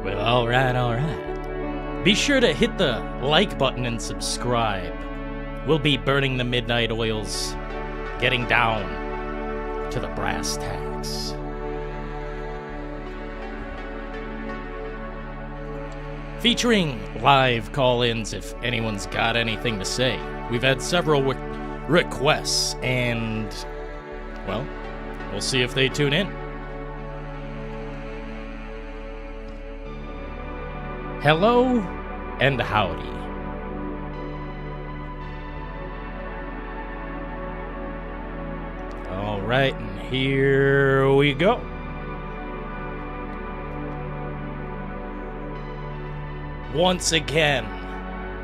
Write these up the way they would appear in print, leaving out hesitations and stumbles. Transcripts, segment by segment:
Well, alright. Be sure to hit the like button and subscribe. We'll be burning the midnight oils, getting down to the brass tacks. Featuring live call-ins if anyone's got anything to say. We've had several requests, and, well, we'll see if they tune in. Hello and howdy. All right, and here we go. Once again,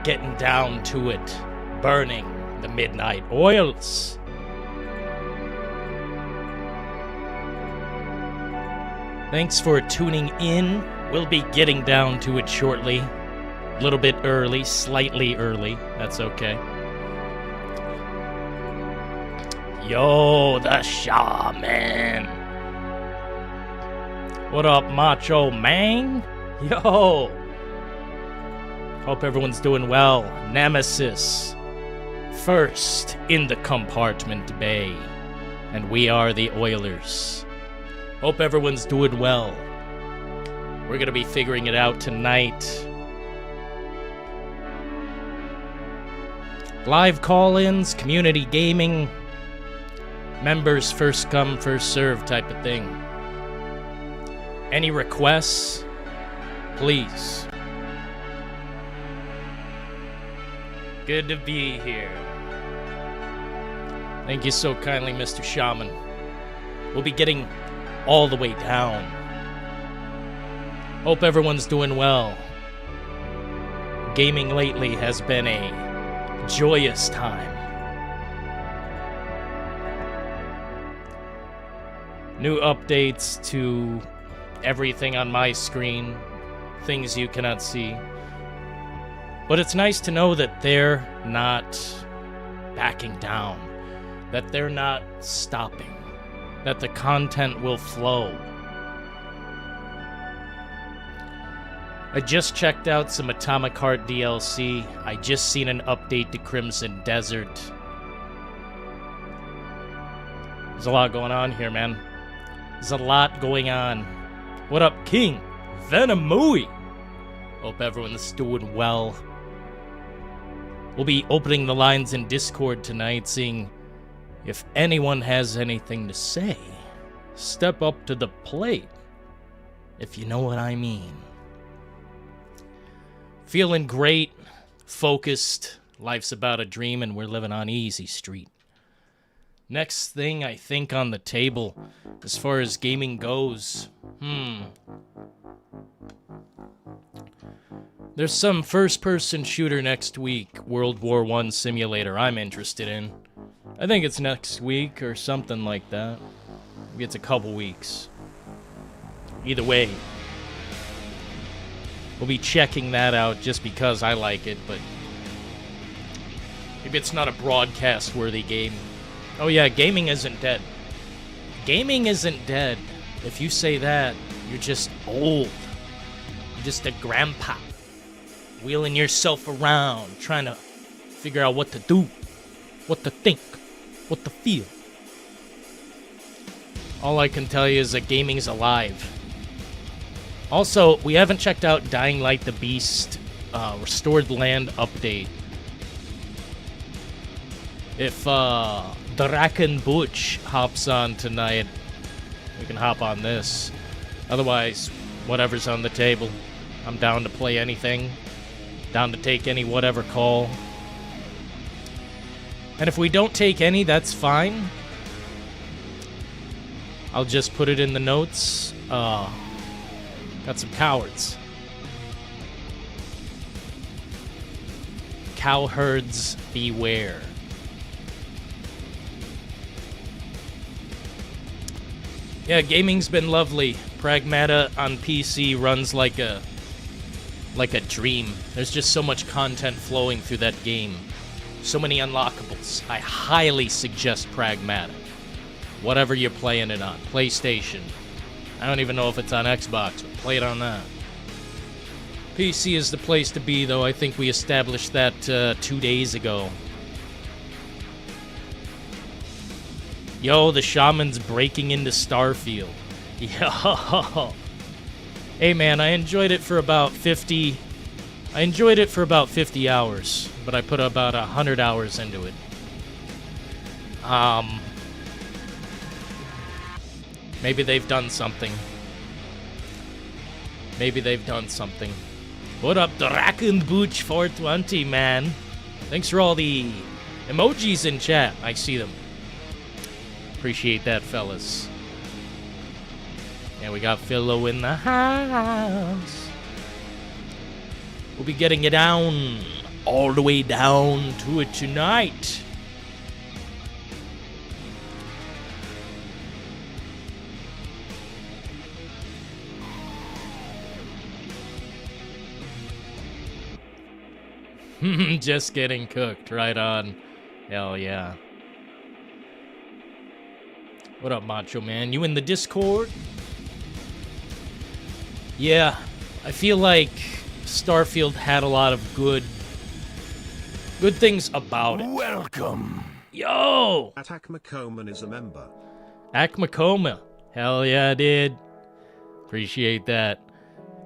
getting down to it, burning the midnight oils. Thanks for tuning in. We'll be getting down to it shortly. A little bit early, slightly early. That's okay. Yo, the Shaman. What up, Macho Man? Yo. Hope everyone's doing well. Nemesis. First in the compartment bay. And we are the Oilers. Hope everyone's doing well. We're gonna be figuring it out tonight. Live call-ins, community gaming, members first come, first serve type of thing. Any requests? Please. Good to be here. Thank you so kindly, Mr. Shaman. We'll be getting all the way down. Hope everyone's doing well. Gaming lately has been a joyous time. New updates to everything on my screen, things you cannot see. But it's nice to know that they're not backing down, that they're not stopping, that the content will flow. I just checked out some Atomic Heart DLC. I just seen an update to Crimson Desert. There's a lot going on here, man. There's a lot going on. What up, King? Venomooey! Hope everyone's doing well. We'll be opening the lines in Discord tonight, seeing if anyone has anything to say. Step up to the plate, if you know what I mean. Feeling great, focused. Life's about a dream, and we're living on Easy Street. Next thing I think on the table, as far as gaming goes, there's some first-person shooter next week, World War I simulator I'm interested in. I think it's next week or something like that. Maybe it's a couple weeks. Either way, we'll be checking that out just because I like it, but maybe it's not a broadcast-worthy game. Oh yeah, gaming isn't dead. Gaming isn't dead. If you say that, you're just old. You're just a grandpa. Wheeling yourself around, trying to figure out what to do, what to think, what to feel. All I can tell you is that gaming's alive. Also, we haven't checked out Dying Light the Beast Restored Land update. If Draken Butch hops on tonight, we can hop on this. Otherwise, whatever's on the table. I'm down to play anything. Down to take any whatever call. And if we don't take any, that's fine. I'll just put it in the notes. Got some cowards. Cowherds beware. Yeah, gaming's been lovely. Pragmata on PC runs like a dream. There's just so much content flowing through that game. So many unlockables. I highly suggest Pragmatic. Whatever you're playing it on. PlayStation. I don't even know if it's on Xbox, but play it on that. PC is the place to be, though. I think we established that 2 days ago. Yo, the shaman's breaking into Starfield. Yo. Hey, man, I enjoyed it for about 50 hours, but I put about 100 hours into it. Maybe they've done something. What up, Drakenbooch420, man? Thanks for all the emojis in chat. I see them. Appreciate that, fellas. And we got Philo in the house. We'll be getting it down, all the way down to it tonight. Just getting cooked, right on. Hell yeah. What up, Macho Man? You in the Discord? Yeah, I feel like Starfield had a lot of good things about it. Welcome. Yo! Akmakoman is a member. Akmakoma. Hell yeah, dude. Appreciate that.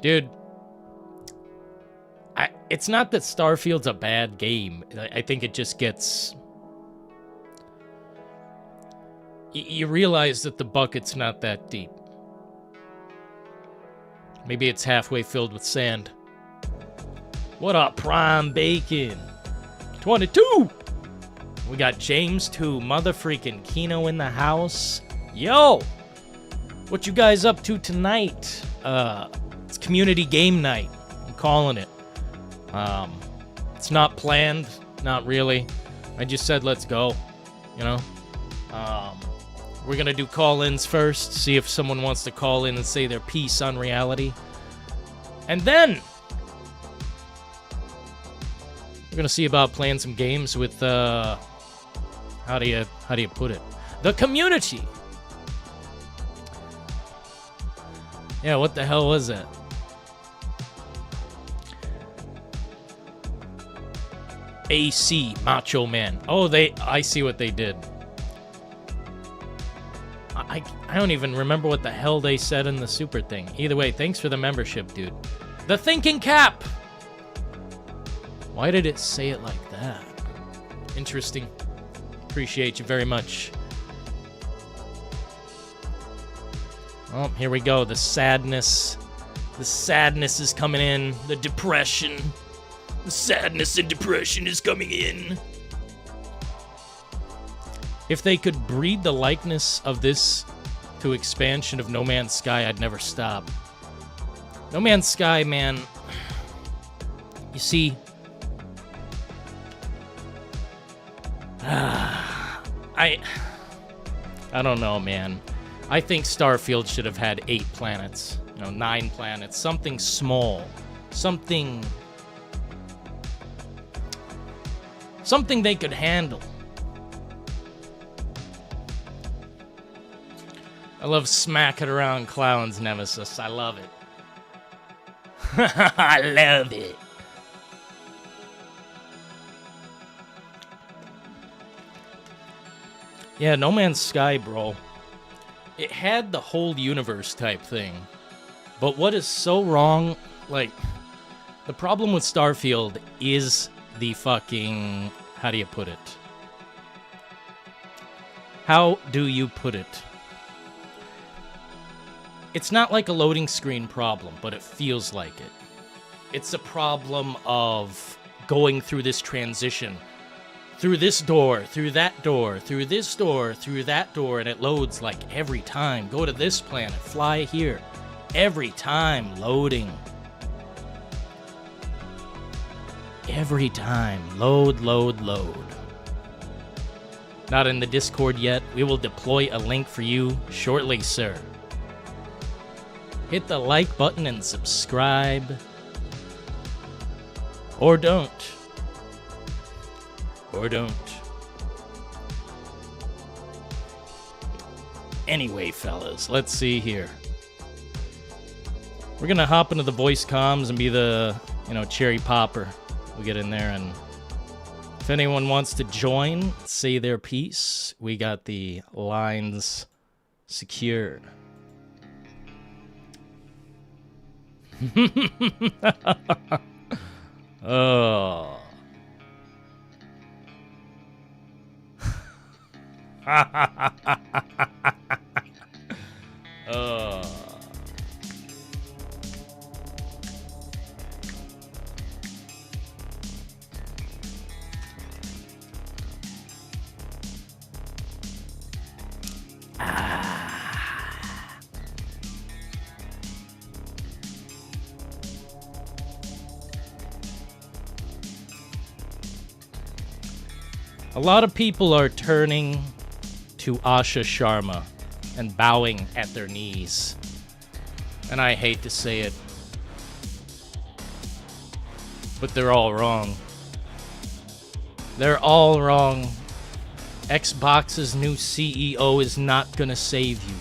Dude, it's not that Starfield's a bad game. I think it just gets... You realize that the bucket's not that deep. Maybe it's halfway filled with sand. What up, Prime Bacon? 22! We got James 2, motherfreaking Kino in the house. Yo! What you guys up to tonight? It's community game night. I'm calling it. It's not planned, not really. I just said let's go, you know? We're gonna do call-ins first, see if someone wants to call in and say their piece on reality. And then we're gonna see about playing some games with how do you put it? The community. Yeah, what the hell was that? AC Macho Man. Oh, I see what they did. I don't even remember what the hell they said in the super thing. Either way, thanks for the membership, dude. The Thinking Cap! Why did it say it like that? Interesting. Appreciate you very much. Oh, here we go. The sadness. The sadness is coming in. The depression. The sadness and depression is coming in. If they could breed the likeness of this to expansion of No Man's Sky, I'd never stop. No Man's Sky, man. You see, I don't know, man. I think Starfield should have had 8 planets, 9 planets, something small, something they could handle. I love smacking around clowns, Nemesis. I love it. I love it. Yeah, No Man's Sky, bro. It had the whole universe type thing. But what is so wrong, like, the problem with Starfield is the fucking... How do you put it? How do you put it? It's not like a loading screen problem, but it feels like it. It's a problem of going through this transition. Through this door, through that door, through this door, through that door, and it loads like every time. Go to this planet, fly here. Every time, loading. Every time, load, load, load. Not in the Discord yet. We will deploy a link for you shortly, sir. Hit the like button and subscribe. Or don't. Or don't. Anyway, fellas, let's see here. We're gonna hop into the voice comms and be the, cherry popper. We'll get in there, and if anyone wants to join, say their piece, we got the lines secured. Oh. Oh. A lot of people are turning to Asha Sharma and bowing at their knees. And I hate to say it, but they're all wrong. They're all wrong. Xbox's new CEO is not gonna save you.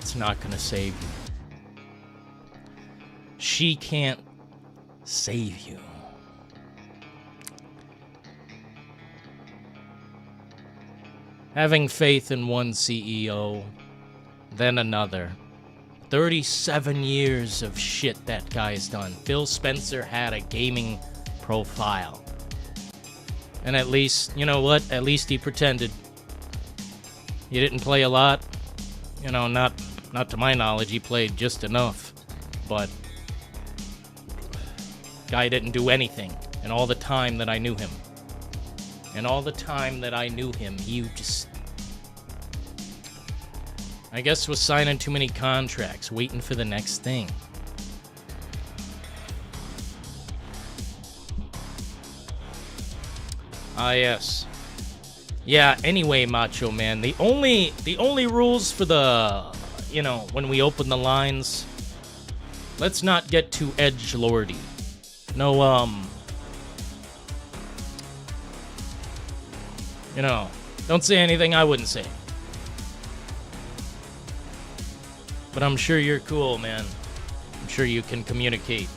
It's not gonna save you. She can't save you. Having faith in one CEO, then another. 37 years of shit that guy's done. Phil Spencer had a gaming profile. And at least, you know what? At least he pretended. He didn't play a lot. Not to my knowledge, he played just enough. But guy didn't do anything in all the time that I knew him. And all the time that I knew him, he just, I guess, was signing too many contracts, waiting for the next thing. Ah, yes. Yeah, anyway, Macho Man, the only rules for the, when we open the lines, let's not get too edgelordy. No, don't say anything I wouldn't say. But I'm sure you're cool, man. I'm sure you can communicate.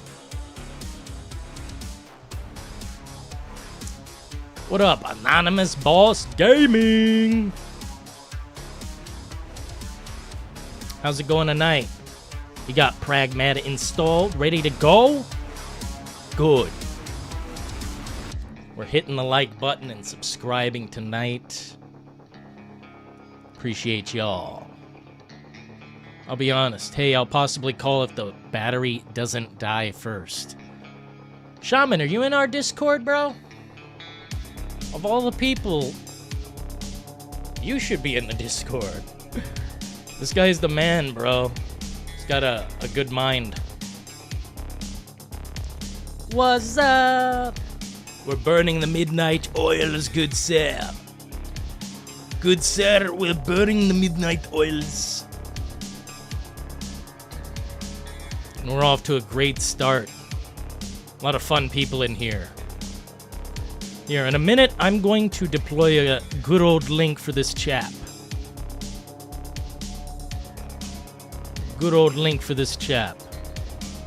What up, Anonymous Boss Gaming? How's it going tonight? You got Pragmata installed, ready to go? Good. We're hitting the like button and subscribing tonight. Appreciate y'all. I'll be honest. Hey, I'll possibly call if the battery doesn't die first. Shaman, are you in our Discord, bro? Of all the people, you should be in the Discord. This guy's the man, bro. He's got a good mind. What's up? We're burning the midnight oils, good sir. Good sir, we're burning the midnight oils. And we're off to a great start. A lot of fun people in here. Here, in a minute, I'm going to deploy a good old link for this chap. Good old link for this chap.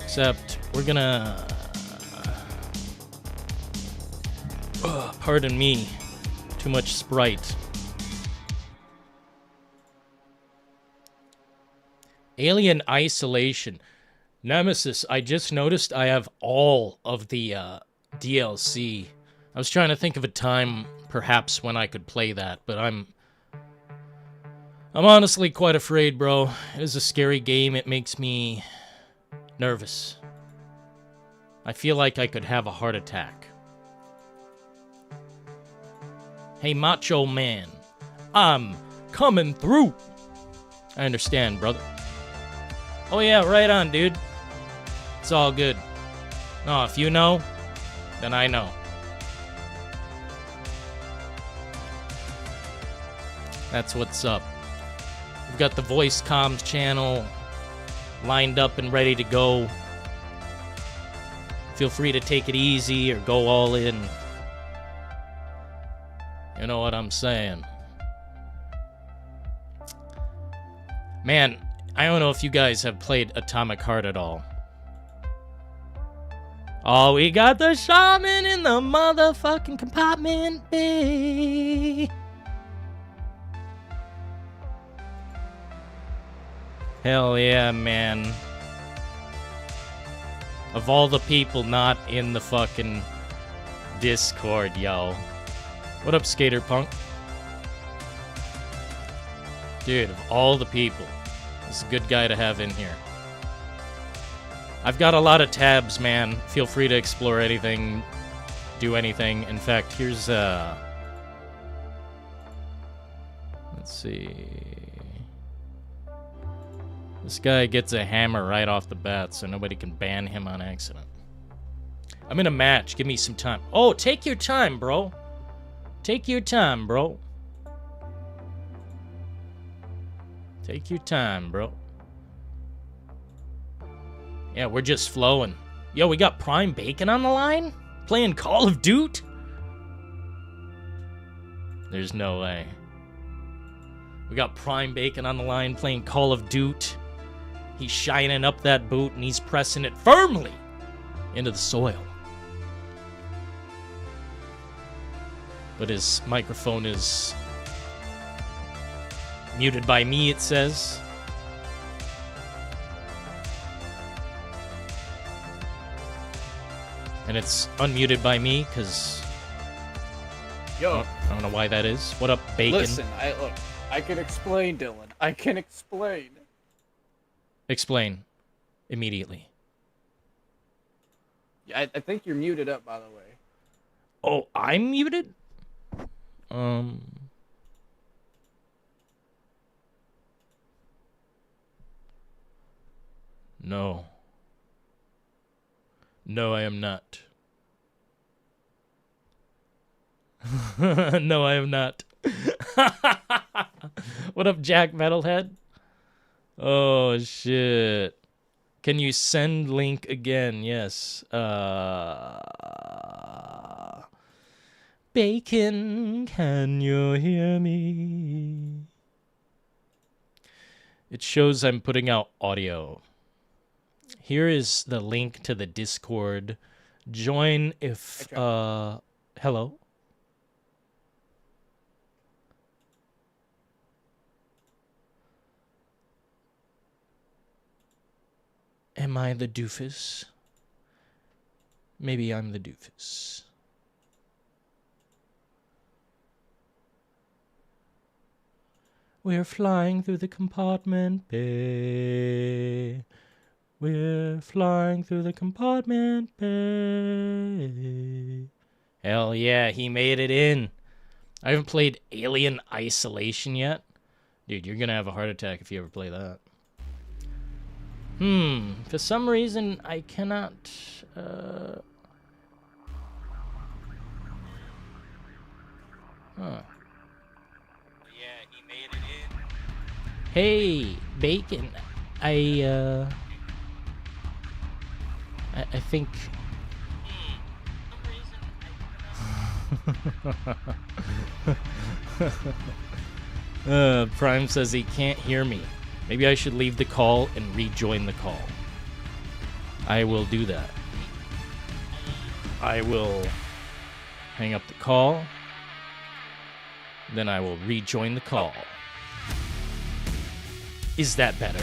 Except, we're gonna... pardon me. Too much Sprite. Alien Isolation. Nemesis, I just noticed I have all of the DLC. I was trying to think of a time, perhaps, when I could play that, but I'm honestly quite afraid, bro. It is a scary game. It makes me nervous. I feel like I could have a heart attack. Hey, Macho Man, I'm coming through. I understand, brother. Oh yeah, right on, dude. It's all good. No, if you know, then I know. That's what's up. We've got the voice comms channel lined up and ready to go. Feel free to take it easy or go all in. You know what I'm saying? Man, I don't know if you guys have played Atomic Heart at all. Oh, we got the shaman in the motherfucking compartment bay. Hell yeah, man. Of all the people not in the fucking Discord, yo. What up, Skater Punk? Dude, of all the people, this is a good guy to have in here. I've got a lot of tabs, man. Feel free to explore anything, do anything. In fact, here's let's see. This guy gets a hammer right off the bat, so nobody can ban him on accident. I'm in a match. Give me some time. Oh, take your time, bro. Take your time, bro. Take your time, bro. Yeah, we're just flowing. Yo, we got Prime Bacon on the line? Playing Call of Duty? There's no way. We got Prime Bacon on the line playing Call of Duty. He's shining up that boot and he's pressing it firmly into the soil. But his microphone is muted by me, it says. And it's unmuted by me, because... Yo. I don't know why that is. What up, Bacon? Listen, I can explain, Dillon. I can explain. Explain. Immediately. Yeah, I think you're muted up, by the way. Oh, I'm muted? No. No, I am not. No, I am not. What up, Jack Metalhead? Oh, shit. Can you send link again? Yes. Bacon, can you hear me? It shows I'm putting out audio. Here is the link to the Discord. Join if, hello? Am I the doofus? Maybe I'm the doofus. We're flying through the compartment bay. We're flying through the compartment bay. Hell yeah, he made it in. I haven't played Alien Isolation yet. Dude, you're gonna have a heart attack if you ever play that. For some reason, I cannot, Huh. Yeah, he made it in. Hey, Bacon. I think... Prime says he can't hear me. Maybe I should leave the call and rejoin the call. I will do that. I will hang up the call. Then I will rejoin the call. Is that better?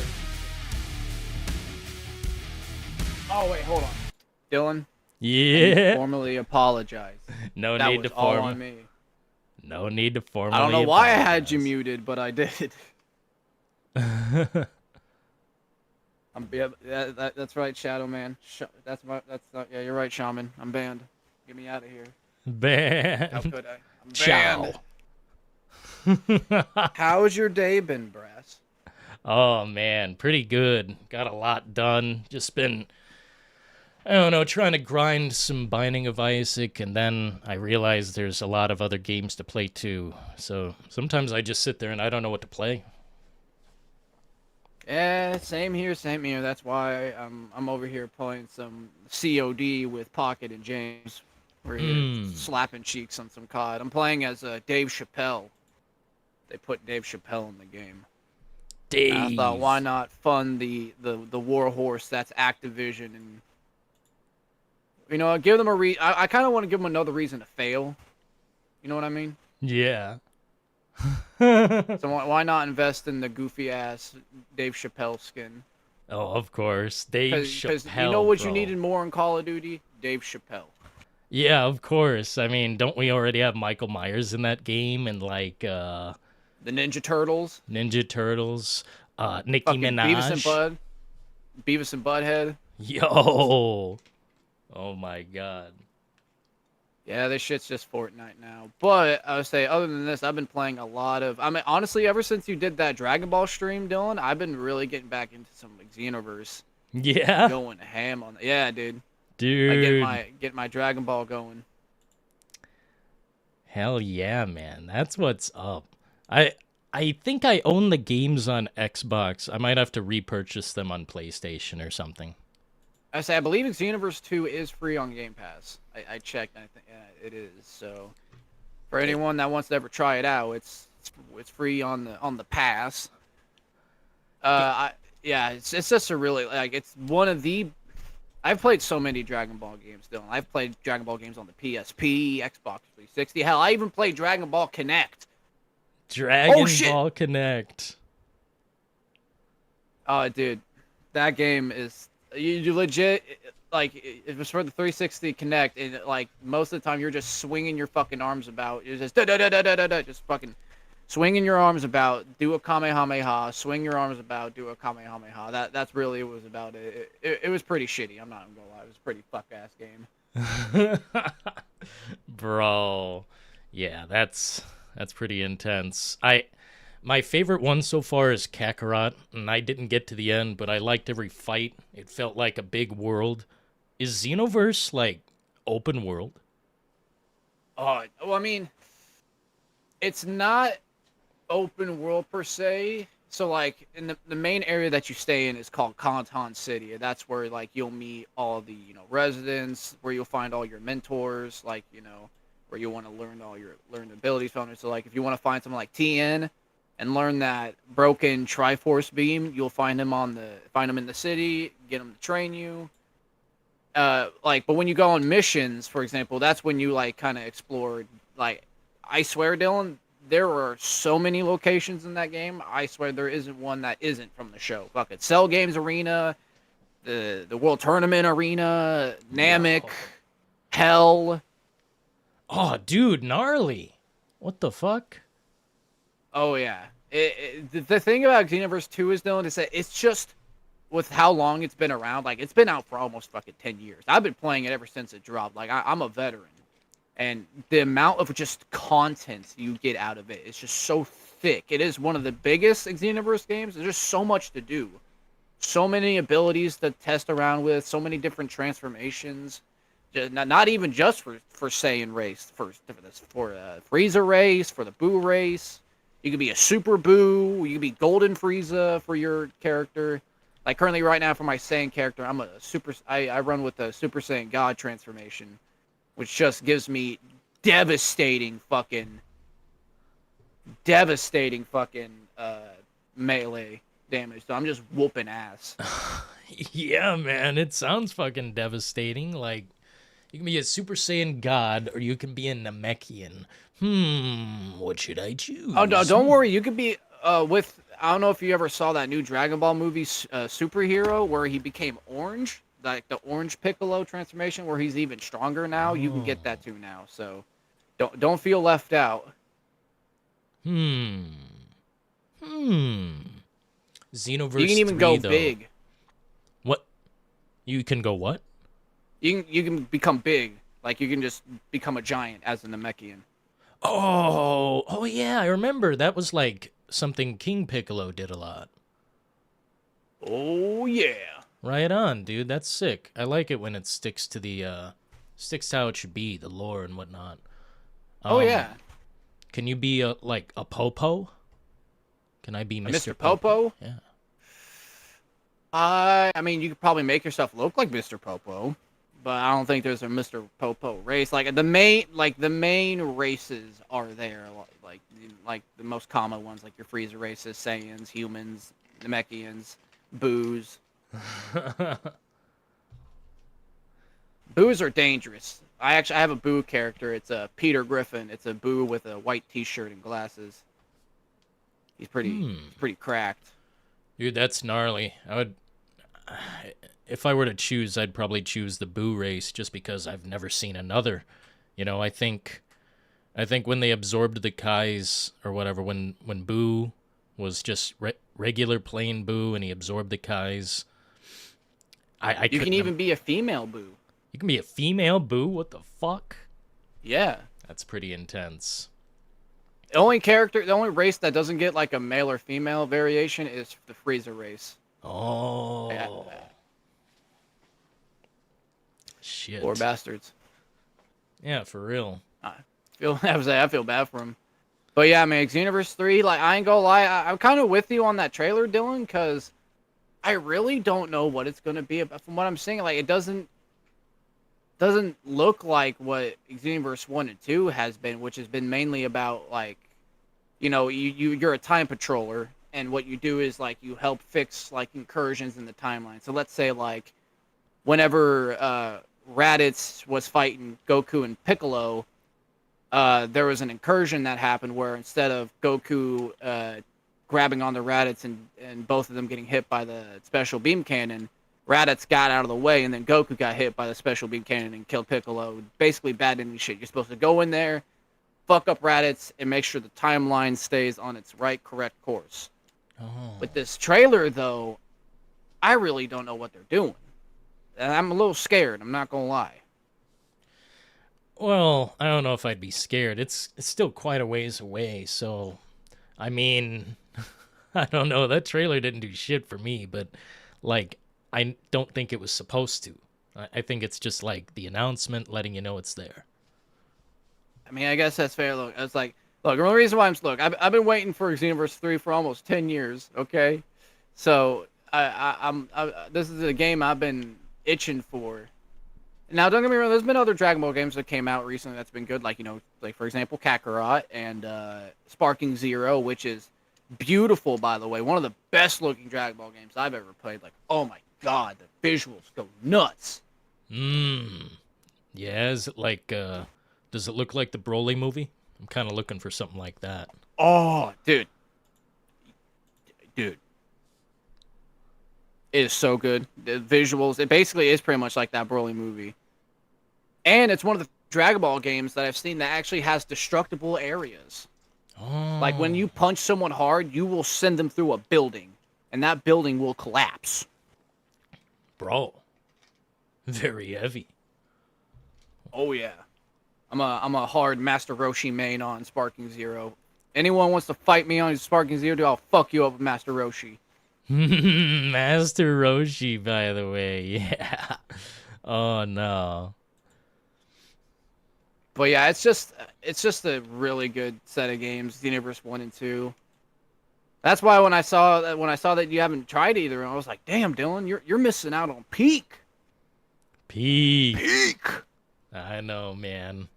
Oh, wait, hold on. Dillon? Yeah. Formally apologize. No that need was to all form. on me. No need to formally I don't know why I apologize. had you muted, but I did. That's right, Shadow Man. That's not. Yeah, you're right, Shaman. I'm banned. Get me out of here. Banned. How could I? I'm banned. Ciao. How's your day been, Brass? Oh man, pretty good. Got a lot done. Just been, I don't know, trying to grind some Binding of Isaac, and then I realized there's a lot of other games to play too. So sometimes I just sit there and I don't know what to play. Yeah, same here, same here. That's why I'm over here playing some COD with Pocket and James. We're here slapping cheeks on some COD. I'm playing as Dave Chappelle. They put Dave Chappelle in the game. And I thought, why Dave. not fund the war horse that's Activision, and give them a I kind of want to give them another reason to fail. You know what I mean? Yeah. So why not invest in the goofy ass Dave Chappelle skin? Oh, of course. Dave Because you know Chappelle, what you bro. needed more in Call of Duty? Dave Chappelle. Yeah, of course. I mean, don't we already have Michael Myers in that game and like The Ninja Turtles. Ninja Turtles, Nicki Fucking Minaj? Beavis and Butthead. Yo. Oh my god. Yeah, this shit's just Fortnite now. But I would say, other than this, I've been playing a lot of. I mean, honestly, ever since you did that Dragon Ball stream, Dylan, I've been really getting back into some like Xenoverse, Yeah, going ham on. Yeah, dude. I dude. get my Dragon Ball going. Hell yeah, man. That's what's up. I I think I own the games on Xbox. I might have to repurchase them on PlayStation or something. I say, I believe Xenoverse 2 is free on Game Pass. I checked, and I think it is. So for anyone that wants to ever try it out, it's free on the pass. Yeah, it's just a really like it's one of the. I've played so many Dragon Ball games, Dylan. I've played Dragon Ball games on the PSP, Xbox 360. Hell, I even played Dragon Ball Connect. Dragon Shit! Ball Connect. Oh, dude, that game is you legit like it was for the 360 Connect, and like most of the time you're just swinging your fucking arms about. You're just da da da da da da, just fucking swinging your arms about, do a Kamehameha, swing your arms about, do a Kamehameha. That's really it was about it. It was pretty shitty. I'm not even gonna lie. It was a pretty fuck ass game. Bro. Yeah, that's pretty intense. My favorite one so far is Kakarot, and I didn't get to the end, but I liked every fight. It felt like a big world. Is Xenoverse like open world? Oh, well, I mean, it's not open world per se. So like in the main area that you stay in is called Kanton City. And that's where like you'll meet all the, residents, where you'll find all your mentors, like, where you want to learn abilities from it. So like if you want to find someone like TN and learn that broken Triforce beam, you'll find him in the city, get him to train you. But when you go on missions, for example, that's when you like kind of explore. Like, I swear, Dylan, there are so many locations in that game. I swear there isn't one that isn't from the show. Fuck it, Cell Games Arena, the World Tournament Arena, Namek, Yo. Hell. Oh, dude, gnarly. What the fuck? Oh yeah. The thing about Xenoverse 2 is, Dylan, is that it's just, with how long it's been around, like it's been out for almost fucking 10 years. I've been playing it ever since it dropped. Like I'm a veteran. And the amount of just content you get out of it is just so thick. It is one of the biggest Xenoverse games. There's just so much to do. So many abilities to test around with, so many different transformations. Not even just for Saiyan race, for Frieza race, for the Buu race. You could be a Super Buu. You could be Golden Frieza for your character. Like currently, right now, for my Saiyan character, I run with a Super Saiyan God transformation, which just gives me devastating fucking melee damage. So I'm just whooping ass. Yeah, man, it sounds fucking devastating. Like, you can be a Super Saiyan God, or you can be a Namekian. What should I choose? Oh no, don't worry. You could be with. I don't know if you ever saw that new Dragon Ball movie, Superhero, where he became orange, like the Orange Piccolo transformation, where he's even stronger now. You can get that too now. So don't feel left out. Xenoverse You can even 3, go though. big. What? You can go what? You can become big. Like you can just become a giant as a Namekian. Oh yeah, I remember. That was like something King Piccolo did a lot. Oh yeah. Right on, dude. That's sick. I like it when it sticks to sticks to how it should be, the lore and whatnot. Oh yeah. Can you be like a Popo? Can I be Mr. Mr. Popo? Yeah. I mean, you could probably make yourself look like Mr. Popo, but I don't think there's a Mr. Popo race. Like the main races are there, like the most common ones, like your Frieza races, Saiyans, humans, Namekians, Boos. Boos are dangerous. I have a Boo character. It's a Peter Griffin. It's a Boo with a white T-shirt and glasses. He's pretty cracked. Dude, that's gnarly. If I were to choose, I'd probably choose the Boo race just because I've never seen another. You know, I think when they absorbed the Kais or whatever, when Boo was just regular plain Boo and he absorbed the Kais, You can even be a female Boo. You can be a female Boo? What the fuck? Yeah. That's pretty intense. The only race that doesn't get like a male or female variation is the Frieza race. Oh. Yeah. Shit. Poor bastards. Yeah, for real. I feel bad for him. But yeah, man, Xenoverse 3, like, I ain't gonna lie, I'm kind of with you on that trailer, Dylan, because I really don't know what it's gonna be. From what I'm seeing, like, it doesn't look like what Xenoverse 1 and 2 has been, which has been mainly about, like, you know, you're a time patroller, and what you do is, like, you help fix, like, incursions in the timeline. So let's say, like, whenever Raditz was fighting Goku and Piccolo, there was an incursion that happened where instead of Goku grabbing on the Raditz and both of them getting hit by the special beam cannon, Raditz got out of the way, and then Goku got hit by the special beam cannon and killed Piccolo. Basically bad ending shit. You're supposed to go in there, fuck up Raditz, and make sure the timeline stays on its correct course. Oh. With this trailer, though, I really don't know what they're doing. And I'm a little scared, I'm not gonna lie. Well, I don't know if I'd be scared. It's still quite a ways away, so I mean, I don't know. That trailer didn't do shit for me, but like, I don't think it was supposed to. I think it's just like the announcement letting you know it's there. I mean, I guess that's fair. Look, it's like, look, the only reason why I've been waiting for Xenoverse 3 for almost 10 years, okay? So, this is a game I've been itching for. Now, don't get me wrong, there's been other Dragon Ball games that came out recently that's been good, like, you know, like, for example, Kakarot and Sparking Zero, which is beautiful, by the way. One of the best-looking Dragon Ball games I've ever played. Like, oh my god, the visuals go nuts. Yeah, is it like, does it look like the Broly movie? I'm kind of looking for something like that. Oh, dude. It is so good. The visuals, it basically is pretty much like that Broly movie. And it's one of the Dragon Ball games that I've seen that actually has destructible areas. Oh. Like, when you punch someone hard, you will send them through a building, and that building will collapse. Bro. Very heavy. Oh, yeah. I'm a hard Master Roshi main on Sparking Zero. Anyone wants to fight me on Sparking Zero, dude, I'll fuck you up with Master Roshi. Master Roshi, by the way. Yeah. Oh, no. But yeah, it's just a really good set of games, Xenoverse 1 and 2. That's why when I saw that you haven't tried either, I was like, "Damn, Dylan, you're missing out on peak." Peak. I know, man.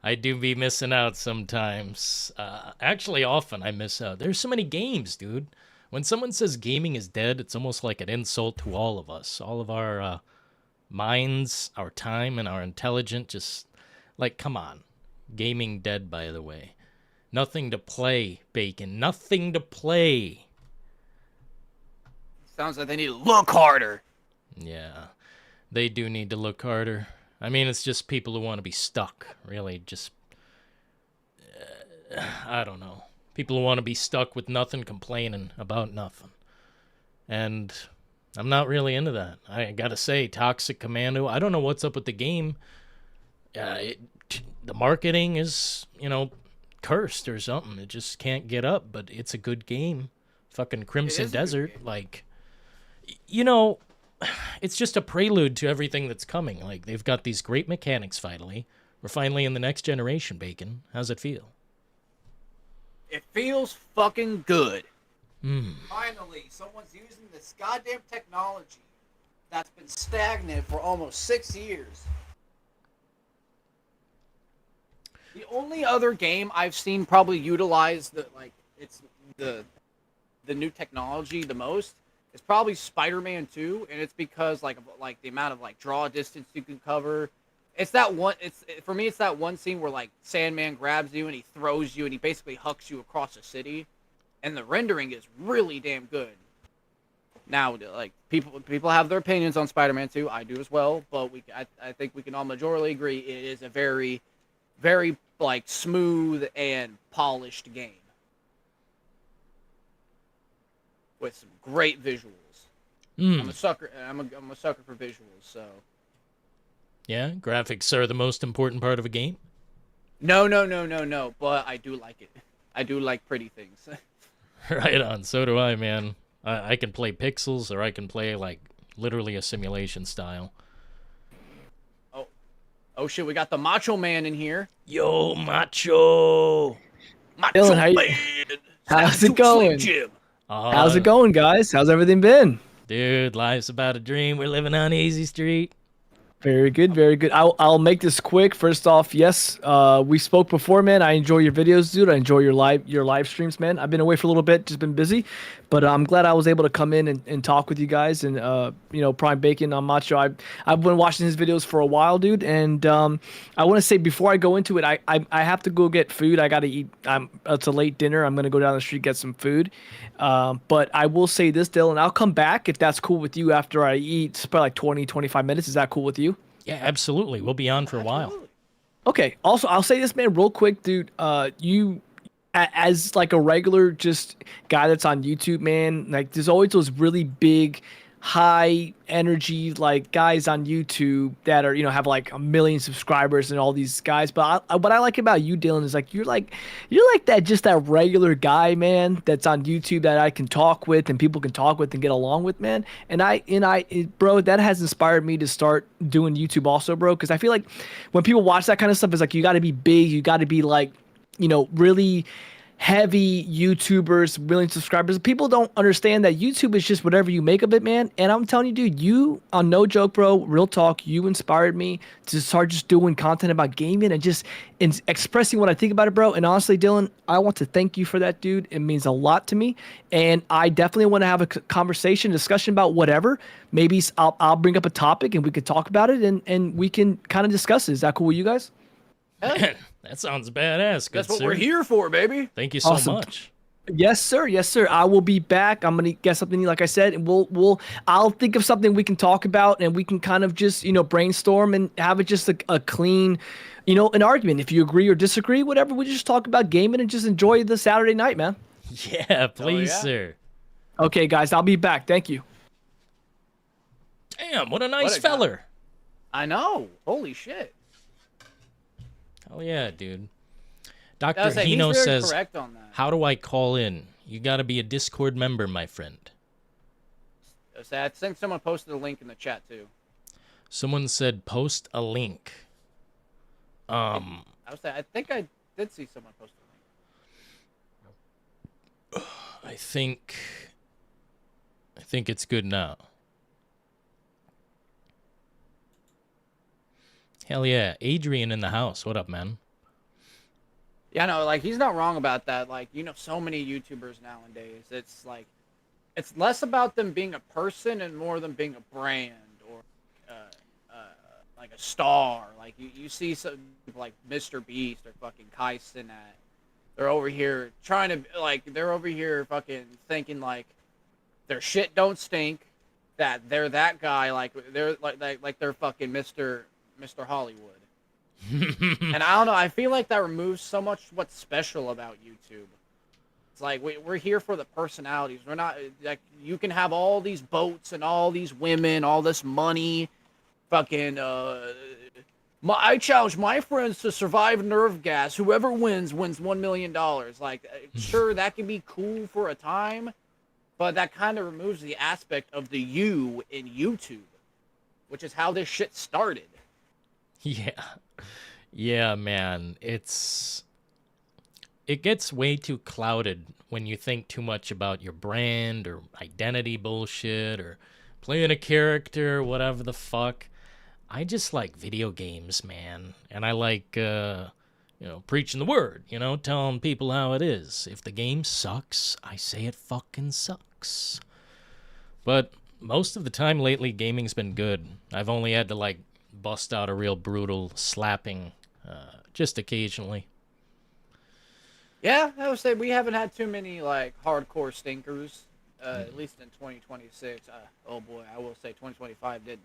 I do be missing out sometimes. Actually, often I miss out. There's so many games, dude. When someone says gaming is dead, it's almost like an insult to all of us. All of our minds, our time, and our intelligence. Just, like, come on. Gaming dead, by the way. Nothing to play, Bacon. Nothing to play. Sounds like they need to look harder. Yeah, they do need to look harder. I mean, it's just people who want to be stuck, really. Just, I don't know. People who want to be stuck with nothing, complaining about nothing. And I'm not really into that. I gotta say, Toxic Commando, I don't know what's up with the game. The marketing is, cursed or something. It just can't get up, but it's a good game. Fucking Crimson Desert, like, it's just a prelude to everything that's coming. Like, they've got these great mechanics finally. We're finally in the next generation, Bacon. How's it feel? It feels fucking good. Mm. Finally, someone's using this goddamn technology that's been stagnant for almost 6 years. The only other game I've seen probably utilize the the new technology the most is probably Spider-Man 2, and it's because like the amount of like draw distance you can cover. It's that one. For me, it's that one scene where like Sandman grabs you and he throws you and he basically hucks you across a city, and the rendering is really damn good. Now, like people have their opinions on Spider-Man 2. I do as well, but I think we can all majorly agree it is a very, very like smooth and polished game with some great visuals. I'm a sucker. I'm a sucker for visuals. So Yeah, graphics are the most important part of a game. no. But I do like it. I do like pretty things. Right on. So do I, man. I can play pixels, or I can play like literally a simulation style. Oh shit, we got the Macho Man in here. Yo, macho. Macho Dylan, Man. how's it going? Jim. How's it going, guys? How's everything been? Dude, life's about a dream. We're living on Easy Street. Very good, very good. I'll make this quick. First off, yes, we spoke before, man. I enjoy your videos, dude. I enjoy your live streams, man. I've been away for a little bit, just been busy, but I'm glad I was able to come in and talk with you guys. And Prime Bacon on Macho. I've been watching his videos for a while, dude. And I want to say before I go into it, I have to go get food. I gotta eat. It's a late dinner. I'm gonna go down the street get some food. But I will say this, Dylan. I'll come back if that's cool with you after I eat. It's probably like 20, 25 minutes. Is that cool with you? Yeah, absolutely. We'll be on for a while. Okay. Also, I'll say this, man, real quick, dude. You, as like a regular just guy that's on YouTube, man, like there's always those really big, high energy like guys on YouTube that are have like 1 million subscribers and all these guys. But what I like about you, Dylan, is like you're like that regular guy, man, that's on YouTube that I can talk with and people can talk with and get along with, man. Bro, that has inspired me to start doing YouTube also, bro, because I feel like when people watch that kind of stuff, it's like you got to be big, you got to be like really heavy YouTubers, million subscribers. People don't understand that YouTube is just whatever you make of it, man. And I'm telling you, dude, you, on no joke, bro, real talk, you inspired me to start just doing content about gaming and just expressing what I think about it, bro. And honestly, Dylan, I want to thank you for that, dude. It means a lot to me. And I definitely want to have a conversation, discussion about whatever. Maybe I'll bring up a topic and we could talk about it and we can kind of discuss it. Is that cool with you guys? Man, that sounds badass. Good, That's what sir. we're here for, baby. Thank you so Awesome. much. Yes, sir. Yes, sir. I will be back. I'm gonna get something like I said, and I'll think of something we can talk about, and we can kind of just brainstorm and have it just a clean, an argument. If you agree or disagree, whatever, we just talk about gaming and just enjoy the Saturday night, man. Yeah, please, yeah. sir. Okay, guys, I'll be back. Thank you. Damn, what a nice What a guy. feller. I know. Holy shit. Hell yeah, dude. I Dr. was saying, Hino he's very says, correct on that. how do I call in? You gotta be a Discord member, my friend. I think someone posted a link in the chat too. Someone said post a link. I think I did see someone post a link. I think it's good now. Hell yeah. Adrian in the house. What up, man? Yeah, no, like he's not wrong about that. Like, so many YouTubers nowadays. It's like, it's less about them being a person and more them being a brand or like a star. Like you see some like Mr. Beast or fucking Kai Cenat. They're over here trying to they're over here fucking thinking like their shit don't stink, that they're that guy, like they're like they're fucking Mr. Hollywood. And I don't know, I feel like that removes so much what's special about YouTube. It's like we're here for the personalities. We're not like, you can have all these boats and all these women, all this money, fucking I challenge my friends to survive nerve gas. Whoever wins $1 million. Like, sure, that can be cool for a time, but that kind of removes the aspect of the you in YouTube, which is how this shit started. Yeah. Yeah, man. It gets way too clouded when you think too much about your brand or identity bullshit or playing a character, whatever the fuck. I just like video games, man. And I like, preaching the word, telling people how it is. If the game sucks, I say it fucking sucks. But most of the time lately, gaming's been good. I've only had to, bust out a real brutal slapping just occasionally. Yeah, I would say we haven't had too many hardcore stinkers, at least in 2026. Oh boy, I will say 2025 did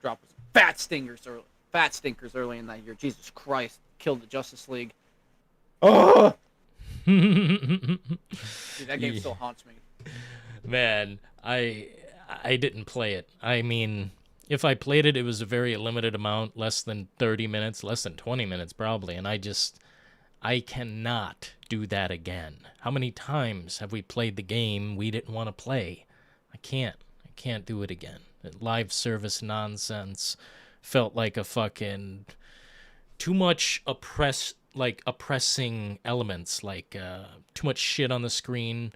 drop some fat stinkers early in that year. Jesus Christ, killed the Justice League. Oh, dude, that game still haunts me. Man, I didn't play it. I mean, if I played it, it was a very limited amount, less than 30 minutes, less than 20 minutes probably, and I cannot do that again. How many times have we played the game we didn't want to play? I can't do it again. That live service nonsense felt like a fucking too much oppressing elements, too much shit on the screen.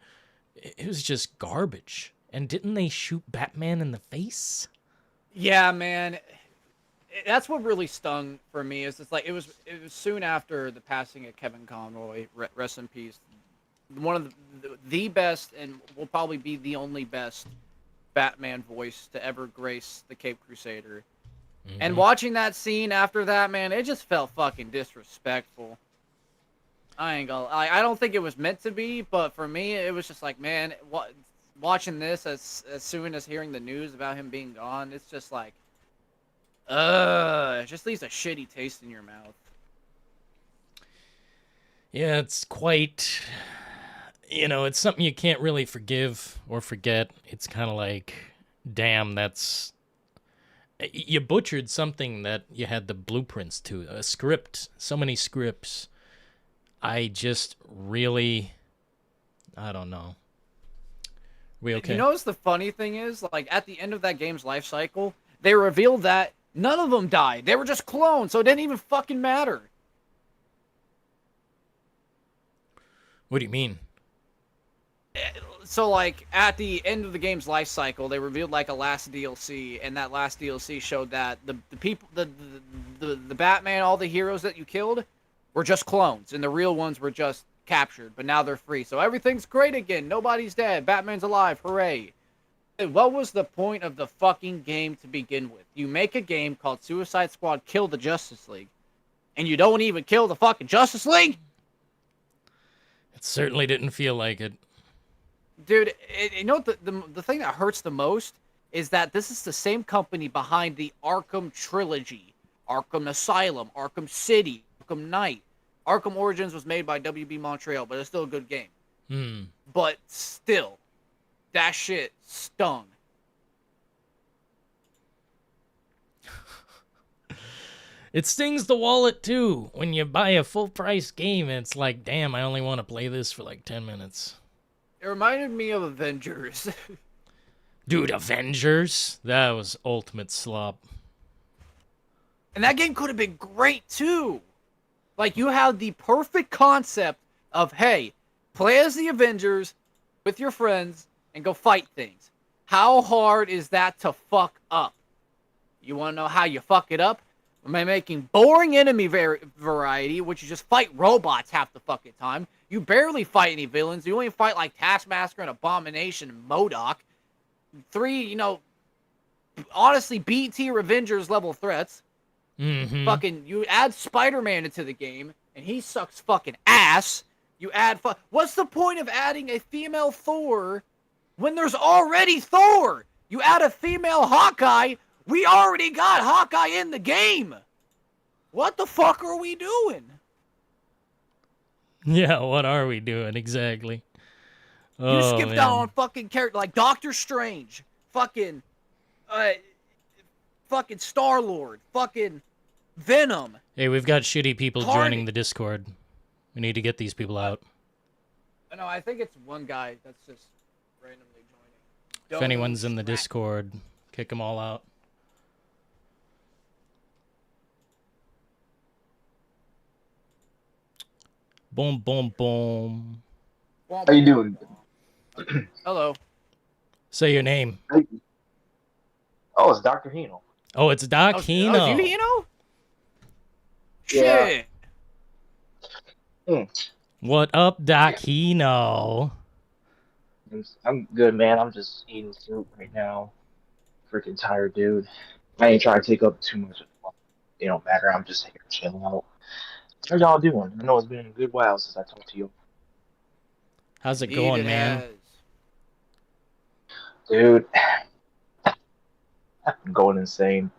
It was just garbage. And didn't they shoot Batman in the face? Yeah, man. That's what really stung for me. Is it's it was soon after the passing of Kevin Conroy, rest in peace. One of the best, and will probably be the only best Batman voice to ever grace the Caped Crusader. Mm-hmm. And watching that scene after that, man, it just felt fucking disrespectful. I ain't gonna. I don't think it was meant to be, but for me, it was just man, watching this as soon as hearing the news about him being gone, it's just it just leaves a shitty taste in your mouth. Yeah, it's quite, it's something you can't really forgive or forget. It's kind of damn, you butchered something that you had the blueprints to, a script, so many scripts. I just really, I don't know. We okay? You know what's the funny thing is? At the end of that game's life cycle, they revealed that none of them died. They were just clones, so it didn't even fucking matter. What do you mean? So, at the end of the game's life cycle, they revealed, a last DLC, and that last DLC showed that the people, the Batman, all the heroes that you killed were just clones, and the real ones were just captured, but now they're free. So everything's great again. Nobody's dead. Batman's alive. Hooray. What was the point of the fucking game to begin with? You make a game called Suicide Squad Kill the Justice League, and you don't even kill the fucking Justice League? It certainly didn't feel like it. Dude, you know what the thing that hurts the most is that this is the same company behind the Arkham trilogy. Arkham Asylum, Arkham City, Arkham Knight. Arkham Origins was made by WB Montreal, but it's still a good game. But still, that shit stung. It stings the wallet, too. When you buy a full-price game, it's damn, I only want to play this for 10 minutes. It reminded me of Avengers. Dude, Avengers? That was ultimate slop. And that game could have been great, too. You have the perfect concept of, hey, play as the Avengers with your friends and go fight things. How hard is that to fuck up? You want to know how you fuck it up? By making boring enemy variety, which you just fight robots half the fucking time. You barely fight any villains. You only fight Taskmaster and Abomination and MODOK. 3, honestly, B-tier Avengers level threats. Mm-hmm. Fucking, you add Spider-Man into the game, and he sucks fucking ass. You add, what's the point of adding a female Thor when there's already Thor? You add a female Hawkeye, we already got Hawkeye in the game. What the fuck are we doing? Yeah, what are we doing exactly? You skipped out on fucking character like Doctor Strange, fucking Star-Lord, fucking Venom. Hey, we've got shitty people joining the Discord. We need to get these people out. No, I think it's one guy that's just randomly joining. If anyone's in the Discord, kick them all out. Boom, boom, boom. How you doing? Hello. Say your name. Oh, it's Dr. Hino. Oh, it's Doc Oh, it's Hino. you, Hino? Yeah. Shit. What up, Doc Hino? I'm good, man. I'm just eating soup right now. Freaking tired, dude. I ain't trying to take up too much. It don't matter. I'm just here chilling out. How y'all doing? I know it's been a good while since I talked to you. How's it Indeed going, it man? has. Dude, I'm going insane.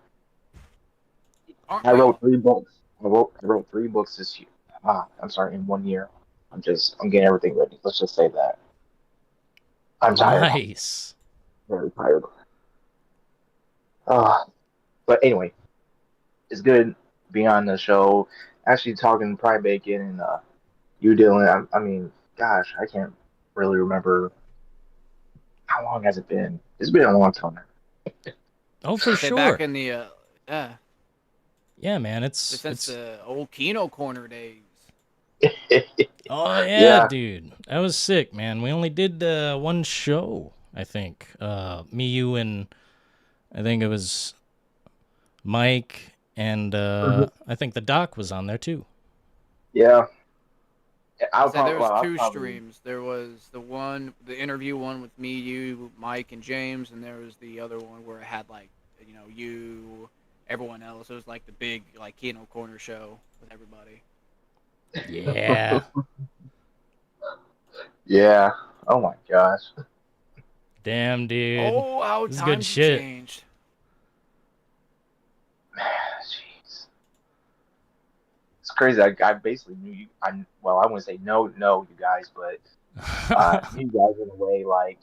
Aren't I we wrote all? 3 books. I wrote 3 books this year. I'm sorry, in 1 year. I'm getting everything ready. Let's just say that. I'm tired. Nice. Very tired. Uh, but anyway, it's good being on the show. Actually, talking to Prime Bacon and you, Dylan. I mean, gosh, I can't really remember how long has it been. It's been a long time. Oh, for Say back sure. in the yeah, Yeah, man. since the old Kino Corner days. Oh yeah, Yeah, dude. That was sick, man. We only did one show, I think. Me, you, and I think it was Mike, and I think the Doc was on there too. yeah. I'll So there probably, was well, I'll two probably, streams. There was the interview one with me, you, Mike, and James, and there was the other one where it had like, you, everyone else. It was like the big like Kino Corner show with everybody. Yeah. yeah. Oh my gosh. Damn, dude. Oh, how This is good times have shit. changed. Jeez. It's crazy. I basically knew you. Well, I wouldn't say no, you guys, but knew you guys in a way like,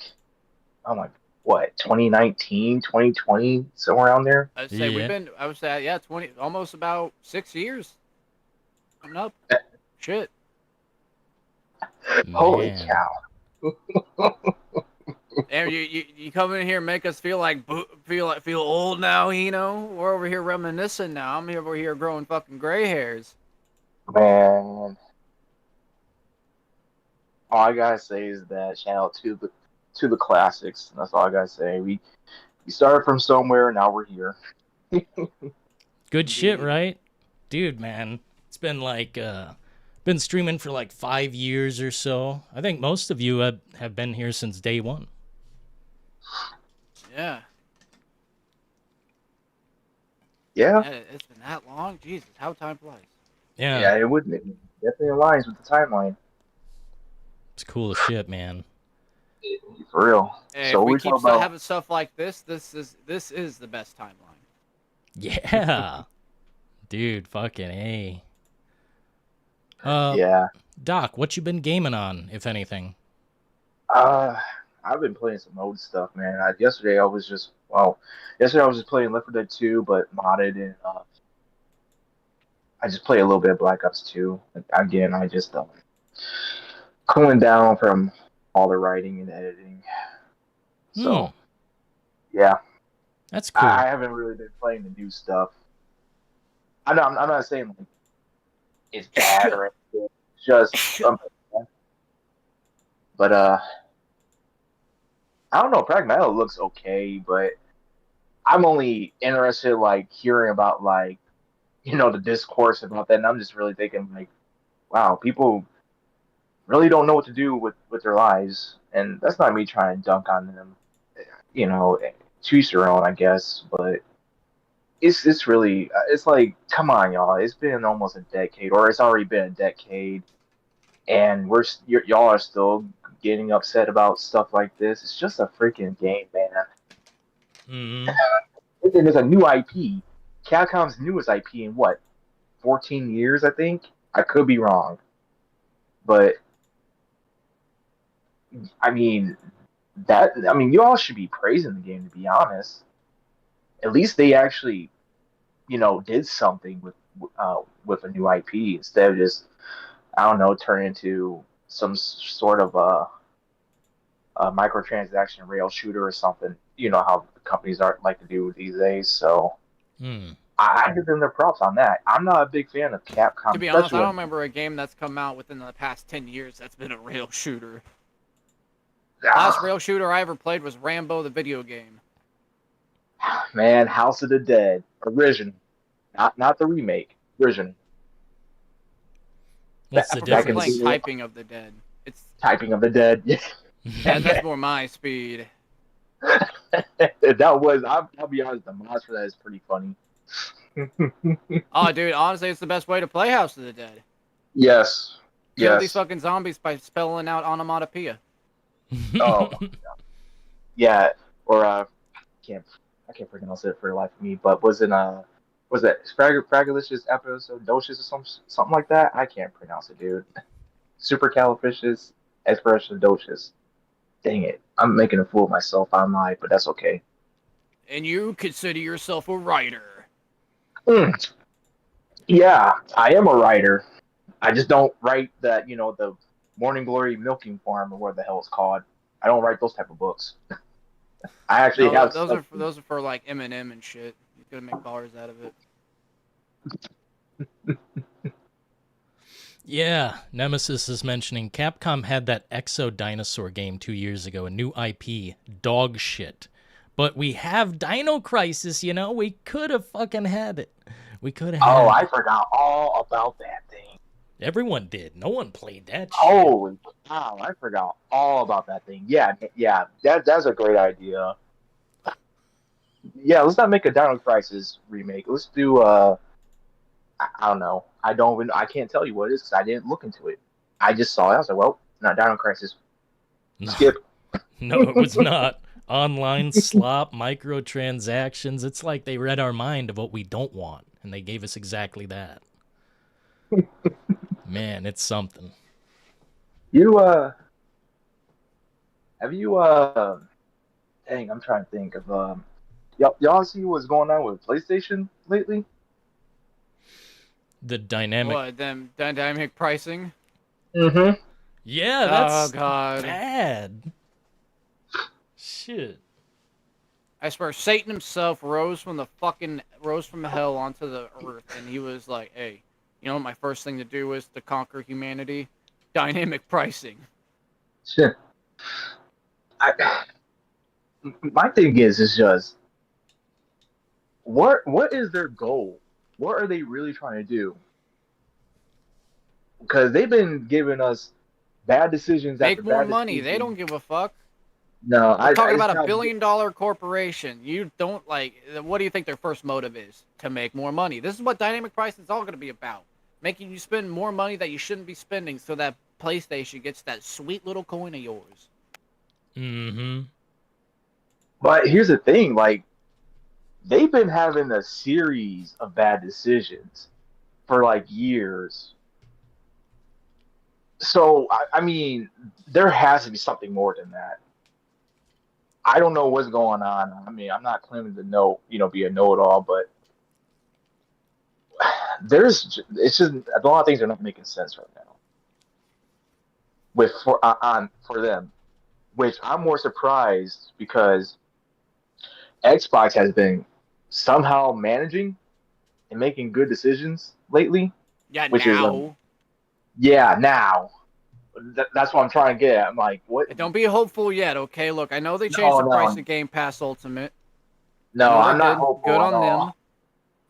oh my, what, 2019, 2020, somewhere around there. I'd say Yeah. I would say, yeah, 20, almost about 6 years coming up. Shit. Holy Man. cow. And you come in here and make us feel like feel old now, We're over here reminiscing now. I'm over here growing fucking gray hairs. Man, all I gotta say is that shout out to the classics. That's all I gotta say. We started from somewhere, now we're here. Good shit, Indeed. right? Dude, man. It's been been streaming for like 5 years or so. I think most of you have been here since day one. Yeah. Yeah, Yeah, it's been that long. Jesus, how time flies. Yeah. yeah, it would definitely aligns with the timeline It's cool as shit, man. for real. Hey, So if we we talk keep about having stuff like this is the best timeline. Yeah. Dude, fucking A. yeah. Doc, what you been gaming on, if anything? I've been playing some old stuff, man. Yesterday I was just playing Left 4 Dead 2, but modded, and I just played a little bit of Black Ops 2. Again, I just cooling down from all the writing and editing. So yeah, That's cool. I haven't really been playing the new stuff. I know I'm not saying like it's bad or anything. It's just something. But I don't know. Pragmato looks okay, but I'm only interested like hearing about like the discourse about that, and I'm just really thinking like, wow, people really don't know what to do with their lives, and that's not me trying to dunk on them. You know, choose your own, I guess, but it's really it's like, come on, y'all. It's been almost a decade, or it's already been a decade, and y'all are still getting upset about stuff like this. It's just a freaking game, man. Mm-hmm. And there's a new IP. Capcom's newest IP in what, 14 years, I think. I could be wrong, but I mean you all should be praising the game, to be honest. At least they actually, did something with a new IP instead of just, I don't know, turn into some sort of a microtransaction rail shooter or something. You know how the companies are like to do these days. So I give them their props on that. I'm not a big fan of Capcom. To be honest, I don't remember a game that's come out within the past 10 years that's been a rail shooter. Last rail shooter I ever played was Rambo the video game. Man, House of the Dead original, not the remake, original. What's I the prefer Back in the playing difference? day, Typing of the Dead. It's Typing of the Dead. that's more my speed. That was. I'll be honest. The mods for that is pretty funny. Oh, dude, honestly, it's the best way to play House of the Dead. Yes. Kill these Yes. fucking zombies by spelling out onomatopoeia. Oh yeah. Or can't I can't pronounce it for the life of me. But was it Fragilicious episode Docious or something like that? I can't pronounce it, dude. Supercalifragious Expressodocious. Dang it! I'm making a fool of myself online, but that's okay. And you consider yourself a writer. Mm, yeah, I am a writer. I just don't write that, the Morning Glory Milking Farm or what the hell it's called. I don't write those type of books. I actually No, have those stuff. are for like Eminem and shit. You're gonna make bars out of it. Yeah, Nemesis is mentioning Capcom had that Exo Dinosaur game 2 years ago, a new IP, dog shit. But we have Dino Crisis, we could have fucking had it. We could have Oh, had I it. forgot all about that thing. Everyone did. No one played that shit. Holy cow, I forgot all about that thing. Yeah, that's a great idea. Yeah, let's not make a Dino Crisis remake. Let's do I don't know. I can't tell you what it is because I didn't look into it. I just saw it. I was like, well, not Dino Crisis. No, Skip. no, it was not. Online slop, microtransactions. It's like they read our mind of what we don't want, and they gave us exactly that. Man, it's something. You have you dang, I'm trying to think of y'all see what's going on with PlayStation lately? The dynamic. What, them dynamic pricing? Mm-hmm. Yeah, Oh, that's God. bad. Shit. I swear, Satan himself rose from hell onto the earth, and he was like, "Hey, you know what my first thing to do is to conquer humanity? Dynamic pricing." Shit. My thing is just what is their goal? What are they really trying to do? Because they've been giving us bad decisions after Make more bad money. They decisions. don't give a fuck. No, We're talking it's about a not- billion-dollar corporation. You don't what do you think their first motive is? To make more money. This is what dynamic pricing is all going to be about. Making you spend more money that you shouldn't be spending so that PlayStation gets that sweet little coin of yours. Mm-hmm. But here's the thing, like they've been having a series of bad decisions for like years. So I mean, there has to be something more than that. I don't know what's going on. I mean, I'm not claiming to know, be a know-it-all, but it's just a lot of things are not making sense right now for them, which I'm more surprised because Xbox has been somehow managing and making good decisions lately, Yeah, which now. now. That's what I'm trying to get at. I'm like, what? Don't be hopeful yet, okay? Look, I know they changed the price of Game Pass Ultimate. No, I know I'm they not did. hopeful Good at on all.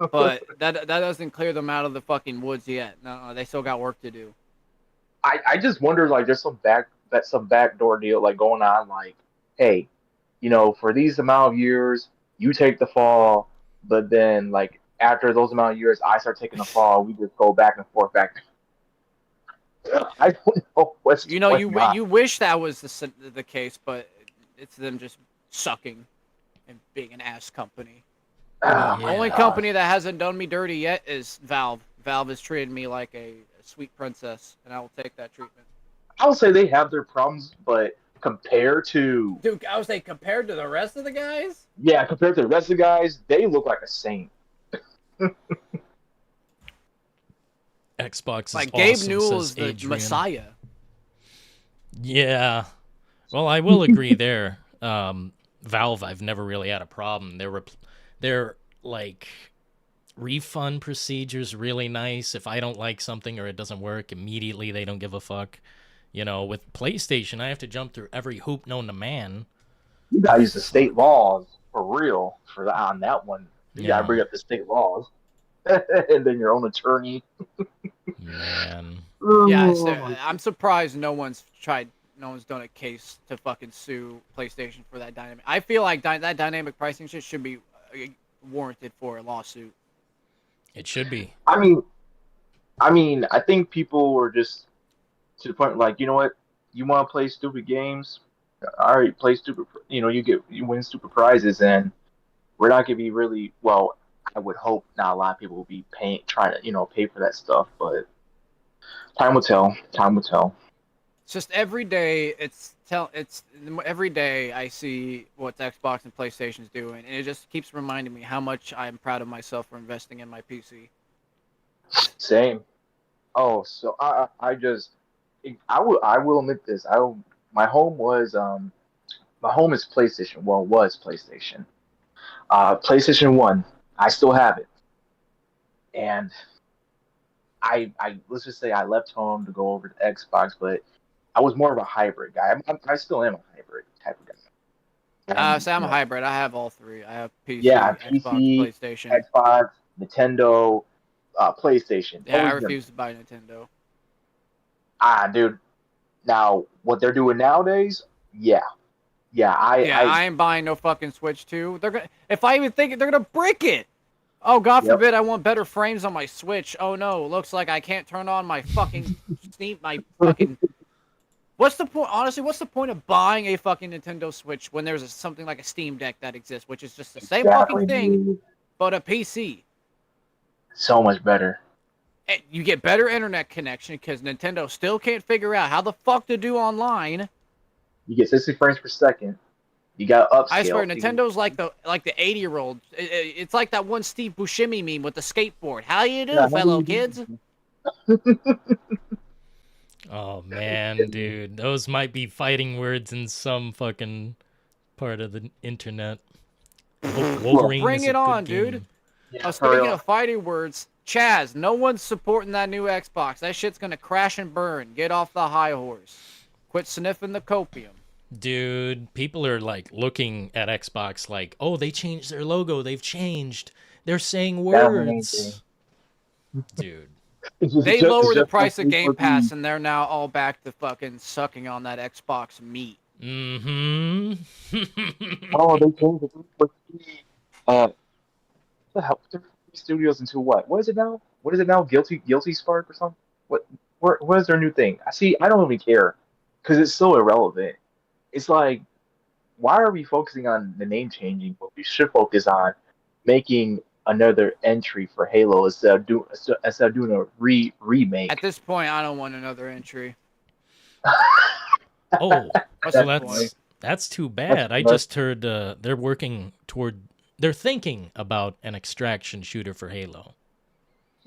them. But that doesn't clear them out of the fucking woods yet. No, they still got work to do. I just wonder, like, there's some backdoor deal like going on, like, hey, for these amount of years, you take the fall, but then like after those amount of years, I start taking the fall. We just go back and forth, back. I don't know what's You know, going on. you wish that was the case, but it's them just sucking and being an ass company. Oh, The my only gosh. company that hasn't done me dirty yet is Valve. Valve has treated me like a sweet princess, and I will take that treatment. I would say they have their problems, but compared to Dude, I was saying, compared to the rest of the guys? compared to the rest of the guys, they look like a saint. Xbox is Like, Gabe awesome, Newell says is the Adrian. messiah. Yeah. Well, I will agree there. Valve, I've never really had a problem. Their like refund procedures really nice. If I don't like something or it doesn't work, immediately they don't give a fuck. With PlayStation, I have to jump through every hoop known to man. You gotta use the state laws. for real for on that one. You gotta Yeah, bring up the state laws, and then your own attorney. man. Yeah, Oh so my I'm surprised no one's done a case to fucking sue PlayStation for that dynamic. I feel like that dynamic pricing shit should be warranted for a lawsuit. It should be. I mean, I think people were just to the point like, you know what, you want to play stupid games, all right, play stupid. You know, you win stupid prizes, and we're not gonna be really well. I would hope not a lot of people will be trying to pay for that stuff, but time will tell. Time will tell. It's just every day. It's every day I see what Xbox and PlayStation's doing, and it just keeps reminding me how much I'm proud of myself for investing in my PC. Same. Oh, so I will admit this. My home was my home is PlayStation. Well, was PlayStation. PlayStation One. I still have it, and I let's just say I left home to go over to Xbox, but I was more of a hybrid guy. I still am a hybrid type of guy. And So I'm a hybrid. I have all three. I have yeah, PC, Xbox, PC, PlayStation. Xbox, Nintendo, PlayStation. Yeah, I Always been. refuse to buy Nintendo. Dude. Now, what they're doing nowadays, yeah, yeah. Yeah, I ain't buying no fucking Switch 2. They're gonna, if I even think it, they're gonna brick it. Oh, God Yep. forbid I want better frames on my Switch. Oh no, looks like I can't turn on my fucking Steam, my fucking. What's the point? Honestly, what's the point of buying a fucking Nintendo Switch when there's something like a Steam Deck that exists, which is just the same Exactly, fucking thing, dude. but a PC? So much better. And you get better internet connection because Nintendo still can't figure out how the fuck to do online. You get 60 frames per second. You got I swear, upscale. Nintendo's like the 80-year-old. It's like that one Steve Buscemi meme with the skateboard. How you do, Yeah, fellow kids? Oh man, dude, those might be fighting words in some fucking part of the internet. Wolverine Bring is a it on, good game. dude. Yeah, for Speaking real. of fighting words, Chaz, no one's supporting that new Xbox. That shit's gonna crash and burn. Get off the high horse. Quit sniffing the copium. Dude, people are like looking at Xbox like, oh, they changed their logo. They've changed. They're saying That's the main thing. words. Dude. They It's lowered the just price of like Game Pass, and they're now all back to fucking sucking on that Xbox meat. Mm-hmm. Oh, they changed the the hell? Studios into what? What is it now? What is it now? Guilty Spark or something? What is their new thing? I don't even care because it's so irrelevant. It's like, why are we focusing on the name changing? But we should focus on making another entry for Halo instead of doing a remake. At this point, I don't want another entry. Oh, What's well, the point? that's too bad. I just heard they're thinking about an extraction shooter for Halo.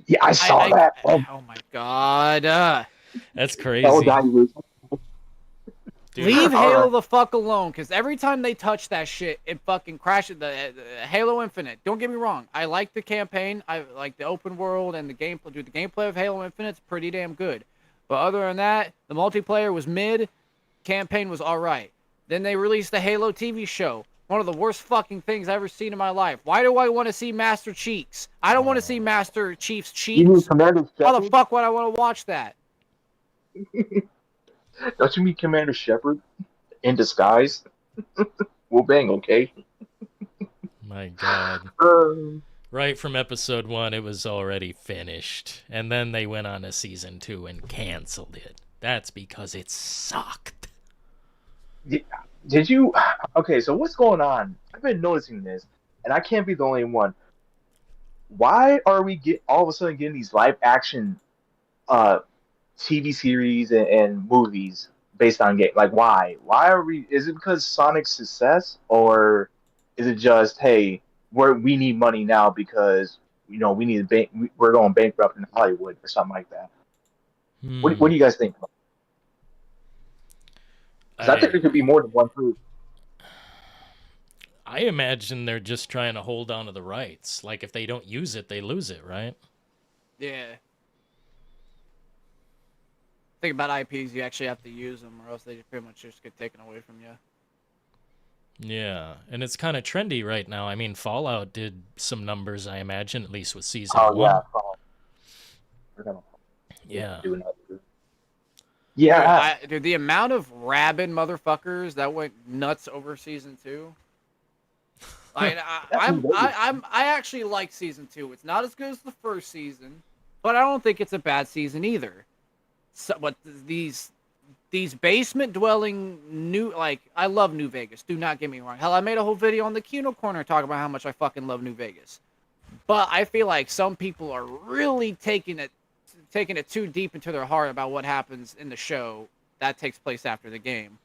Yeah, I saw that. Oh my god. That's Oh, crazy. Dude. Leave Halo the fuck alone, because every time they touch that shit, it fucking crashes. The Halo Infinite. Don't get me wrong. I like the campaign. I like the open world and the gameplay. Dude, the gameplay of Halo Infinite's pretty damn good. But other than that, the multiplayer was mid. Campaign was alright. Then they released the Halo TV show. One of the worst fucking things I've ever seen in my life. Why do I want to see Master Cheeks? I don't want to see Master Chief's cheeks. Why the fuck would I want to watch that? Don't you mean Commander Shepard in disguise? We'll bang, okay? My God. Right from episode 1, it was already finished. And then they went on to season 2 and canceled it. That's because it sucked. Did you? Okay, so what's going on? I've been noticing this, and I can't be the only one. Why are we all of a sudden getting these live action TV series and movies based on game? Like, why? Why are we? Is it because Sonic's success, or is it just, hey, we need money now because we need we're going bankrupt in Hollywood or something like that? What do you guys think? Because I think there could be more than one proof. I imagine they're just trying to hold on to the rights. Like, if they don't use it, they lose it, right? Yeah. Think about IPs, you actually have to use them, or else they pretty much just get taken away from you. Yeah, and it's kind of trendy right now. I mean, Fallout did some numbers, I imagine, at least with season Oh one. yeah, we're gonna Yeah. do another. Dude, Yeah, dude, the amount of rabid motherfuckers that went nuts over season 2. Like, that's I actually like season 2. It's not as good as the first season, but I don't think it's a bad season either. So, but these basement dwelling new, like, I love New Vegas. Do not get me wrong. Hell, I made a whole video on the Kino Corner talking about how much I fucking love New Vegas. But I feel like some people are really taking it too deep into their heart about what happens in the show that takes place after the game.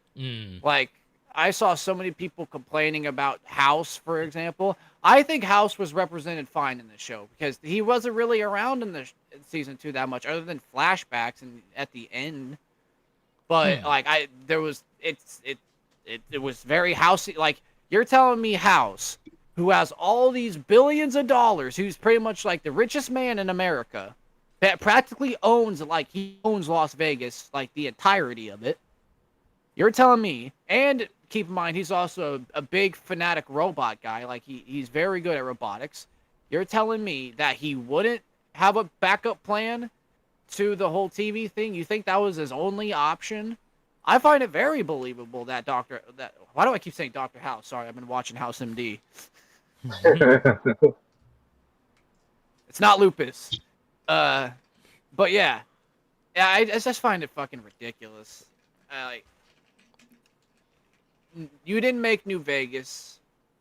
Like, I saw so many people complaining about House, for example. I think House was represented fine in the show because he wasn't really around in in season 2 that much, other than flashbacks and at the end. But like, it was very Housey. Like, you're telling me House, who has all these billions of dollars, who's pretty much like the richest man in America, that practically owns, like, he owns Las Vegas, like the entirety of it. You're telling me, and keep in mind, he's also a big fanatic robot guy. Like, he's very good at robotics. You're telling me that he wouldn't have a backup plan to the whole TV thing? You think that was his only option? I find it very believable that why do I keep saying Dr. House? Sorry, I've been watching House MD. It's not lupus. But yeah, I just find it fucking ridiculous. Like, you didn't make New Vegas.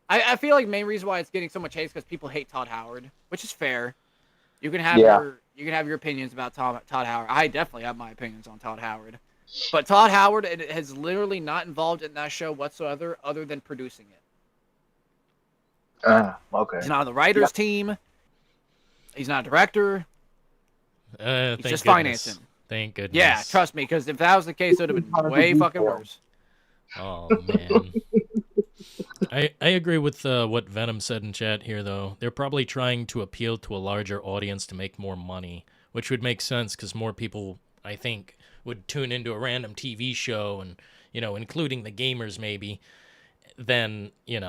I feel like the main reason why it's getting so much hate is because people hate Todd Howard, which is fair. You can have your opinions about Todd Howard. I definitely have my opinions on Todd Howard, but Todd Howard has literally not involved in that show whatsoever, other than producing it. Okay. He's not on the writers' team. He's not a director. He's just financing. Thank goodness. Yeah, trust me, because if that was the case, it would have been way fucking worse. Oh man. I agree with what Venom said in chat here, though. They're probably trying to appeal to a larger audience to make more money, which would make sense because more people, I think, would tune into a random TV show and, including the gamers maybe, than, I don't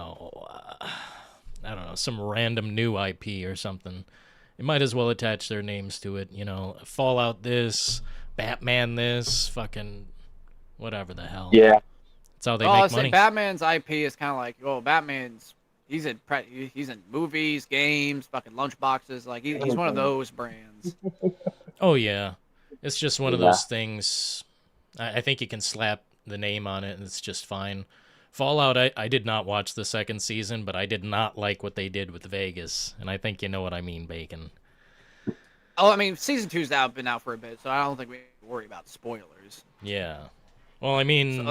know, some random new IP or something. It might as well attach their names to it, Fallout this, Batman this, fucking whatever the hell. Yeah. That's how they make money. Batman's IP is kind of like, Batman's he's in movies, games, fucking lunchboxes. Like, he's one of those brands. Oh yeah, it's just one of those things. I think you can slap the name on it and it's just fine. Fallout, I did not watch the second season, but I did not like what they did with Vegas, and I think you know what I mean, Bacon. Oh, I mean, season 2's been out for a bit, so I don't think we worry about spoilers. Yeah. Well, I mean,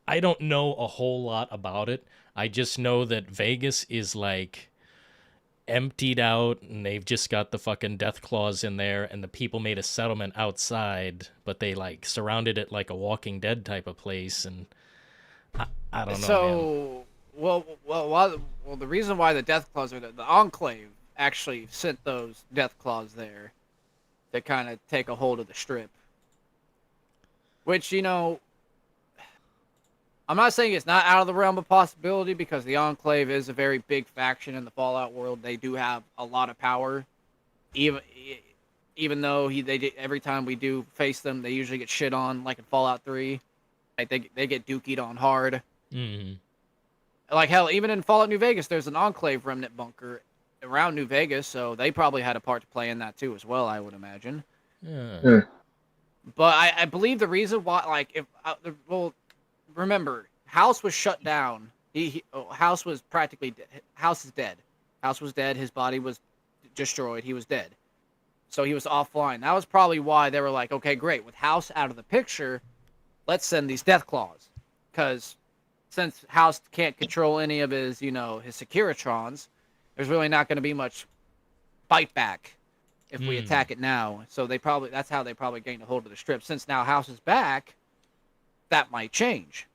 I don't know a whole lot about it. I just know that Vegas is, like, emptied out, and they've just got the fucking death claws in there, and the people made a settlement outside, but they, like, surrounded it like a Walking Dead type of place, and I don't know. So, man. The reason why the death claws are there, the Enclave actually sent those death claws there to kind of take a hold of the strip. Which, I'm not saying it's not out of the realm of possibility, because the Enclave is a very big faction in the Fallout world. They do have a lot of power, even though every time we do face them, they usually get shit on, like in Fallout 3. Like, they get dookied on hard. Mm-hmm. Like, hell, even in Fallout New Vegas, there's an Enclave remnant bunker around New Vegas, so they probably had a part to play in that too as well, I would imagine. Yeah. But I believe the reason why, like, remember, House was shut down. House was practically dead. House is dead. House was dead. His body was destroyed. He was dead. So he was offline. That was probably why they were like, okay, great. With House out of the picture, let's send these death claws. Because since House can't control any of his, his Securitrons, there's really not going to be much bite back if we attack it now. So that's how they probably gained a hold of the strip. Since now House is back, that might change.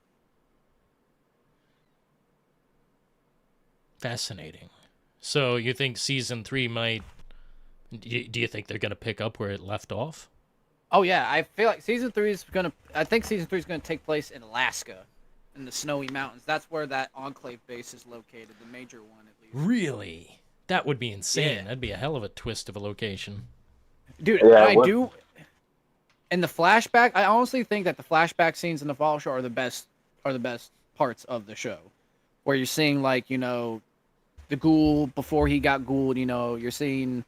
Fascinating. So you think season 3 might... Do you think they're going to pick up where it left off? Oh, yeah. I feel like season 3 is going to... I think season 3 is going to take place in Alaska. in the snowy mountains. That's where that Enclave base is located, the major one at least. Really? That would be insane. Yeah. That'd be a hell of a twist of a location. Dude, Yeah, I what- do. In the flashback, I honestly think that the flashback scenes in the Fall Show are the best parts of the show, where you're seeing like the ghoul before he got ghouled. You're seeing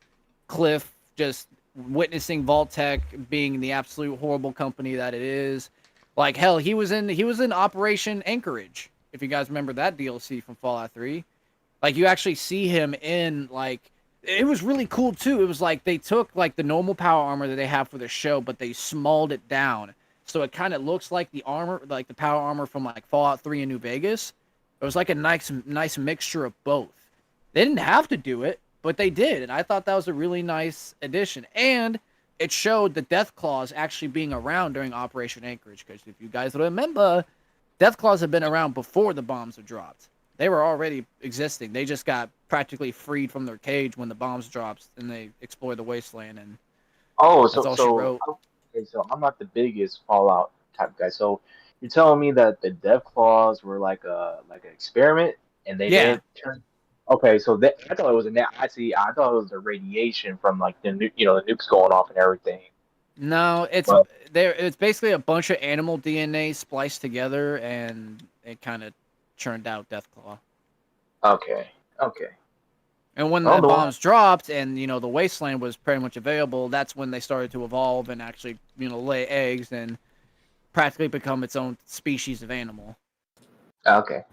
Cliff just witnessing Vault-Tec being the absolute horrible company that it is. Like hell, he was in Operation Anchorage. If you guys remember that DLC from Fallout 3, like you actually see him in like. It was really cool too. It was like they took like the normal power armor that they have for the show, but they smalled it down so it kind of looks like the armor, like the power armor from like Fallout 3 in New Vegas. It was like a nice mixture of both. They didn't have to do it, but they did, and I thought that was a really nice addition. And it showed the Deathclaws actually being around during Operation Anchorage, because if you guys remember, Deathclaws had been around before the bombs were dropped. They were already existing. They just got practically freed from their cage when the bombs dropped and they explored the wasteland. And Oh, that's all she wrote. okay, so I'm not the biggest Fallout type guy. So you're telling me that the Deathclaws were like an experiment, and they Yeah. didn't turn. Okay, so I thought it was I thought it was the radiation from like the the nukes going off and everything. No, it's Well- it's basically a bunch of animal DNA spliced together, and it kind of churned out Deathclaw. Okay. And when Oh, the no. bombs dropped and the wasteland was pretty much available, that's when they started to evolve and actually lay eggs and practically become its own species of animal. Okay.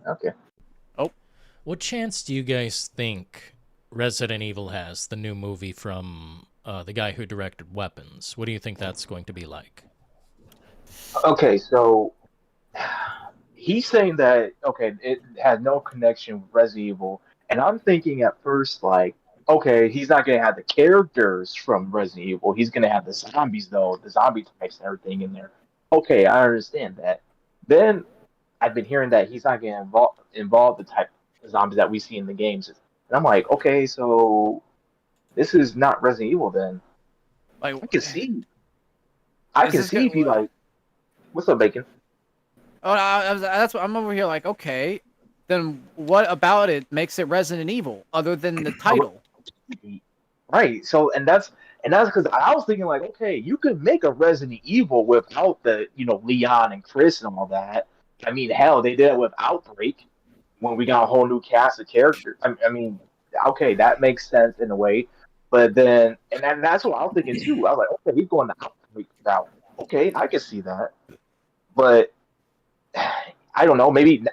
What chance do you guys think Resident Evil has, the new movie from the guy who directed Weapons? What do you think that's going to be like? Okay, so he's saying that it had no connection with Resident Evil, and I'm thinking at first like, okay, he's not gonna have the characters from Resident Evil. He's gonna have the zombies though, the zombie types and everything in there. Okay, I understand that. Then I've been hearing that he's not gonna involve the type of zombies that we see in the games, and I'm like, okay, so this is not Resident Evil then. Like I can see this if he like, what's up, Bacon? Oh, that's what I'm over here like. Okay, then what about it makes it Resident Evil other than the title? Right. So and that's because I was thinking like, okay, you could make a Resident Evil without the Leon and Chris and all that. I mean, hell, they did it with Outbreak when we got a whole new cast of characters. I mean, okay, that makes sense in a way, but then and that's what I was thinking too. I was like, okay, he's going to Outbreak now. Okay, I can see that, but I don't know. Maybe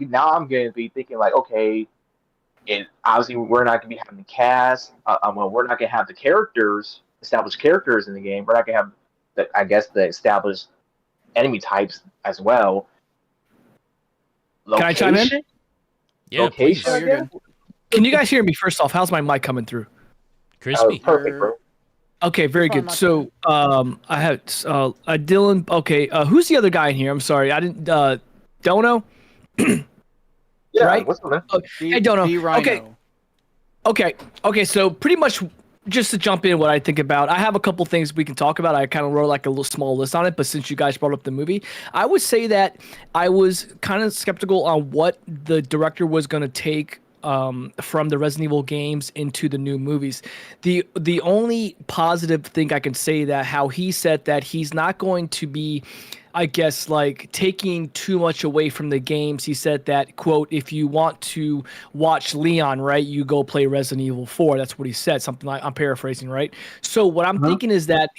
now I'm going to be thinking like, okay, and obviously we're not going to be having the cast. Well, we're not going to have the established characters in the game. We're not going to have, the established enemy types as well. Can I chime in? Location? Yeah, Location, please. Oh, I you're guess? good. Can you guys hear me? First off, how's my mic coming through? Crispy. Perfect, bro. Okay, very Fine, good. Mark. So, I have Dillon. Okay, who's the other guy in here? I'm sorry, I didn't. Dono. Yeah, Right? what's up, man? I don't know. D Rhino. Okay. So pretty much, just to jump in, what I think about, I have a couple things we can talk about. I kind of wrote like a little small list on it, but since you guys brought up the movie, I would say that I was kind of skeptical on what the director was going to take from the Resident Evil games into the new movies. The only positive thing I can say that how he said that he's not going to be, I guess, like taking too much away from the games. He said that, quote, if you want to watch Leon, right, you go play Resident Evil 4. That's what he said. Something like, I'm paraphrasing, right? So what I'm thinking is that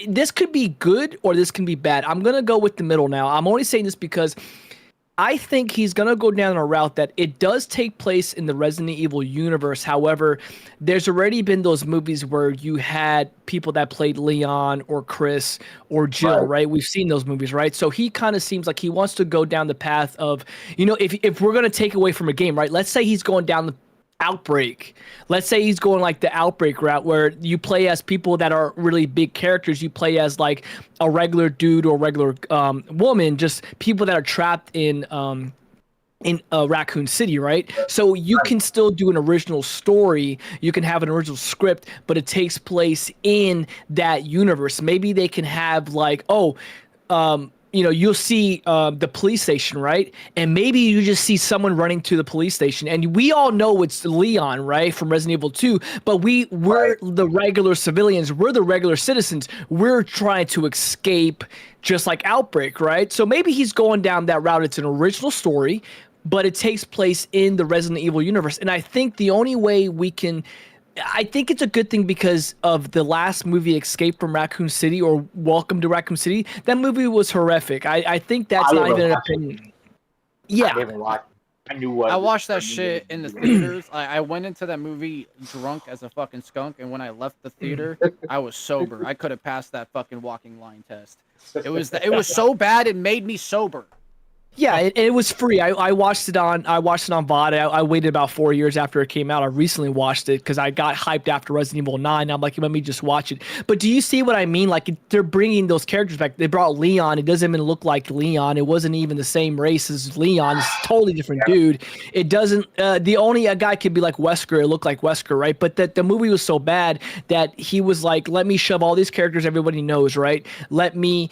this could be good or this can be bad. I'm going to go with the middle now. I'm only saying this because I think he's going to go down a route that it does take place in the Resident Evil universe. However, there's already been those movies where you had people that played Leon or Chris or Jill, right? We've seen those movies, right? So he kind of seems like he wants to go down the path of, if we're going to take away from a game, right? Let's say he's going down the Outbreak. Let's say he's going like the Outbreak route where you play as people that are really big characters. You play as like a regular dude or regular woman, just people that are trapped in Raccoon City, right? So you can still do an original story. You can have an original script, but it takes place in that universe. Maybe they can have like, you'll see the police station, right? And maybe you just see someone running to the police station, and we all know it's Leon, right, from Resident Evil 2. But we're the regular civilians, we're the regular citizens. We're trying to escape, just like Outbreak, right? So maybe he's going down that route. It's an original story, but it takes place in the Resident Evil universe. And I think the only way we can. I think it's a good thing because of the last movie, Escape from Raccoon City or Welcome to Raccoon City. That movie was horrific. I think that's not even an opinion. Yeah. I didn't watch. I knew what. I watched that shit in the theaters. I went into that movie drunk as a fucking skunk, and when I left the theater, I was sober. I could have passed that fucking walking line test. It was so bad it made me sober. Yeah, it was free. I watched it on VOD. I waited about 4 years after it came out. I recently watched it because I got hyped after Resident Evil 9. I'm like, let me just watch it. But do you see what I mean? Like, they're bringing those characters back. They brought Leon. It doesn't even look like Leon. It wasn't even the same race as Leon. It's a totally different dude. It doesn't. The only a guy could be like Wesker. It looked like Wesker, right? But the movie was so bad that he was like, let me shove all these characters everybody knows, right? Let me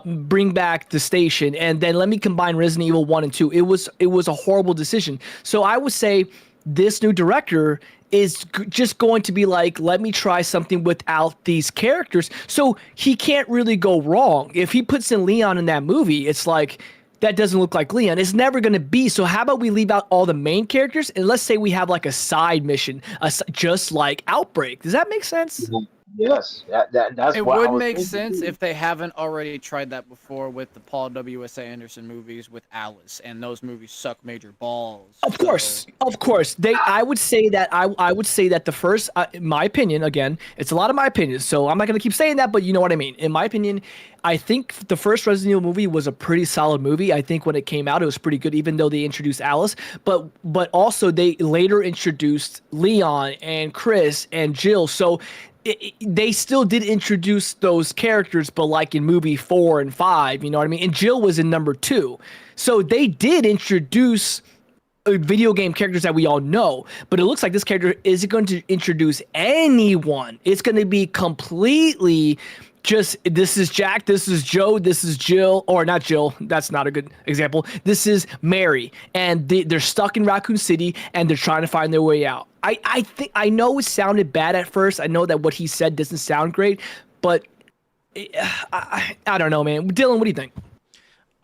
bring back the station, and then let me combine Resident Evil 1 and 2. It was a horrible decision. So I would say this new director is just going to be like, let me try something without these characters. So he can't really go wrong. If he puts in Leon in that movie, it's like, that doesn't look like Leon. It's never going to be. So how about we leave out all the main characters, and let's say we have like a side mission, just like Outbreak. Does that make sense? Yes, that's it what would I was make thinking sense too. if they haven't already tried that before with the Paul W.S.A. Anderson movies with Alice, and those movies suck major balls. Of course. I would say that I would say that the first, in my opinion, again, it's a lot of my opinion, so I'm not gonna keep saying that, but you know what I mean. In my opinion, I think the first Resident Evil movie was a pretty solid movie. I think when it came out, it was pretty good, even though they introduced Alice. But also they later introduced Leon and Chris and Jill. So they still did introduce those characters, but like in movie 4 and 5, you know what I mean? And Jill was in number 2. So they did introduce video game characters that we all know, but it looks like this character isn't going to introduce anyone. It's going to be completely just, this is Jack, this is Joe, this is Jill, or not Jill, that's not a good example. This is Mary, and they're stuck in Raccoon City, and they're trying to find their way out. I know it sounded bad at first. I know that what he said doesn't sound great, but I don't know, man. Dillon, what do you think?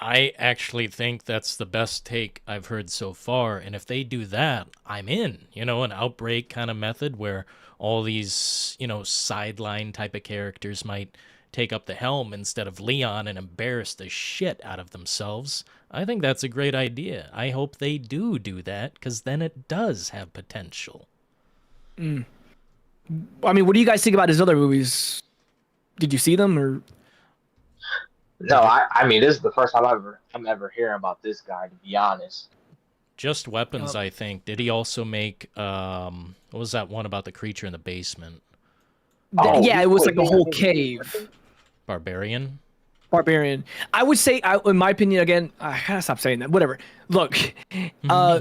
I actually think that's the best take I've heard so far, and if they do that, I'm in. An Outbreak kind of method where all these, sideline type of characters might take up the helm instead of Leon and embarrass the shit out of themselves. I think that's a great idea. I hope they do that, because then it does have potential. I mean, what do you guys think about his other movies? Did you see them, or? No, I mean, this is the first time I'm ever hearing about this guy, to be honest. Just Weapons, I think. Did he also make, what was that one about the creature in the basement? Yeah, it was like a whole cave. Barbarian? I would say, in my opinion, again, I gotta stop saying that. Whatever. Look,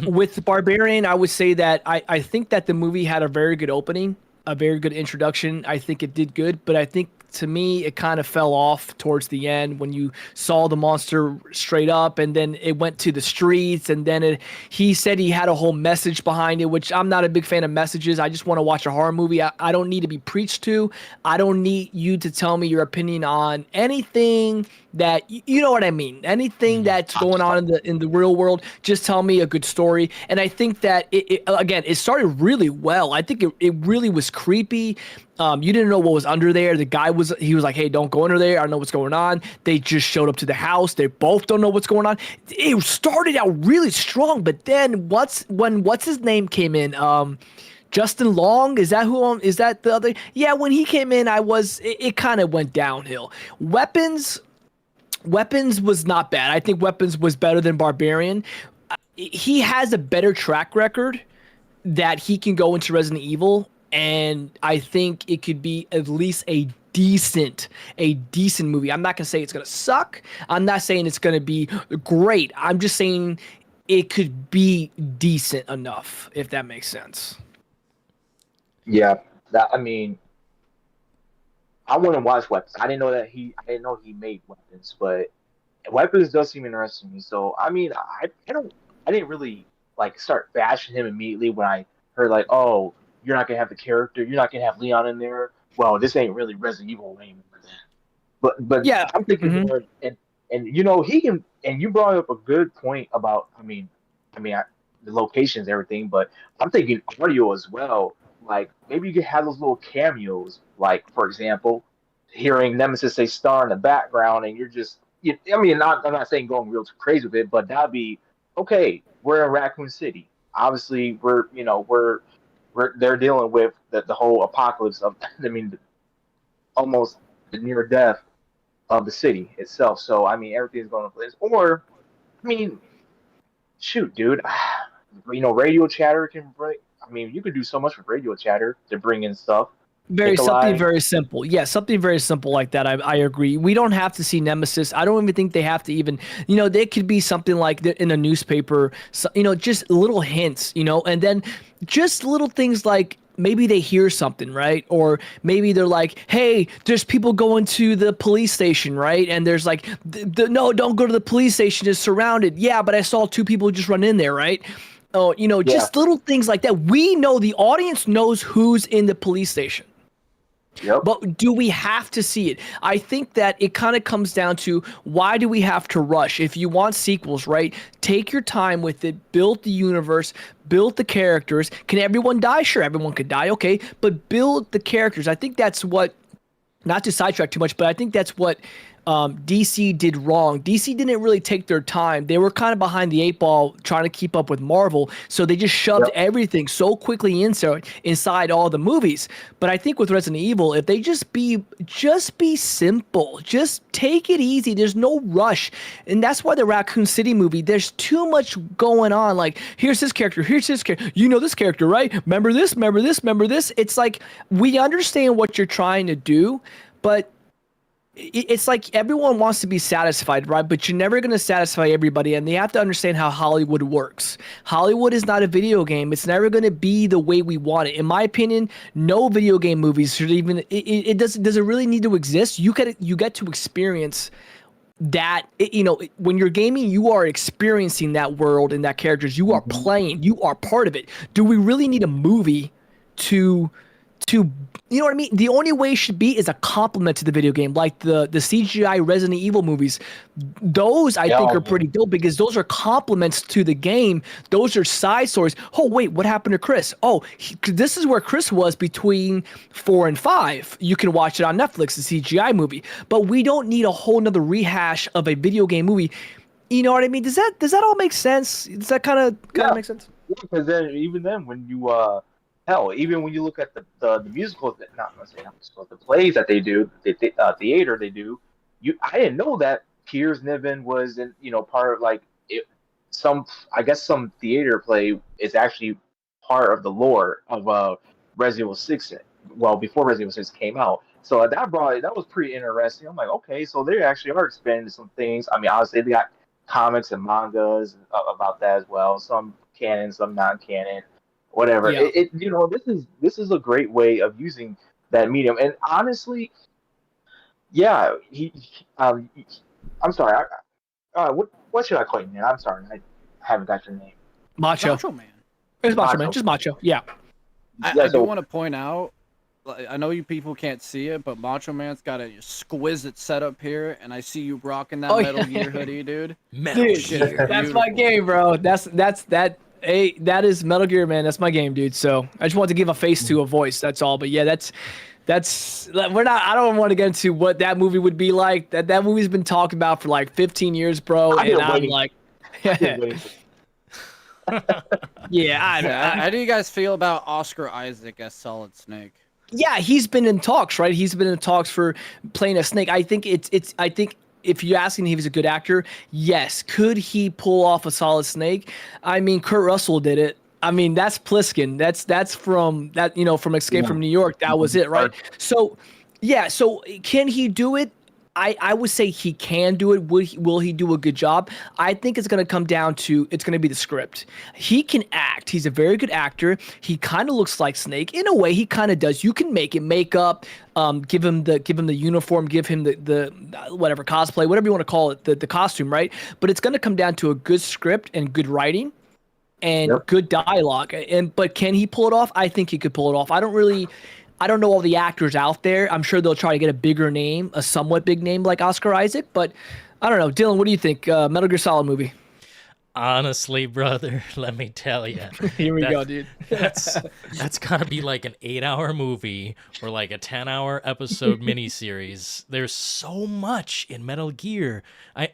with Barbarian, I would say that I think that the movie had a very good opening, a very good introduction. I think it did good, but I think to me, it kind of fell off towards the end when you saw the monster straight up, and then it went to the streets, and then he said he had a whole message behind it, which I'm not a big fan of messages. I just want to watch a horror movie. I don't need to be preached to. I don't need you to tell me your opinion on anything that, you know what I mean? Anything that's going on in the real world, just tell me a good story. And I think that, it started really well. I think it really was creepy. You didn't know what was under there. The guy was like, hey, don't go under there. I don't know what's going on. They just showed up to the house. They both don't know what's going on. It started out really strong, but then what's his name came in? Justin Long, is that the other? Yeah, when he came in, it kind of went downhill. Weapons was not bad. I think Weapons was better than Barbarian. He has a better track record that he can go into Resident Evil, and I think it could be at least a decent movie. I'm not gonna say it's gonna suck. I'm not saying it's gonna be great. I'm just saying it could be decent enough, if that makes sense. Yeah, I mean, I wouldn't watch Weapons. I didn't know he made Weapons, but weapons does seem interesting to me. So I mean, I didn't really like start bashing him immediately when I heard like, oh, you're not gonna have the character, you're not gonna have Leon in there. Well, this ain't really Resident Evil anymore. But Yeah. I'm thinking Hmm. more, and you know he can, and you brought up a good point about, the locations, everything, but I'm thinking audio as well. Like maybe you could have those little cameos, like for example, hearing Nemesis say "star" in the background, and you're just, I'm not saying going real crazy with it, but that'd be okay. We're in Raccoon City. Obviously, we're they're dealing with the whole apocalypse of, almost the near death of the city itself. So I mean, everything's going to place. Or I mean, shoot, dude, radio chatter can bring. I mean, you could do so much with radio chatter to bring in stuff. Something Nikolai, very simple. Yeah, something very simple like that. I agree. We don't have to see Nemesis. I don't even think they have to even, they could be something like in a newspaper, so, just little hints, and then just little things like maybe they hear something, right? Or maybe they're like, hey, there's people going to the police station, right? And there's like, no, don't go to the police station. It's surrounded. Yeah, but I saw two people just run in there, right? Oh, yeah, just little things like that. We know the audience knows who's in the police station. yep, But do we have to see it? I think that it kind of comes down to why do we have to rush? If you want sequels, right? Take your time with it, build the universe, build the characters. Can everyone die? Sure, everyone could die, okay. But build the characters. I think that's what, not to sidetrack too much, but I think that's what DC did wrong. DC didn't really take their time. They were kind of behind the eight ball trying to keep up with Marvel, so they just shoved yep, everything so quickly inside all the movies. But I think with Resident Evil, if they just be simple, just take it easy. There's no rush, and that's why the Raccoon City movie. There's too much going on. Like here's this character, here's this character. You know this character, right? Remember this, remember this, remember this. It's like we understand what you're trying to do, but it's like everyone wants to be satisfied, right? But you're never going to satisfy everybody, and they have to understand how Hollywood works. Hollywood is not a video game. It's never going to be the way we want it. In my opinion, no video game movies should even. It doesn't really need to exist. You get to experience that. When you're gaming, you are experiencing that world and that characters. You are playing. You are part of it. Do we really need a movie to you know what I mean? The only way it should be is a compliment to the video game, like the CGI Resident Evil movies. Those I think are pretty dope because those are compliments to the game. Those are side stories. Oh wait, what happened to Chris? Oh, this is where Chris was between 4 and 5. You can watch it on Netflix, the CGI movie. But we don't need a whole nother rehash of a video game movie. You know what I mean? Does that all make sense? Does that kind of make sense? because then even then when you hell, even when you look at the musicals, not let's say not musicals, the plays that they do, the theater they do, I didn't know that Piers Niven was in, part of like I guess some theater play is actually part of the lore of Resident Evil 6. Well, before Resident Evil 6 came out, so that was pretty interesting. I'm like, okay, so they actually are expanding some things. I mean, obviously they got comics and mangas about that as well. Some canon, some non-canon, whatever. Yeah. This is a great way of using that medium. And honestly, yeah, I'm sorry. What should I call you, man? I'm sorry, I haven't got your name. Macho. Macho Man. It's Macho Macho. Man. Just Macho. Yeah. I do want to point out, I know you people can't see it, but Macho Man's got an exquisite setup here, and I see you rocking that Metal Gear hoodie, dude. Dude, Shit is that's my beautiful. game, bro. That is Metal Gear, man. That's my game, dude. So I just want to give a face to a voice. That's all. But yeah, we're not. I don't want to get into what that movie would be like. That movie's been talked about for like 15 years, bro. And I'm like, yeah. How do you guys feel about Oscar Isaac as Solid Snake? Yeah, he's been in talks, right? He's been in talks for playing a Snake. I think I think if you're asking if he's a good actor, yes. Could he pull off a Solid Snake? I mean, Kurt Russell did it. I mean, that's Pliskin. That's from from Escape from New York. That was it, right? So, yeah. So can he do it? I would say he can do it. Will he do a good job? I think it's going to come down to it's going to be the script. He can act. He's a very good actor. He kind of looks like Snake in a way. He kind of does. You can make it makeup, give him the uniform, give him the whatever cosplay, whatever you want to call it, the costume, right? But it's going to come down to a good script and good writing and good dialogue. But can he pull it off? I think he could pull it off. I don't know all the actors out there. I'm sure they'll try to get a bigger name, a somewhat big name like Oscar Isaac, but I don't know. Dylan, what do you think? Metal Gear Solid movie. Honestly, brother, let me tell you. Here we go, dude. That's gotta be like an 8-hour movie or like a 10-hour episode miniseries. There's so much in Metal Gear.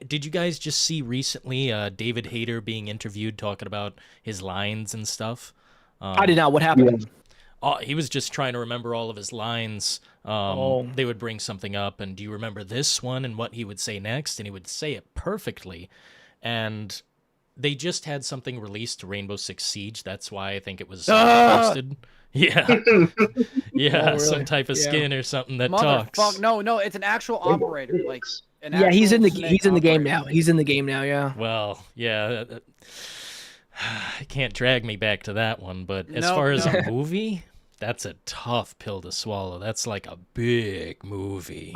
Did you guys just see recently David Hayter being interviewed talking about his lines and stuff? I did not. What happened? Oh, he was just trying to remember all of his lines. They would bring something up, and do you remember this one and what he would say next? And he would say it perfectly. And they just had something released to Rainbow Six Siege. That's why I think it was posted. Yeah. Yeah, really? some type of skin or something that talks. Motherfuck, no, it's an actual operator. Like, He's in the game operator. now. He's in the game now, yeah. Well, yeah. Can't drag me back to that one, but as far as a movie, that's a tough pill to swallow. That's like a big movie.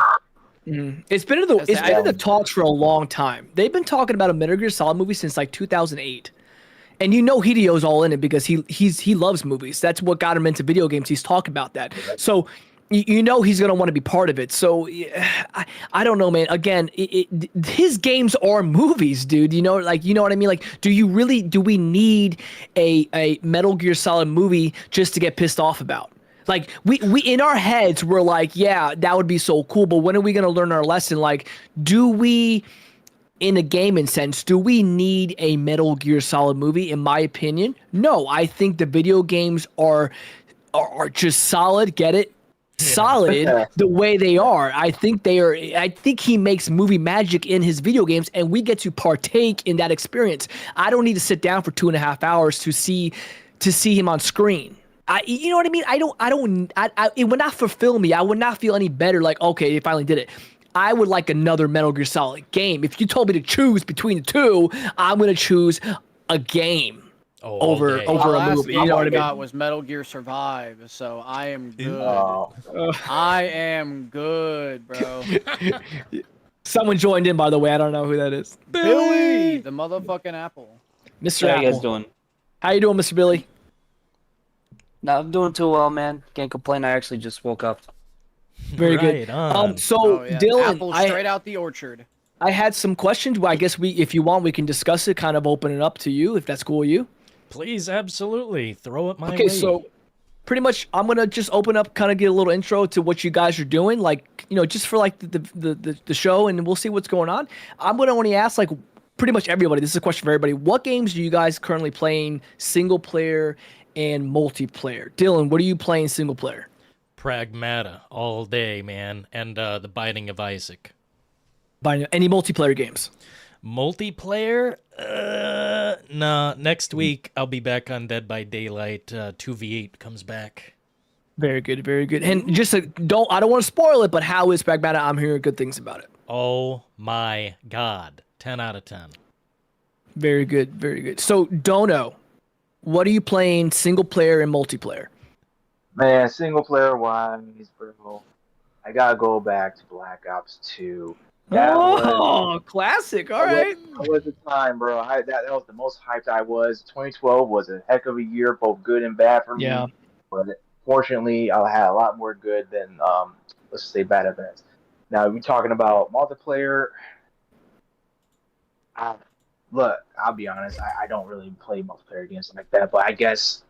It's been in the talks for a long time. They've been talking about a Metal Gear Solid movie since like 2008. And you know Hideo's all in it because he loves movies. That's what got him into video games. He's talking about that. So you know he's going to want to be part of it. So I don't know, man. Again, his games are movies, dude. You know what I mean? Like, do we need a Metal Gear Solid movie just to get pissed off about? Like, we in our heads, we're like, yeah, that would be so cool. But when are we going to learn our lesson? Like, do we, in a gaming sense, do we need a Metal Gear Solid movie? In my opinion, no. I think the video games are just solid. Get it? Solid the way they are. I think he makes movie magic in his video games, and we get to partake in that experience. I don't need to sit down for 2.5 hours to see him on screen. You know what I mean? It would not fulfill me. I would not feel any better. Like, okay, they finally did it. I would like another Metal Gear Solid game. If you told me to choose between the two, I'm gonna choose a game over a movie. You know what I mean? Got was Metal Gear Survive, so I am good. I am good, bro. Someone joined in, by the way. I don't know who that is. Billy, the motherfucking Apple. Mr. How Apple. you guys doing? How you doing, Mr. Billy? No, I'm doing too well, man. Can't complain. I actually just woke up. Very good. Dylan, Apple straight out the orchard. I had some questions. Well, I guess if you want, we can discuss it. Kind of open it up to you, if that's cool with you. Please, absolutely. Throw it my way. Okay, so pretty much I'm going to just open up, kind of get a little intro to what you guys are doing, like, you know, just for like the show, and we'll see what's going on. I'm going to only ask like pretty much everybody. This is a question for everybody. What games are you guys currently playing single player and multiplayer? Dylan, what are you playing single player? Pragmata all day, man, and The Binding of Isaac. Any multiplayer games? Multiplayer? Nah. Next week I'll be back on Dead by Daylight. 2v8 comes back. Very good, very good. And just I don't want to spoil it, but how is Pragmata? I'm hearing good things about it. Oh my god. 10 out of 10. Very good, very good. So, Dono, what are you playing single player and multiplayer? Man, single player wise, bro. I gotta go back to Black Ops 2. Classic. All right. That was the time, bro. That was the most hyped I was. 2012 was a heck of a year, both good and bad for me. Yeah. But fortunately, I had a lot more good than, let's say, bad events. Now, we're talking about multiplayer. Look, I'll be honest. I don't really play multiplayer games like that, but I guess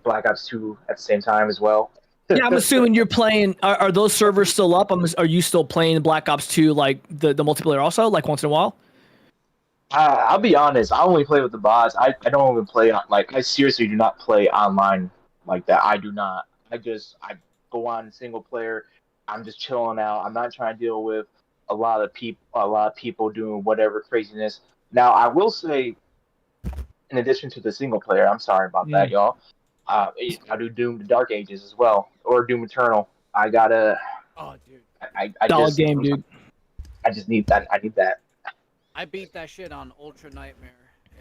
Black Ops 2 at the same time as well. Yeah, I'm assuming you're playing. Are those servers still up? Are you still playing Black Ops 2, like the multiplayer also, like once in a while? I'll be honest. I only play with the bots. I don't even play I seriously do not play online like that. I do not. I go on single player. I'm just chilling out. I'm not trying to deal with a lot of people doing whatever craziness. Now, I will say, in addition to the single player, I'm sorry about that, y'all. I do Doom: The Dark Ages as well, or Doom Eternal. I I Solid just game, dude. I just need that. I need that. I beat that shit on Ultra Nightmare.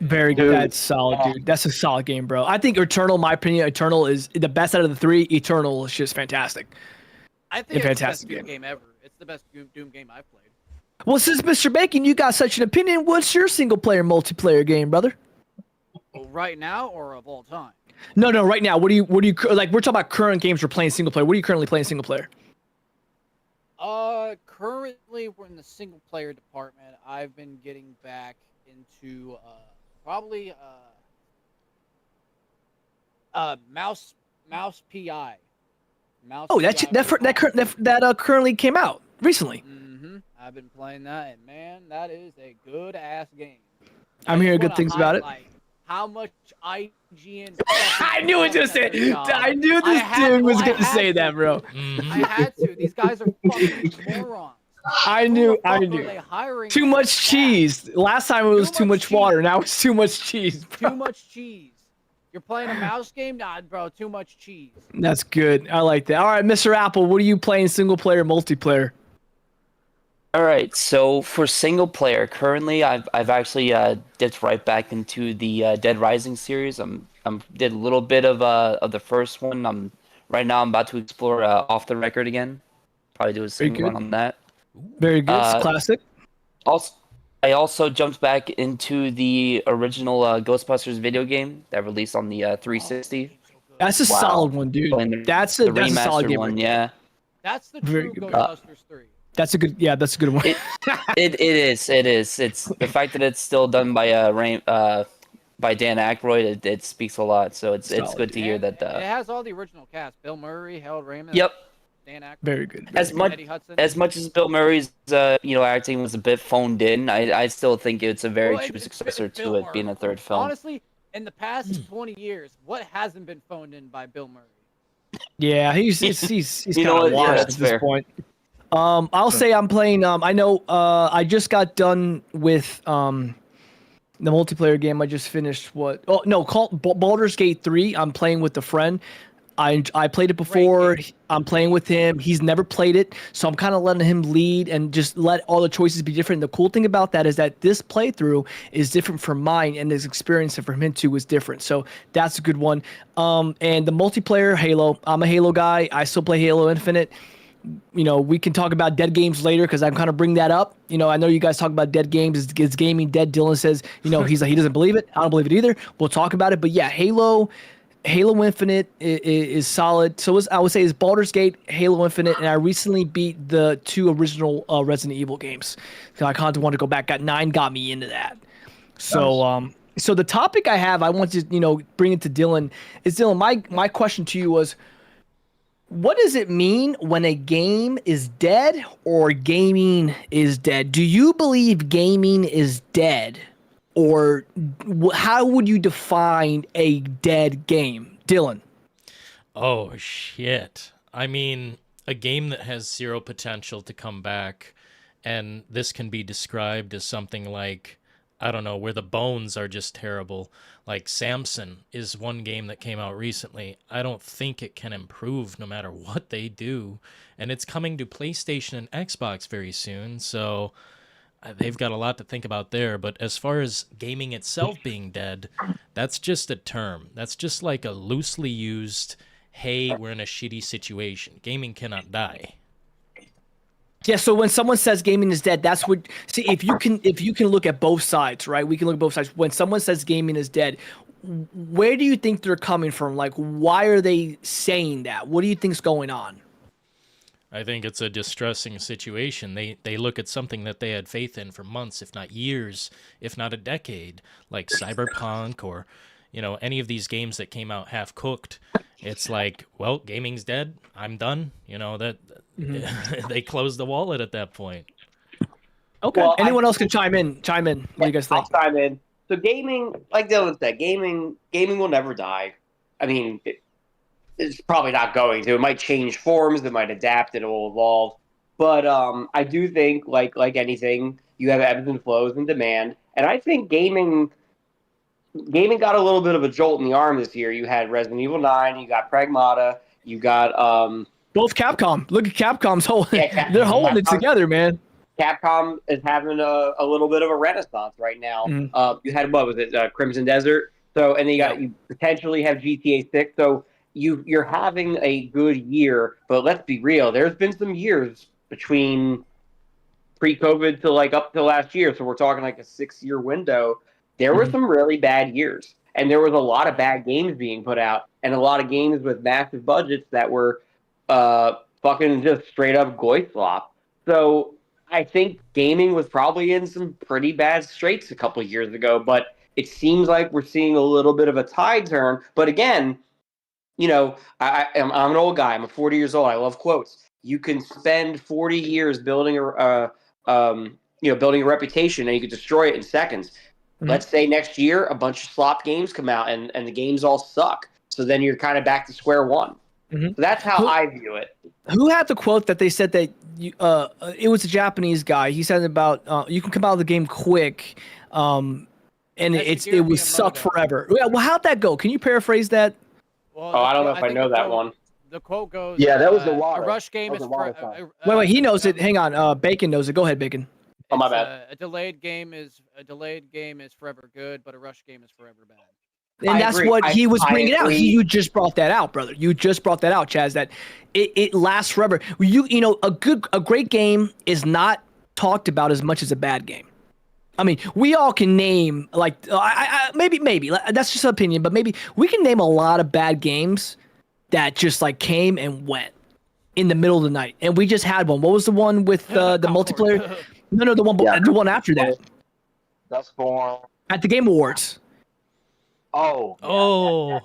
Very Dude. That's solid, dude. That's a solid game, bro. I think Eternal, my opinion, Eternal is the best out of the three. Eternal is just fantastic. I think it's the best Fantastic Doom game. game ever. It's the best Doom game I've played. Well, since Mr. Bacon, you got such an opinion, what's your single player multiplayer game, brother? Well, right now or of all time? No, right now. What do you like? We're talking about current games we're playing single player. What are you currently playing single player? Currently we're in the single player department. I've been getting back into probably mouse PI. Mouse Oh, PI that currently came out recently. I've been playing that, and man, that is a good ass game. I'm hearing good things about it. How much IGN? I knew it was gonna say. I knew this dude was gonna say that, bro. I had to. These guys are fucking morons. I knew. Too much staff? cheese. Last time it was too much water. Now it's too much cheese. Bro. Too much cheese. You're playing a mouse game? Nah, bro. Too much cheese. That's good. I like that. All right, Mr. Apple, what are you playing single player, multiplayer? All right, so for single player, currently I've actually dipped right back into the Dead Rising series. I'm did a little bit of the first one. Right now I'm about to explore Off the Record again. Probably do a single run on that. Very good. It's classic. I also jumped back into the original Ghostbusters video game that released on the 360. That's a solid one, dude. That's a solid game. One, yeah. That's the true Ghostbusters 3. That's a good one. It is. It's the fact that it's still done by by Dan Aykroyd. It speaks a lot. So it's good to hear that. It has all the original cast: Bill Murray, Harold Ramis. Yep. Dan Aykroyd. Very good. As much as Bill Murray's acting was a bit phoned in, I still think it's a very true successor to it being a third film. Honestly, in the past 20 years, what hasn't been phoned in by Bill Murray? Yeah, he's kind of washed at this point. I'll say I'm playing. I know. I just got done with the multiplayer game. I just finished called Baldur's Gate 3. I'm playing with a friend. I played it before. I'm playing with him. He's never played it, so I'm kind of letting him lead and just let all the choices be different. The cool thing about that is that this playthrough is different from mine, and his experience from him too is different. So that's a good one. And the multiplayer Halo. I'm a Halo guy. I still play Halo Infinite. We can talk about dead games later because I'm kind of bring that up. I know you guys talk about dead games. Is gaming dead? Dillon says, he doesn't believe it. I don't believe it either. We'll talk about it. But yeah, Halo Infinite is solid. So I would say is Baldur's Gate, Halo Infinite, and I recently beat the 2 original Resident Evil games. So I kind of want to go back. 9 got me into that. So so the topic I have, I want to bring it to Dillon. Dillon, my question to you was, what does it mean when a game is dead or gaming is dead? Do you believe gaming is dead? Or how would you define a dead game? Dillon. Oh, shit. I mean, a game that has zero potential to come back, and this can be described as something like, I don't know, where the bones are just terrible. Like Samson is one game that came out recently. I don't think it can improve no matter what they do. And it's coming to PlayStation and Xbox very soon, so they've got a lot to think about there. But as far as gaming itself being dead, that's just a term. That's just like a loosely used, hey, we're in a shitty situation. Gaming cannot die. Yeah, so when someone says gaming is dead, that's what. See, if you can look at both sides, right? We can look at both sides. When someone says gaming is dead, where do you think they're coming from? Like, why are they saying that? What do you think's going on? I think it's a distressing situation. They look at something that they had faith in for months, if not years, if not a decade, like Cyberpunk or, any of these games that came out half cooked. It's like, well, gaming's dead. I'm done. They closed the wallet at that point. Okay. Well, anyone else can chime in. What do you guys think? I'll chime in. So gaming, like Dillon said, gaming will never die. I mean, it's probably not going to. It might change forms. It might adapt. It will evolve. But I do think, like anything, you have ebbs and flows and demand. And I think gaming got a little bit of a jolt in the arm this year. You had Resident Evil 9. You got Pragmata. You got Both Capcom. Look at Capcom's Yeah, they're holding it Capcom- together, man. Capcom is having a little bit of a renaissance right now. You had what was it, Crimson Desert? So and then you potentially have GTA 6. So you're having a good year, but let's be real. There's been some years between pre-COVID to like up to last year. So we're talking like a 6-year window. There were some really bad years, and there was a lot of bad games being put out, and a lot of games with massive budgets that were fucking just straight up goy slop. So I think gaming was probably in some pretty bad straits a couple of years ago, but it seems like we're seeing a little bit of a tide turn. But again, I'm an old guy. I'm 40 years old. I love quotes. You can spend 40 years building building a reputation, and you can destroy it in seconds. Let's say next year a bunch of slop games come out, and the games all suck. So then you're kind of back to square one. So that's how I view it. Who had the quote that they said that it was a Japanese guy? He said about you can come out of the game quick, and it was suck forever. Yeah, well, how'd that go? Can you paraphrase that? Well, I don't know if I know that one. The quote goes, Yeah, that was the a water. rush game is Wait, he knows it. Hang on, Bacon knows it. Go ahead, Bacon. Oh, my bad. A delayed game is forever good, but a rush game is forever bad. And that's agree. what he was bringing out. agree. You just brought that out, brother. You just brought that out, Chaz. That it lasts forever. A great game is not talked about as much as a bad game. I mean, we all can name like maybe that's just an opinion, but maybe we can name a lot of bad games that just like came and went in the middle of the night. And we just had one. What was the one with the multiplayer? No, the one after that. Dustborn. At the Game Awards. Oh,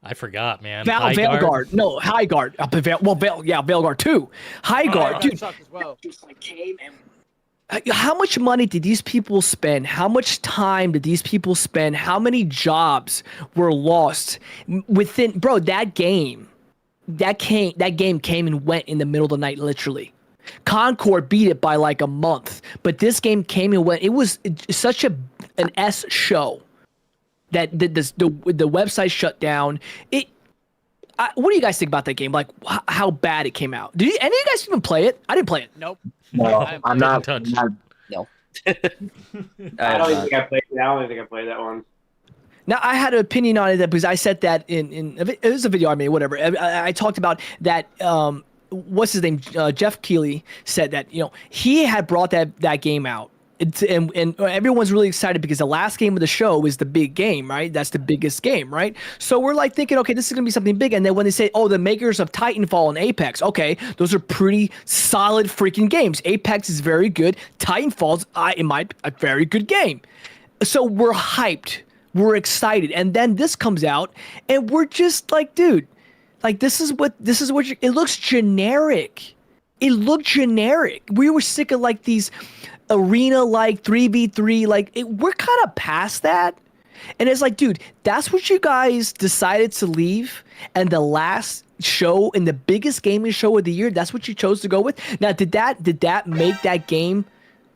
I forgot, man. Veilguard. No, Highguard. Veilguard 2. Highguard, dude. Sucked as well. How much money did these people spend? How much time did these people spend? How many jobs were lost within? Bro, that game came and went in the middle of the night, literally. Concord beat it by like a month, but this game came and went. It was such an S show that the website shut down. What do you guys think about that game? Like how bad it came out? Did any of you guys even play it? I didn't play it. Nope. No, I'm not. No. I don't think I played that one. Now, I had an opinion on it because I said that it was a video I made, whatever. I talked about that. What's his name? Jeff Keighley said that he had brought that game out. And everyone's really excited because the last game of the show is the big game, right? That's the biggest game, right? So we're like thinking, okay, this is gonna be something big. And then when they say, oh, the makers of Titanfall and Apex, okay, those are pretty solid freaking games. Apex is very good. Titanfall's a very good game. So we're hyped, we're excited, and then this comes out, and we're just like, dude, like this is what it looks generic. It looked generic. We were sick of like these arena like 3v3 we're kind of past that, and it's like, dude, that's what you guys decided to leave, and the last show and the biggest gaming show of the year, that's what you chose to go with. Now, did that make that game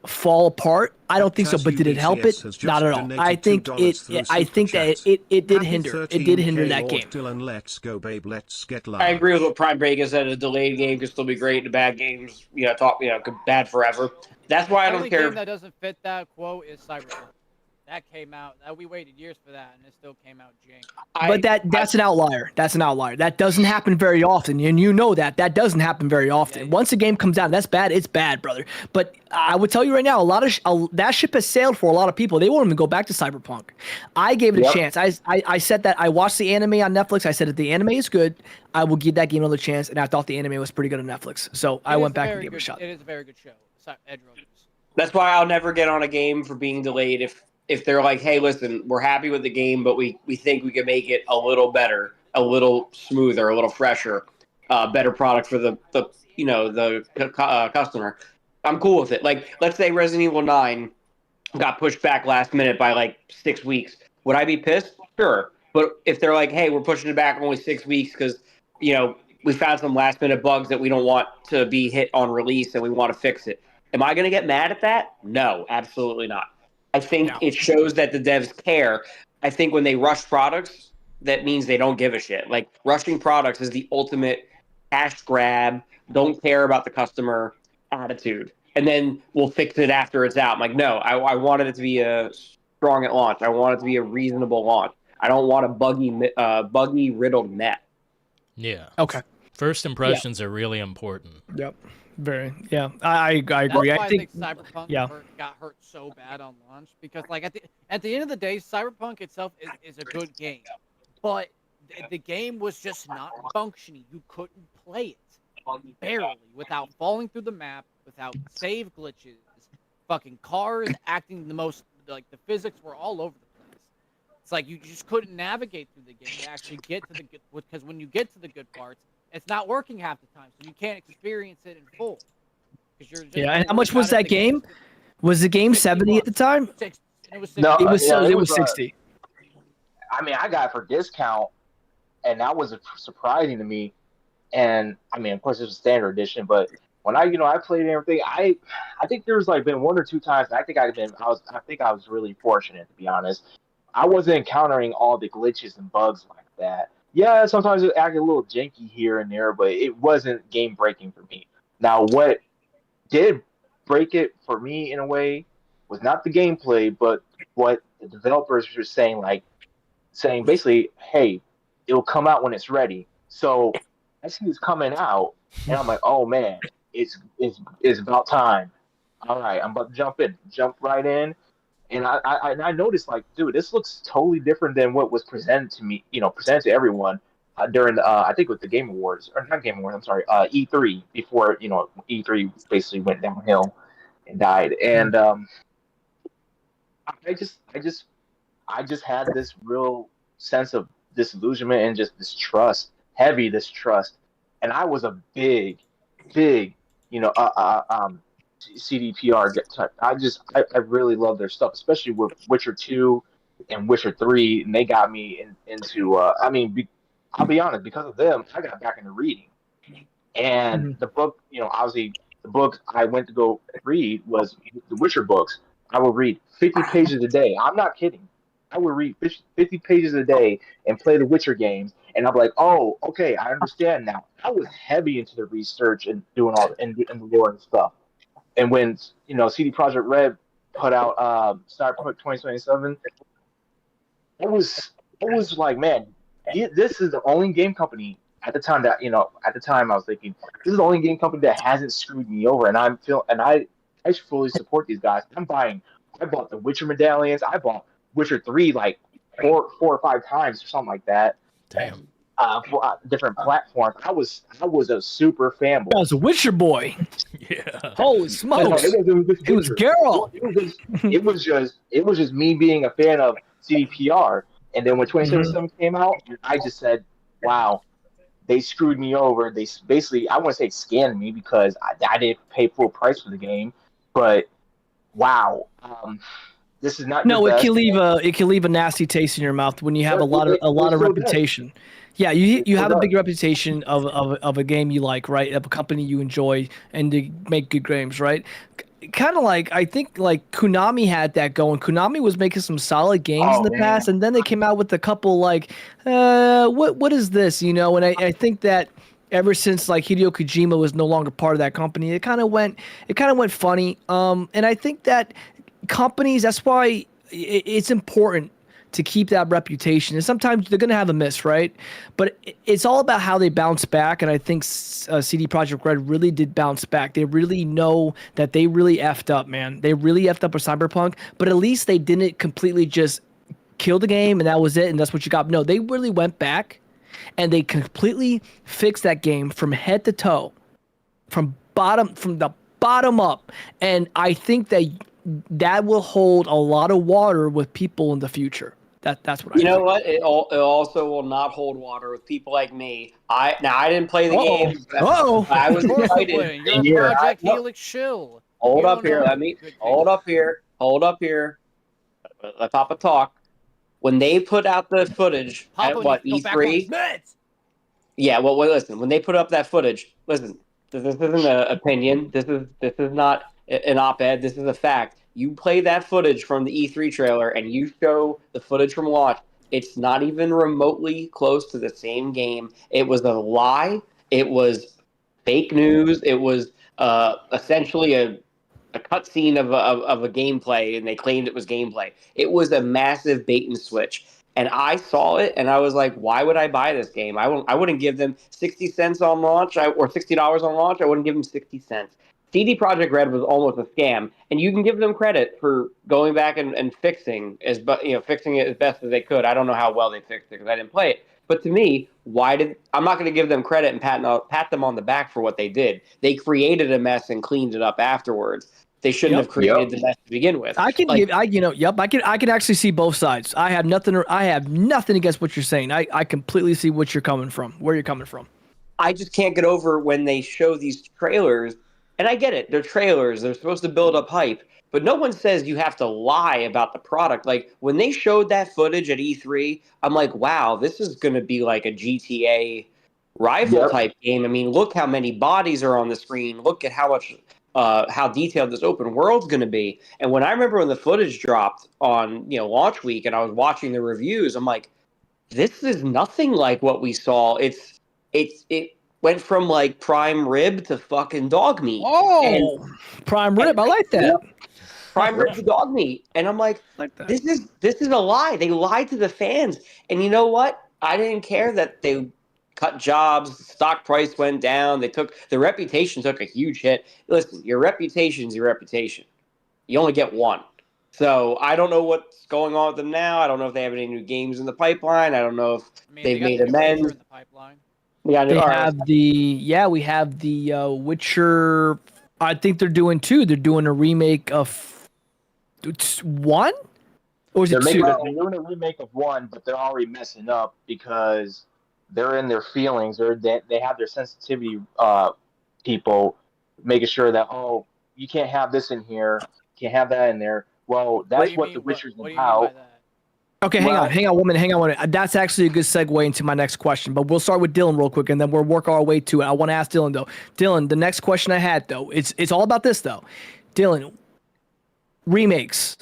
fall apart? I don't think so, but did it help it? Not at all. I think that it did hinder that game. Dillon, let's go, babe. Let's get live. I agree with what Prime Break has said. A delayed game can still be great. The bad games, bad forever. That's why I don't care. The only game that doesn't fit that quote is Cyberpunk. That came out. We waited years for that, and it still came out jank. But that's an outlier. That's an outlier. That doesn't happen very often, and you know that doesn't happen very often. Once a game comes out, that's bad. It's bad, brother. But I would tell you right now, that ship has sailed for a lot of people. They won't even go back to Cyberpunk. I gave it a chance. I said that I watched the anime on Netflix. I said that the anime is good. I will give that game another chance, and I thought the anime was pretty good on Netflix. So I went back and gave it a shot. It is a very good show. That's why I'll never get on a game for being delayed if they're like, hey, listen, we're happy with the game, but we think we can make it a little better, a little smoother, a little fresher, better product for the customer. I'm cool with it. Like, let's say Resident Evil 9 got pushed back last minute by like 6 weeks. Would I be pissed? Sure. But if they're like, hey, we're pushing it back only 6 weeks because, we found some last minute bugs that we don't want to be hit on release and we want to fix it. Am I going to get mad at that? No, absolutely not. I think it shows that the devs care. I think when they rush products, that means they don't give a shit. Like, rushing products is the ultimate cash grab, don't care about the customer attitude, and then we'll fix it after it's out. I'm like, no, I wanted it to be a strong at launch. I want it to be a reasonable launch. I don't want a buggy riddled net. Yeah. Okay. First impressions are really important. Yep. Very. Yeah. I agree. That's why I think. Cyberpunk yeah. got hurt so bad on launch because, like, at the end of the day, Cyberpunk itself is a good game, but the game was just not functioning. You couldn't play it barely without falling through the map, without save glitches, fucking cars acting the most like the physics were all over the place. It's like you just couldn't navigate through the game to actually get to the good, because when you get to the good parts, it's not working half the time, so you can't experience it in full. You're just And how much was that game? Was the game 70 at the time? It was 60. No, It was yeah, it was 60. I mean, I got it for discount, and that was surprising to me. And I mean, of course, it was a standard edition, but when I played and everything, I think there's like been one or two times. I think I was really fortunate, to be honest. I wasn't encountering all the glitches and bugs like that. Yeah, sometimes it acted a little janky here and there, but it wasn't game breaking for me. Now, what did break it for me in a way was not the gameplay, but what the developers were saying basically, hey, it'll come out when it's ready. So I see it's coming out, and I'm like, oh man, it's about time. All right, I'm about to jump right in, and I noticed, like, dude, this looks totally different than what was presented to me, presented to everyone during the I think with the Game Awards, or not Game Awards, I'm sorry, E3, before E3 basically went downhill and died, and I just had this real sense of disillusionment and just heavy distrust, and I was a big CDPR type. I really love their stuff, especially with Witcher 2 and Witcher 3, and they got me into. I'll be honest, because of them, I got back into reading, and the book, obviously the book I went to go read was the Witcher books. I would read 50 pages a day. I'm not kidding. I would read 50 pages a day and play the Witcher games, and I'm like, oh, okay, I understand now. I was heavy into the research and doing all and the lore and stuff. And when CD Projekt Red put out Starfield 2027, it was like, man, this is the only game company at the time that I was thinking, this is the only game company that hasn't screwed me over, and I fully support these guys. I bought the Witcher medallions. I bought Witcher 3 like four or five times or something like that. Damn. For different platforms. I was a super fanboy. I was a Witcher boy. Yeah. Holy smokes! It was Geralt. It was just me being a fan of CDPR, and then when 2077 came out, I just said, "Wow, they screwed me over." They basically, I wouldn't say scammed me because I didn't pay full price for the game, but wow, this is not. No, it can leave a nasty taste in your mouth when you have a lot of reputation. Yeah, you have a big reputation of a game you like, right? Of a company you enjoy and to make good games, right? Kind of like, I think like Konami had that going. Konami was making some solid games in the past, and then they came out with a couple like, what is this, And I think that ever since like Hideo Kojima was no longer part of that company, it kind of went funny. And I think that companies, that's why it's important to keep that reputation. And sometimes they're going to have a miss, right? But it's all about how they bounce back. And I think CD Projekt Red really did bounce back. They really know that they really effed up, man. They really effed up with Cyberpunk, but at least they didn't completely just kill the game and that was it and that's what you got. No, they really went back and they completely fixed that game from head to toe, from the bottom up. And I think that will hold a lot of water with people in the future. That's what I think. What? It also will not hold water with people like me. I didn't play the game. I was excited. You're a Project Helix shill. Hold up here. Hold up here. Let Papa talk. When they put out the footage at E3? Yeah. Well, listen. When they put up that footage, listen. This isn't an opinion. This is not an op-ed. This is a fact. You play that footage from the E3 trailer and you show the footage from launch, it's not even remotely close to the same game. It was a lie. It was fake news. It was essentially a cutscene of a gameplay, and they claimed it was gameplay. It was a massive bait and switch. And I saw it, and I was like, "Why would I buy this game? I wouldn't give them 60 cents on launch, or $60 on launch. I wouldn't give them 60 cents." CD Projekt Red was almost a scam, and you can give them credit for going back and fixing fixing it as best as they could. I don't know how well they fixed it because I didn't play it. But to me, I'm not going to give them credit and pat them on the back for what they did. They created a mess and cleaned it up afterwards. They shouldn't have created the mess to begin with. I can I can actually see both sides. I have nothing against what you're saying. I completely see where you're coming from. I just can't get over when they show these trailers, and I get it. They're trailers. They're supposed to build up hype, but no one says you have to lie about the product. Like when they showed that footage at E3, I'm like, wow, this is going to be like a GTA rival type game. I mean, look how many bodies are on the screen. Look at how much how detailed this open world's going to be. And when I remember when the footage dropped on launch week, and I was watching the reviews, I'm like, this is nothing like what we saw. It went from like prime rib to fucking dog meat. Oh, prime rib! I like that. Yeah, prime rib to dog meat, and I'm like this is a lie. They lied to the fans, and you know what? I didn't care that they cut jobs, stock price went down. The reputation took a huge hit. Listen, your reputation's your reputation. You only get one. So I don't know what's going on with them now. I don't know if they have any new games in the pipeline. I don't know if they've made amends. In the pipeline. Yeah, we have the Witcher. I think they're doing 2. They're doing a remake of 1, or is it 2? They're doing a remake of 1, but they're already messing up because they're in their feelings. They have their sensitivity people making sure that you can't have this in here, can't have that in there. Well, that's what The Witcher's about. Okay, hang on one minute. That's actually a good segue into my next question, but we'll start with Dillon real quick, and then we'll work our way to it. I want to ask Dillon, though. Dillon, the next question I had, though, it's all about this, though. Dillon, remakes,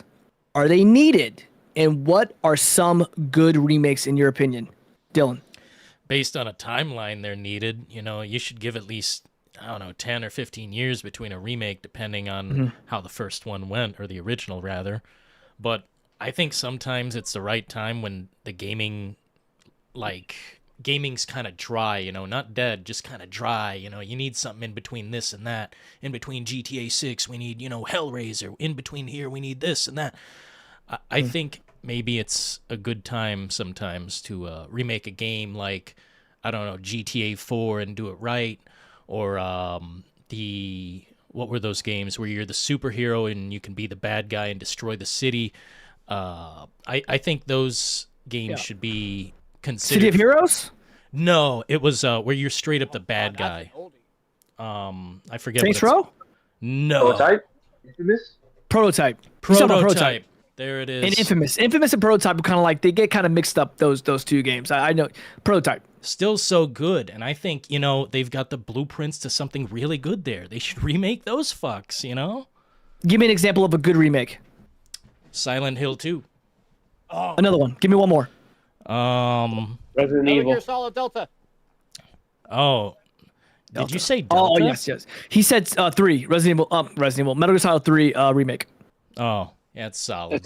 are they needed? And what are some good remakes in your opinion? Dillon. Based on a timeline, they're needed. You should give at least, 10 or 15 years between a remake, depending on how the first one went, or the original, rather. But I think sometimes it's the right time when the gaming's kind of dry, not dead, just kind of dry. You need something in between this and that. In between GTA 6, we need, Hellraiser. In between here, we need this and that. I think maybe it's a good time sometimes to remake a game like, GTA 4 and do it right. Or what were those games where you're the superhero and you can be the bad guy and destroy the city? I think those games should be considered. City of Heroes? No, it was where you're straight up the bad guy. I forget. Saints Row? No. Prototype? Prototype. There it is. And Infamous and Prototype are kind of like, they get kind of mixed up, those 2 games. I know. Prototype. Still so good, and I think, they've got the blueprints to something really good there. They should remake those fucks, Give me an example of a good remake. Silent Hill 2. Oh. Another one. Give me one more. Resident Evil. Solid Delta. Oh. Delta. Did you say Delta? Oh, yes. He said 3. Resident Evil. Metal Gear Solid 3 remake. Oh, yeah, it's solid.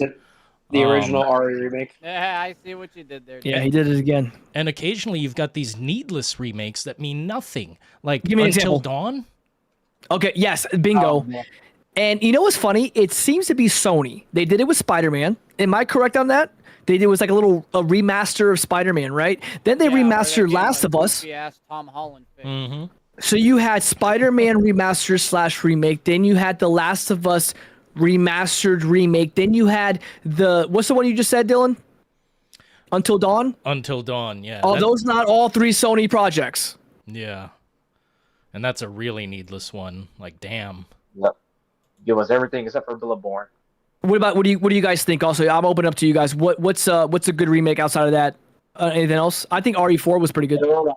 The original RE remake. Yeah, I see what you did there. Yeah, he did it again. And occasionally you've got these needless remakes that mean nothing. Like Give me an Until example. Dawn? Okay, yes, bingo. And you know what's funny? It seems to be Sony. They did it with Spider-Man. Am I correct on that? They did was like a remaster of Spider-Man, right? Then they remastered Last of Us. Tom Holland Mm-hmm. So you had Spider-Man remaster / remake. Then you had The Last of Us remastered remake. Then you had what's the one you just said, Dillon? Until Dawn? Until Dawn, yeah. Those not all 3 Sony projects. Yeah. And that's a really needless one. Like, damn. Yep. Give us everything except for Billborn. What do you guys think? Also, I'm open up to you guys. What's a good remake outside of that? Anything else? I think RE4 was pretty good. I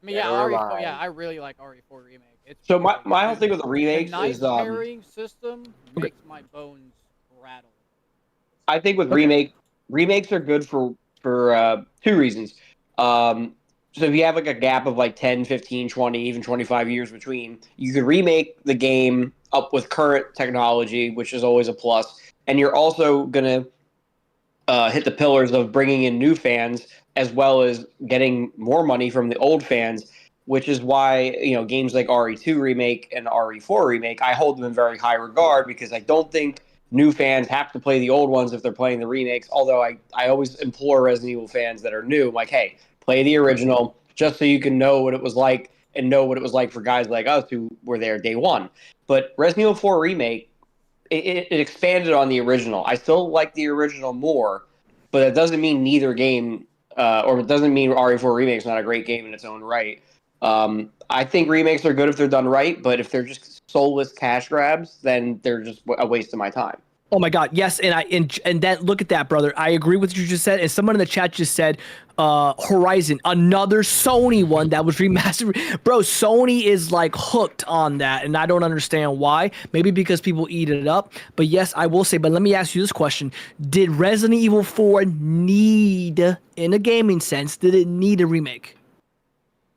mean, RE4. Yeah, I really like RE4 remake. So my whole thing with the remakes nice is pairing system makes my bones rattle. I think with remakes are good for 2 reasons. So if you have like a gap of like 10, 15, 20, even 25 years between, you could remake the game up with current technology, which is always a plus. And you're also going to hit the pillars of bringing in new fans as well as getting more money from the old fans, which is why, games like RE2 Remake and RE4 Remake, I hold them in very high regard because I don't think new fans have to play the old ones if they're playing the remakes. Although I always implore Resident Evil fans that are new, like, hey, play the original just so you can know what it was like and know what it was like for guys like us who were there day one. But Resident Evil 4 Remake, it expanded on the original. I still like the original more, but it doesn't mean neither game, or it doesn't mean RE4 Remake is not a great game in its own right. I think remakes are good if they're done right, but if they're just soulless cash grabs, then they're just a waste of my time. Oh my God, yes, and that, look at that, brother. I agree with what you just said. And someone in the chat just said, Horizon, another Sony one that was remastered. Bro, Sony is like hooked on that, and I don't understand why. Maybe because people eat it up. But yes, I will say. But let me ask you this question: did Resident Evil 4 need, in a gaming sense, did it need a remake?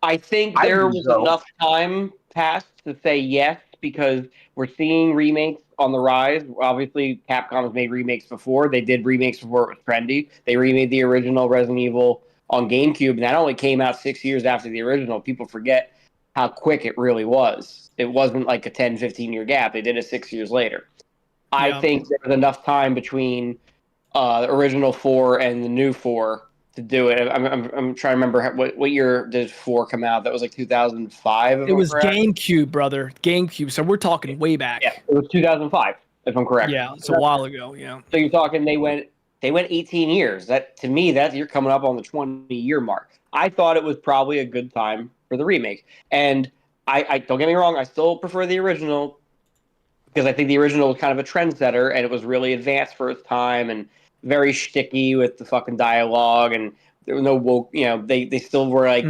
I think there was enough time passed to say yes, because we're seeing remakes on the rise. Obviously, Capcom has made remakes before. They did remakes before it was trendy. They remade the original Resident Evil on GameCube, and that only came out 6 years after the original. People forget how quick it really was. It wasn't like a 10, 15-year gap. They did it 6 years later. I think there was enough time between the original 4 and the new 4 to do it. I'm trying to remember what year did 4 come out. That was like 2005. It was GameCube, brother. GameCube. So we're talking way back. Yeah, it was 2005, if I'm correct. Yeah, it's a while ago. Yeah. So you're talking they went 18 years. That, to me, that you're coming up on the 20-year mark. I thought it was probably a good time for the remake. And I don't get me wrong, I still prefer the original because I think the original was kind of a trendsetter and it was really advanced for its time and very shticky with the fucking dialogue, and there was no woke. They still were like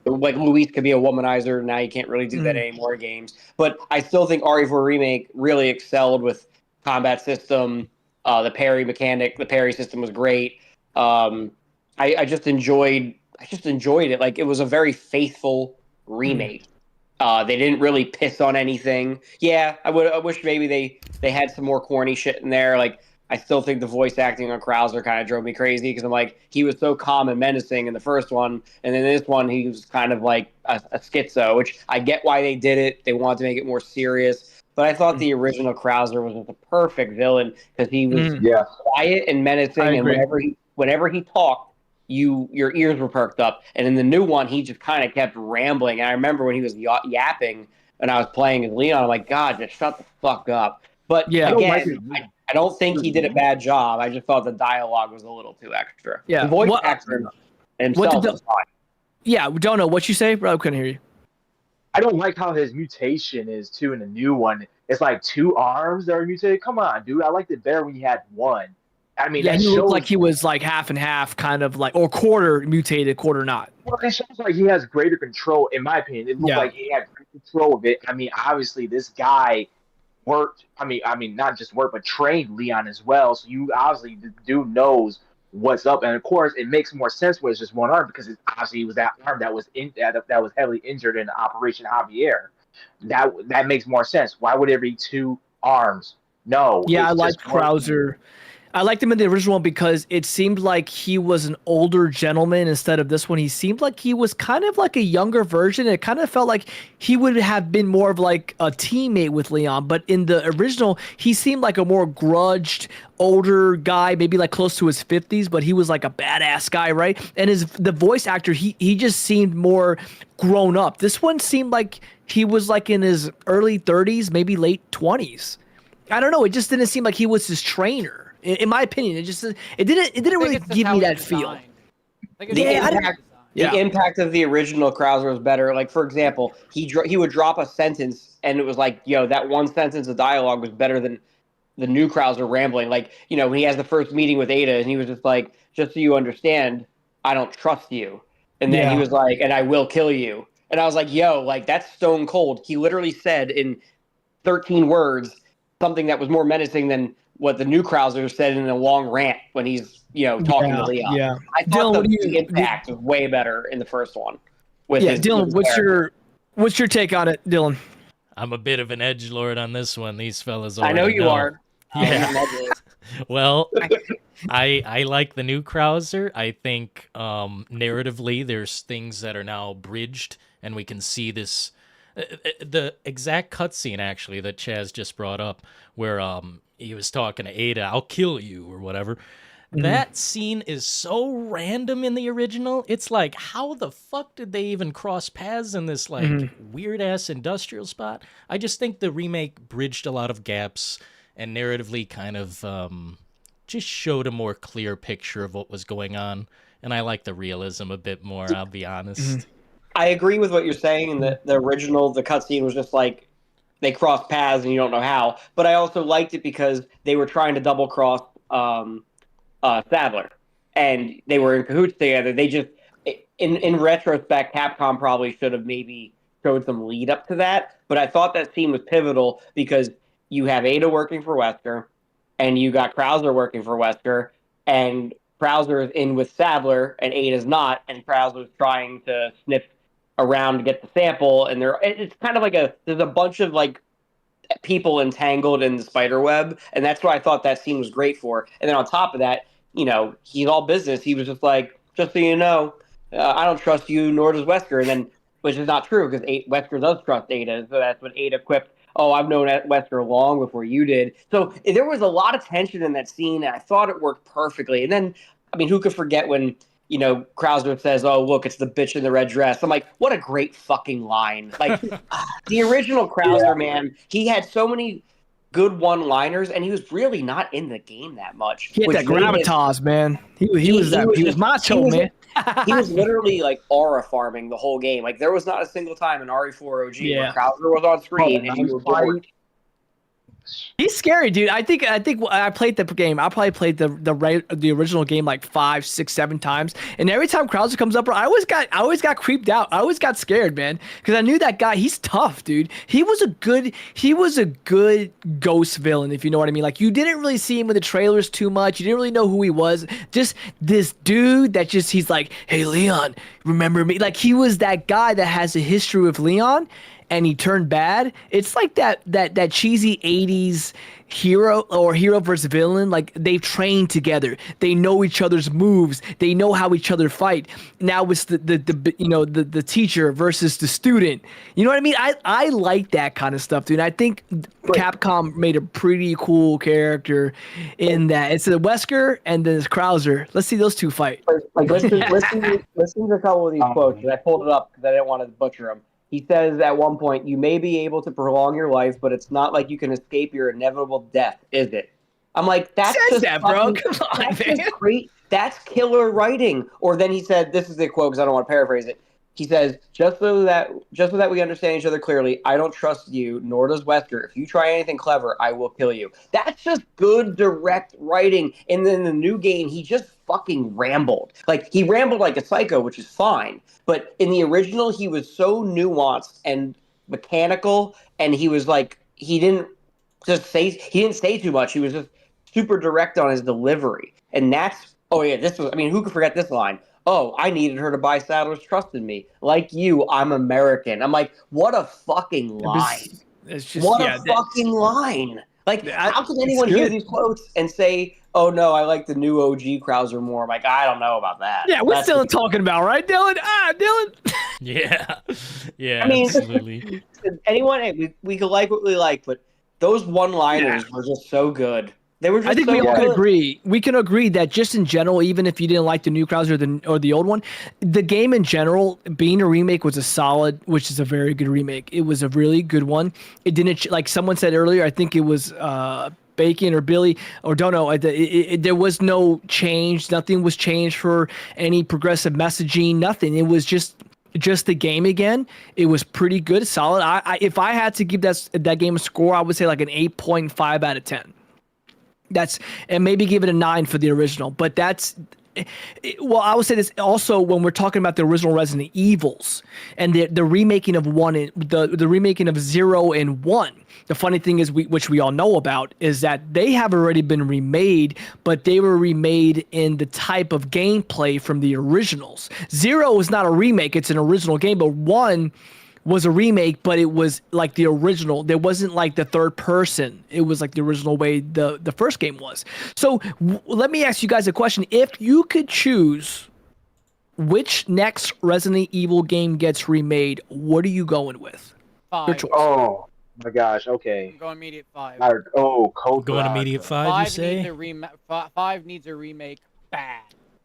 Luis could be a womanizer. Now you can't really do that anymore in games. But I still think RE4 Remake really excelled with combat system, the parry mechanic. The parry system was great. I just enjoyed it. Like, it was a very faithful remake. They didn't really piss on anything. Yeah, I wish maybe they had some more corny shit in there. Like, I still think the voice acting on Krauser kind of drove me crazy because I'm like, he was so calm and menacing in the first one, and then this one he was kind of like a schizo, which I get why they did it. They wanted to make it more serious, but I thought the original Krauser was the perfect villain because he was quiet and menacing, and whenever he talked, your ears were perked up. And in the new one, he just kind of kept rambling. And I remember when he was yapping and I was playing as Leon, I'm like, God, just shut the fuck up. But again, I don't think he did a bad job. I just thought the dialogue was a little too extra. Yeah. The voice actor himself was fine. Yeah, we don't know what you say, bro. I couldn't hear you. I don't like how his mutation is too in the new one. It's like 2 arms that are mutated. Come on, dude. I liked it better when he had 1. I mean, he looked like he was like half and half, kind of like, or quarter mutated, quarter not. Well, it shows like he has greater control, in my opinion. It looked like he had control of it. I mean, obviously, this guy worked. I mean, not just worked, but trained Leon as well. So you obviously, the dude knows what's up, and of course, it makes more sense when it's just 1 arm because obviously it was that arm that was that was heavily injured in Operation Javier. That makes more sense. Why would there be 2 arms? No. Yeah, I liked Krauser. I liked him in the original one because it seemed like he was an older gentleman instead of this one. He seemed like he was kind of like a younger version. It kind of felt like he would have been more of like a teammate with Leon. But in the original, he seemed like a more grudged, older guy, maybe like close to his 50s, but he was like a badass guy, right? And the voice actor, he just seemed more grown up. This one seemed like he was like in his early 30s, maybe late 20s. I don't know. It just didn't seem like he was his trainer. In my opinion, it didn't really give me that feel. The impact of the original Krauser was better. Like, for example, he would drop a sentence, and it was like, that one sentence of dialogue was better than the new Krauser rambling. Like, when he has the first meeting with Ada, and he was just like, just so you understand, I don't trust you. And then he was like, and I will kill you. And I was like, like, that's stone cold. He literally said in 13 words something that was more menacing than what the new Krauser said in a long rant when he's, talking to Leon. Yeah. I thought the impact was way better in the first one. with his Dylan, with his character. what's your take on it, Dylan? I'm a bit of an edgelord on this one. These fellas I know already you are. Yeah. Well, I like the new Krauser. I think narratively there's things that are now bridged, and we can see this. The exact cutscene actually that Chaz just brought up, where he was talking to Ada, "I'll kill you" or whatever. That scene is so random in the original. It's like, how the fuck did they even cross paths in this like weird ass industrial spot? I just think the remake bridged a lot of gaps and narratively kind of just showed a more clear picture of what was going on. And I like the realism a bit more, I'll be honest. I agree with what you're saying. In the original, the cutscene was just like they crossed paths and you don't know how. But I also liked it because they were trying to double cross Sadler, and they were in cahoots together. They just, in retrospect, Capcom probably should have maybe showed some lead up to that. But I thought that scene was pivotal because you have Ada working for Wesker, and you got Krauser working for Wesker, and Krauser is in with Sadler, and Ada's not, and Krauser's trying to sniff around to get the sample, and it's kind of like there's a bunch of like people entangled in the spider web, and that's what I thought that scene was great for. And then on top of that, he's all business. He was just like, just so you know, I don't trust you, nor does Wesker. And then, which is not true because Wesker does trust Ada, so that's when Ada quipped, "Oh, I've known Wesker long before you did." So there was a lot of tension in that scene, and I thought it worked perfectly. And then, I mean, who could forget when Krauser says, "Oh, look, it's the bitch in the red dress." I'm like, what a great fucking line. Like, the original Krauser, man, he had so many good one-liners, and he was really not in the game that much. He had that gravitas, man. He was macho, man. He was literally, like, aura farming the whole game. Like, there was not a single time in RE4 OG where Krauser was on screen and you were bored. He's scary, dude. I think I played the game. I probably played the original game like 5, 6, 7 times. And every time Krauser comes up, I always got creeped out. I always got scared, man, because I knew that guy. He's tough, dude. He was a good ghost villain, if you know what I mean. Like, you didn't really see him in the trailers too much. You didn't really know who he was. Just this dude that he's like, "Hey, Leon, remember me?" Like, he was that guy that has a history with Leon, and he turned bad. It's like that cheesy 80s hero versus villain. Like, they've trained together. They know each other's moves. They know how each other fight. Now it's the teacher versus the student. You know what I mean? I like that kind of stuff, dude. I think Capcom made a pretty cool character in that. It's the Wesker and then it's Krauser. Let's see those two fight. Like, listen to a couple of these quotes. And I pulled it up because I didn't want to butcher them. He says at one point, "You may be able to prolong your life, but it's not like you can escape your inevitable death, is it?" I'm like, that's just bro. Come on, that's man. just great. That's killer writing. Or then he said, this is the quote because I don't want to paraphrase it. He says, just so that we understand each other clearly, I don't trust you, nor does Wesker. If you try anything clever, I will kill you. That's just good, direct writing. And then the new game, he just fucking rambled. Like, he rambled like a psycho, which is fine. But in the original, he was so nuanced and mechanical, and he was like, he didn't say too much. He was just super direct on his delivery. And that's, who could forget this line? "Oh, I needed her to buy Sadler's trust in me. Like you, I'm American." I'm like, what a fucking line. Fucking line. Like, how can anyone hear these quotes and say, "Oh, no, I like the new OG Krauser more"? I'm like, I don't know about that. Yeah, what's Dylan talking about, right, Dylan? Dylan. Yeah, I mean, absolutely. Anyone, we could like what we like, but those one-liners were just so good. They were just I think we all can agree. We can agree that just in general, even if you didn't like the new Krauser or the old one, the game in general, being a remake, was which is a very good remake. It was a really good one. It didn't, like someone said earlier, I think it was Bacon or Billy, or don't know, there was no change. Nothing was changed for any progressive messaging, nothing. It was just the game again. It was pretty good, solid. If I had to give that game a score, I would say like an 8.5 out of 10. And maybe give it a 9 for the original, but Well, I would say this also when we're talking about the original Resident Evils and the remaking of the remaking of 0 and 1. The funny thing is, which we all know about, is that they have already been remade, but they were remade in the type of gameplay from the originals. 0 is not a remake; it's an original game, but 1 was a remake, but it was like the original. There wasn't like the third person. It was like the original way the first game was. So let me ask you guys a question. If you could choose which next Resident Evil game gets remade, what are you going with? Your 5. choice. Oh my gosh. Okay. I'm going immediate 5. Code Going Veronica. immediate 5, you 5 say? needs a 5 needs a remake bad.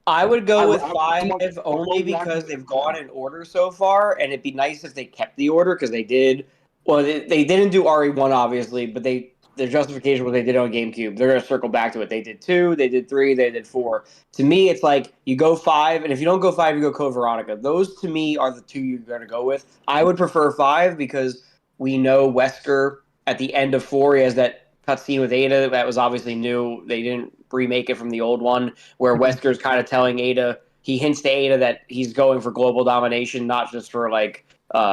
I would go with I 5 want- only because they've gone in order so far, and it'd be nice if they kept the order because they did. Well, they didn't do RE1 obviously, but their justification was they did on GameCube. They're gonna circle back to it. They did 2, they did 3, they did 4. To me, it's like you go 5, and if you don't go 5, you go Code Veronica. Those to me are the 2 you're gonna go with. I would prefer 5 because we know Wesker at the end of 4 he has that cutscene with Ada that was obviously new. They didn't remake it from the old one, where Wesker's kind of telling Ada, he hints to Ada that he's going for global domination, not just for like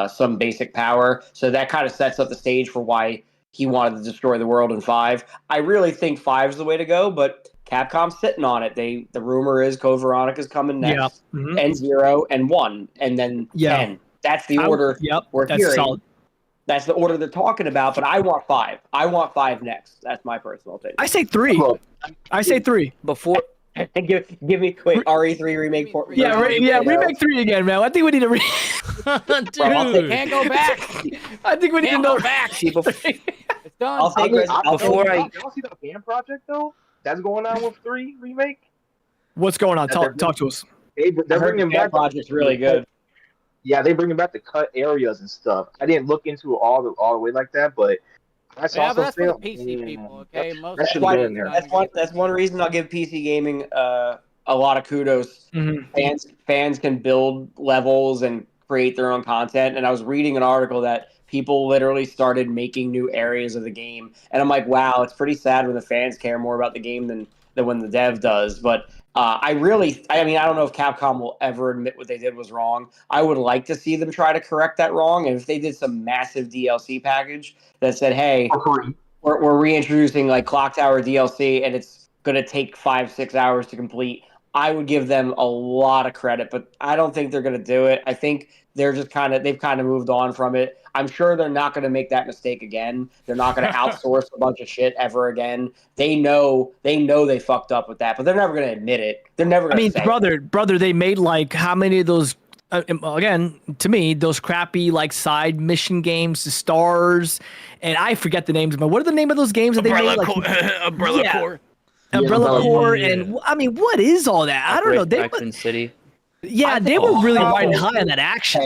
some basic power. So that kind of sets up the stage for why he wanted to destroy the world in 5. I really think 5 is the way to go, but Capcom's sitting on it. The rumor is Code Veronica's coming next, Yeah. Mhm. and 0 and 1, and then 10. That's the order we're That's hearing. solid. That's the order they're talking about, but I want 5. I want 5 next. That's my personal opinion. I say 3. I say 3. Before And give me RE3 remake. Yeah, remake 3 again, man. I think we need to. Dude. Can't go back. I think we need to Can't know. go back. see before, It's done. I'll take before I Y'all see that fan project though? That's going on with 3 remake. What's going on? Talk to us. They're I heard bringing the back project's really good. Yeah, they bringing back the cut areas and stuff. I didn't look into it all the way like that, but I saw Yeah, but that's for the something. PC people, okay? Most that should Why- be in there. That's one reason I'll give PC gaming a lot of kudos. Mhm. Fans can build levels and create their own content. And I was reading an article that people literally started making new areas of the game, and I'm like, wow, it's pretty sad when the fans care more about the game than when the dev does. But I mean, I don't know if Capcom will ever admit what they did was wrong. I would like to see them try to correct that wrong. And if they did some massive DLC package that said, hey, we're reintroducing like Clock Tower DLC and it's going to take 5-6 hours to complete, I would give them a lot of credit, but I don't think they're going to do it. I think they're just they've kind of moved on from it. I'm sure they're not going to make that mistake again. They're not going to outsource a bunch of shit ever again. They know they fucked up with that, but they're never going to admit it. They're never going to say brother, they made like how many of those, again, to me, those crappy like side mission games, the Stars, and I forget the names, but what are the name of those games that they made? Like, Umbrella Corps. Umbrella Corps, Yeah. and I mean, what is all that? I don't know. They Raccoon City. Yeah, they were really riding high on that action.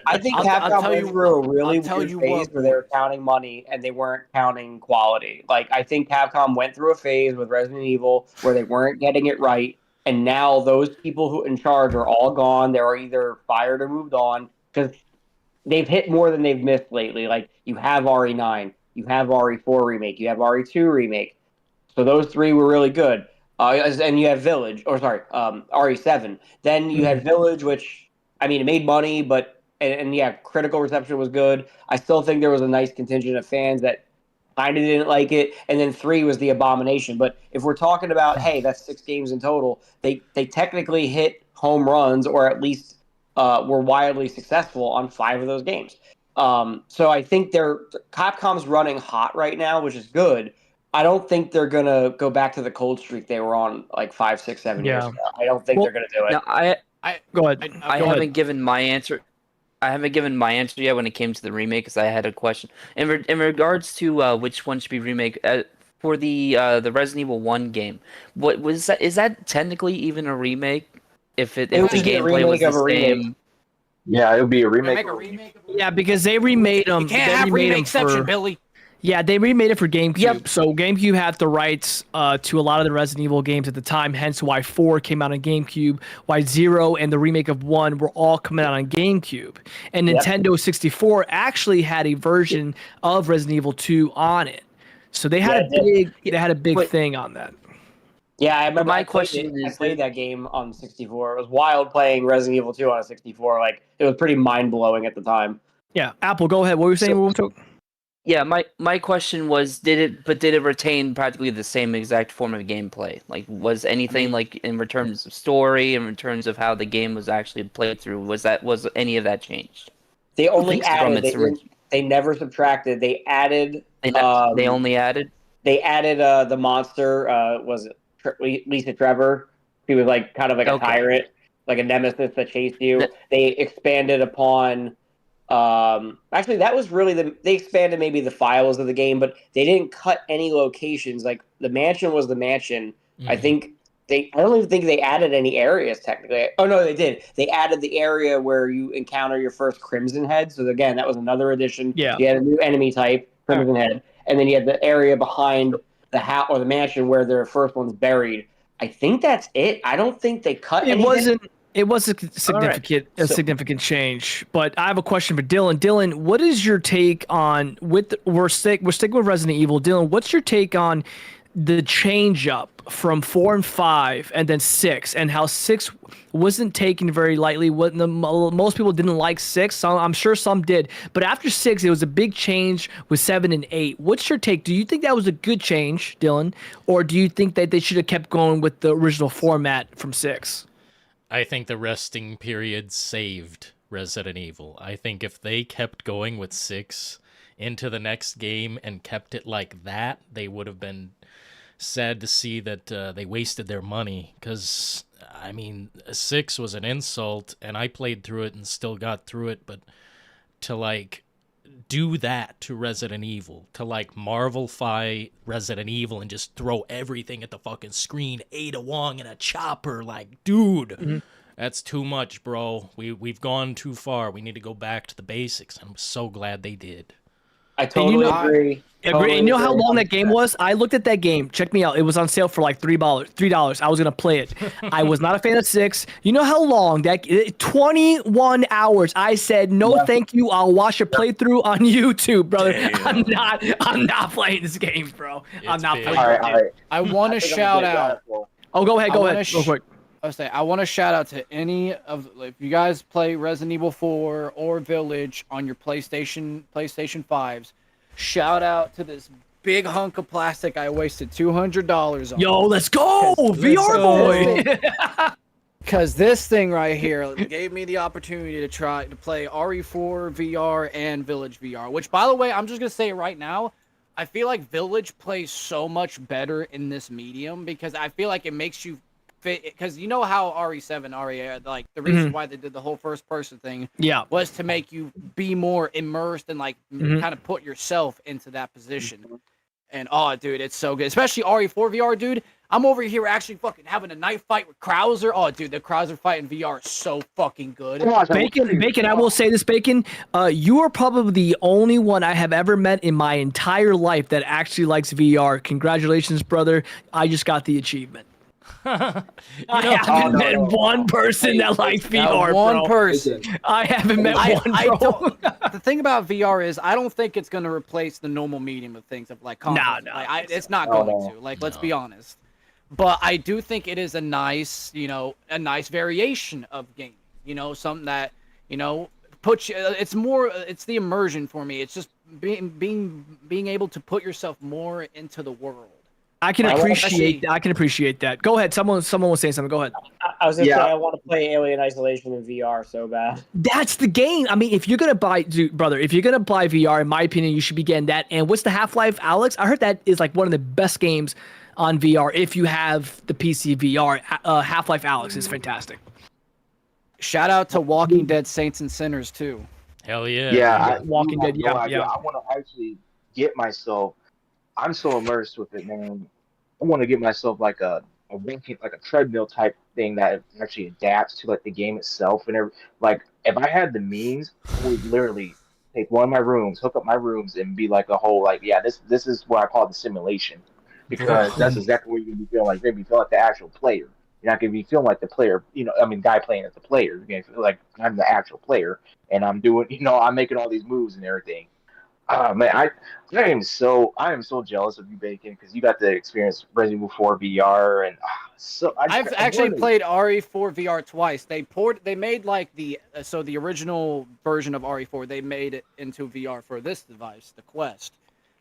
I think I'll Capcom tell went you through a what- really I'll tell weird you phase what, where they were counting money and they weren't counting quality. Like, I think Capcom went through a phase with Resident Evil where they weren't getting it right, and now those people who in charge are all gone. They were either fired or moved on because they've hit more than they've missed lately. Like, you have RE9, you have RE4 remake, you have RE2 remake. So those 3 were really good. And you have Village, RE7. Then you had Village, which, I mean, it made money, but, and yeah, critical reception was good. I still think there was a nice contingent of fans that kind of didn't like it. And then 3 was the Abomination. But if we're talking about, hey, that's 6 games in total, they technically hit home runs, or at least were wildly successful on 5 of those games. So I think Capcom's running hot right now, which is good. I don't think they're gonna go back to the cold streak they were on like 5, 6, 7 years ago. I don't think they're gonna do it. Now, Go ahead. I haven't given my answer. I haven't given my answer yet when it came to the remake, because I had a question in regards to which one should be remake for the Resident Evil 1 game. What was that? Is that technically even a remake? If the would be a gameplay was remake of the a remake. same. Yeah, it would be a remake. Make a remake. Yeah, because they remade them. You can't have remakeception, Billy. Yeah, they remade it for GameCube. Yep. So GameCube had the rights to a lot of the Resident Evil games at the time, hence why 4 came out on GameCube, why 0 and the remake of 1 were all coming out on GameCube. And Nintendo 64 actually had a version of Resident Evil 2 on it. So they had a big thing on that. Yeah, I remember. my I played question it. I is- played that game on 64. It was wild playing Resident Evil 2 on a 64. Like it was pretty mind blowing at the time. Yeah, Apple, go ahead. What were you saying? Yeah, my question was, did it retain practically the same exact form of gameplay? Like, was anything like in terms of story and in terms of how the game was actually played through? Was any of that changed? They only From added. its They never subtracted. They added. They only added. They added the monster. Was it Lisa Trevor? He was like kind of like a Okay. tyrant, like a nemesis that chased you. That- They expanded upon. Actually, that was really they expanded maybe the files of the game, but they didn't cut any locations. Like the mansion was the mansion. I think I don't even think they added any areas technically. Oh no, they did. They added the area where you encounter your first Crimson Head. So again, that was another addition. Yeah. You had a new enemy type, Crimson Head, and then you had the area behind the house or the mansion where their first one's buried. I think that's it. I don't think they cut. It anything. It was a significant change. But I have a question for Dillon. Dillon, what is your take on we're sticking with Resident Evil. Dillon, what's your take on the change up from 4 and 5 and then 6, and how 6 wasn't taken very lightly? Most people didn't like 6. I'm sure some did, but after 6, it was a big change with 7 and 8. What's your take? Do you think that was a good change, Dillon, or do you think that they should have kept going with the original format from 6? I think the resting period saved Resident Evil. I think if they kept going with 6 into the next game and kept it like that, they would have been sad to see that they wasted their money. Because, I mean, 6 was an insult, and I played through it and still got through it, but to, like, do that to Resident Evil, to like Marvelify Resident Evil and just throw everything at the fucking screen, Ada Wong and a chopper, like, dude, that's too much, bro. We've gone too far. We need to go back to the basics. I'm so glad they did. I totally agree. And you know how long that game was? I looked at that game. Check me out. It was on sale for like $3. I was gonna play it. I was not a fan of 6. You know how long that 21 hours. I said no, thank you. I'll watch a playthrough on YouTube, brother. Damn. I'm not playing this game, bro. I'm not big. playing. All right. I want to shout out. Oh, go ahead. Go ahead. Go quick. I want to shout out to any of, if you guys play Resident Evil 4 or Village on your PlayStation 5s, shout out to this big hunk of plastic I wasted $200 on. Yo, let's go, VR boy. Because this thing right here gave me the opportunity to try to play RE4 VR and Village VR, which, by the way, I'm just going to say right now, I feel like Village plays so much better in this medium because I feel like it makes you fit, because you know how RE7, RE, like the reason why they did the whole first person thing was to make you be more immersed and like kind of put yourself into that position. And oh, dude, it's so good, especially RE4 VR, dude. I'm over here actually fucking having a knife fight with Krauser. Oh, dude, the Krauser fight in VR is so fucking good. Bacon, I will say this, Bacon. You are probably the only one I have ever met in my entire life that actually likes VR. Congratulations, brother. I just got the achievement. I haven't met one person that likes VR, one bro. person. I haven't met one, bro. The thing about VR is I don't think it's going to replace the normal medium of things of like content. No, it's not going to. Like, let's be honest. But I do think it is a nice, a nice variation of gaming. Something that, puts you. It's the immersion for me. It's just being able to put yourself more into the world. I can appreciate that. Go ahead. Someone was saying something. Go ahead. I was gonna say I want to play Alien Isolation in VR so bad. That's the game. I mean, if you're gonna buy VR, in my opinion, you should be getting that. And what's the Half-Life Alex? I heard that is like one of the best games on VR if you have the PC VR. Half-Life Alex is fantastic. Shout out to Walking Dead Saints and Sinners too. Hell yeah. Yeah, Walking Dead. Yeah. I want to actually get myself. I'm so immersed with it, man. I want to get myself like a treadmill type thing that actually adapts to like the game itself and like if I had the means, I would literally take one of my rooms, hook up my rooms, and be like a whole this is what I call the simulation, because that's exactly what you're gonna be feeling like. You're gonna be feeling like the actual player. You're not gonna be feeling like the player. Guy playing as the player. You're gonna feel like I'm the actual player, and I'm doing. I'm making all these moves and everything. Man, I am so jealous of you, Bacon, because you got to experience Resident Evil 4 VR, and I've I actually wanted. played RE4 VR twice. They made like the original version of RE4. They made it into VR for this device, the Quest.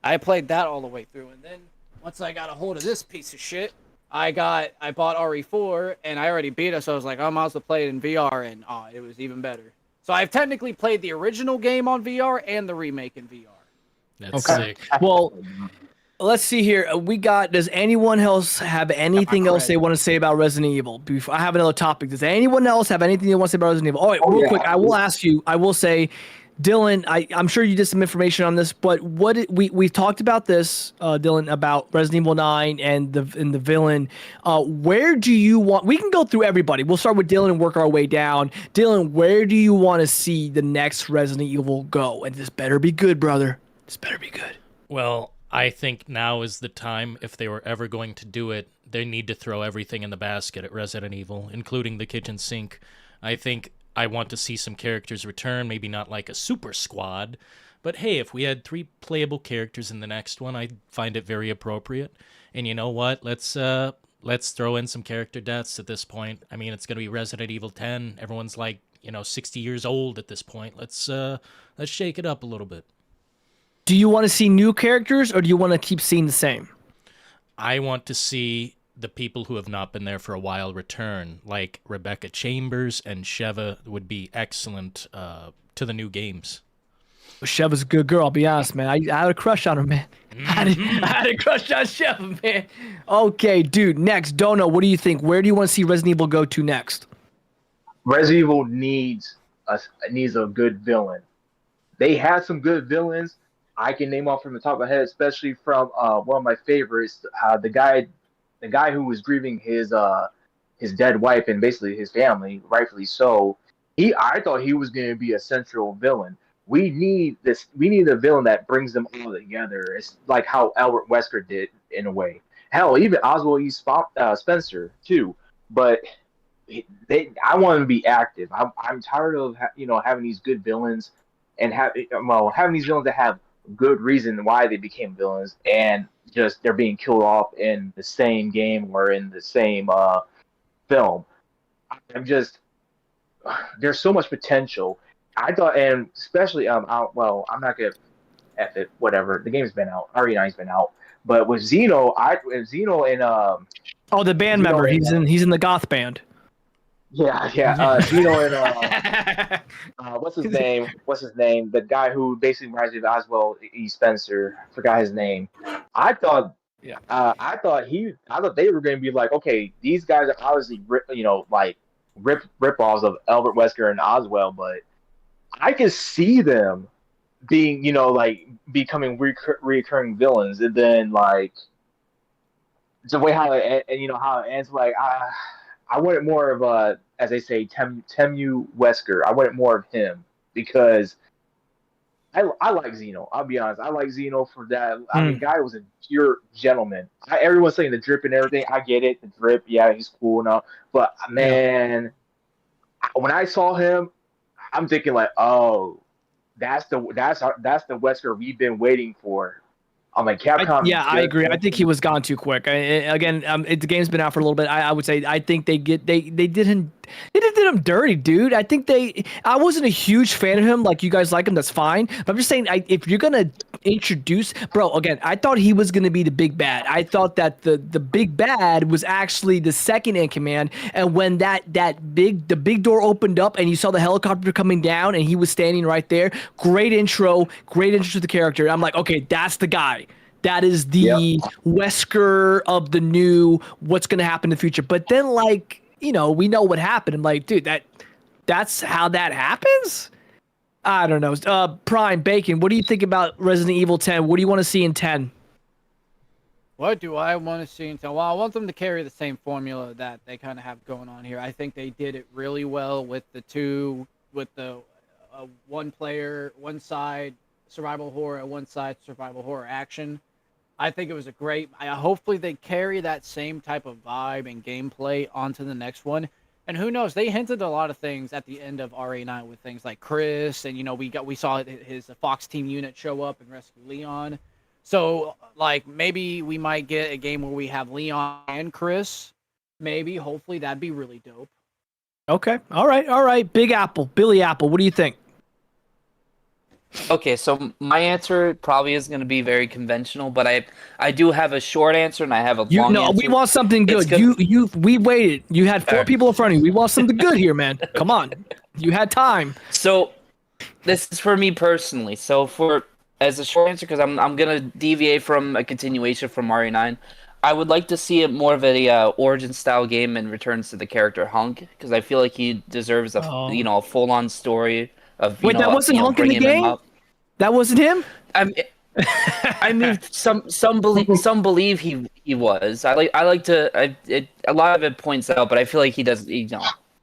I played that all the way through, and then once I got a hold of this piece of shit, I bought RE4, and I already beat it. So I was like, I might as well play it in VR, and it was even better. So I've technically played the original game on VR and the remake in VR. That's Okay. sick. Well, let's see here. Does anyone else have anything else cred. they want to say about Resident Evil? Before I have another topic. Does anyone else have anything they want to say about Resident Evil? All right, Oh real yeah, quick. I will ask you. I will say, Dylan. I'm sure you did some information on this, but we've talked about this, Dylan, about Resident Evil 9 and the villain. Where do you want? We can go through everybody. We'll start with Dylan and work our way down. Dylan, where do you want to see the next Resident Evil go? And this better be good, brother. This better be good. Well, I think now is the time, if they were ever going to do it, they need to throw everything in the basket at Resident Evil, including the kitchen sink. I think I want to see some characters return, maybe not like a super squad, but hey, if we had 3 playable characters in the next one, I'd find it very appropriate. And you know what? Let's throw in some character deaths at this point. I mean, it's going to be Resident Evil 10. Everyone's like, 60 years old at this point. Let's shake it up a little bit. Do you want to see new characters or do you want to keep seeing the same? I want to see the people who have not been there for a while return, like Rebecca Chambers and Sheva would be excellent to the new games. Sheva's a good girl, I'll be honest, man. I had a crush on her, man. I had a crush on Sheva, man. Okay, dude, next, Dono, what do you think? Where do you want to see Resident Evil go to next? Resident Evil needs a good villain. They had some good villains. I can name off from the top of my head, especially from one of my favorites, the guy who was grieving his dead wife and basically his family, rightfully so. I thought he was going to be a central villain. We need this. We need a villain that brings them all together. It's like how Albert Wesker did in a way. Hell, even Oswald E. Spencer too. But I want to be active. I'm tired of having these good villains and having these villains that have good reason why they became villains and just they're being killed off in the same game or in the same film. I'm just there's so much potential. I thought, and especially I'm not gonna F it, whatever. The game's been out. RE9's been out. But with Xeno, Xeno and the band Xeno member. and, He's in the goth band. Xeno and what's his name? The guy who basically reminds me of Oswald E. Spencer. Forgot his name. I thought I thought they were going to be like, okay, these guys are obviously rip-offs of Albert Wesker and Oswald, but I could see them being, becoming recurring villains, and then the way how it ends, I wanted more of a, as they say, Temu Wesker. I wanted more of him because I like Xeno. I'll be honest. I like Xeno for that. I mean, guy was a pure gentleman. Everyone's saying the drip and everything. I get it. The drip, yeah, he's cool and all. But man, when I saw him, I'm thinking like, oh, that's the Wesker we've been waiting for. I'm like, Capcom. I agree. I think he was gone too quick. The game's been out for a little bit. I would say I think they did him dirty, dude. I wasn't a huge fan of him. Like, you guys like him, that's fine. But I'm just saying, if you're gonna introduce, bro, again, I thought he was gonna be the big bad. I thought that the big bad was actually the second in command. And when the big door opened up and you saw the helicopter coming down and he was standing right there, great intro to the character. I'm like, okay, that's the guy. That is the Wesker of the new what's going to happen in the future. But then, we know what happened. I'm like, dude, that's how that happens? I don't know. Prime, Bacon, what do you think about Resident Evil 10? What do you want to see in 10? What do I want to see in 10? Well, I want them to carry the same formula that they kind of have going on here. I think they did it really well with the one player, one side survival horror, and one side survival horror action. I think it was hopefully they carry that same type of vibe and gameplay onto the next one. And who knows? They hinted a lot of things at the end of RA9 with things like Chris, and we saw his Fox Team unit show up and rescue Leon. So like maybe we might get a game where we have Leon and Chris. Maybe, hopefully, that'd be really dope. Okay. All right. Big Apple, Billy Apple. What do you think? Okay, so my answer probably is going to be very conventional, but I do have a short answer and I have a long answer. We want something good. We waited. You had four people in front of you. We want something good here, man. Come on. You had time. So this is for me personally. So as a short answer, because I'm gonna deviate from a continuation from Mario 9. I would like to see it more of a origin style game and returns to the character Hunk, because I feel like he deserves a full on story of Wait, that wasn't Hunk in the game? That wasn't him? I mean, some believe he was. A lot of it points out, but I feel like he does.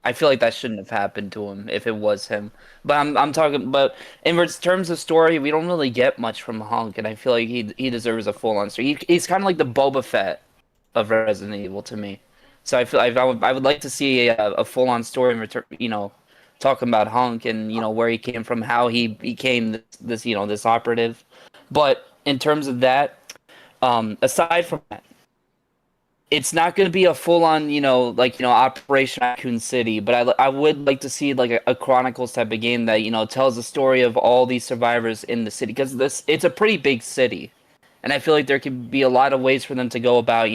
I feel like that shouldn't have happened to him if it was him. But I'm talking. But in terms of story, we don't really get much from Hunk, and I feel like he deserves a full on story. He's kind of like the Boba Fett of Resident Evil to me. So I feel like I would like to see a full on story in return. Talking about Hunk and where he came from, how he became this operative. But in terms of that, aside from that, it's not going to be a full-on, Operation Raccoon City, but I would like to see like a Chronicles type of game that tells the story of all these survivors in the city, because it's a pretty big city, and I feel like there could be a lot of ways for them to go about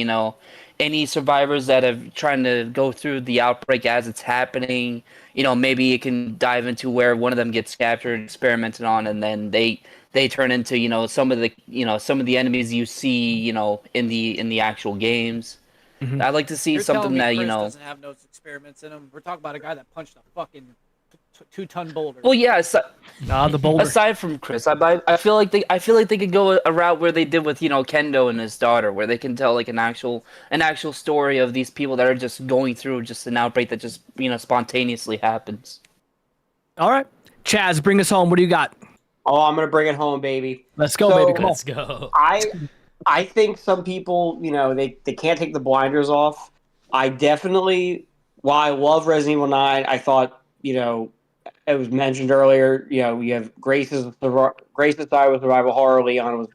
any survivors that are trying to go through the outbreak as it's happening. Maybe it can dive into where one of them gets captured and experimented on, and then they turn into some of the enemies you see in the actual games. Mm-hmm. I'd like to see You're something telling me that Chris doesn't have those experiments in him. We're talking about a guy that punched a fucking 2-ton boulder. Well, yeah. The boulder. Aside from Chris, I feel like they could go a route where they did with Kendo and his daughter, where they can tell like an actual story of these people that are just going through just an outbreak that just spontaneously happens. All right, Chaz, bring us home. What do you got? Oh, I'm gonna bring it home, baby. Let's go, baby. Come on. Let's go. I think some people, they can't take the blinders off. I definitely, while I love Resident Evil 9, I thought, it was mentioned earlier, you have Grace's side with survival horror. Leon was,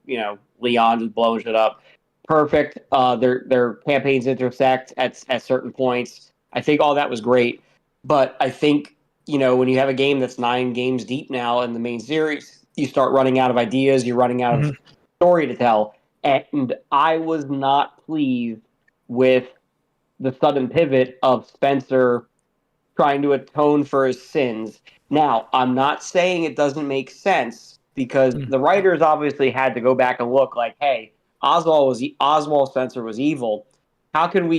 Leon just blowing shit up. Perfect. Their campaigns intersect at certain points. I think all that was great. But I think, when you have a game that's 9 games deep now in the main series, you start running out of ideas. You're running out of story to tell. And I was not pleased with the sudden pivot of Spencer trying to atone for his sins. Now, I'm not saying it doesn't make sense, because the writers obviously had to go back and look like, hey, Oswald Spencer was evil. How can we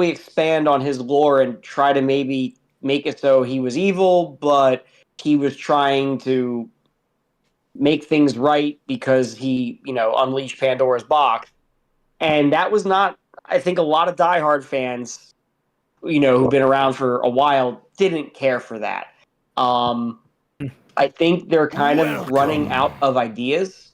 expand on his lore and try to maybe make it so he was evil, but he was trying to make things right because he, unleashed Pandora's box. And that was not, I think a lot of diehard fans, who've been around for a while, didn't care for that. I think they're kind of running out of ideas.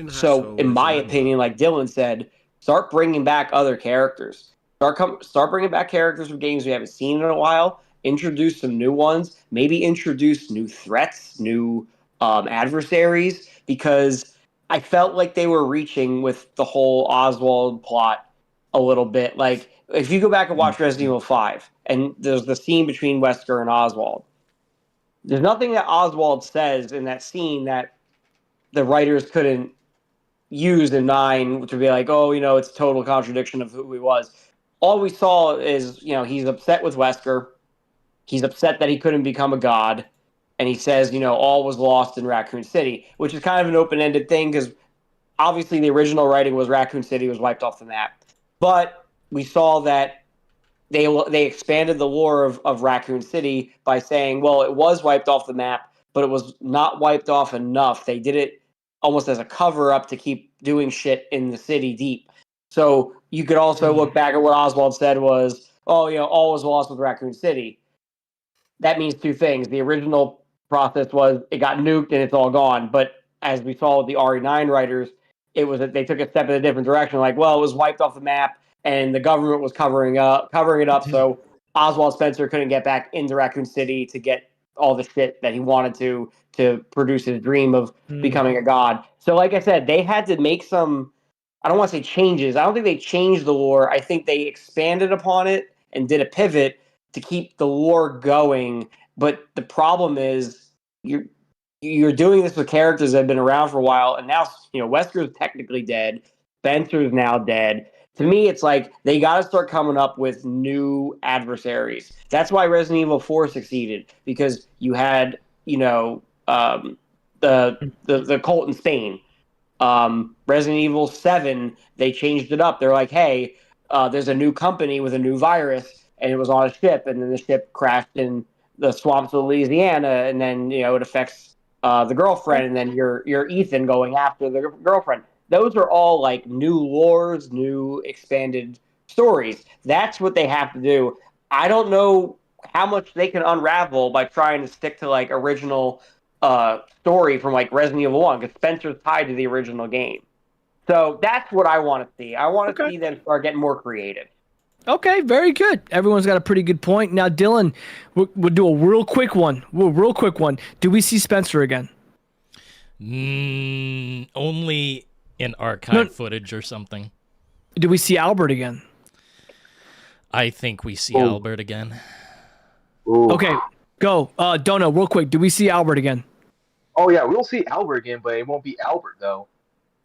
So, in my opinion, like Dillon said, start bringing back other characters. Start bringing back characters from games we haven't seen in a while. Introduce some new ones. Maybe introduce new threats, new adversaries, because I felt like they were reaching with the whole Oswald plot a little bit. Like, if you go back and watch Resident Evil 5, and there's the scene between Wesker and Oswald, there's nothing that Oswald says in that scene that the writers couldn't use in 9 to be like, oh, it's a total contradiction of who he was. All we saw is, he's upset with Wesker. He's upset that he couldn't become a god. And he says, all was lost in Raccoon City, which is kind of an open-ended thing, because obviously the original writing was Raccoon City was wiped off the map. But we saw that they expanded the lore of Raccoon City by saying, well, it was wiped off the map, but it was not wiped off enough. They did it almost as a cover-up to keep doing shit in the city deep. So you could also look back at what Oswald said was, oh, all was lost with Raccoon City. That means two things. The original process was it got nuked and it's all gone. But as we saw with the RE9 writers, it was that they took a step in a different direction. Like, well, it was wiped off the map and the government was covering it up, so Oswald Spencer couldn't get back into Raccoon City to get all the shit that he wanted to produce his dream of becoming a god. So, like I said, they had to make some. I don't want to say changes. I don't think they changed the lore. I think they expanded upon it and did a pivot to keep the lore going. But the problem is you're doing this with characters that have been around for a while, and now Wesker's technically dead. Spencer's now dead. To me, it's like they got to start coming up with new adversaries. That's why Resident Evil 4 succeeded, because you had the cult in Spain. Resident Evil 7, they changed it up. They're like, hey, there's a new company with a new virus, and it was on a ship, and then the ship crashed in the swamps of Louisiana, and then it affects the girlfriend, and then you're Ethan going after the girlfriend. Those are all like new lores, new expanded stories. That's what they have to do. I don't know how much they can unravel by trying to stick to like original story from like Resident Evil 1, because Spencer's tied to the original game. So that's what I want to see. I want to see them start getting more creative. Okay, very good. Everyone's got a pretty good point. Now, Dillon, we'll do a real quick one. Do we see Spencer again? Only in archive footage or something. Do we see Albert again? I think we see Albert again. Ooh. Okay, go. Dono, real quick. Do we see Albert again? Oh yeah, we'll see Albert again, but it won't be Albert though.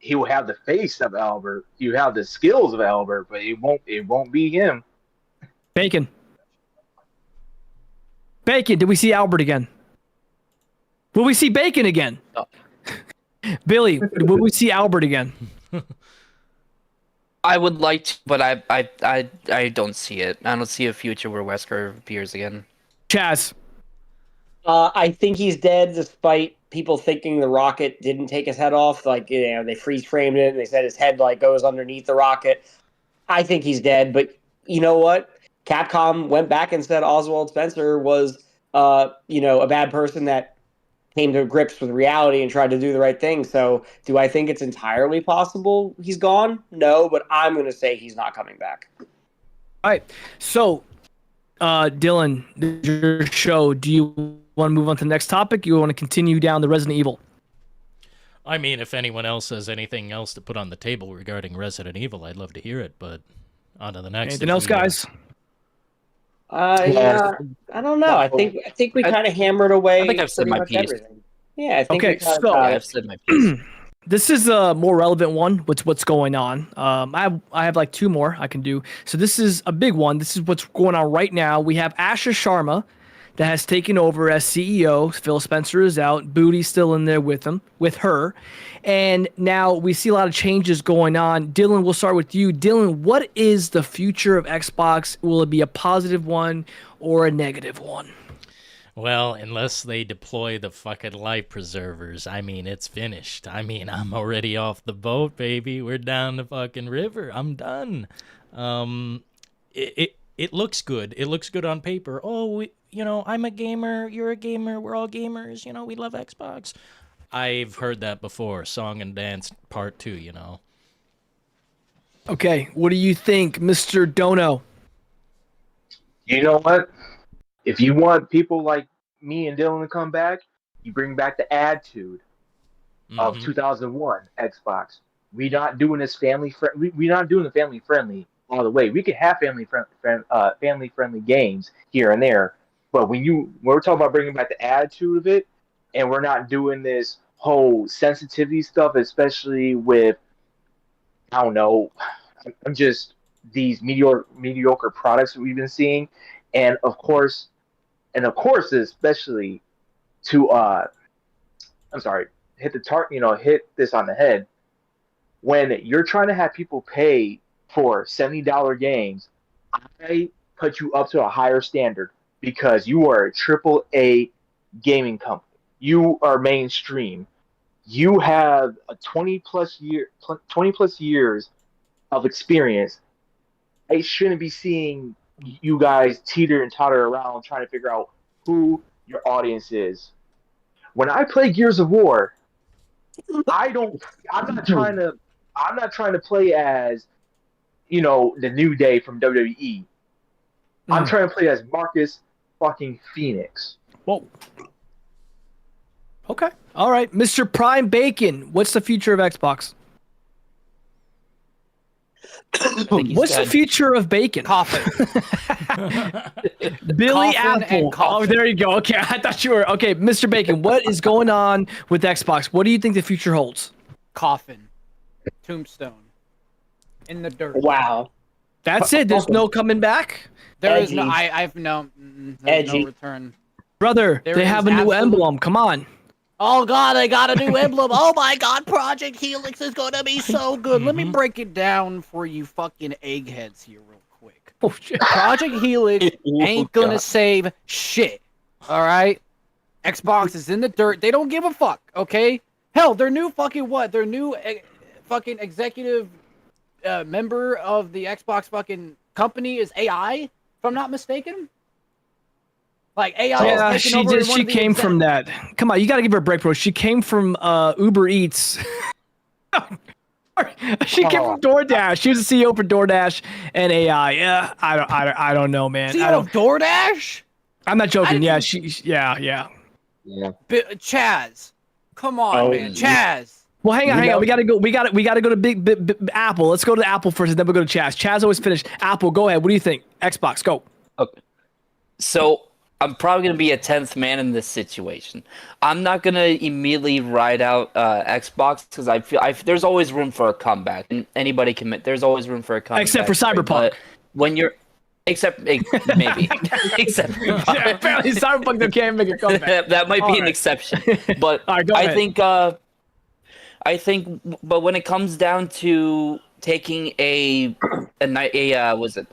He will have the face of Albert. You have the skills of Albert, but it won't be him. Bacon. Did we see Albert again? Will we see Bacon again? No. Billy, will we see Albert again? I would like to, but I don't see it. I don't see a future where Wesker appears again. Chaz. I think he's dead, despite people thinking the rocket didn't take his head off. Like, they freeze framed it, and they said his head like goes underneath the rocket. I think he's dead, but you know what? Capcom went back and said Oswald Spencer was, a bad person that came to grips with reality and tried to do the right thing. So, do I think it's entirely possible he's gone? No, but I'm going to say he's not coming back. All right. So, Dillon, this is your show. Do you want to move on to the next topic? You want to continue down the Resident Evil? I mean, if anyone else has anything else to put on the table regarding Resident Evil, I'd love to hear it, but on to the next. Anything else, guys? Yeah, I don't know. I think we kind of hammered away. I think I've said my piece. Everything. Yeah, I think I've said my piece. This is a more relevant one. What's going on? I have like two more I can do. So this is a big one. This is what's going on right now. We have Asha Sharma that has taken over as CEO. Phil Spencer is out. Booty's still in there with her. And now we see a lot of changes going on. Dillon, we'll start with you. Dillon, what is the future of Xbox? Will it be a positive one or a negative one? Well, unless they deploy the fucking life preservers, I mean, it's finished. I mean, I'm already off the boat, baby. We're down the fucking river. I'm done. It looks good. It looks good on paper. Oh, I'm a gamer. You're a gamer. We're all gamers. We love Xbox. I've heard that before. Song and dance part 2, Okay, what do you think, Mr. Dono? You know what? If you want people like me and Dylan to come back, you bring back the attitude of 2001 Xbox. We're not doing this we're not doing the family friendly all the way. We could have family friendly games here and there, but when we're talking about bringing back the attitude of it, and we're not doing this whole sensitivity stuff, especially with, I don't know, I'm just these mediocre products that we've been seeing, and of course, especially to hit this on the head. When you're trying to have people pay for $70 games, I put you up to a higher standard because you are a AAA gaming company. You are mainstream. You have a 20 plus years of experience. I shouldn't be seeing you guys teeter and totter around trying to figure out who your audience is. When I play Gears of War, I'm not trying to play as the New Day from WWE. I'm trying to play as Marcus fucking Phoenix. Whoa. Okay. All right, Mr. Prime Bacon. What's the future of Xbox? What's the future of bacon? Coffin. Billy Coffin Apple. and coffin. Oh, there you go. Okay, I thought you were okay, Mr. Bacon. What is going on with Xbox? What do you think the future holds? Coffin. Tombstone. In the dirt. Wow. That's it. There's no coming back, There is no. Edgy. I've no. There's Edgy. no return. brother. There they is have a new absolute- emblem. Come on. Oh god, I got a new emblem. Oh my god, Project Helix is gonna be so good. Let me Mhm. break it down for you fucking eggheads here real quick. Oh shit. Project Helix ain't gonna God. save shit. Alright? Xbox is in the dirt. They don't give a fuck, okay? Hell, their new fucking what? Their new fucking executive member of the Xbox fucking company is AI, if I'm not mistaken. Like AI Yeah, is she taking over did. one She of the came from that. Come on, you got to give her a break, bro. She came from Uber Eats. She came from DoorDash. She was the CEO for DoorDash and AI. Yeah, I don't know, man. CEO of DoorDash? I'm not joking. didn't- Yeah. Yeah. Chaz. Come on, Oh, man. yeah. Chaz. Well, hang You know- on. We gotta go. We gotta go to big Apple. Let's go to Apple first, and then we'll go to Chaz. Chaz always finished. Apple, go ahead. What do you think? Xbox, go. Okay. So I'm probably gonna be a 10th man in this situation. I'm not gonna immediately ride out Xbox because I feel there's always room for a comeback, and anybody can. There's always room for a comeback. Except for right? Cyberpunk. But when you're, maybe, except Yeah, apparently Cyberpunk can't make a comeback. that might be All an right. exception. But All right, go ahead. I think, but when it comes down to taking a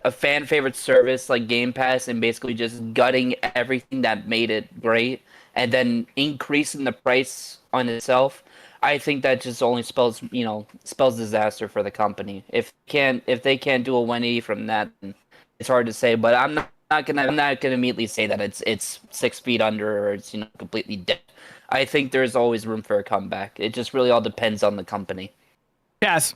fan favorite service like Game Pass and basically just gutting everything that made it great and then increasing the price on itself, I think that just only spells disaster for the company. If they can't do a 180 from that, then it's hard to say. But I'm not gonna immediately say that it's 6 feet under or it's completely dead. I think there's always room for a comeback. It just really all depends on the company. Chaz.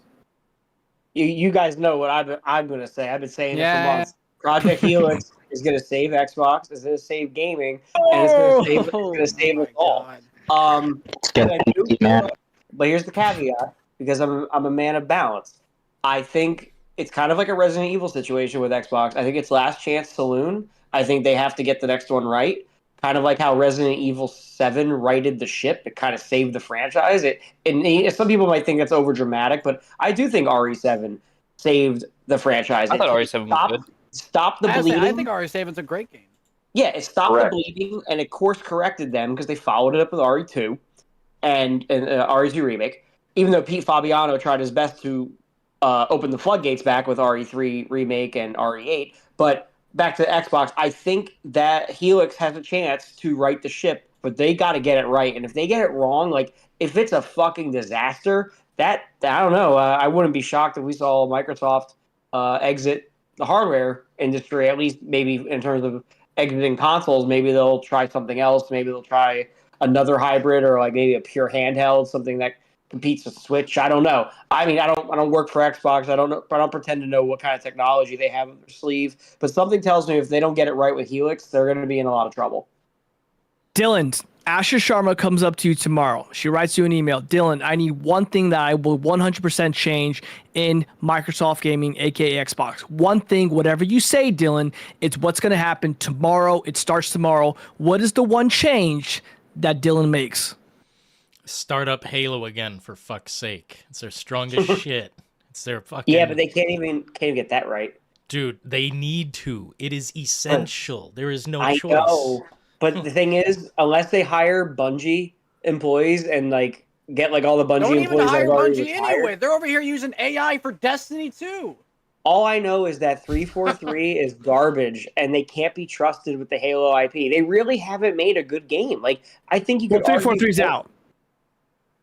You guys know what I'm going to say. I've been saying it Yeah. for months. Project Helix is going to save Xbox. It's going to save gaming. And it's going to save us all. It's gonna And I do be, man. But here's the caveat, because I'm a man of balance. I think it's kind of like a Resident Evil situation with Xbox. I think it's last chance saloon. I think they have to get the next one right. Kind of like how Resident Evil 7 righted the ship. It kind of saved the franchise. Some people might think that's over dramatic, but I do think RE7 saved the franchise. I thought RE7 was good. Stop the bleeding. I think RE7's a great game. Yeah, it stopped Correct. the bleeding and it course corrected them because they followed it up with RE2 and RE2 remake. Even though Pete Fabiano tried his best to open the floodgates back with RE3 remake and RE8, but back to Xbox, I think that Helix has a chance to right the ship, but they got to get it right. And if they get it wrong, like if it's a fucking disaster, I don't know. I wouldn't be shocked if we saw Microsoft exit the hardware industry, at least maybe in terms of exiting consoles. Maybe they'll try something else. Maybe they'll try another hybrid or like maybe a pure handheld, something that competes with Switch. I don't know. I mean, I don't work for Xbox. I don't pretend to know what kind of technology they have in their sleeve. But something tells me if they don't get it right with Helix, they're going to be in a lot of trouble. Dylan, Asha Sharma comes up to you tomorrow. She writes you an email. Dylan, I need one thing that I will 100% change in Microsoft Gaming, aka Xbox. One thing, whatever you say, Dylan, it's what's going to happen tomorrow. It starts tomorrow. What is the one change that Dylan makes? Start up Halo again, for fuck's sake. It's their strongest shit. It's their fucking... Yeah, but they can't even get that right. Dude, they need to. It is essential. There is no I choice. know. But the thing is, unless they hire Bungie employees and like get like all the Bungie Don't even employees hire that are already Bungie retired, anyway. They're over here using AI for Destiny 2. all I know is that 343 is garbage and they can't be trusted with the Halo IP. They really haven't made a good game. Like I think you Well, could 343's out.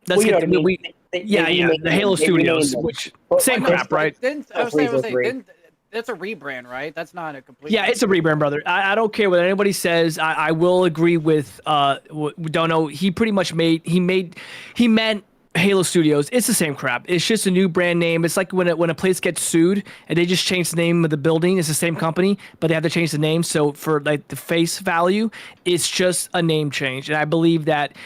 That's Well, you know good. what I mean? Yeah, renamed the Halo them. They Studios, renamed them. which But same like, crap, right? I was saying, 343. that's a rebrand, right? That's not a complete. Yeah, it's a rebrand, brother. I don't care what anybody says. I will agree with don't know. He pretty much he meant Halo Studios, it's the same crap. It's just a new brand name. It's like when a place gets sued and they just change the name of the building. It's the same company, but they have to change the name. So for like the face value, it's just a name change. And I believe that.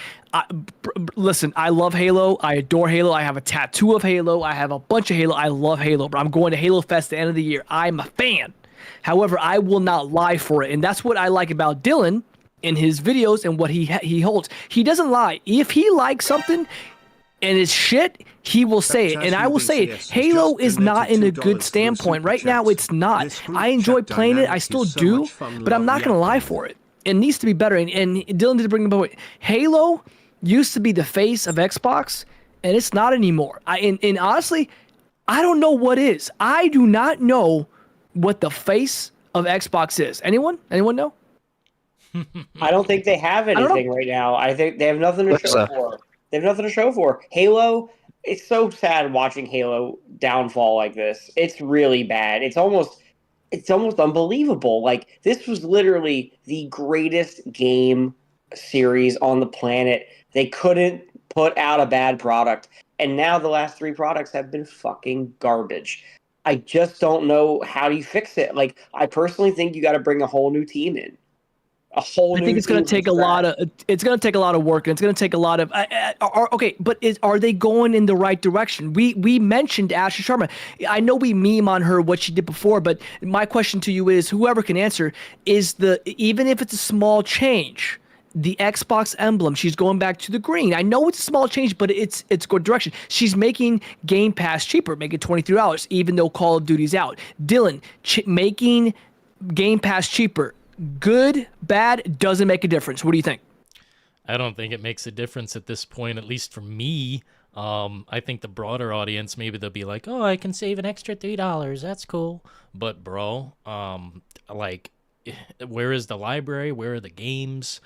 Listen, I love Halo. I adore Halo. I have a tattoo of Halo. I have a bunch of Halo. I love Halo, bro. I'm going to Halo Fest at the end of the year. I'm a fan. However, I will not lie for it, and that's what I like about Dillon in his videos and what he holds. He doesn't lie. If he likes something and it's shit, he will say it. And I will say it. Halo is not in a good standpoint. Right now, it's not. I enjoy playing it. I still do, but I'm not going to lie for it. It needs to be better. And Dillon did bring up Halo used to be the face of Xbox, and it's not anymore. And honestly, I don't know what is. I do not know what the face of Xbox is. Anyone? Anyone know? I don't think they have anything right now. I think they have nothing to show for. They have nothing to show for. Halo, it's so sad watching Halo downfall like this. It's really bad. It's almost unbelievable. Like, this was literally the greatest game series on the planet. They couldn't put out a bad product. And now the last 3 products have been fucking garbage. I just don't know how do you fix it. Like, I personally think you got to bring a whole new team in. I think it's going to take a lot of work, and it's going to take a lot of okay, but are they going in the right direction? We mentioned Ashley Sharma. I know we meme on her what she did before, but my question to you is, whoever can answer, is even if it's a small change, the Xbox emblem, she's going back to the green. I know it's a small change, but it's good direction. She's making Game Pass cheaper, making $23, even though Call of Duty's out. Dillon, making Game Pass cheaper. Good, bad, doesn't make a difference. What do you think? I don't think it makes a difference at this point, at least for me. I think the broader audience, maybe they'll be like, oh, I can save an extra $3. That's cool. But, bro, like, where is the library? Where are the games?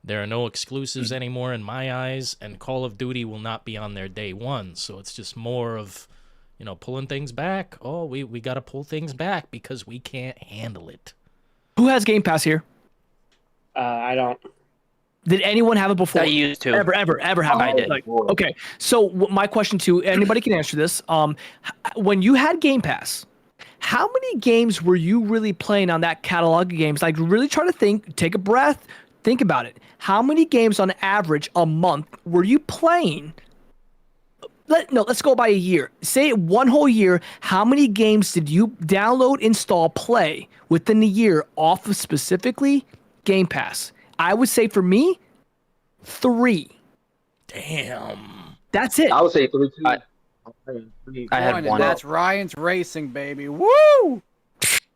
There are no exclusives anymore in my eyes, and Call of Duty will not be on their day one. So it's just more of, pulling things back. Oh, we got to pull things back because we can't handle it. Who has Game Pass here? I don't. Did anyone have it before? I used to. Ever have I it? did. Okay, so my question to anybody can answer this. When you had Game Pass, how many games were you really playing on that catalog of games? Like, really try to think, take a breath, think about it. How many games on average a month were you playing? Let's go by a year. Say one whole year. How many games did you download, install, play within the year off of specifically Game Pass? I would say for me, 3. Damn. That's it. I would say 3 too. I had one. That's Ryan's Racing, baby. Woo!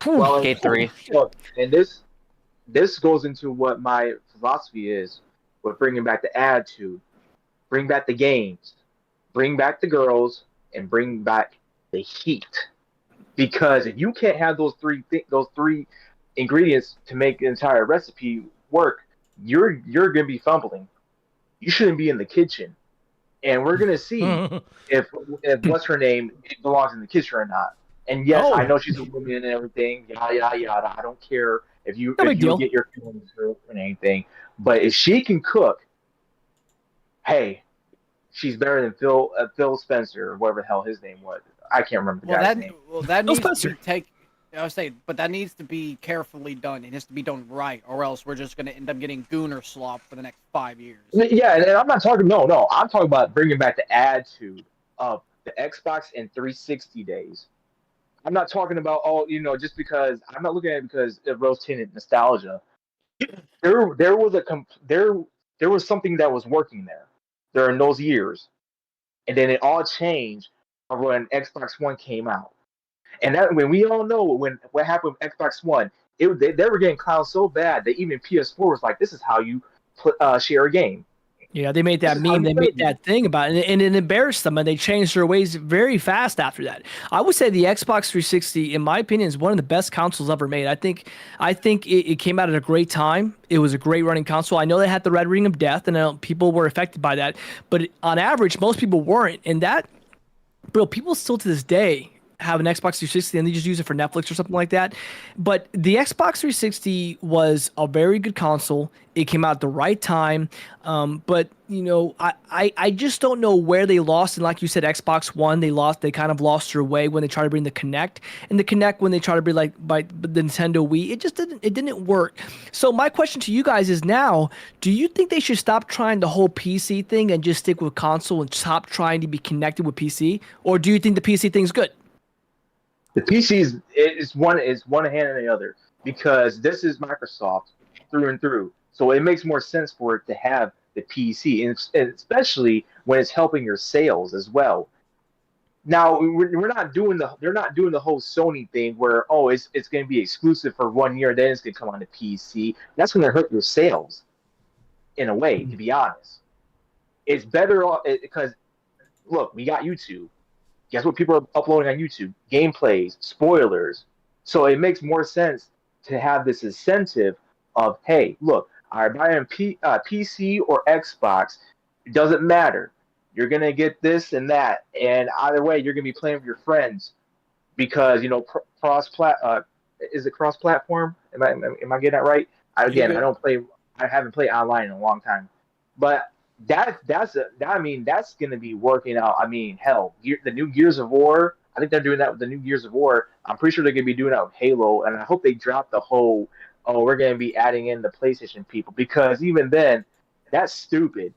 Well, Okay, 3. Look, and this goes into what my philosophy is with bringing back the attitude, bring back the games, bring back the girls, and bring back the heat. Because if you can't have those three ingredients to make the entire recipe work, you're gonna be fumbling. You shouldn't be in the kitchen, and we're gonna see if what's her name belongs in the kitchen or not. And yes, I know she's a woman and everything, yada yada yada. I don't care if you get your feelings hurt and anything, but if she can cook, hey, she's better than Phil Spencer or whatever the hell his name was. I can't remember the guy's name. Well, that needs to take. I was saying, but that needs to be carefully done. It has to be done right, or else we're just going to end up getting Gooner slop for the next 5 years. Yeah, and I'm not talking. No, I'm talking about bringing back the attitude of the Xbox and 360 days. I'm not talking about just because I'm not looking at it because of rose-tinted nostalgia. There was something that was working there during those years, and then it all changed when Xbox One came out. And that when we all know what happened with Xbox One, they were getting clowned so bad that even PS4 was like, "This is how you share a game." Yeah, they made that meme. They made that thing about it, and it embarrassed them, and they changed their ways very fast after that. I would say the Xbox 360, in my opinion, is one of the best consoles ever made. I think it came out at a great time. It was a great running console. I know they had the Red Ring of Death, and people were affected by that, but on average, most people weren't. And that, bro, people still to this day have an Xbox 360 and they just use it for Netflix or something like that. But the Xbox 360 was a very good console. It came out at the right time. But I just don't know where they lost. And like you said, Xbox One, they kind of lost their way when they tried to bring the Kinect. And the Kinect, when they tried to bring by the Nintendo Wii, it didn't work. So my question to you guys is now, do you think they should stop trying the whole PC thing and just stick with console and stop trying to be connected with PC? Or do you think the PC thing's good? The PC is one hand in the other, because this is Microsoft through and through. So it makes more sense for it to have the PC, and especially when it's helping your sales as well. Now they're not doing the whole Sony thing where it's going to be exclusive for 1 year, then it's going to come on the PC. That's going to hurt your sales in a way, to be honest. It's better off because look, we got YouTube. Guess what people are uploading on YouTube? Gameplays, spoilers. So it makes more sense to have this incentive of, hey, look, I buy on PC or Xbox. It doesn't matter. You're going to get this and that. And either way, you're going to be playing with your friends because, is it cross-platform? Am I getting that right? I haven't played online in a long time. But that's going to be working out. I mean, hell, the new Gears of War. I think they're doing that with the new Gears of War. I'm pretty sure they're going to be doing that with Halo, and I hope they drop the whole. Oh, we're going to be adding in the PlayStation people, because even then, that's stupid.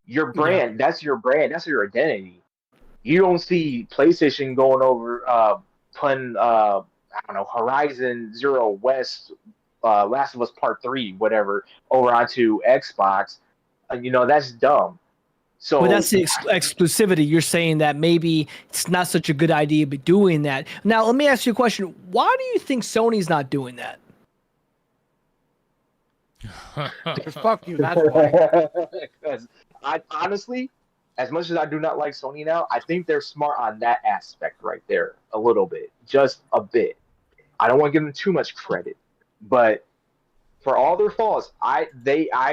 Your brand, that's your brand, that's your identity. You don't see PlayStation going over putting I don't know, Horizon Zero West, Last of Us Part 3, whatever, over onto Xbox. That's dumb. So, but that's the exclusivity. You're saying that maybe it's not such a good idea to be doing that. Now, let me ask you a question. Why do you think Sony's not doing that? Fuck you, that's why. Because I honestly, as much as I do not like Sony now, I think they're smart on that aspect right there, a little bit, just a bit. I don't want to give them too much credit, but for all their faults, I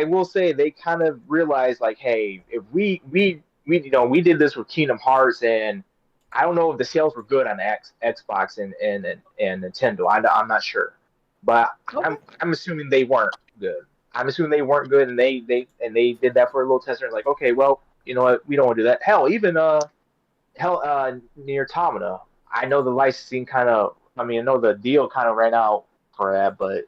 will say they kind of realized, like, hey, if we did this with Kingdom Hearts, and I don't know if the sales were good on Xbox and Nintendo. I'm not sure, but Okay. I'm assuming they weren't good. I'm assuming they weren't good, and they did that for a little test. And like, okay, well, you know what, we don't want to do that. Hell, even Near Automata, I know the licensing I know the deal kind of ran out for that, but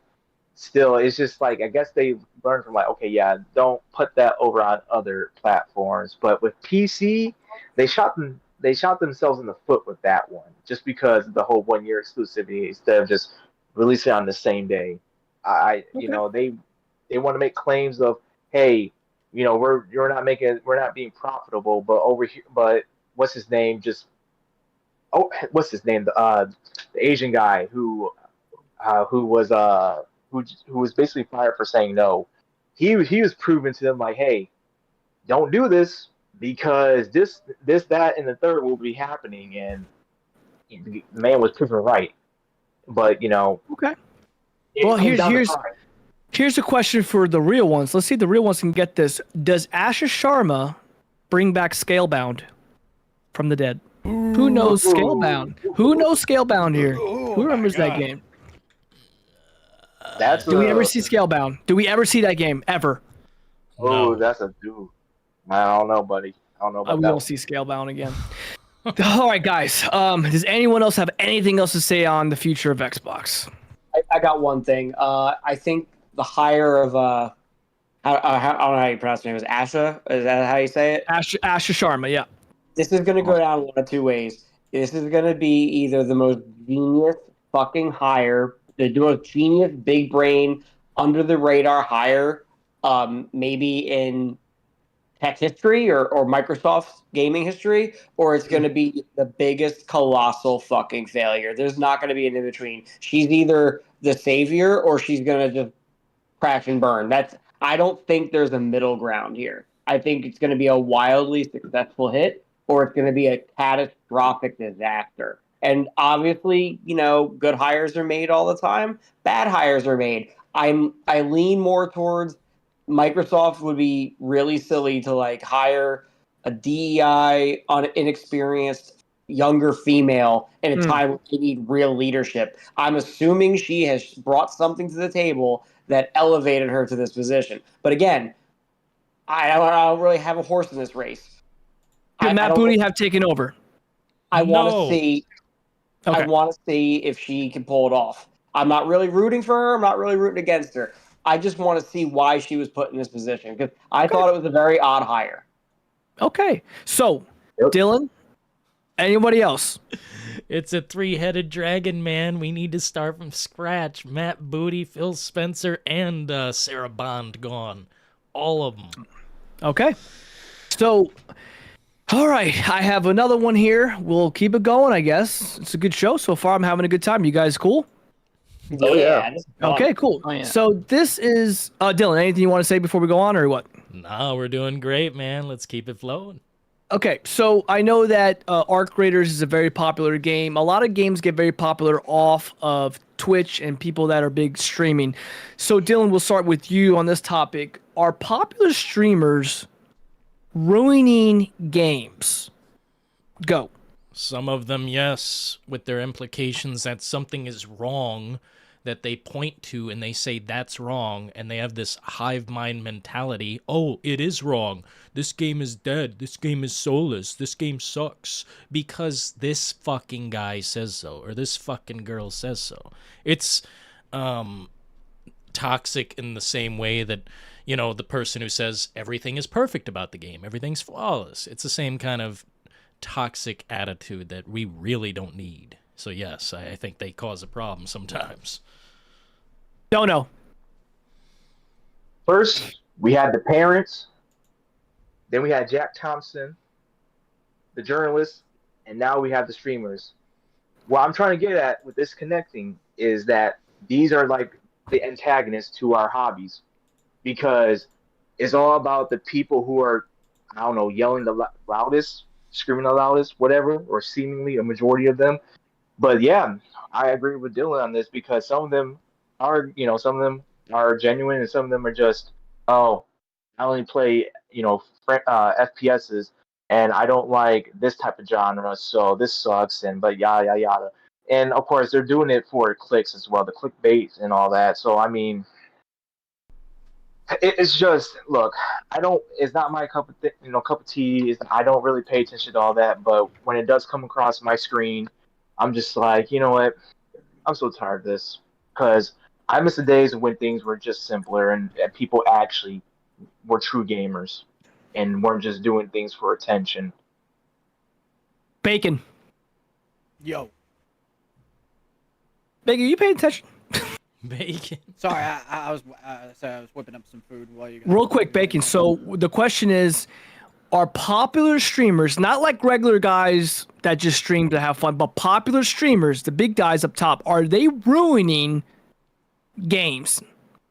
still, it's just like, I guess they learned from, like, okay, yeah, don't put that over on other platforms. But with PC, they shot themselves in the foot with that one, just because of the whole 1 year exclusivity instead of just releasing it on the same day. They want to make claims of, hey, we're not being profitable, but over here, but what's his name? What's his name? The Asian guy who was basically fired for saying no. He was proving to them, like, hey, don't do this, because this, that, and the third will be happening, and the man was proven right. But Okay. Well, here's a question for the real ones. Let's see if the real ones can get this. Does Asher Sharma bring back Scalebound from the dead? Who knows Scalebound? Who knows Scalebound here? Who remembers that game? Do we ever see Scalebound? Do we ever see that game ever? Oh, that's a dude. I don't know, buddy. I don't know about we that. don't see Scalebound again. All right, guys. Does anyone else have anything else to say on the future of Xbox? I got one thing. I think the hire of I don't know how you pronounce his name. Is Asha? Is that how you say it? Asher Sharma, yeah. This is going to go down one of two ways. This is going to be either the most genius fucking hire, the most genius big brain under the radar hire, maybe in tech history or Microsoft's gaming history, or it's going to be the biggest colossal fucking failure. There's not going to be an in between. She's either the savior or she's going to just crash and burn. I don't think there's a middle ground here. I think it's going to be a wildly successful hit, or it's going to be a catastrophic disaster. And obviously, good hires are made all the time. Bad hires are made. I lean more towards Microsoft would be really silly to hire a DEI inexperienced younger female in a time where they need real leadership. I'm assuming she has brought something to the table that elevated her to this position. But again, I don't really have a horse in this race. Could Matt Booty have taken over? I want to No. see. Okay. I want to see if she can pull it off. I'm not really rooting for her. I'm not really rooting against her. I just want to see why she was put in this position because I thought it was a very odd hire. Okay. So, Dillon, anybody else? It's a three-headed dragon, man. We need to start from scratch. Matt Booty, Phil Spencer, and Sarah Bond gone. All of them. Okay. So, all right. I have another one here. We'll keep it going, I guess. It's a good show so far. I'm having a good time. You guys cool? Oh, yeah. This is fun. Okay, cool. Oh, yeah. So this is Dillon, anything you want to say before we go on or what? Nah, we're doing great, man. Let's keep it flowing. Okay, so I know that Arc Raiders is a very popular game. A lot of games get very popular off of Twitch and people that are big streaming. So Dillon, we'll start with you on this topic. Are popular streamers ruining games? Go. Some of them, yes, with their implications that something is wrong that they point to and they say that's wrong, and they have this hive mind mentality. Oh, it is wrong. This game is dead. This game is soulless. This game sucks because this fucking guy says so, or this fucking girl says so. It's toxic in the same way that, you know, the person who says everything is perfect about the game, everything's flawless. It's the same kind of toxic attitude that we really don't need. So yes, I think they cause a problem sometimes. Don't know. First, we had the parents. Then we had Jack Thompson, the journalist, and now we have the streamers. What I'm trying to get at with this connecting is that these are like the antagonists to our hobbies, because it's all about the people who are, I don't know, yelling the loudest, screaming the loudest, whatever, or seemingly a majority of them. But yeah, I agree with Dillon on this because some of them are, you know, some of them are genuine and some of them are just, oh, I only play, you know, FPSs and I don't like this type of genre, so this sucks, and but yada yada yada. And of course, they're doing it for clicks as well, the clickbait and all that. So I mean, it's just, look, I don't. It's not my cup of tea. I don't really pay attention to all that. But when it does come across my screen, I'm just like, you know what? I'm so tired of this because I miss the days when things were just simpler and people actually were true gamers and weren't just doing things for attention. Bacon. Yo. Bacon, you paying attention? Bacon. Sorry, I was whipping up some food while you guys. Real quick, Bacon. So the question is, are popular streamers, not like regular guys that just stream to have fun, but popular streamers, the big guys up top, are they ruining games,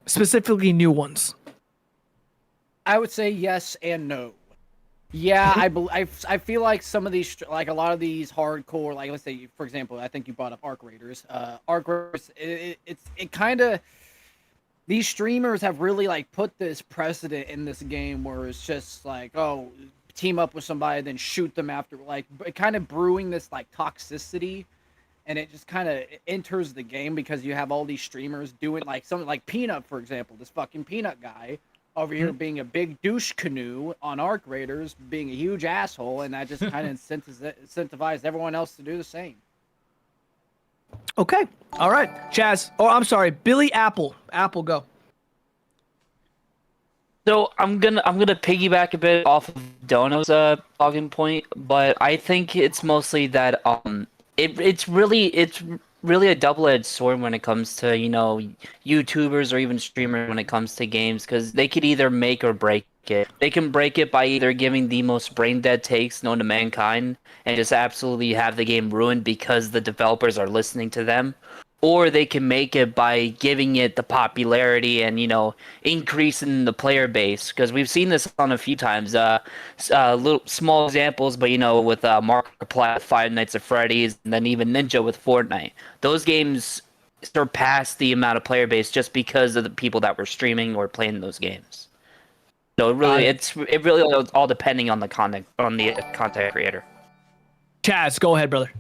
specifically new ones? I would say yes and no. Yeah, I feel like some of these, like a lot of these hardcore, like let's say, for example, I think you brought up Arc Raiders. Arc Raiders, it kind of, these streamers have really like put this precedent in this game where it's just like, oh, team up with somebody, then shoot them after, like kind of brewing this like toxicity, and it just kind of enters the game because you have all these streamers doing like something like Peanut, for example, this fucking Peanut guy over here being a big douche canoe on Arc Raiders, being a huge asshole, and that just kind of incentivized everyone else to do the same. Okay. All right. Chaz. Oh, I'm sorry. Billy Apple. Apple, go. So I'm gonna piggyback a bit off of Dono's talking point, but I think it's mostly that it's really a double-edged sword when it comes to, you know, YouTubers or even streamers when it comes to games, because they could either make or break it. They can break it by either giving the most brain-dead takes known to mankind and just absolutely have the game ruined because the developers are listening to them, or they can make it by giving it the popularity and, you know, increasing the player base, because we've seen this on a few times. Little small examples, but, you know, with Markiplier, Five Nights at Freddy's, and then even Ninja with Fortnite. Those games surpassed the amount of player base just because of the people that were streaming or playing those games. So it really, it really all depending on the content creator. Chaz, go ahead, brother.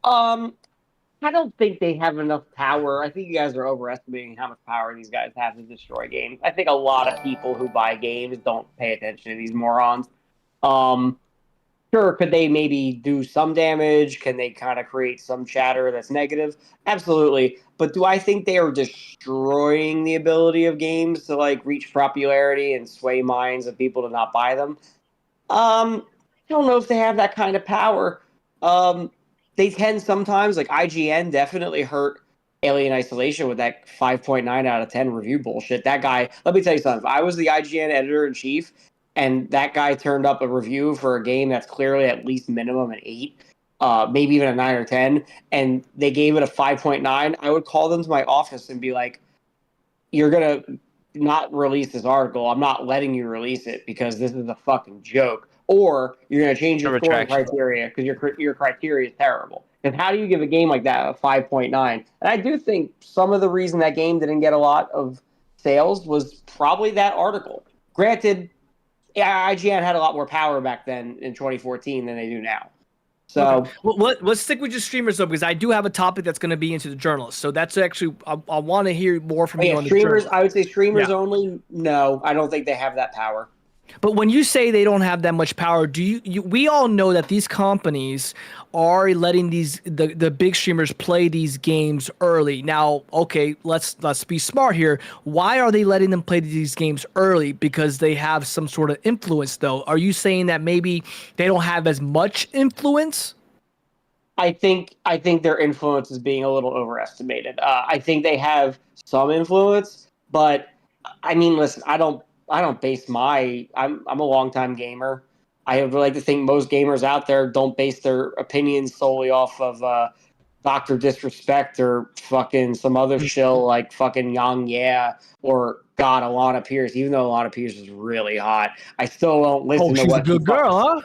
I don't think they have enough power. I think you guys are overestimating how much power these guys have to destroy games. I think a lot of people who buy games don't pay attention to these morons. Sure, could they maybe do some damage? Can they kind of create some chatter that's negative? Absolutely. But do I think they are destroying the ability of games to like reach popularity and sway minds of people to not buy them? I don't know if they have that kind of power. They can sometimes, like IGN definitely hurt Alien Isolation with that 5.9 out of 10 review bullshit. That guy, let me tell you something. If I was the IGN editor in chief and that guy turned up a review for a game that's clearly at least minimum an 8, maybe even a 9 or 10, and they gave it a 5.9, I would call them to my office and be like, you're going to not release this article. I'm not letting you release it because this is a fucking joke. Or you're going to change your scoring criteria because your criteria is terrible. Because how do you give a game like that a 5.9? And I do think some of the reason that game didn't get a lot of sales was probably that article. Granted, IGN had a lot more power back then in 2014 than they do now. So okay. Well, let's stick with just streamers though, because I do have a topic that's going to be into the journalists. So that's actually I want to hear more from you on the streamers. journalists. I would say streamers only. No, I don't think they have that power. But when you say they don't have that much power, do you we all know that these companies are letting the big streamers play these games early. Now, okay, let's be smart here. Why are they letting them play these games early? Because they have some sort of influence though. Are you saying that maybe they don't have as much influence? I think their influence is being a little overestimated. I think they have some influence, but I mean, listen, I don't base I'm a longtime gamer. I would like to think most gamers out there don't base their opinions solely off of Dr. Disrespect or fucking some other shill like fucking Yang Yeah or God Alana Pierce. Even though Alana Pierce is really hot, I still don't listen to she's what a good girl, huh?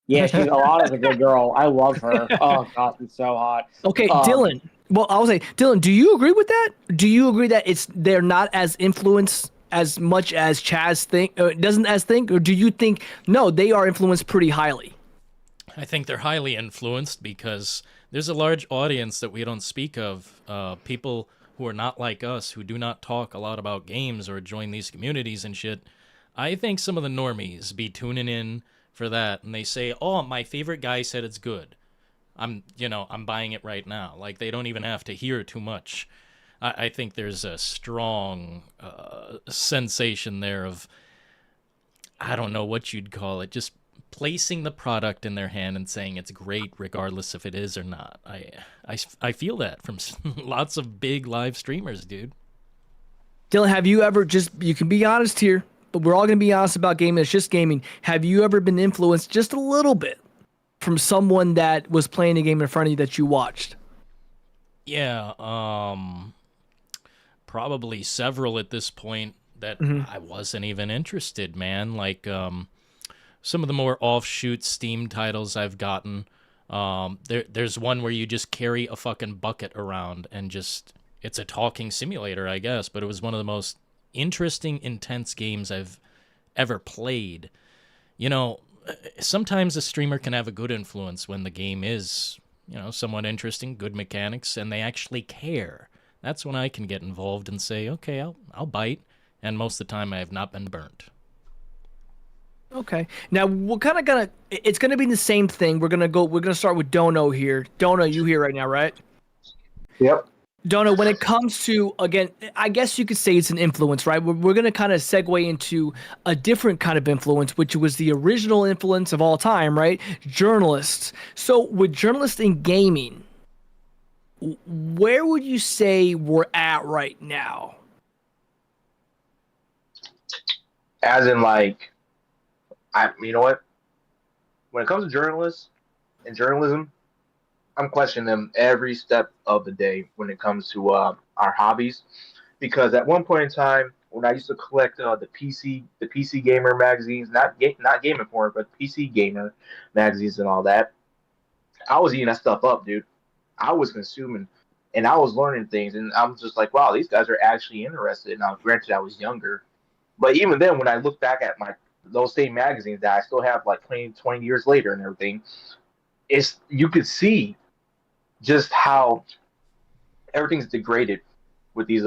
Yeah, Alana's a good girl. I love her. Oh god, she's so hot. Okay, Dillon. Well, I was say, Dillon, do you agree with that? Do you agree that they're not as influenced as much as Chaz think, or do you think no, they are influenced pretty highly? I think they're highly influenced because there's a large audience that we don't speak of, people who are not like us, who do not talk a lot about games or join these communities and shit. I think some of the normies be tuning in for that, and they say, "Oh, my favorite guy said it's good. I'm buying it right now." Like they don't even have to hear too much. I think there's a strong sensation there of, I don't know what you'd call it, just placing the product in their hand and saying it's great regardless if it is or not. I feel that from lots of big live streamers, dude. Dillon, have you ever you can be honest here, but we're all going to be honest about gaming. It's just gaming. Have you ever been influenced just a little bit from someone that was playing a game in front of you that you watched? Yeah, probably several at this point that I wasn't even interested, man. Like some of the more offshoot Steam titles I've gotten. There's one where you just carry a fucking bucket around and just, it's a talking simulator, I guess, but it was one of the most interesting, intense games I've ever played. You know, sometimes a streamer can have a good influence when the game is, somewhat interesting, good mechanics, and they actually care. That's when I can get involved and say, okay, I'll bite. And most of the time I have not been burnt. Okay. Now we're kind of gonna. It's gonna be the same thing. We're gonna start with Dono here. Dono, you here right now, right? Yep. Dono, when it comes to, again, I guess you could say it's an influence, right? We're gonna kind of segue into a different kind of influence, which was the original influence of all time, right? Journalists. So with journalists in gaming, where would you say we're at right now? As in, like, you know what? When it comes to journalists and journalism, I'm questioning them every step of the day when it comes to our hobbies, because at one point in time, when I used to collect the PC gamer magazines, not Game Informer, but PC gamer magazines and all that, I was eating that stuff up, dude. I was consuming, and I was learning things, and I'm just like, wow, these guys are actually interested. Now, granted, I was younger, but even then, when I look back at those same magazines that I still have like 20 years later and everything, you could see just how everything's degraded with these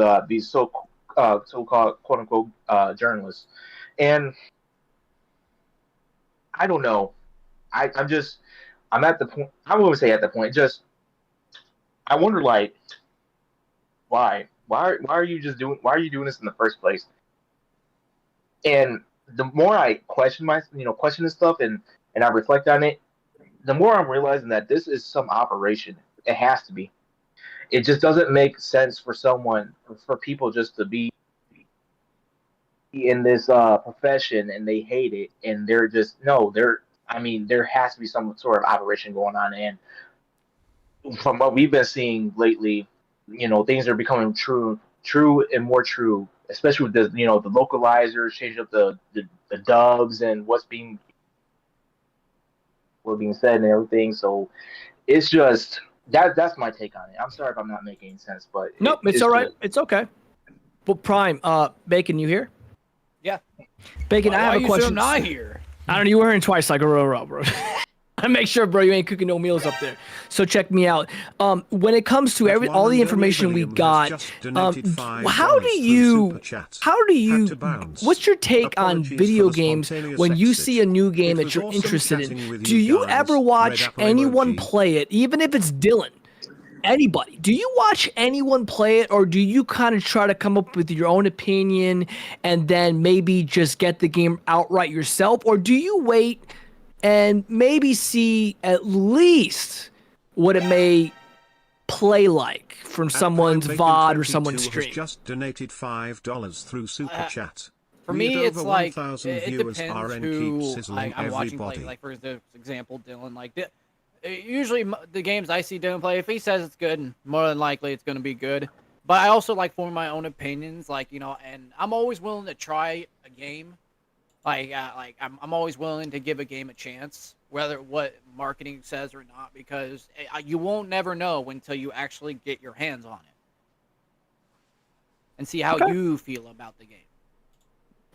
so-called quote unquote journalists, and I don't know. I'm at the point. I wouldn't say at the point. Just I wonder, like, why? Why are you just doing? Why are you doing this in the first place? And the more I question question this stuff, and I reflect on it, the more I'm realizing that this is some operation. It has to be. It just doesn't make sense for people just to be in this profession and they hate it, and they're just no, they're. I mean, there has to be some sort of operation going on, and from what we've been seeing lately, things are becoming true and more true, especially with the localizers changing up the dubs and what's being said and everything. So it's just that's my take on it. I'm sorry if I'm not making any sense, but Nope, it's all right. It's okay. But Prime, Bacon, you here? Yeah. Bacon, I have a question. I'm not here. I don't know. You were hearing twice like a row, bro. I make sure, bro, you ain't cooking no meals up there. So check me out. When it comes to all the information we got, how do you? What's your take on video games when you see a new game that you're interested in? Do you ever watch anyone play it, even if it's Dillon? Anybody? Do you watch anyone play it, or do you kind of try to come up with your own opinion and then maybe just get the game outright yourself, or do you wait and maybe see at least what it may play like from someone's VOD or someone's stream? Just donated $5 through Super Chat. For me, it's like it depends who I'm watching play. Like for example, Dillon. Usually the games I see Dillon play, if he says it's good, more than likely it's going to be good. But I also like form my own opinions, and I'm always willing to try a game. I'm always willing to give a game a chance, whether what marketing says or not, because you won't never know until you actually get your hands on it and see how you feel about the game.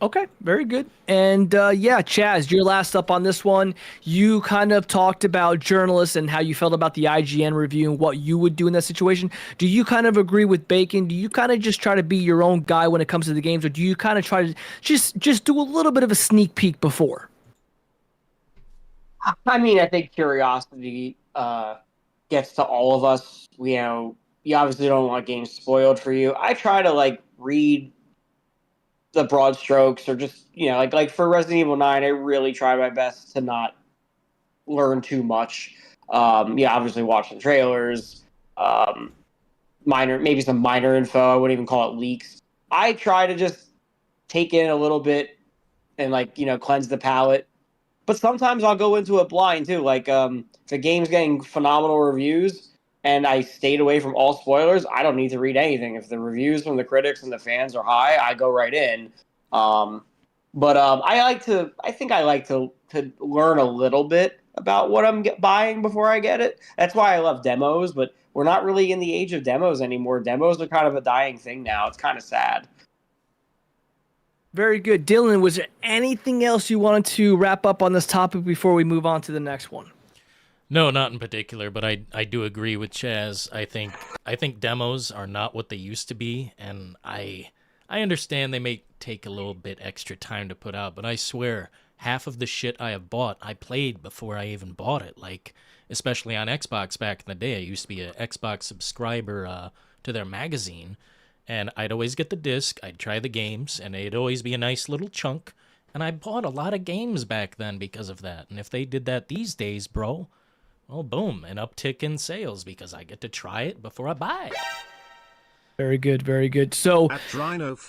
Okay, very good. And yeah, Chaz, you're last up on this one. You kind of talked about journalists and how you felt about the IGN review and what you would do in that situation. Do you kind of agree with Bacon? Do you kind of just try to be your own guy when it comes to the games, or do you kind of try to just do a little bit of a sneak peek before? I mean, I think curiosity gets to all of us. You obviously don't want games spoiled for you. I try to read the broad strokes, or just like for Resident Evil 9, I really try my best to not learn too much. Obviously watching trailers, maybe some minor info. I wouldn't even call it leaks. I try to just take in a little bit and cleanse the palate. But sometimes I'll go into it blind too. If the game's getting phenomenal reviews and I stayed away from all spoilers, I don't need to read anything. If the reviews from the critics and the fans are high, I go right in. I think I like to learn a little bit about what I'm buying before I get it. That's why I love demos, but we're not really in the age of demos anymore. Demos are kind of a dying thing now. It's kind of sad. Very good. Dillon, was there anything else you wanted to wrap up on this topic before we move on to the next one? No, not in particular, but I do agree with Chaz. I think demos are not what they used to be, and I understand they may take a little bit extra time to put out, but I swear half of the shit I have bought I played before I even bought it. Especially on Xbox back in the day, I used to be an Xbox subscriber to their magazine, and I'd always get the disc, I'd try the games, and it'd always be a nice little chunk, and I bought a lot of games back then because of that. And if they did that these days, bro, well, boom, an uptick in sales because I get to try it before I buy it. Very good, very good. So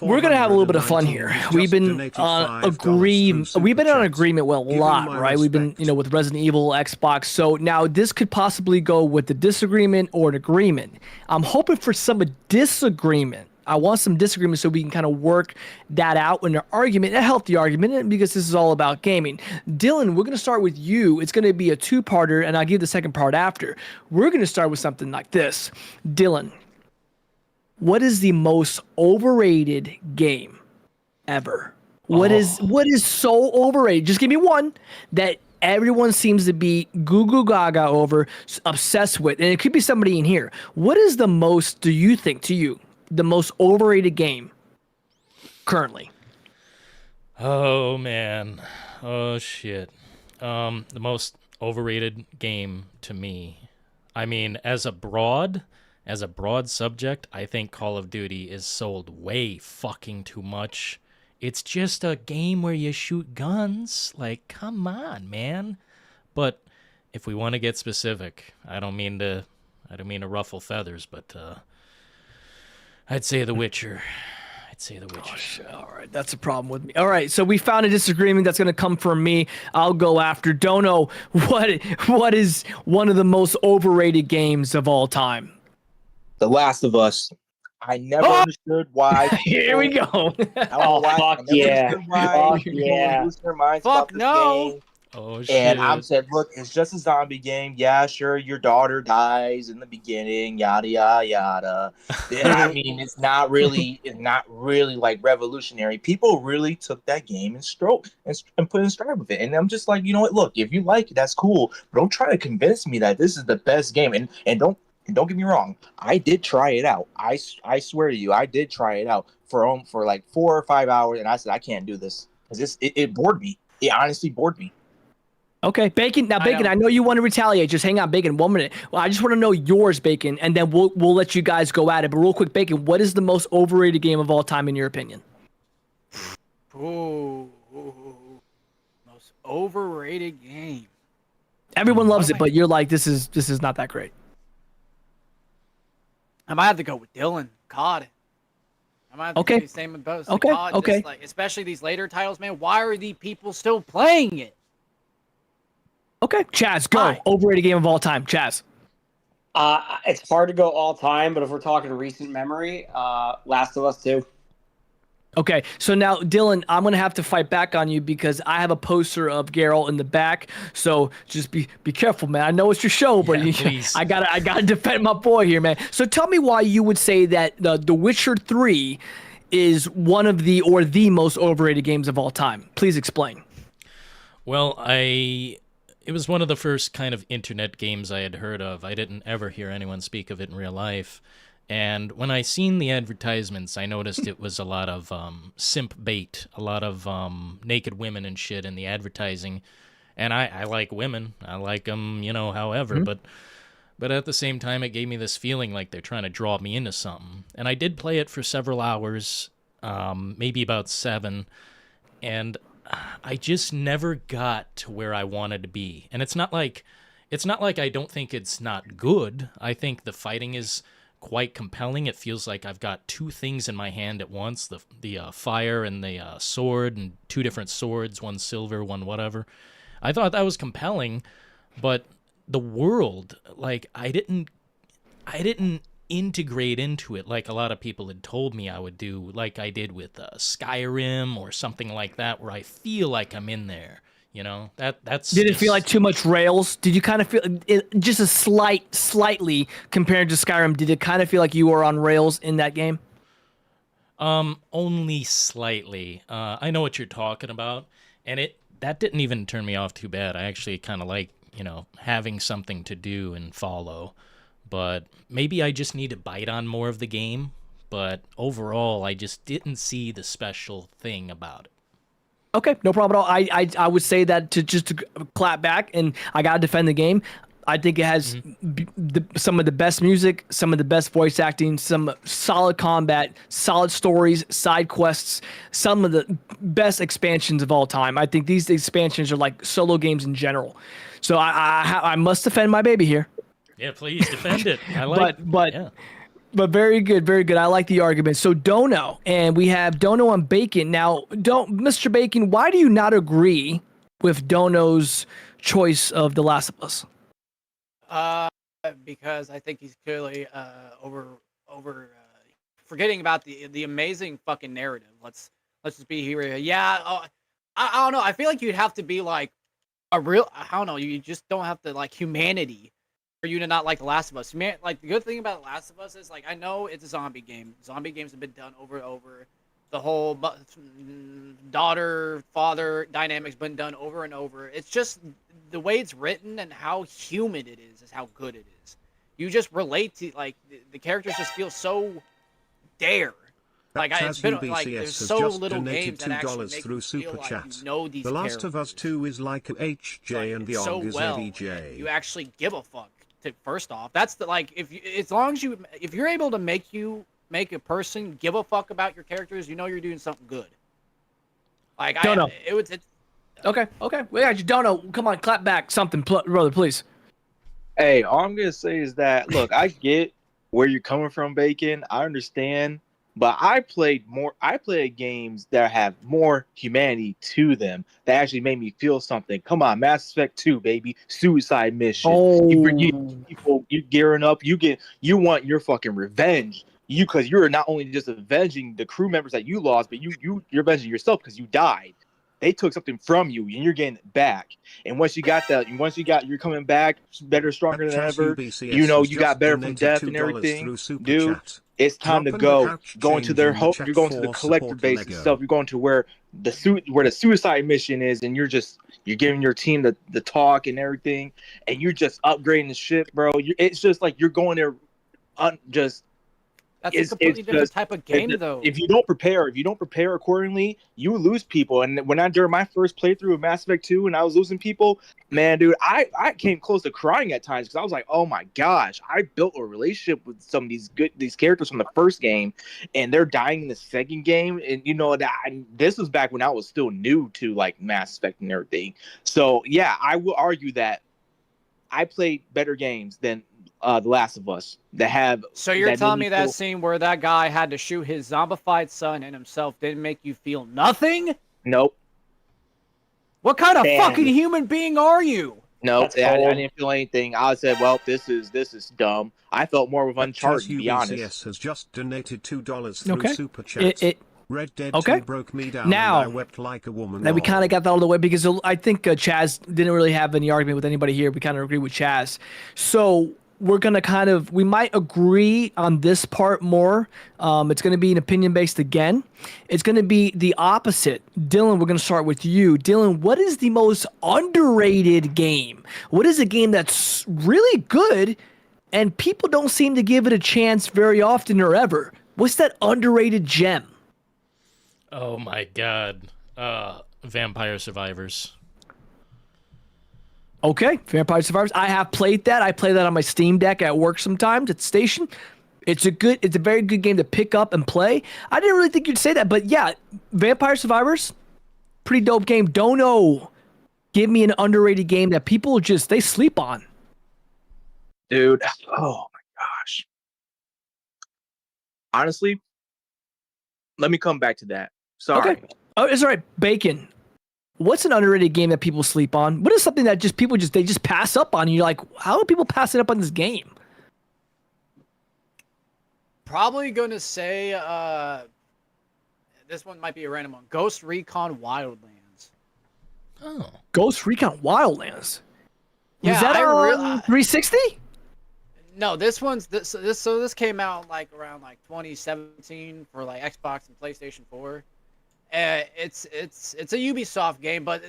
we're gonna have a little bit of fun here. We've been on agreement with a lot, right? We've been, with Resident Evil, Xbox. So now this could possibly go with the disagreement or an agreement. I'm hoping for some disagreement. I want some disagreement so we can kind of work that out in an argument, a healthy argument, because this is all about gaming. Dillon, we're going to start with you. It's going to be a two-parter, and I'll give the second part after. We're going to start with something like this. Dillon, what is the most overrated game ever? What is so overrated? Just give me one that everyone seems to be goo goo gaga over, obsessed with, and it could be somebody in here. What is the most, do you think, to you, the most overrated game currently? Oh man. Oh shit. The most overrated game to me. I mean, as a broad subject, I think Call of Duty is sold way fucking too much. It's just a game where you shoot guns. Like, come on, man. But if we want to get specific, I don't mean to ruffle feathers, but I'd say The Witcher. Oh, shit. All right, that's a problem with me. All right, so we found a disagreement that's going to come from me. I'll go after Dono. What is one of the most overrated games of all time? The Last of Us. I never understood why. Here we go. I don't know why. Fuck I never yeah. understood why Fuck people yeah. lose their minds Fuck about this no. game. Oh shit. And I'm said, look, it's just a zombie game. Yeah, sure, your daughter dies in the beginning, yada yada yada. I mean, it's not really like revolutionary. People really took that game and put in stride with it. And I'm just like, you know what? Look, if you like it, that's cool. But don't try to convince me that this is the best game. And don't get me wrong, I did try it out. I swear to you, I did try it out for like 4 or 5 hours, and I said I can't do this because it bored me. It honestly bored me. Okay, Bacon. Now, Bacon, I know you want to retaliate. Just hang on, Bacon. 1 minute. Well, I just want to know yours, Bacon, and then we'll let you guys go at it. But real quick, Bacon, what is the most overrated game of all time in your opinion? Ooh. Most overrated game. Everyone loves it, but you're like, this is not that great. I might have to go with Dillon. COD. I might have to do the same with both. Okay, COD, okay. just, like, especially these later titles, man. Why are the people still playing it? Okay, Chaz, go. Fine. Overrated game of all time, Chaz. It's hard to go all time, but if we're talking recent memory, Last of Us 2. Okay, so now, Dillon, I'm going to have to fight back on you because I have a poster of Geralt in the back, so just be careful, man. I know it's your show, but I gotta defend my boy here, man. So tell me why you would say that The Witcher 3 is one of the most overrated games of all time. Please explain. Well, it was one of the first kind of internet games I had heard of. I didn't ever hear anyone speak of it in real life. And when I seen the advertisements, I noticed it was a lot of simp bait, a lot of naked women and shit in the advertising. And I like women. I like them, however. Mm-hmm. But at the same time, it gave me this feeling like they're trying to draw me into something. And I did play it for several hours, maybe about 7. And I just never got to where I wanted to be. And it's not like I don't think it's not good. I think the fighting is quite compelling. It feels like I've got 2 things in my hand at once, the fire and the sword, and 2 different swords, one silver, one whatever. I thought that was compelling, but the world, like, I didn't integrate into it like a lot of people had told me I would do, like I did with Skyrim or something like that, where I feel like I'm in there. That's. Did it feel like too much rails? Did you kind of feel it, just a slightly compared to Skyrim? Did it kind of feel like you were on rails in that game? Only slightly. I know what you're talking about, and that didn't even turn me off too bad. I actually kind of like, having something to do and follow. But maybe I just need to bite on more of the game. But overall, I just didn't see the special thing about it. Okay, no problem at all. I would say that to clap back, and I gotta defend the game. I think it has some of the best music, some of the best voice acting, some solid combat, solid stories, side quests, some of the best expansions of all time. I think these expansions are like solo games in general. So I must defend my baby here. Yeah, please defend it. I like But very good, very good. I like the argument. So Dono, and we have Dono and Bacon. Now, Mr. Bacon, why do you not agree with Dono's choice of The Last of Us? Because I think he's clearly forgetting about the amazing fucking narrative. Let's just be here. Yeah, I don't know. I feel like you'd have to be like a real. I don't know. You just don't have to like humanity for you to not like The Last of Us. Man, like, the good thing about The Last of Us is, like, I know it's a zombie game. Zombie games have been done over and over. The whole daughter-father dynamic's been done over and over. It's just the way it's written and how human it is how good it is. You just relate to like the characters just feel so dare. Like it's been like there's so little games that actually make you feel like you know these The Last characters. of Us 2 is like HJ and the so OG is well, EDJ. you actually give a fuck. First off, that's the like as long as if you're able to make a person give a fuck about your characters, you know you're doing something good. Like Okay. We got you. Dono, come on, clap back something, brother, please. Hey, all I'm gonna say is that look, I get where you're coming from, Bacon. I understand, but I played games that have more humanity to them that actually made me feel something. Come on, Mass Effect 2, baby, suicide mission. You gearing up. You want your fucking revenge. Because you're not only just avenging the crew members that you lost, but you're avenging yourself because you died. They took something from you, and you're getting it back. And once you got that, you're coming back better, stronger than ever. You know, you got better from death and everything. Dude, it's time to go. Going to their home. You're going to the collector base and stuff. You're going to where the suicide mission is, and you're giving your team the talk and everything, and you're just upgrading the ship, bro. It's just like you're going there, That's a completely different type of game, though. If you don't prepare accordingly, you lose people. And during my first playthrough of Mass Effect 2, and I was losing people, man, dude, I came close to crying at times because I was like, oh my gosh, I built a relationship with some of these characters from the first game, and they're dying in the second game. And you know this was back when I was still new to like Mass Effect and everything. So yeah, I will argue that I played better games than The Last of Us that have. So you're telling me that scene where that guy had to shoot his zombified son and himself didn't make you feel nothing? Nope. What kind of fucking human being are you? Nope, I didn't feel anything. I said, well, this is dumb. I felt more of Uncharted, to be honest. has just donated $2 through Super Chat. Red Dead 2 broke me down now, and I wept like a woman. Now we kind of got that out of the way because I think Chaz didn't really have any argument with anybody here. We kind of agree with Chaz. So we're going to we might agree on this part more. It's going to be an opinion based again. It's going to be the opposite. Dillon, we're going to start with you. Dillon, what is the most underrated game? What is a game that's really good and people don't seem to give it a chance very often or ever? What's that underrated gem? Oh my god. Vampire Survivors. Okay, Vampire Survivors. I have played that. I play that on my Steam Deck at work sometimes at the station. It's a very good game to pick up and play. I didn't really think you'd say that, but yeah, Vampire Survivors, pretty dope game. Don't know. Give me an underrated game that people they sleep on. Dude, oh my gosh. Honestly, let me come back to that. Sorry. Okay. Oh, it's all right. Bacon. What's an underrated game that people sleep on? What is something that people pass up on? And you're like, how are people passing up on this game? Probably gonna say this one might be a random one. Ghost Recon Wildlands. Oh. Ghost Recon Wildlands. Yeah, was that on 360? No, this came out like around like 2017 for like Xbox and PlayStation 4. It's a Ubisoft game, but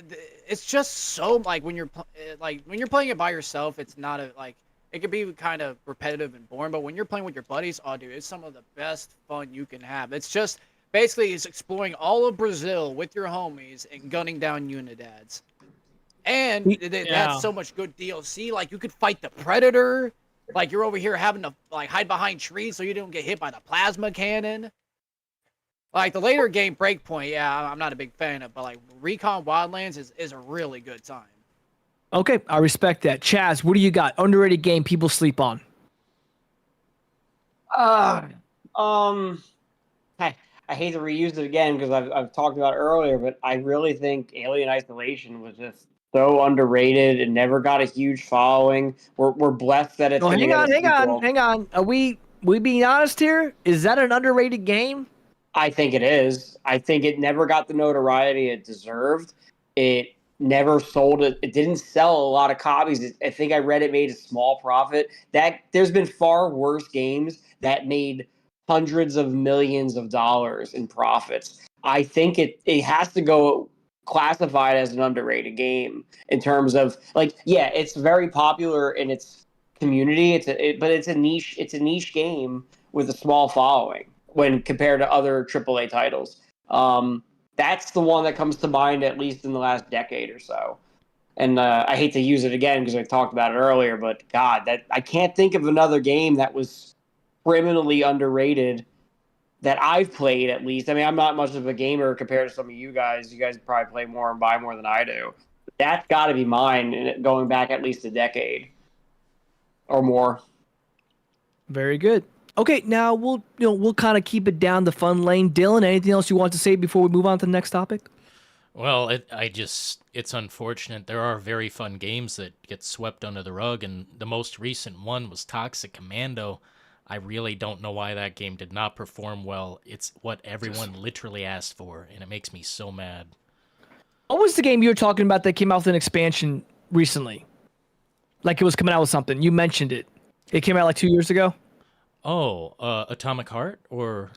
it's just so like when you're playing it by yourself, it's not it can be kind of repetitive and boring. But when you're playing with your buddies, oh dude, it's some of the best fun you can have. It's just basically it's exploring all of Brazil with your homies and gunning down Unidads. And that's so much good DLC. Like you could fight the Predator. Like you're over here having to like hide behind trees so you don't get hit by the plasma cannon. Like the later game Breakpoint, yeah, I'm not a big fan of, but like Recon Wildlands is a really good time. Okay, I respect that. Chaz, what do you got? Underrated game people sleep on. I hate to reuse it again because I've talked about it earlier, but I really think Alien Isolation was just so underrated and never got a huge following. We're blessed that it's. Oh, hang on. Are we being honest here? Is that an underrated game? I think it is. I think it never got the notoriety it deserved. It never sold it. It didn't sell a lot of copies. I think I read it made a small profit. There's been far worse games that made hundreds of millions of dollars in profits. I think it has to go classified as an underrated game in terms of like, yeah, it's very popular in its community. But it's a niche game with a small following when compared to other AAA titles. That's the one that comes to mind, at least in the last decade or so. And I hate to use it again because I talked about it earlier, but God, that I can't think of another game that was criminally underrated that I've played, at least. I mean, I'm not much of a gamer compared to some of you guys. You guys probably play more and buy more than I do. That's got to be mine, and going back at least a decade or more. Very good. Okay, now we'll kind of keep it down the fun lane. Dillon, anything else you want to say before we move on to the next topic? Well, it's unfortunate. There are very fun games that get swept under the rug, and the most recent one was Toxic Commando. I really don't know why that game did not perform well. It's what everyone literally asked for, and it makes me so mad. What was the game you were talking about that came out with an expansion recently? Like it was coming out with something. You mentioned it. It came out like 2 years ago? Oh, Atomic Heart? Or...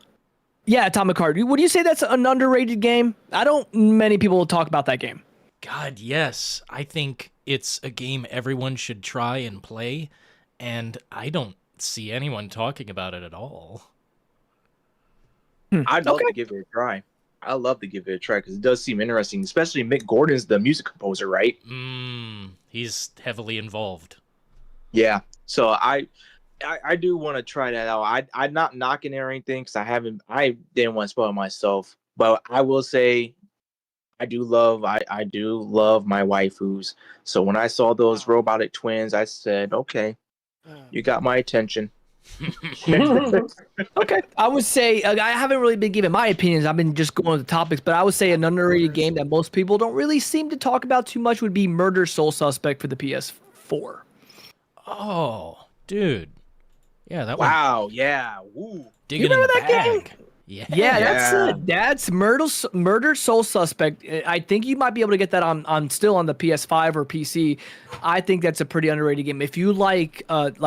Yeah, Atomic Heart. Would you say that's an underrated game? I don't many people will talk about that game. God, yes. I think it's a game everyone should try and play, and I don't see anyone talking about it at all. I'd love to give it a try. I'd love to give it a try because it does seem interesting, especially Mick Gordon's the music composer, right? He's heavily involved. Yeah, so I do want to try that out. I'm not knocking it or anything because I didn't want to spoil myself, but I will say I do love my waifus. So when I saw those robotic twins, I said, okay, you got my attention. Okay, I would say I haven't really been giving my opinions. I've been just going to the topics, but I would say an underrated game that most people don't really seem to talk about too much would be Murder Soul Suspect for the PS4. Oh, dude. Yeah, that wow, one. Yeah. Woo. Digging in the that bag. game? Yeah, that's it. That's Murder Soul Suspect. I think you might be able to get that on still on the PS5 or PC. I think that's a pretty underrated game. If you like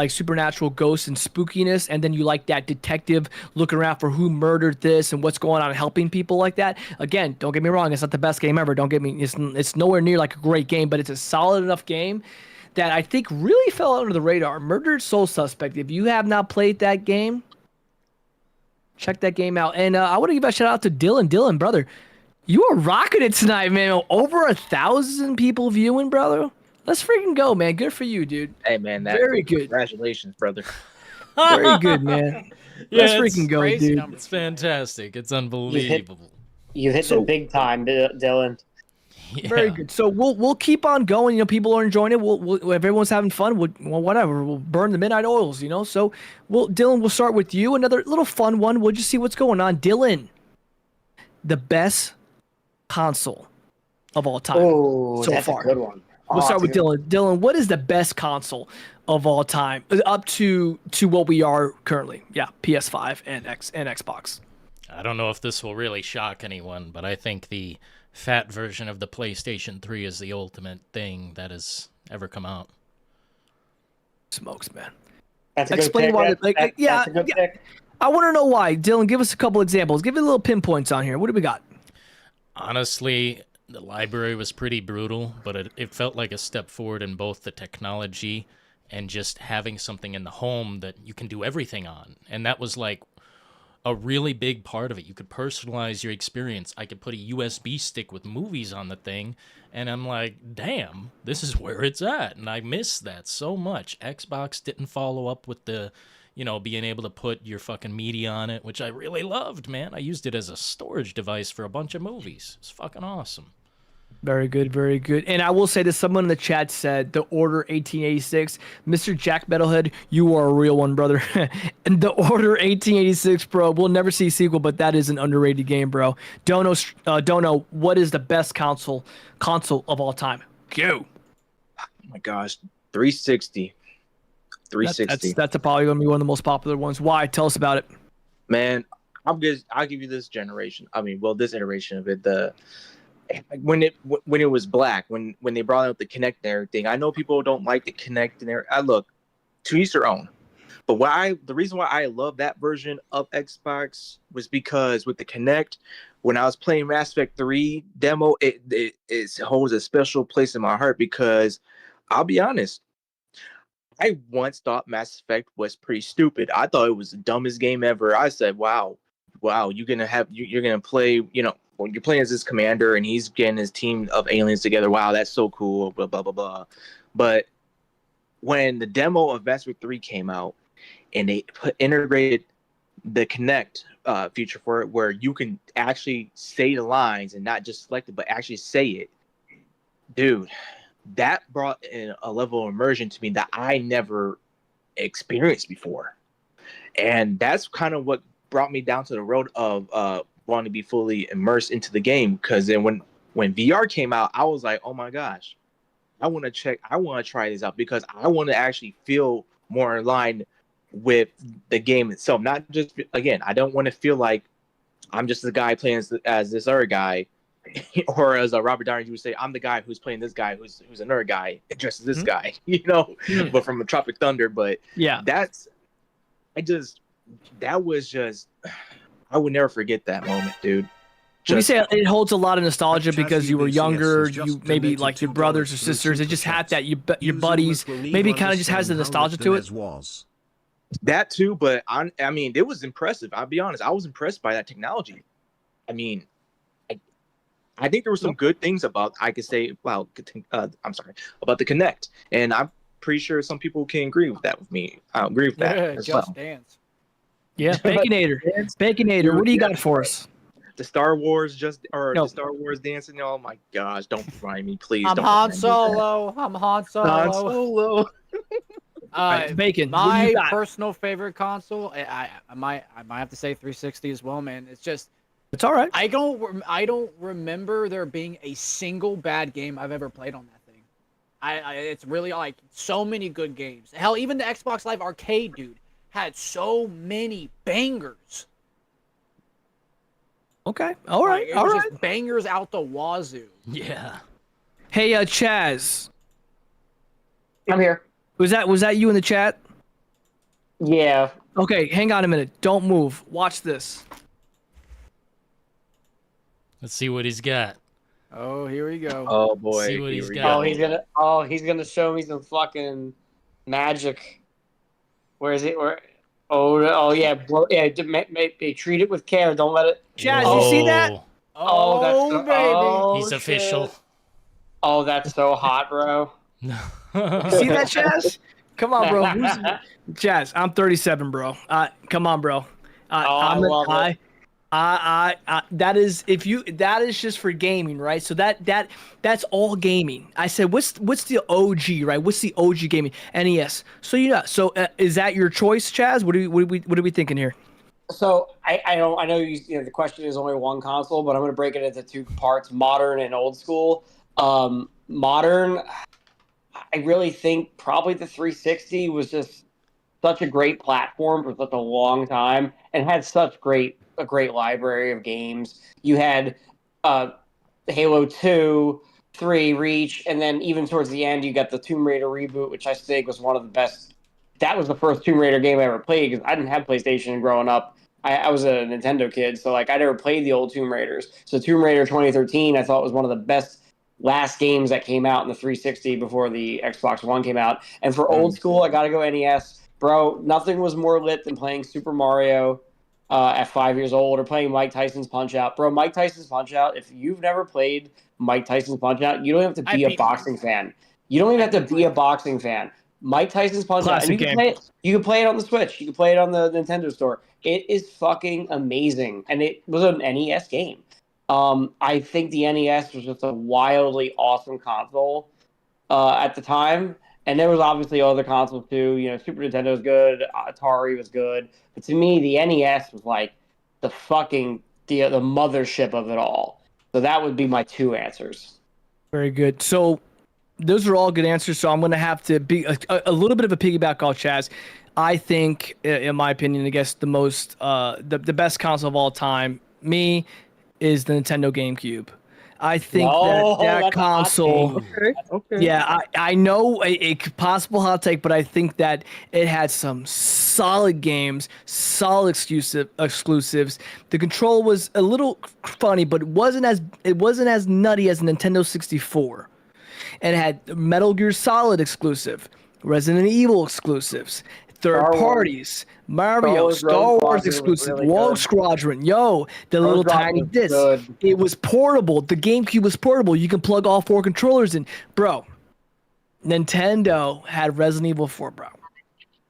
supernatural ghosts and spookiness, and then you like that detective looking around for who murdered this and what's going on, and helping people like that. Again, don't get me wrong, it's not the best game ever. Don't get me. It's nowhere near like a great game, but it's a solid enough game that I think really fell under the radar. Murdered Soul Suspect. If you have not played that game, check that game out. And I want to give a shout out to Dillon. Dillon, brother, you are rocking it tonight, man. Over 1,000 people viewing, brother. Let's freaking go, man. Good for you, dude. Hey, man. Very good. Congratulations, brother. Very good, man. Let's freaking go, dude. It's fantastic. It's unbelievable. You hit the big time, Dillon. Yeah. Very good. So we'll keep on going. You know, people are enjoying it. We'll if everyone's having fun, whatever. We'll burn the midnight oils. You know. So Dillon, we'll start with you. Another little fun one. We'll just see what's going on. Dillon, the best console of all time so that's far. A good one. We'll start with Dillon. Dillon, what is the best console of all time up to what we are currently? Yeah, PS5 and Xbox. I don't know if this will really shock anyone, but I think the fat version of the PlayStation 3 is the ultimate thing that has ever come out. Smokes, man. That's a Explain good pick. why. That's a good pick. I want to know why. Dillon, give us a couple examples. Give it a little pinpoints on here. What do we got? Honestly, the library was pretty brutal, but it felt like a step forward in both the technology and just having something in the home that you can do everything on. And that was like a really big part of it. You could personalize your experience. I could put a USB stick with movies on the thing, and I'm like, damn, this is where it's at. And I miss that so much. Xbox didn't follow up with the, being able to put your fucking media on it, which I really loved, man. I used it as a storage device for a bunch of movies. It's fucking awesome. Very good, very good. And I will say this, someone in the chat said, The Order 1886. Mr. Jack Metalhead, you are a real one, brother. And The Order 1886, bro, we'll never see a sequel, but that is an underrated game, bro. Don't know what is the best console of all time. Go. Oh my gosh, 360. 360. That's probably going to be one of the most popular ones. Why? Tell us about it. Man, I'll give you this generation. This iteration of it. When it was black, when they brought out the Kinect and everything. I know people don't like the Kinect and everything. Look, to each their own. But the reason why I love that version of Xbox was because with the Kinect, when I was playing Mass Effect 3 demo, it holds a special place in my heart because I'll be honest, I once thought Mass Effect was pretty stupid. I thought it was the dumbest game ever. I said, wow, you're gonna play, when you're playing as this commander and he's getting his team of aliens together. Wow, that's so cool, blah, blah, blah, blah. But when the demo of Mass Effect 3 came out and they integrated the Kinect feature for it, where you can actually say the lines and not just select it, but actually say it, dude, that brought in a level of immersion to me that I never experienced before. And that's kind of what brought me down to the road of wanting to be fully immersed into the game. Because then when VR came out, I was like, oh my gosh, I want to try this out because I want to actually feel more in line with the game itself. Not just, again, I don't want to feel like I'm just the guy playing as this other guy, or as Robert Downey would say, I'm the guy who's playing this guy who's another guy dressed as this guy, but from a Tropic Thunder. But yeah, I would never forget that moment, dude. When you say it holds a lot of nostalgia because you were younger, you maybe like your brothers or sisters, it just had that your buddies, maybe kind of just has the nostalgia to it. That too, but I mean, it was impressive. I'll be honest, I was impressed by that technology. I mean, I think there were some good things about, I could say, about the Kinect, and I'm pretty sure some people can agree with that with me. I agree with that as Just well. Dance. Yeah, Baconator, what do you got for us? The Star Wars the Star Wars dancing. Oh my gosh! Don't remind me, please. I'm Han Solo. I'm Han Solo. Han Solo. Bacon. My personal favorite console. I might have to say 360 as well, man. It's just. It's all right. I don't remember there being a single bad game I've ever played on that thing. It's really like so many good games. Hell, even the Xbox Live Arcade, dude, had so many bangers. Okay. All right. Just bangers out the wazoo. Yeah. Hey, Chaz. I'm here. Was that you in the chat? Yeah. Okay, hang on a minute. Don't move. Watch this. Let's see what he's got. Oh, here we go. Oh boy. See what he's got. He's gonna show me some fucking magic. Where is it? Oh yeah, they treat it with care. Don't let it. Chaz, you see that? Oh, baby. He's official. Oh, that's so hot, bro. You see that, Chaz? Come on, bro. Chaz, I'm 37, bro. Come on, bro. That is just for gaming, right? So that's all gaming. I said, what's the OG, right? What's the OG gaming? NES. So is that your choice, Chaz? What are we thinking here? So I know the question is only one console, but I'm going to break it into two parts: modern and old school. Modern, I really think probably the 360 was just such a great platform for such a long time and had such a great library of games. You had Halo 2, 3, Reach, and then even towards the end, you got the Tomb Raider reboot, which I think was one of the best. That was the first Tomb Raider game I ever played because I didn't have PlayStation growing up. I was a Nintendo kid, so I never played the old Tomb Raiders. So Tomb Raider 2013, I thought was one of the best last games that came out in the 360 before the Xbox One came out. And for old school, I got to go NES. Bro, nothing was more lit than playing Super Mario at 5 years old or playing Mike Tyson's Punch-Out. Bro, Mike Tyson's Punch-Out, if you've never played Mike Tyson's Punch-Out, you don't have to be a boxing fan. You don't even have to be a boxing fan. Mike Tyson's Punch-Out. And you can play it on the Switch. You can play it on the Nintendo Store. It is fucking amazing. And it was an NES game. I think the NES was just a wildly awesome console at the time. And there was obviously other consoles too. Super Nintendo was good. Atari was good. But to me, the NES was like the mothership of it all. So that would be my two answers. Very good. So those are all good answers. So I'm going to have to be a little bit of a piggyback off Chaz. I think, in my opinion, I guess the best console of all time, is the Nintendo GameCube. I think that console. Okay. Yeah, I know a possible hot take, but I think that it had some solid games, solid exclusives. The control was a little funny, but it wasn't as nutty as Nintendo 64. And it had Metal Gear Solid exclusive, Resident Evil exclusives, third parties, Mario, Star Wars exclusive, Rogue Squadron, the little tiny disc. It was portable. The GameCube was portable. You can plug all 4 controllers in. Bro, Nintendo had Resident Evil 4, bro.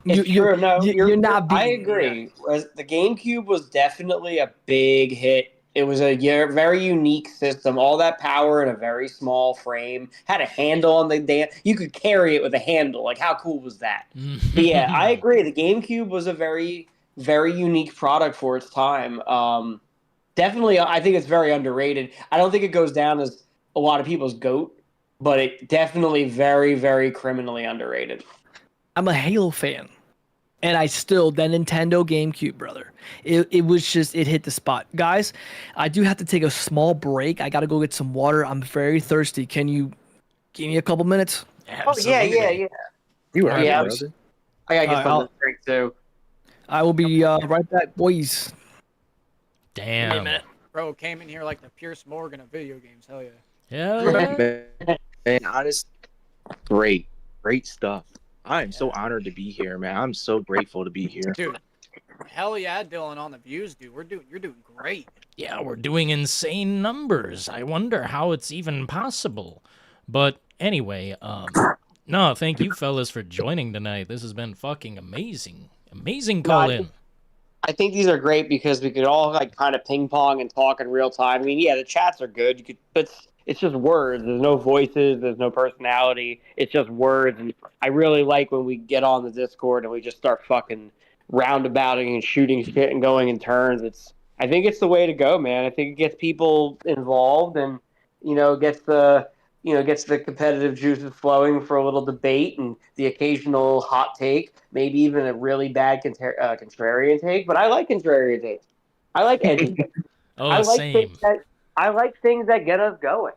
You're not being, I agree. The GameCube was definitely a big hit. It was a very unique system. All that power in a very small frame. Had a handle on the damn. You could carry it with a handle. Like, how cool was that? But yeah, I agree. The GameCube was a very, very unique product for its time. Definitely, I think it's very underrated. I don't think it goes down as a lot of people's GOAT, but it definitely very, very criminally underrated. I'm a Halo fan. And that Nintendo GameCube, brother. It was just, it hit the spot. Guys, I do have to take a small break. I got to go get some water. I'm very thirsty. Can you give me a couple minutes? Absolutely. Oh, yeah. You are, yeah, brother. I got to get something to drink, too. I will be right back, boys. Damn. Wait a minute. Bro, came in here like the Pierce Morgan of video games. Hell yeah. Yeah. Man, honest, great stuff. I am so honored to be here, man. I'm so grateful to be here. Dude, hell yeah, Dillon on the views, dude. You're doing great. Yeah, we're doing insane numbers. I wonder how it's even possible. But anyway, no, thank you fellas for joining tonight. This has been fucking amazing. Amazing call in. I think these are great because we could all like kind of ping pong and talk in real time. I mean, yeah, the chats are good. But it's just words. There's no voices. There's no personality. It's just words. And I really like when we get on the Discord and we just start fucking roundabouting and shooting shit and going in turns. I think it's the way to go, man. I think it gets people involved and gets the competitive juices flowing for a little debate and the occasional hot take, maybe even a really bad contrarian take. But I like contrarian takes. I like edgy. Same. I like things that get us going.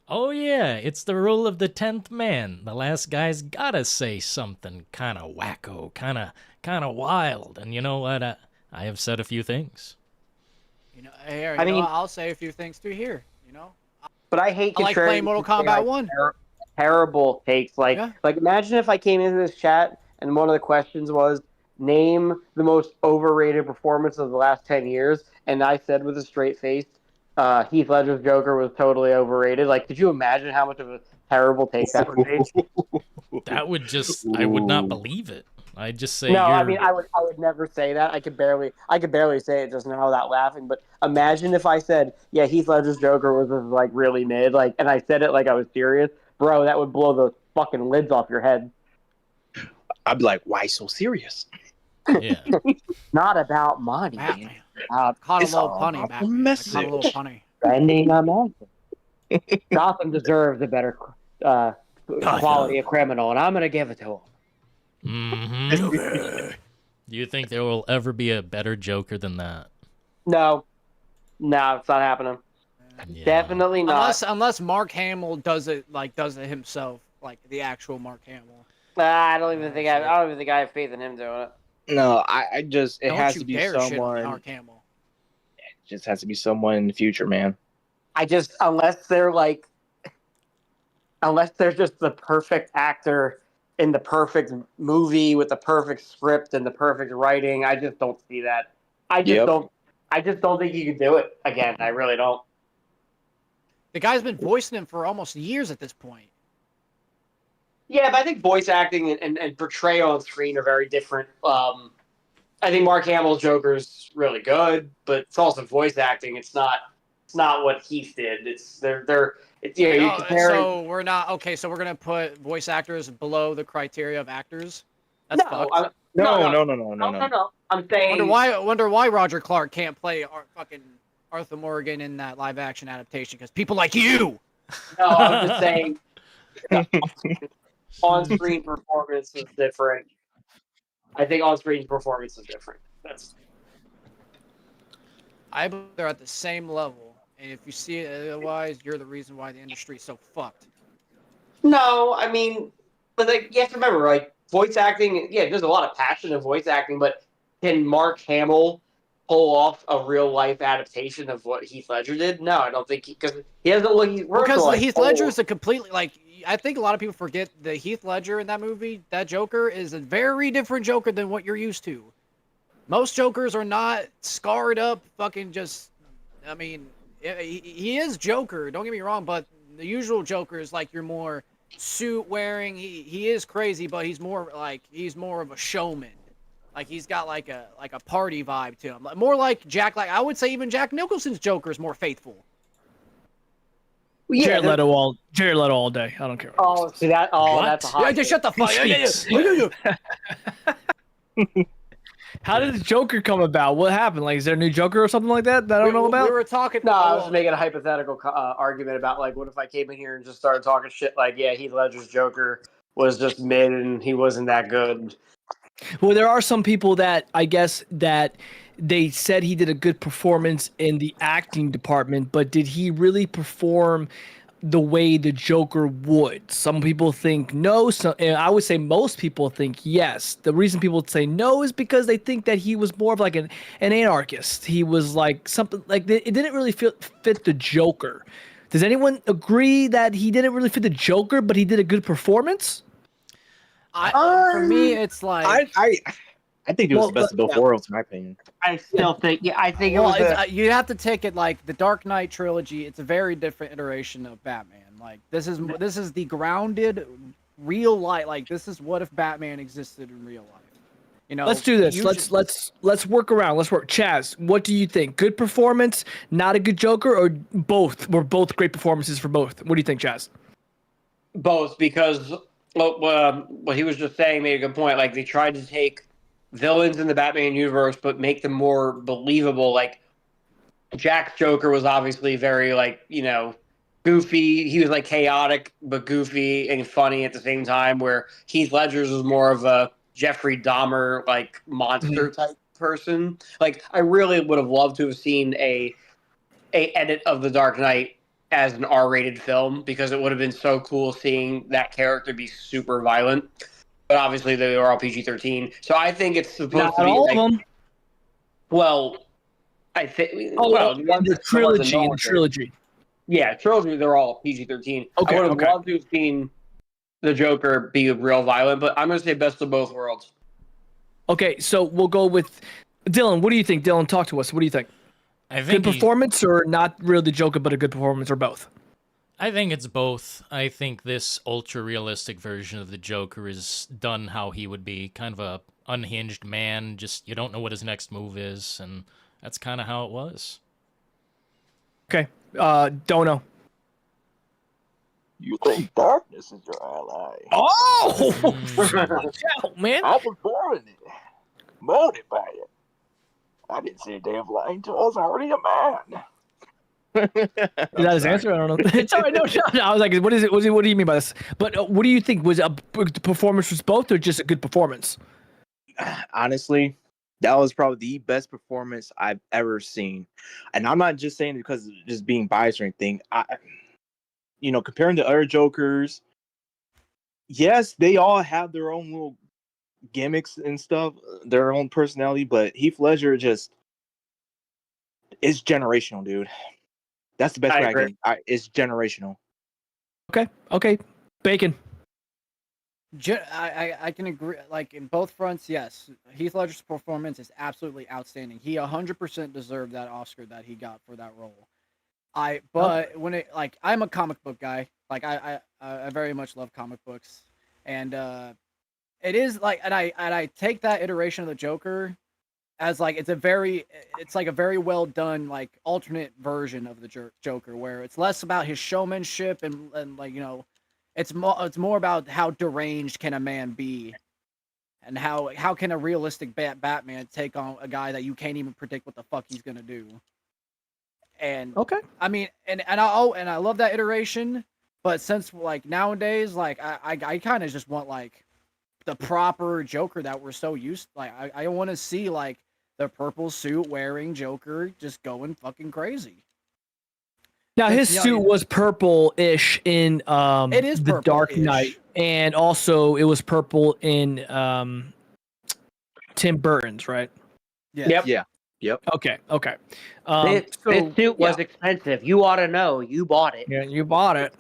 Oh, yeah, it's the rule of the 10th man. The last guy's gotta say something kind of wacko, kind of wild. And you know what? I have said a few things. I'll say a few things too here, But I hate I like playing Mortal Kombat 1. Terrible takes. Like imagine if I came into this chat and one of the questions was, name the most overrated performance of the last 10 years. And I said with a straight face, Heath Ledger's Joker was totally overrated. Like, could you imagine how much of a terrible take that would be? That would I would not believe it. I'd just say I mean, I would never say that. I could barely say it just now without laughing. But imagine if I said, yeah, Heath Ledger's Joker was like really mid, and I said it like I was serious, bro. That would blow the fucking lids off your head. I'd be like, why so serious? Yeah. Not about money. Man. Caught a little punny back. Caught a little punny. Spending a message. Gotham deserves a better quality of criminal, and I'm going to give it to him. Mm-hmm. Do you think there will ever be a better Joker than that? No, it's not happening. Yeah. Definitely not. Unless Mark Hamill does it himself, like the actual Mark Hamill. I don't even think I have faith in him doing it. No, it has to be someone. Shit on Mark Hamill. It just has to be someone in the future, man. Unless they're just the perfect actor in the perfect movie with the perfect script and the perfect writing. I just don't see that. I just don't think you could do it again. I really don't. The guy's been voicing him for almost years at this point. Yeah, but I think voice acting and portrayal on screen are very different. I think Mark Hamill's Joker's really good, but it's also voice acting. It's not what Heath did. You're comparing. So we're not okay. So we're gonna put voice actors below the criteria of actors. That's fucked. No. I'm saying. Wonder why Roger Clark can't play fucking Arthur Morgan in that live action adaptation because people like you. No, I'm just saying. On-screen performance is different. I think on-screen performance is different. I believe they're at the same level, and if you see it otherwise, you're the reason why the industry's so fucked. No, I mean, but you have to remember, voice acting, yeah, there's a lot of passion in voice acting, but can Mark Hamill pull off a real life adaptation of what Heath Ledger did? No, I don't think because he doesn't look. Because Heath Ledger is a completely I think a lot of people forget the Heath Ledger in that movie. That Joker is a very different Joker than what you're used to. Most Jokers are not scarred up, fucking just. I mean, he is Joker. Don't get me wrong, but the usual Joker is like your more suit wearing. He is crazy, but he's more of a showman. Like he's got like a party vibe to him. More like Jack. Like I would say, even Jack Nicholson's Joker is more faithful. Yeah, Jared Leto all day. I don't care. Oh, see that? Oh, that's a hot. Yeah, just shut the fuck. How did the Joker come about? What happened? Like, is there a new Joker or something like that I don't know about? We were talking. No, I was making a hypothetical argument about like, what if I came in here and just started talking shit like, yeah, Heath Ledger's Joker was just mid and he wasn't that good. Well, there are some people that I guess that they said he did a good performance in the acting department, but did he really perform the way the Joker would? Some people think no. And I would say most people think yes. The reason people say no is because they think that he was more of like an anarchist. He was like something like it didn't really fit the Joker. Does anyone agree that he didn't really fit the Joker, but he did a good performance? For me, it's like I think it was the best of both worlds, in my opinion. I still think, I think it well, was. You have to take it like the Dark Knight trilogy. It's a very different iteration of Batman. Like this is the grounded, real life. Like this is what if Batman existed in real life. You know. Let's do this. Let's work around. Let's work. Chaz, what do you think? Good performance, not a good Joker, or both? Were both great performances for both? What do you think, Chaz? Both, because what he was just saying made a good point. Like they tried to take villains in the Batman universe, but make them more believable. Like Jack's Joker was obviously very goofy. He was like chaotic but goofy and funny at the same time. Where Heath Ledger's was more of a Jeffrey Dahmer like monster type person. Like I really would have loved to have seen a edit of The Dark Knight as an R-rated film because it would have been so cool seeing that character be super violent. But obviously, they were all PG-13. So I think it's supposed to be all of them. Well, I think. The trilogy. Yeah, trilogy. They're all PG-13. Okay, I would have loved to have seen the Joker be real violent, but I'm going to say best of both worlds. Okay, so we'll go with Dillon. What do you think? Dillon, talk to us. What do you think? I think good performance, or not really the Joker, but a good performance, or both? I think it's both. I think this ultra-realistic version of the Joker is done how he would be, kind of a unhinged man, just you don't know what his next move is, and that's kind of how it was. Okay, Dono. You think darkness is your ally? Oh! Watch out, man. I was born in it, molded by it. I didn't say a damn lie until I was already a man. Is that his answer? I don't know. It's all right. No. I was like, what is it? What do you mean by this? But what do you think? Was the performance was both, or just a good performance? Honestly, that was probably the best performance I've ever seen. And I'm not just saying it because of just being biased or anything. Comparing to other Jokers, yes, they all have their own little gimmicks and stuff, their own personality, but Heath Ledger is generational, dude. That's the best way I can. It's generational. Okay. Bacon. I can agree. Like in both fronts, yes. Heath Ledger's performance is absolutely outstanding. He 100% deserved that Oscar that he got for that role. I'm a comic book guy. Like I very much love comic books, and it is like, and I take that iteration of the Joker as like it's like a very well done like alternate version of the Joker, where it's less about his showmanship and like it's more about how deranged can a man be, and how can a realistic Batman take on a guy that you can't even predict what the fuck he's gonna do. And I mean, and I love that iteration, but since like nowadays, like I kind of just want like the proper Joker that we're so used. Like I want to see like the purple suit wearing Joker just going fucking crazy. Now his suit was purple-ish in it is The Dark Knight, and also it was purple in Tim Burton's, right? Yep. Yeah. Yep. Okay. This suit was expensive. You ought to know. You bought it. Yeah, you bought it.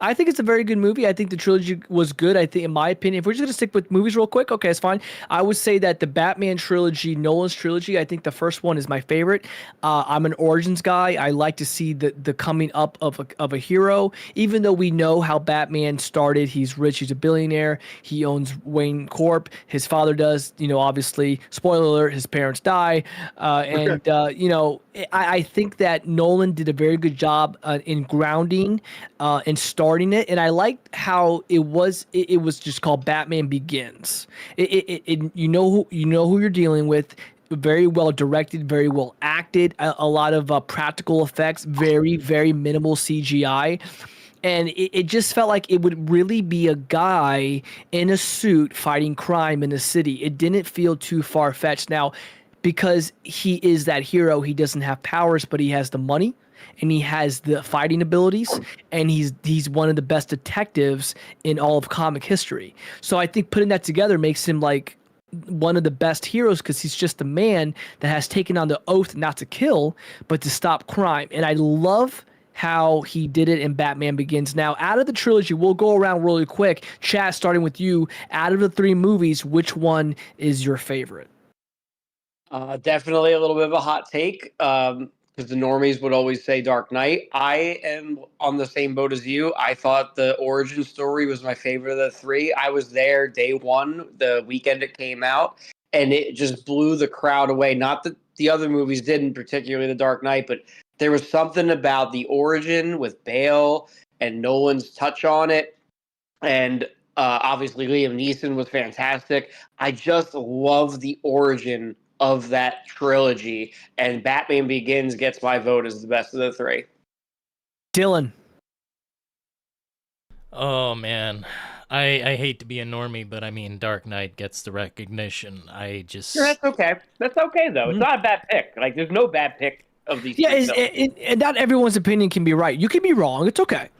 I think it's a very good movie. I think the trilogy was good. I think, in my opinion, if we're just going to stick with movies real quick, okay, it's fine. I would say that the Batman trilogy, Nolan's trilogy, I think the first one is my favorite. I'm an Origins guy. I like to see the coming up of a hero, even though we know how Batman started. He's rich. He's a billionaire. He owns Wayne Corp. His father does, obviously, spoiler alert, his parents die. I think that Nolan did a very good job in grounding and starting it, and I liked how it was just called Batman Begins. You know who you're dealing with. Very well directed, very well acted, a lot of practical effects, very, very minimal CGI. And it just felt like it would really be a guy in a suit fighting crime in a city. It didn't feel too far-fetched. Now, because he is that hero, he doesn't have powers, but he has the money and he has the fighting abilities, and he's one of the best detectives in all of comic history. So I think putting that together makes him like one of the best heroes, because he's just a man that has taken on the oath not to kill, but to stop crime. And I love how he did it in Batman Begins. Now, out of the trilogy, we'll go around really quick. Chad, starting with you, out of the three movies, which one is your favorite? Definitely a little bit of a hot take, because the normies would always say Dark Knight. I am on the same boat as you. I thought the origin story was my favorite of the three. I was there day one, the weekend it came out, and it just blew the crowd away. Not that the other movies didn't, particularly The Dark Knight, but there was something about the origin with Bale and Nolan's touch on it. And obviously Liam Neeson was fantastic. I just love the origin of that trilogy, and Batman Begins gets my vote as the best of the three. Dillon. Oh man, I hate to be a normie, but I mean Dark Knight gets the recognition. Sure, that's okay. That's okay though. It's not a bad pick. Like there's no bad pick of these. Yeah, and not everyone's opinion can be right. You can be wrong. It's okay.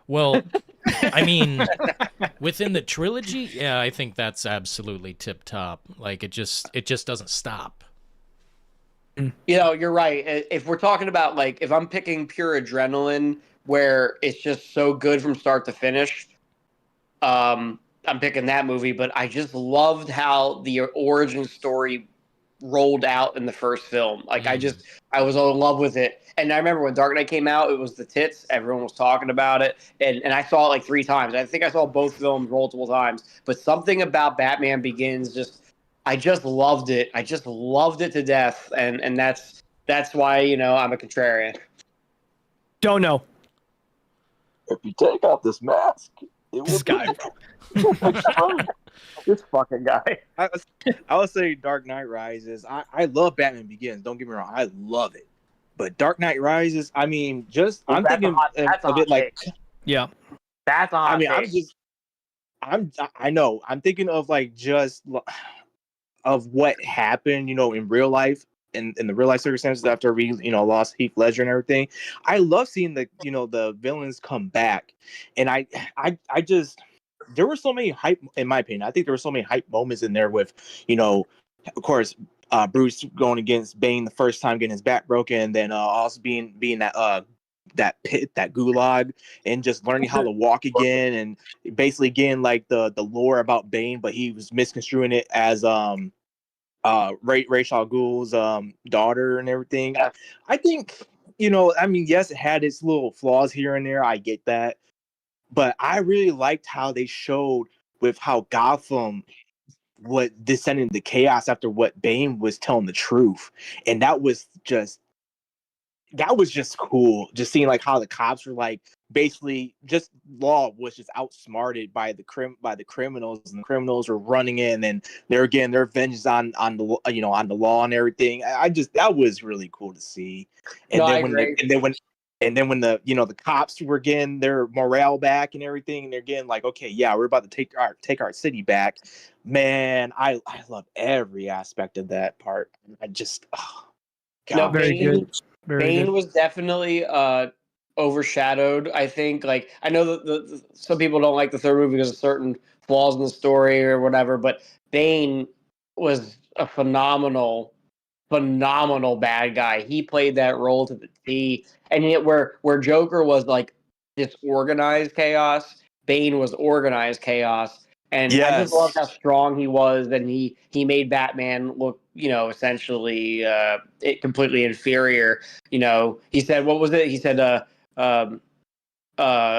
Well, I mean, within the trilogy, yeah, I think that's absolutely tip top. Like it just doesn't stop. You're right. If we're talking about like if I'm picking pure adrenaline where it's just so good from start to finish, I'm picking that movie. But I just loved how the origin story rolled out in the first film. Like I was in love with it. And I remember when Dark Knight came out, it was the tits. Everyone was talking about it. And I saw it like 3 times. I think I saw both films multiple times. But something about Batman Begins I just loved it. I just loved it to death. And that's why, I'm a contrarian. Don't know. If you take off this mask, this guy. This fucking guy. I would say Dark Knight Rises. I love Batman Begins. Don't get me wrong. I love it. But Dark Knight Rises, I mean, I'm thinking of it like, yeah, that's on. I know. I'm thinking of like just of what happened, in real life, in the real life circumstances after we, lost Heath Ledger and everything. I love seeing the villains come back, and I just there were so many hype, in my opinion. I think there were so many hype moments in there with, of course. Bruce going against Bane the first time, getting his back broken, and then also being that pit, that gulag, and just learning how to walk again, and basically getting like the lore about Bane, but he was misconstruing it as Ra's al Ghul's daughter and everything. I think yes, it had its little flaws here and there. I get that, but I really liked how they showed with how Gotham what descended into chaos after what Bane was telling the truth, and that was just cool. Just seeing like how the cops were like basically just law was just outsmarted by the criminals, and the criminals were running in, and they're getting their vengeance on the on the law and everything. That was really cool to see. And then when the cops were getting their morale back and everything, and they're getting like, okay, yeah, we're about to take our city back. Man, I love every aspect of that part. I just, God. No, very good. Bane was definitely overshadowed. I think, like, I know that some people don't like the third movie because of certain flaws in the story or whatever, but Bane was a phenomenal bad guy. He played that role to the T. And yet where Joker was like disorganized chaos, Bane was organized chaos. And I just loved how strong he was, and he made Batman look, essentially completely inferior. He said, what was it? He said,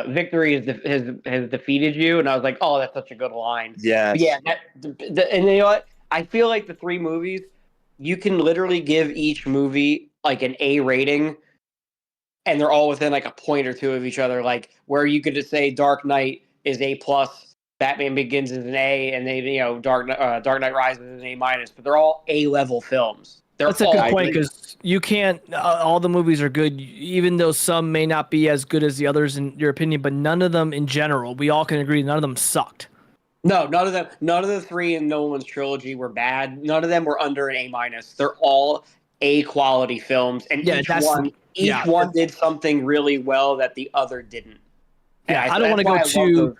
victory has defeated you, and I was like, oh, that's such a good line. Yes. But yeah, and you know what? I feel like the three movies, you can literally give each movie like an A rating, and they're all within like a point or two of each other. Like where you could just say Dark Knight is A plus, Batman Begins is an A, and then Dark Knight Rises is an A minus. But they're all A level films. That's a good point, because you can't. All the movies are good, even though some may not be as good as the others in your opinion. But none of them, in general, we all can agree, none of them sucked. No, none of them. None of the three in Nolan's trilogy were bad. None of them were under an A minus. They're all A quality films, and each one did something really well that the other didn't. Yeah, I don't want to go too.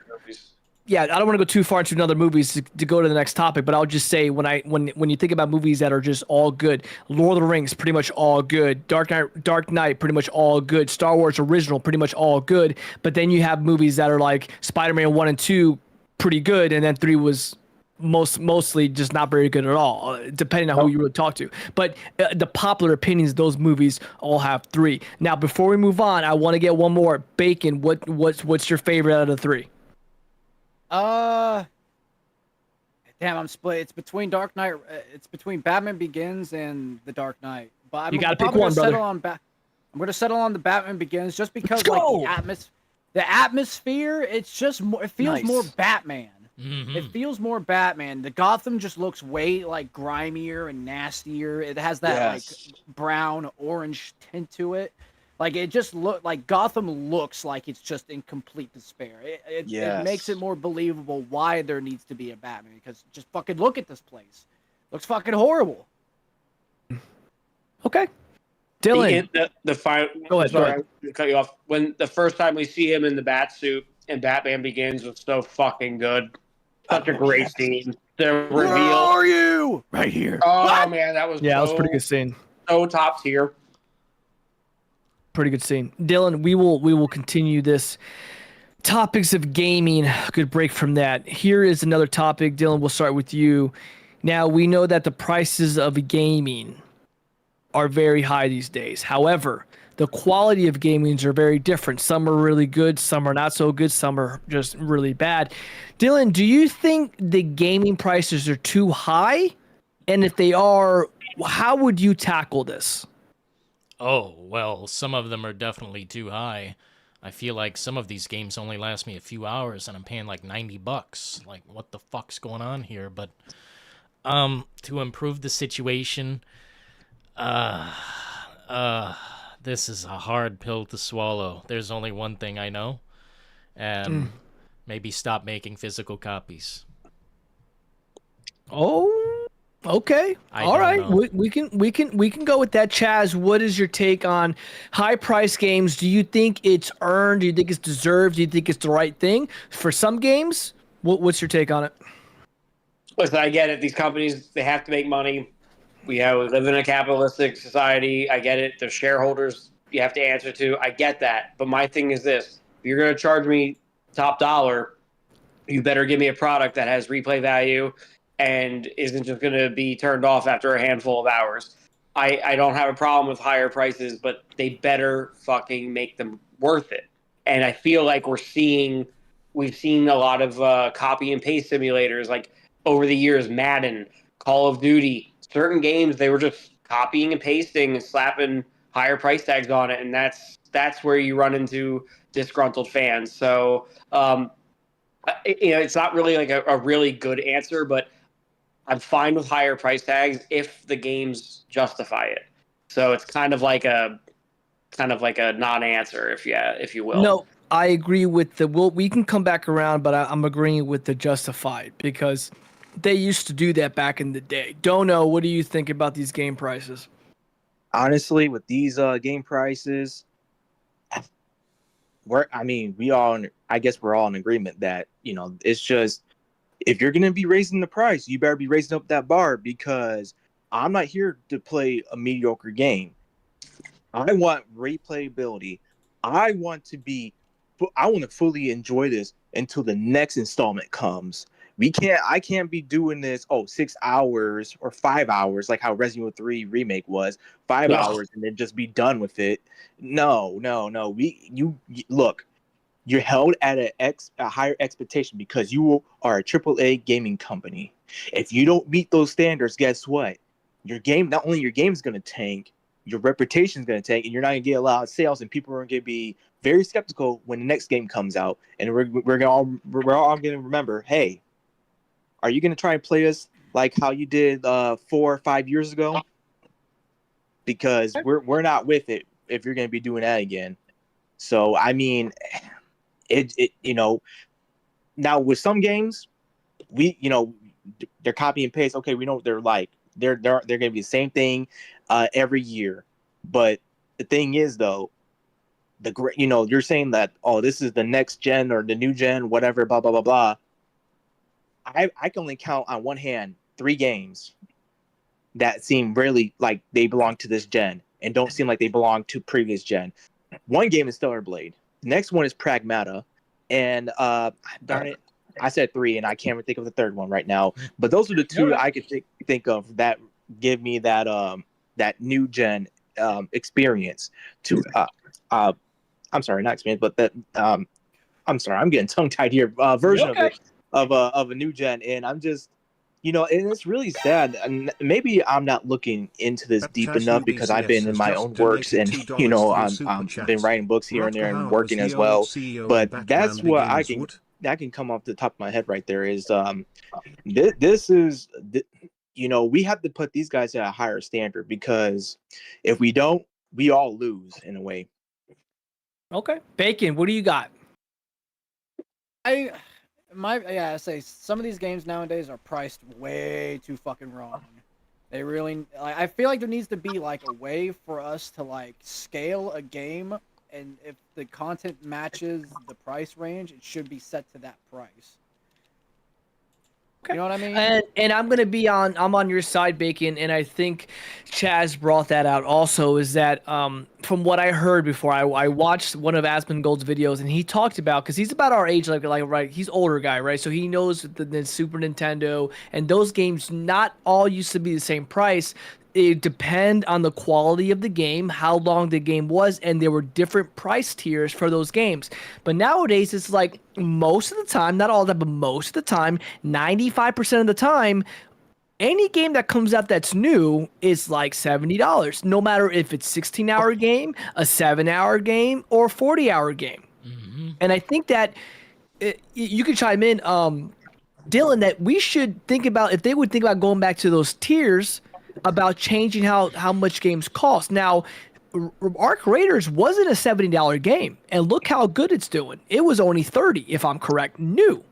Yeah, I don't want to go too far into another movies to go to the next topic, but I'll just say when you think about movies that are just all good, Lord of the Rings pretty much all good, Dark Knight pretty much all good, Star Wars original pretty much all good, but then you have movies that are like Spider-Man 1 and 2 pretty good, and then 3 was mostly just not very good at all, depending on who you really talk to. But the popular opinions of those movies all have 3. Now, before we move on, I want to get one more. Bacon, what's your favorite out of the 3? Damn, I'm split. It's between Dark Knight. It's between Batman Begins and The Dark Knight. But you gotta pick one, brother. I'm gonna settle on The Batman Begins just because, the atmosphere. It's just more. It feels more Batman. Mm-hmm. It feels more Batman. The Gotham just looks way like grimier and nastier. It has that like brown orange tint to it. Like it just like Gotham looks like it's just in complete despair. It makes it more believable why there needs to be a Batman, because just fucking look at this place. Looks fucking horrible. Okay. Dillon. The final. Go ahead. Sorry, I cut you off. When the first time we see him in the bat suit and Batman Begins was so fucking good. Such a great scene. The reveal. Where are you? Right here. Oh man, that was that was a pretty good scene. So top tier. Pretty good scene. Dillon, we will continue this topics of gaming. Good break from that. Here is another topic. Dillon, we'll start with you. Now, we know that the prices of gaming are very high these days. However, the quality of gamings are very different. Some are really good, some are not so good, some are just really bad. Dillon, do you think the gaming prices are too high? And if they are, how would you tackle this? Oh, well, some of them are definitely too high. I feel like some of these games only last me a few hours and I'm paying like $90. Like, what the fuck's going on here? But to improve the situation, this is a hard pill to swallow. There's only one thing I know, and maybe stop making physical copies. Oh, okay. All right. We can go with that. Chaz, what is your take on high price games? Do you think it's earned? Do you think it's deserved? Do you think it's the right thing for some games? What's your take on it? Listen, I get it. These companies, they have to make money. We live in a capitalistic society. I get it. There's shareholders you have to answer to. I get that. But my thing is this. If you're going to charge me top dollar, you better give me a product that has replay value and isn't just going to be turned off after a handful of hours. I don't have a problem with higher prices, but they better fucking make them worth it. And I feel like we've seen a lot of copy and paste simulators, like over the years, Madden, Call of Duty, certain games, they were just copying and pasting and slapping higher price tags on it, and that's where you run into disgruntled fans. So, it's not really like a really good answer, but I'm fine with higher price tags if the games justify it. So it's kind of like a non-answer, if you will. No, I agree with we can come back around, but I'm agreeing with the justified, because they used to do that back in the day. Dono, what do you think about these game prices? Honestly, with these game prices, I guess we're all in agreement that, it's just, if you're going to be raising the price, you better be raising up that bar, because I'm not here to play a mediocre game. I want replayability. I want to fully enjoy this until the next installment comes. I can't be doing this 6 hours or 5 hours like how Resident Evil 3 remake was, 5 hours and then just be done with it. No. Look, you're held at a higher expectation because you are a AAA gaming company. If you don't meet those standards, guess what? Not only your game is going to tank, your reputation is going to tank, and you're not going to get a lot of sales, and people are going to be very skeptical when the next game comes out. And we're all going to remember, hey, are you going to try and play us like how you did 4 or 5 years ago? Because we're not with it if you're going to be doing that again. So I mean, now with some games, they're copy and paste. Okay, we know what they're like. They're going to be the same thing every year. But the thing is, though, you're saying that, this is the next gen or the new gen, whatever, blah blah blah blah. I can only count on one hand 3 games that seem really like they belong to this gen and don't seem like they belong to previous gen. One game is Stellar Blade. The next one is Pragmata, and darn it, I said 3, and I can't even think of the third one right now. But those are the 2 I could think of that give me that new gen experience. I'm sorry, not experience, but that I'm sorry, I'm getting tongue tied here. Version of it of a new gen, and I'm just. And it's really sad. And maybe I'm not looking into this deep enough because I've been in my own works, and I've been writing books here and there and working as well. But that's what I can come off the top of my head right there is this is we have to put these guys at a higher standard, because if we don't, we all lose in a way. Okay, Bacon, what do you got? I say some of these games nowadays are priced way too fucking wrong. They really, I feel like there needs to be like a way for us to scale a game, and if the content matches the price range, it should be set to that price. Okay. You know what I mean? And I'm on your side, Bacon, and I think Chaz brought that out also, is that from what I heard before, I watched one of Asmongold's videos, and he talked about, because he's about our age, right, he's older guy, right? So he knows the Super Nintendo, and those games not all used to be the same price. It depend on the quality of the game, how long the game was, and there were different price tiers for those games. But nowadays, it's like most of the time, not all of that, but most of the time, 95% of the time, any game that comes out that's new is like $70, no matter if it's a 16-hour game, a 7-hour game, or a 40-hour game. Mm-hmm. And I think that you can chime in, Dillon, that we should think about, if they would think about going back to those tiers, about changing how much games cost. Now, Arc Raiders wasn't a $70 game, and look how good it's doing. It was only $30, if I'm correct, new.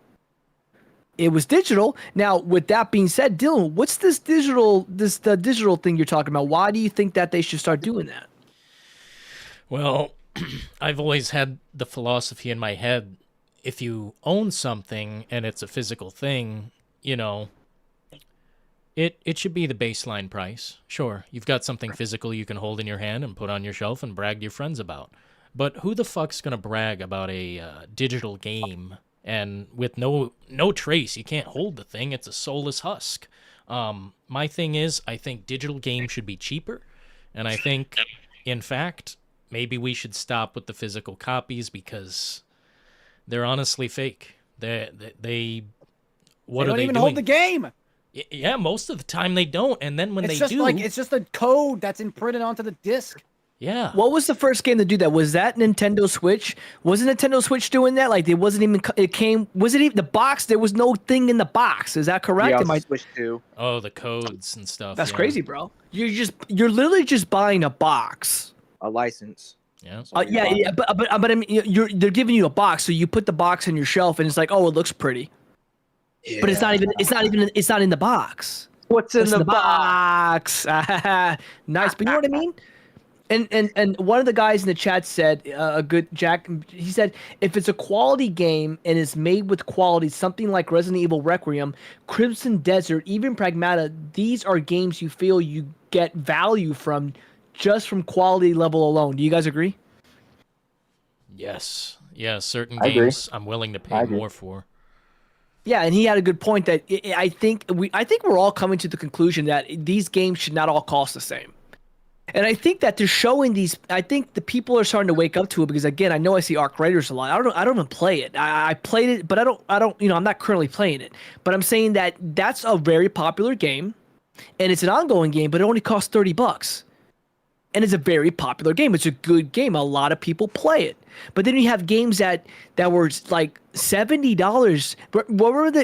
It was digital. Now, with that being said, Dillon, what's the digital thing you're talking about? Why do you think that they should start doing that? Well, I've always had the philosophy in my head, if you own something and it's a physical thing, It should be the baseline price. Sure, you've got something physical you can hold in your hand and put on your shelf and brag to your friends about. But who the fuck's gonna brag about a digital game and with no trace? You can't hold the thing. It's a soulless husk. My thing is, I think digital games should be cheaper, and I think, in fact, maybe we should stop with the physical copies because they're honestly fake. They don't even hold the game. Yeah, most of the time they don't, and then when they do, it's just a code that's imprinted onto the disc. Yeah. What was the first game to do that? Was that Nintendo Switch? Wasn't Nintendo Switch doing that? Like, was it even the box? There was no thing in the box. Is that correct? Yeah, Switch 2. Oh, the codes and stuff. That's crazy, bro. You're literally just buying a box. A license. Yeah. But I mean, they're giving you a box, so you put the box on your shelf, and it's like, oh, it looks pretty. Yeah. But it's not in the box. What's in the box? Nice, but you know what I mean? And one of the guys in the chat said a good Jack. He said if it's a quality game and is made with quality, something like Resident Evil Requiem, Crimson Desert, even Pragmata, these are games you feel you get value from just from quality level alone. Do you guys agree? Yes. Yeah, certain I agree. games I'm willing to pay more for. Yeah, and he had a good point that I think we're all coming to the conclusion that these games should not all cost the same. And I think that they're showing these. I think the people are starting to wake up to it because again, I know I see Arc Raiders a lot. I don't even play it. I played it, but I don't. You know, I'm not currently playing it. But I'm saying that that's a very popular game, and it's an ongoing game, but it only costs $30. And it's a very popular game. It's a good game. A lot of people play it. But then you have games that were like $70.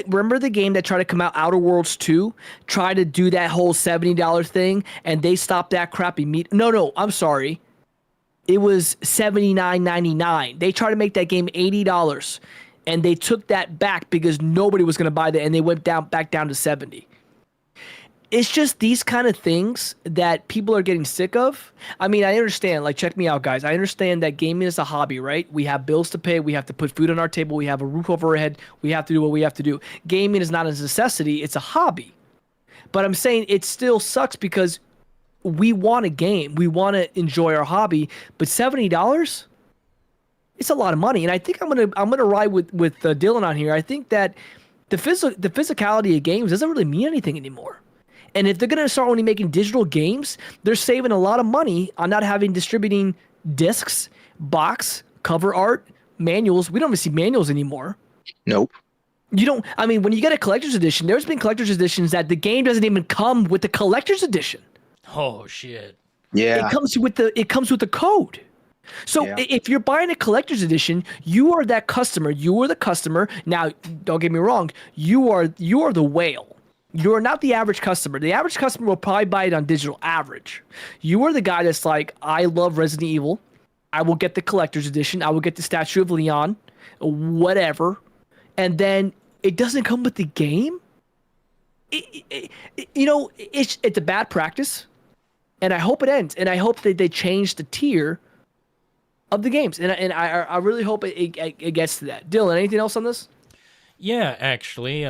Remember the game that tried to come out, Outer Worlds 2? Tried to do that whole $70 thing, and they stopped that crap immediately. No, I'm sorry. It was $79.99. They tried to make that game $80, and they took that back because nobody was going to buy that, and they went back down to $70. It's just these kind of things that people are getting sick of. I mean, I understand. Like, check me out, guys. I understand that gaming is a hobby, right? We have bills to pay. We have to put food on our table. We have a roof over our head. We have to do what we have to do. Gaming is not a necessity. It's a hobby. But I'm saying it still sucks because we want a game. We want to enjoy our hobby. But $70? It's a lot of money. And I think I'm gonna ride with Dillon on here. I think that the physicality of games doesn't really mean anything anymore. And if they're going to start only making digital games, they're saving a lot of money on not having distributing discs, box, cover art, manuals. We don't even see manuals anymore. Nope. You don't. I mean, when you get a collector's edition, there's been collector's editions that the game doesn't even come with the collector's edition. Oh shit. Yeah. It comes with the code. So if you're buying a collector's edition, you are that customer. You are the customer. Now, don't get me wrong. You are the whale. You are not the average customer. The average customer will probably buy it on digital average. You are the guy that's like, I love Resident Evil. I will get the collector's edition. I will get the Statue of Leon, whatever. And then it doesn't come with the game? It's a bad practice. And I hope it ends. And I hope that they change the tier of the games. And I really hope it gets to that. Dillon, anything else on this? Yeah, actually,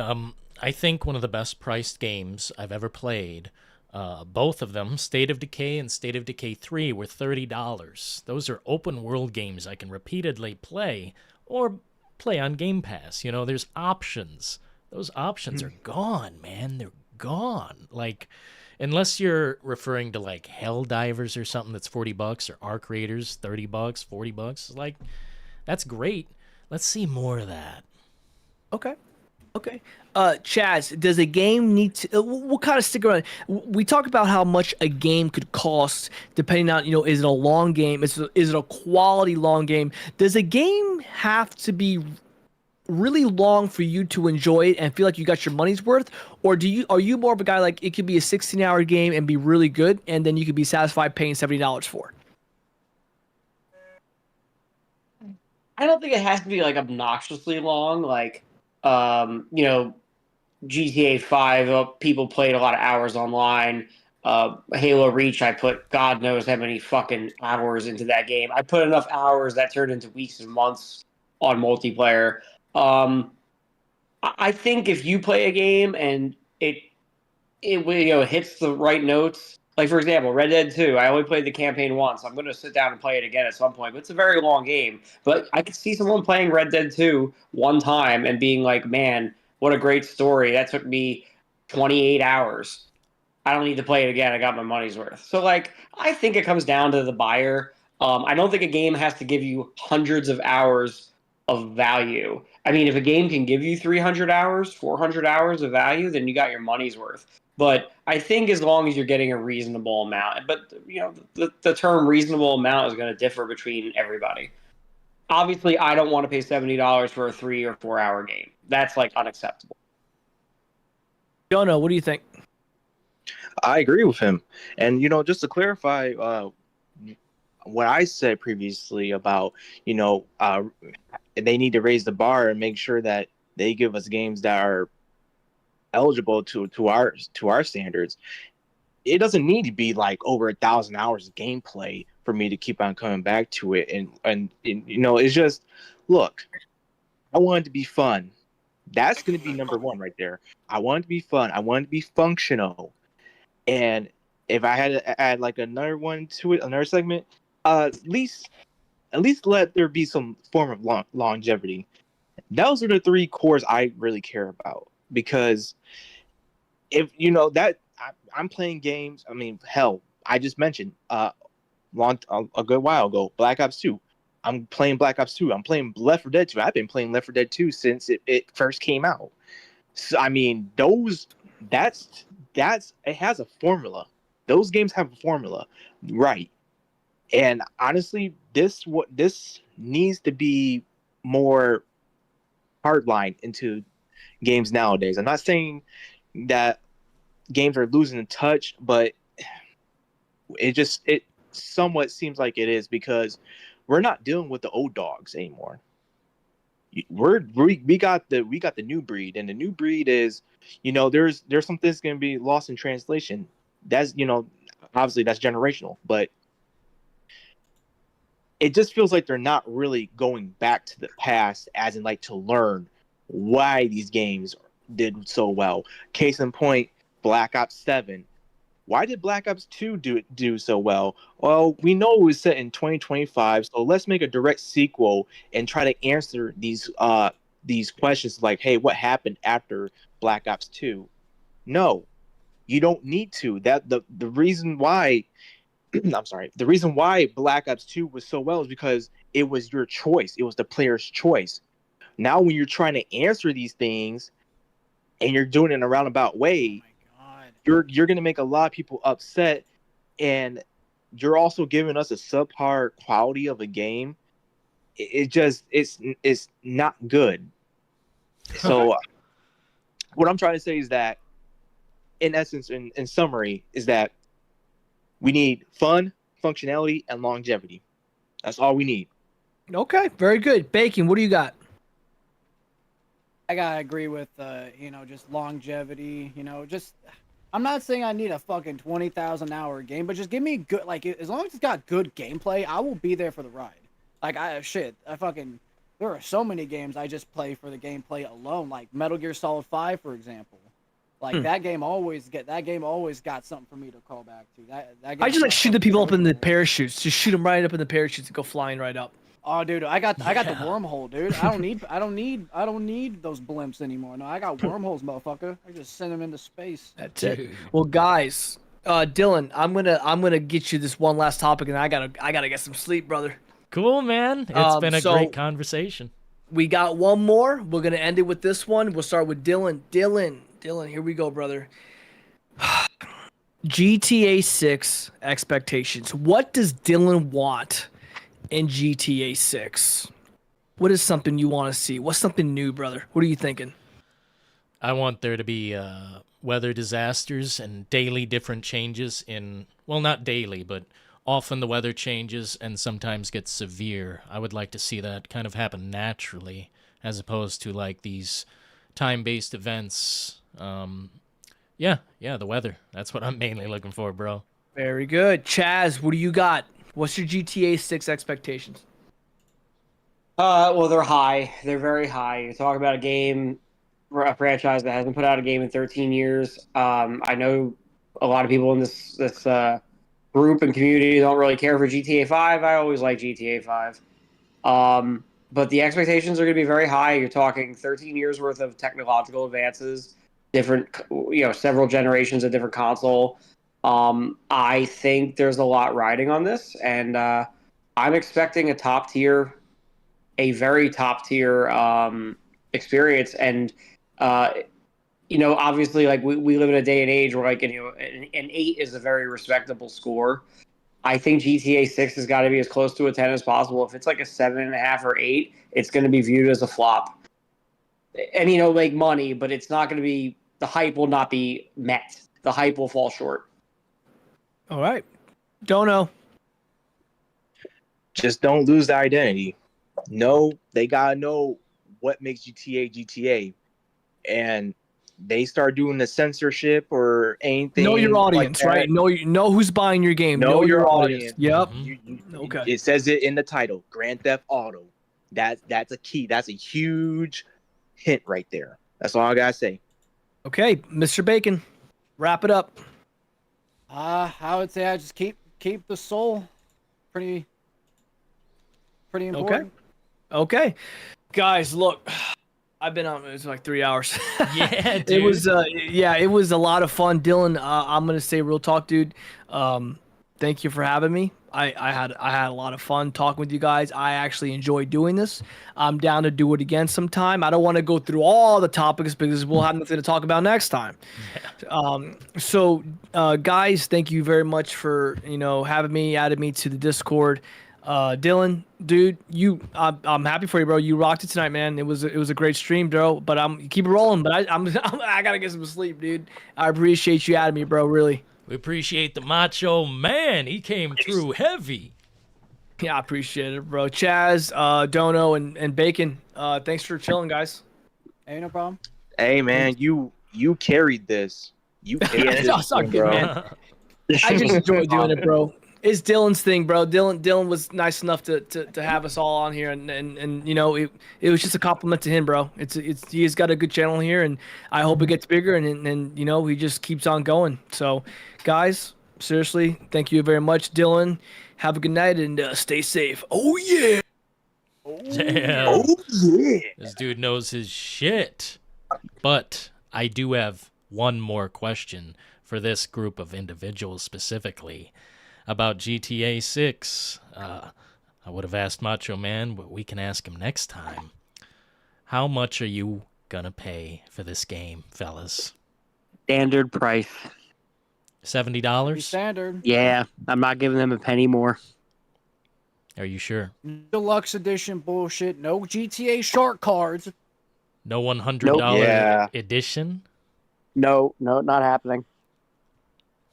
I think one of the best priced games I've ever played, both of them, State of Decay and State of Decay 3, were $30. Those are open world games I can repeatedly play or play on Game Pass. You know, there's options. Those options are gone, man. They're gone. Like, unless you're referring to like Helldivers or something that's $40 or Arc Raiders, $30, $40, like, that's great. Let's see more of that. Okay. Chaz, does a game need to? We'll kind of stick around. We talk about how much a game could cost, depending on is it a long game? Is it a quality long game? Does a game have to be really long for you to enjoy it and feel like you got your money's worth, or are you more of a guy like it could be a 16-hour game and be really good, and then you could be satisfied paying $70 for it? I don't think it has to be like obnoxiously long, like. GTA 5, people played a lot of hours online. Halo Reach, I put God knows how many fucking hours into that game. I put enough hours that turned into weeks and months on multiplayer. I think if you play a game and it hits the right notes, like for example, Red Dead 2, I only played the campaign once. I'm going to sit down and play it again at some point, but it's a very long game. But I could see someone playing Red Dead 2 one time and being like, man, what a great story. That took me 28 hours. I don't need to play it again. I got my money's worth. So, like, I think it comes down to the buyer. I don't think a game has to give you hundreds of hours of value. I mean, if a game can give you 300 hours, 400 hours of value, then you got your money's worth. But I think as long as you're getting a reasonable amount, but the term reasonable amount is going to differ between everybody. Obviously, I don't want to pay $70 for a 3 or 4 hour game. That's like unacceptable. Jono, what do you think? I agree with him. And just to clarify what I said previously about they need to raise the bar and make sure that they give us games that are eligible to our standards. it doesn't need to be like over 1,000 hours of gameplay for me to keep on coming back to it. And you know, it's just, look, I want it to be fun. That's going to be number one right there. I want it to be fun. I want it to be functional. And if I had to add like another one to it, another segment, at least let there be some form of longevity. Those are the three cores I really care about, because if you know that I'm playing games. I mean, hell, I just mentioned a good while ago, Black Ops 2. I'm playing Black Ops 2. I'm playing Left 4 Dead 2. I've been playing Left 4 Dead 2 since it first came out. So I mean, that's it has a formula. Those games have a formula, right? And honestly, this needs to be more hardline into games nowadays. I'm not saying that games are losing the touch, but it somewhat seems like it is, because we're not dealing with the old dogs anymore. We got the new breed, and the new breed is, you know, there's something that's going to be lost in translation. That's, you know, obviously that's generational, but it just feels like they're not really going back to the past, as in like to learn why these games did so well. Case in point, Black Ops 7. Why did Black Ops 2 do so well? Well, we know it was set in 2025, so let's make a direct sequel and try to answer these questions like, hey, what happened after Black Ops 2? No, you don't need to. That the reason why I'm sorry. The reason why Black Ops 2 was so well is because it was your choice. It was the player's choice. Now, when you're trying to answer these things and you're doing it in a roundabout way, you're going to make a lot of people upset, and you're also giving us a subpar quality of a game. It's not good. So, what I'm trying to say is that, in essence, in summary, is that we need fun, functionality, and longevity. That's all we need. Okay, very good. Bacon, what do you got? I gotta agree with just longevity. I'm not saying I need a fucking 20,000 hour game, but just give me good, like, as long as it's got good gameplay, I will be there for the ride. Like, there are so many games I just play for the gameplay alone, like Metal Gear Solid 5, for example. Like, that game always got something for me to call back to. That game I just like shoot the people up in the parachutes. Just shoot them right up in the parachutes and go flying right up. Oh, dude, I got the wormhole, dude. I don't need those blimps anymore. No, I got wormholes, motherfucker. I just send them into space. That's it. Well, guys, Dillon, I'm gonna get you this one last topic, and I gotta get some sleep, brother. Cool, man. It's been a great conversation. We got one more. We're gonna end it with this one. We'll start with Dillon. Dillon, here we go, brother. GTA 6 expectations. What does Dillon want in GTA 6? What is something you want to see? What's something new, brother? What are you thinking? I want there to be weather disasters and daily different changes not daily, but often the weather changes and sometimes gets severe. I would like to see that kind of happen naturally, as opposed to like these time-based events. The weather. That's what I'm mainly looking for, bro. Very good. Chaz, what do you got? What's your GTA 6 expectations? Well, they're high. They're very high. You're talking about a franchise that hasn't put out a game in 13 years. I know a lot of people in this group and community don't really care for GTA 5. I always like GTA 5. But the expectations are going to be very high. You're talking 13 years worth of technological advances, several generations of different console. I think there's a lot riding on this, and I'm expecting a very top tier experience. And obviously, like we live in a day and age where an 8 is a very respectable score. I think GTA 6 has got to be as close to a 10 as possible. If it's like a 7.5 or 8, it's going to be viewed as a flop. And make money, but it's not going to be. The hype will not be met. The hype will fall short. All right. Don't know. Just don't lose the identity. No, they gotta know what makes GTA GTA, and they start doing the censorship or anything, know your audience, like right? Know who's buying your game. Know your audience. Yep. Okay. It says it in the title, Grand Theft Auto. That's a key. That's a huge hint right there. That's all I gotta say. Okay, Mr. Bacon, wrap it up. I would say I just keep the soul pretty important. Okay. Guys, look, I've been on. It was like 3 hours. Yeah, dude. It was. It was a lot of fun, Dillon. I'm gonna say real talk, dude. Thank you for having me. I had a lot of fun talking with you guys. I actually enjoy doing this. I'm down to do it again sometime. I don't want to go through all the topics because we'll have nothing to talk about next time. So, guys, thank you very much for having me, added me to the Discord. Dillon, dude, I'm happy for you, bro. You rocked it tonight, man. It was a great stream, bro. But keep it rolling. But I gotta get some sleep, dude. I appreciate you adding me, bro. Really. We appreciate the macho man. He came through heavy. Yeah, I appreciate it, bro. Chaz, Dono, and Bacon. Thanks for chilling, guys. Hey, no problem. Hey, man, you carried this. You carried this, It's all good, man. I just enjoy doing it, bro. It's Dillon's thing, bro. Dillon was nice enough to have us all on here, and it was just a compliment to him, bro. He's got a good channel here, and I hope it gets bigger, and he just keeps on going. So, guys, seriously, thank you very much, Dillon. Have a good night and stay safe. Oh yeah. Damn. Oh yeah. This dude knows his shit. But I do have one more question for this group of individuals specifically. About GTA 6, I would have asked Macho Man, but we can ask him next time. How much are you gonna pay for this game, fellas? Standard price. $70? Standard. Yeah, I'm not giving them a penny more. Are you sure? Deluxe edition bullshit. No GTA shark cards. No $100 Nope. edition? No, not happening.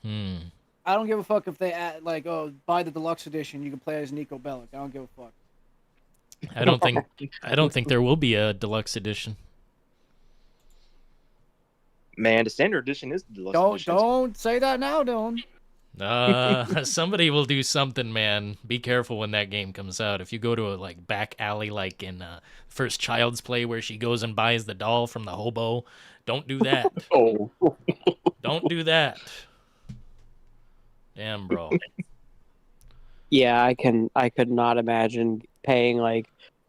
I don't give a fuck if they add, buy the deluxe edition. You can play as Nico Bellic. I don't give a fuck. I don't think there will be a deluxe edition. Man, the standard edition is the deluxe edition. Don't say that now, Dylan. Somebody will do something, man. Be careful when that game comes out. If you go to a back alley like in first Child's Play where she goes and buys the doll from the hobo, don't do that. Oh. Don't do that. Damn, bro. Yeah, I could not imagine paying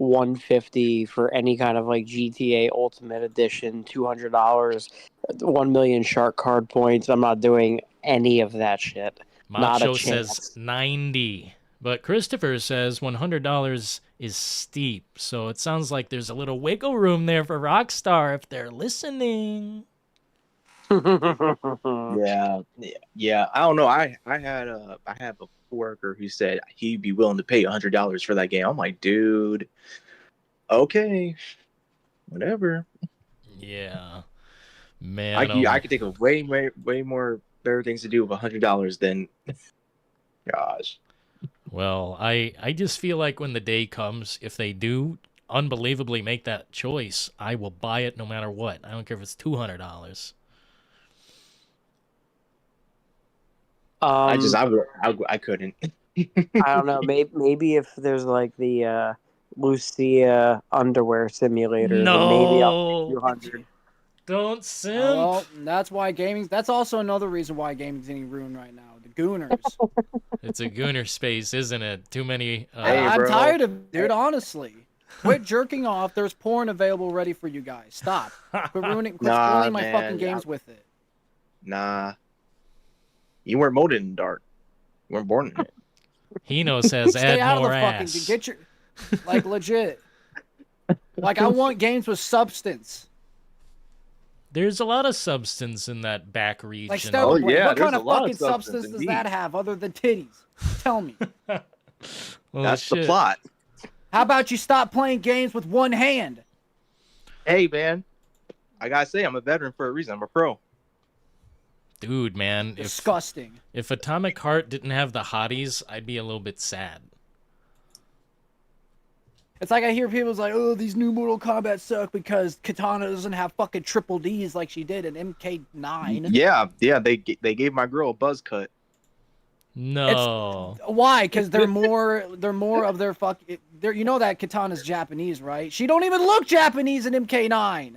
$150 for any kind of GTA Ultimate Edition, $200, 1 million shark card points. I'm not doing any of that shit. Macho says 90, but Christopher says $100 is steep. So it sounds like there's a little wiggle room there for Rockstar if they're listening. Yeah. I don't know. I have a coworker who said he'd be willing to pay $100 for that game. I'm like, dude, okay, whatever. Yeah, man. I could think of way more better things to do with $100 than. Gosh. Well, I just feel like when the day comes, if they do unbelievably make that choice, I will buy it no matter what. I don't care if it's $200. I couldn't. I don't know. Maybe if there's the Lucia underwear simulator, then maybe I'll pay 200. Don't simp. Well, that's why gaming. That's also another reason why gaming's getting ruined right now. The gooners. It's a gooner space, isn't it? Too many. I'm tired of it, dude. Honestly, quit jerking off. There's porn available ready for you guys. Stop. Quit ruining my fucking games with it. Nah. You weren't molded in the dark. You weren't born in it. Hino says Stay add out more of the ass. fucking. Get your legit. I want games with substance. There's a lot of substance in that back region. Like Stellar Blade. yeah, What there's kind a of lot of fucking substance substance, does indeed. that have other than titties? Tell me. Well, That's shit. the plot. How about you stop playing games with one hand? Hey, man. I gotta say, I'm a veteran for a reason. I'm a pro. Dude, man. Disgusting. If Atomic Heart didn't have the hotties, I'd be a little bit sad. It's like I hear people's like, oh, these new Mortal Kombat suck because Katana doesn't have fucking triple Ds like she did in MK9. Yeah, they gave my girl a buzz cut. No. Why? Because they're more of their you know that Katana's Japanese, right? She don't even look Japanese in MK9.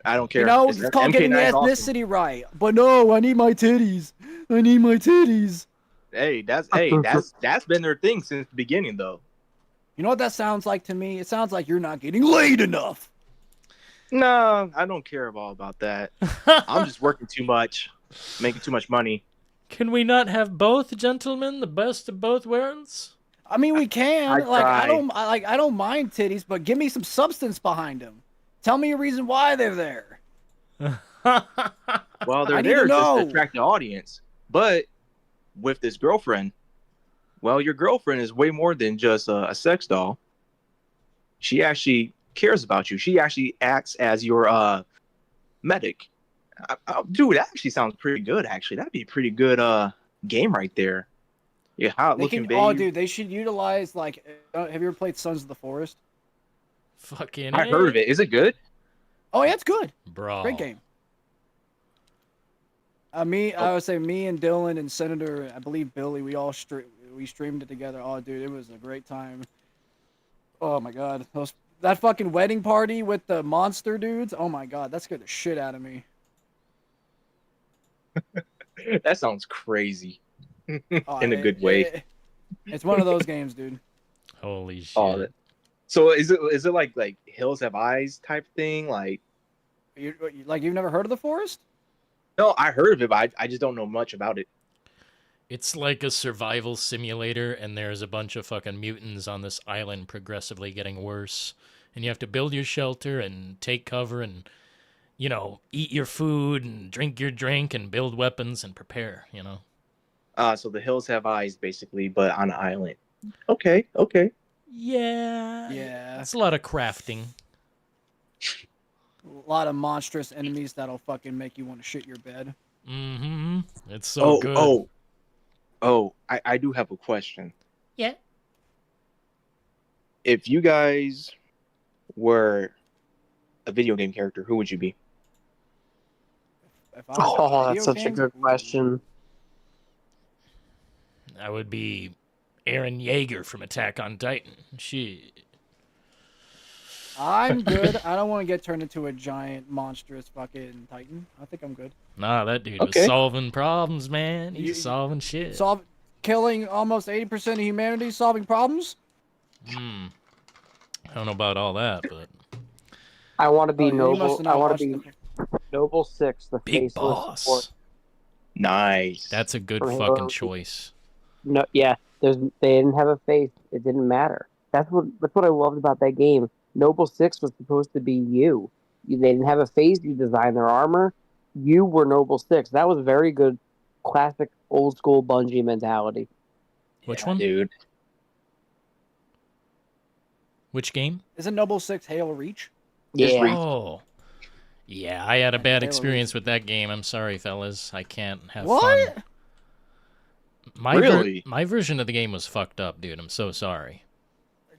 I don't care. You know, it's called getting the ethnicity right. But no, I need my titties. I need my titties. Hey, that's been their thing since the beginning, though. You know what that sounds like to me? It sounds like you're not getting laid enough. No, I don't care about that. I'm just working too much, making too much money. Can we not have both, gentlemen? The best of both worlds? I mean, we can. I don't mind titties, but give me some substance behind them. Tell me a reason why they're there. Well, they're there just to attract the audience. But with this girlfriend, well, your girlfriend is way more than just a sex doll. She actually cares about you. She actually acts as your medic. Dude, that actually sounds pretty good, actually. That'd be a pretty good game right there. Yeah, hot looking baby. Oh, dude, they should utilize, like, have you ever played Sons of the Forest? Fucking I heard of it. Is it good? Oh, yeah, it's good. Bro. Great game. I would say me and Dillon and Senator, I believe Billy, we streamed it together. Oh, dude, it was a great time. Oh, my God. That fucking wedding party with the monster dudes. Oh, my God. That scared the shit out of me. That sounds crazy. In a good way. It's one of those games, dude. Holy shit. Oh, so is it like Hills Have Eyes type thing? Like you've never heard of the Forest? No, I heard of it, but I just don't know much about it. It's like a survival simulator, and there's a bunch of fucking mutants on this island progressively getting worse. And you have to build your shelter and take cover and, you know, eat your food and drink your drink and build weapons and prepare, you know? So the Hills Have Eyes, basically, but on an island. Okay. Yeah. Yeah. It's a lot of crafting. A lot of monstrous enemies that'll fucking make you want to shit your bed. Mm-hmm. It's so good. I do have a question. Yeah. If you guys were a video game character, who would you be? That's such a good question. I would be Eren Yeager from Attack on Titan. Shit. I'm good. I don't want to get turned into a giant, monstrous fucking Titan. I think I'm good. Nah, that dude was solving problems, man. He's solving shit. Killing almost 80% of humanity, solving problems? I don't know about all that, but... I want to be Noble. I want to be Noble 6, the Big faceless boss. support. Nice. That's a good fucking choice. No, yeah, they didn't have a face. It didn't matter. That's what I loved about that game. Noble 6 was supposed to be you. They didn't have a face. You designed their armor. You were Noble 6. That was very good, classic old school Bungie mentality. Which one, dude? Which game? Isn't Noble 6 Halo Reach? Yeah. Oh. Yeah, I had a bad experience with that game. I'm sorry, fellas. I can't have fun. What? My version of the game was fucked up, dude. I'm so sorry.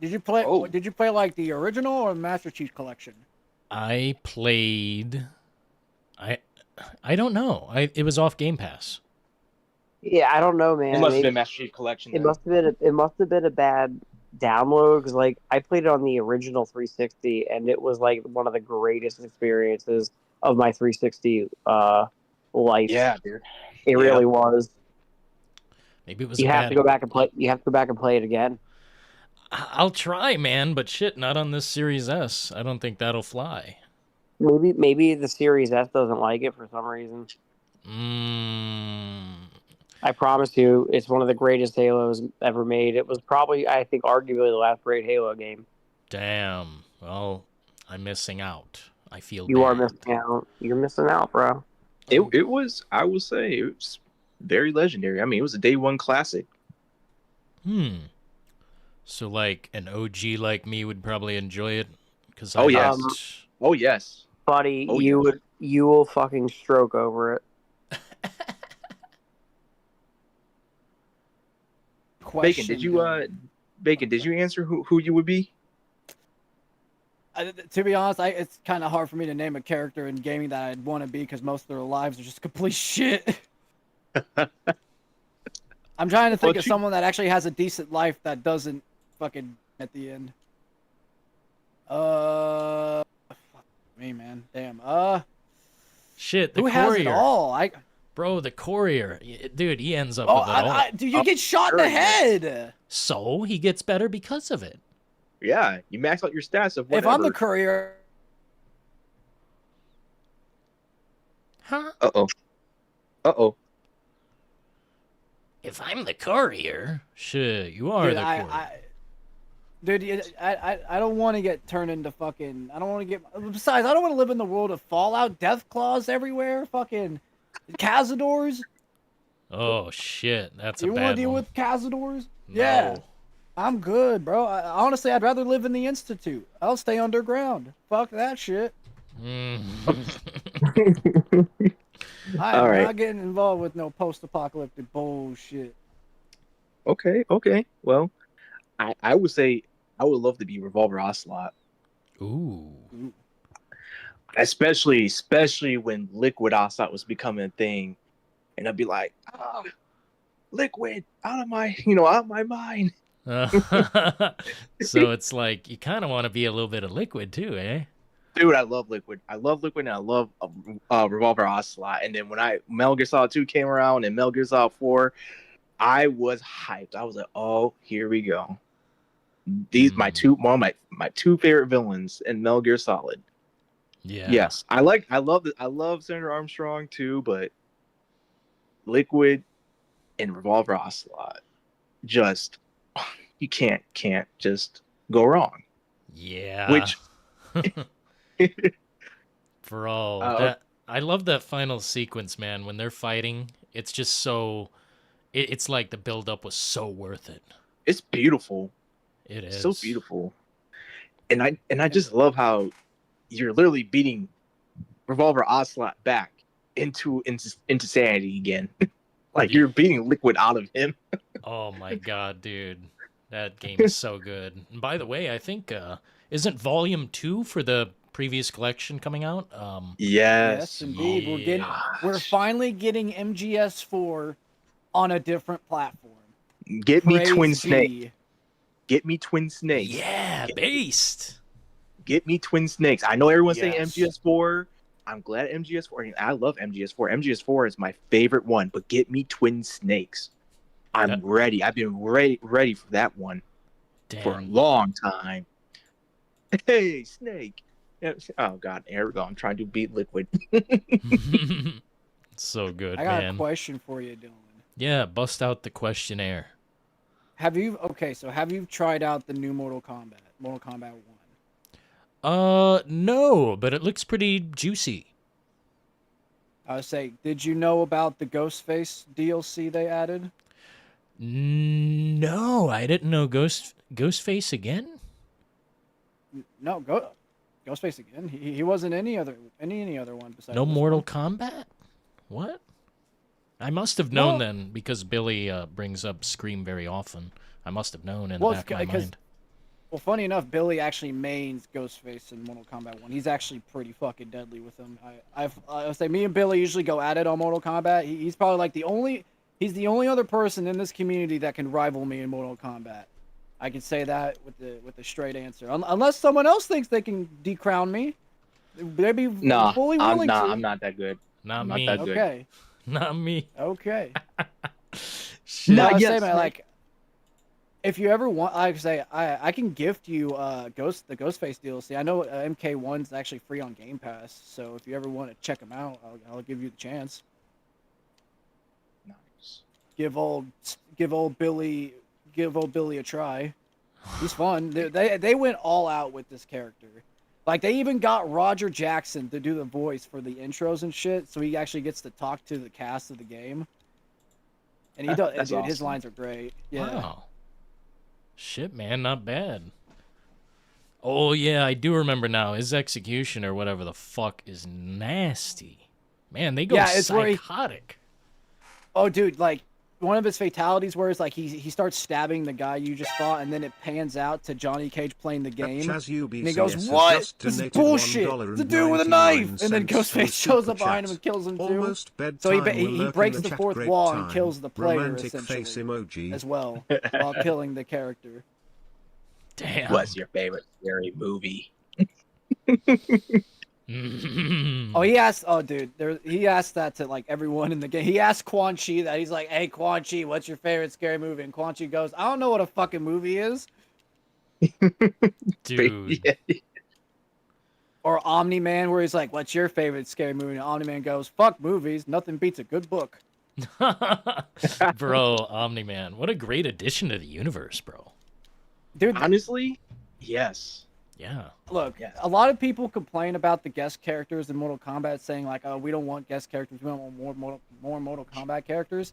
Did you play? Did you play like the original or Master Chief Collection? I played. I don't know. It was off Game Pass. Yeah, I don't know, man. It must have been Master Chief Collection. It must have been a bad download because like I played it on the original 360 and it was like one of the greatest experiences of my 360 life. Yeah, dude. It really was. Maybe it was. You have to go back and play. You have to go back and play it again. I'll try, man, but shit, not on this Series S. I don't think that'll fly. Maybe the Series S doesn't like it for some reason. I promise you, it's one of the greatest Halos ever made. It was probably, I think, arguably the last great Halo game. Damn. Well, I'm missing out. I feel you bad. are missing out. You're missing out, bro. It was, I will say, it was very legendary. I mean, it was a day one classic. So, like, an OG like me would probably enjoy it? Cause yes. Buddy, you will fucking stroke over it. Bacon, did Bacon, did you answer who you would be? To be honest, it's kind of hard for me to name a character in gaming that I'd want to be because most of their lives are just complete shit. I'm trying to think of someone that actually has a decent life that doesn't fucking at the end. Fuck me, man. Damn. Shit, the who courier. has it all? Bro, the courier. Dude, he ends up with it all. Dude, you get shot in the head. So he gets better because of it. Yeah, you max out your stats of whatever. If I'm the courier. Huh? Uh-oh. If I'm the courier, shit, you are the courier. Dude, I don't want to get turned into fucking. I don't want to get. Besides, I don't want to live in the world of Fallout, Death Claws everywhere, fucking Cazadors. Oh shit, that's a bad one. You want to deal with Cazadors? No. Yeah, I'm good, bro. Honestly, I'd rather live in the Institute. I'll stay underground. Fuck that shit. I'm not getting involved with no post-apocalyptic bullshit. Okay. Well, I would say I would love to be Revolver Ocelot. Ooh. Especially when Liquid Ocelot was becoming a thing, and I'd be like, Liquid, out of my mind. So it's like you kind of want to be a little bit of Liquid too, eh? Dude, I love Liquid. And I love Revolver Ocelot. And then when Metal Gear Solid 2 came around and Metal Gear Solid 4, I was hyped. I was like, oh, here we go. These my two favorite villains in Metal Gear Solid. Yeah. Yes, I love Senator Armstrong too, but Liquid and Revolver Ocelot, just you can't just go wrong. Yeah. Which bro, that I love that final sequence, man, when they're fighting. It's just so it's like the build up was so worth it. It's beautiful. It is so beautiful. And I just love how you're literally beating Revolver Ocelot back into sanity again. Like you're beating Liquid out of him. Oh my god, dude. That game is so good. And by the way, I think isn't Volume 2 for the previous collection coming out? Yes, indeed. Yeah. We're finally getting MGS4 on a different platform. Get me Twin Snake. Get me Twin Snakes. Yeah, based. Get me Twin Snakes. I know everyone's saying MGS4. I'm glad MGS4. I love MGS4. MGS4 is my favorite one, but get me Twin Snakes. I'm ready. I've been ready for that one for a long time. Hey, Snake. Oh, God. Here we go. I'm trying to beat Liquid. So good, I got man. a question for you, Dylan. Yeah, bust out the questionnaire. Have you tried out the new Mortal Kombat 1? No, but it looks pretty juicy. I would say, did you know about the Ghostface DLC they added? No, I didn't know Ghostface again. No, Ghostface again. He wasn't any other one besides. No Mortal Kombat? What? I must have known then because Billy brings up Scream very often. I must have known in the back of my mind. Well, funny enough, Billy actually mains Ghostface in Mortal Kombat 1. He's actually pretty fucking deadly with him. I say me and Billy usually go at it on Mortal Kombat. He's probably like the only other person in this community that can rival me in Mortal Kombat. I can say that with the straight answer. Unless someone else thinks they can decrown me, they'd be fully willing to. I'm not that good. Not me. That good. Okay. Not me. Okay. Not yet. Man, like, if you ever want, like I say, I can gift you the Ghostface DLC. I know MK1's actually free on Game Pass, so if you ever want to check them out, I'll give you the chance. Nice. Give old Billy a try. He's fun. They went all out with this character. Like, they even got Roger Jackson to do the voice for the intros and shit, so he actually gets to talk to the cast of the game. And he does. Dude, awesome. His lines are great. Yeah. Wow. Shit, man, not bad. Oh, yeah, I do remember now. His execution or whatever the fuck is nasty. Man, they go psychotic. Oh, dude, like, one of his fatalities where it's like he starts stabbing the guy you just fought, and then it pans out to Johnny Cage playing the game, and he goes, "What? This is bullshit! It's a dude with a knife!" And then Ghostface shows up behind him and kills him too. So he breaks the fourth wall and kills the player essentially as well, while killing the character. Damn. What's your favorite scary movie? Oh, he asked. Oh, dude, he asked that to like everyone in the game. He asked Quan Chi that. He's like, "Hey, Quan Chi, what's your favorite scary movie?" And Quan Chi goes, "I don't know what a fucking movie is." Dude. Or Omni Man, where he's like, "What's your favorite scary movie?" And Omni Man goes, "Fuck movies. Nothing beats a good book." Bro, Omni Man, what a great addition to the universe, bro. Dude, honestly, yes. Yeah. Look, a lot of people complain about the guest characters in Mortal Kombat, saying like, "Oh, we don't want guest characters. We don't want more Mortal Kombat characters."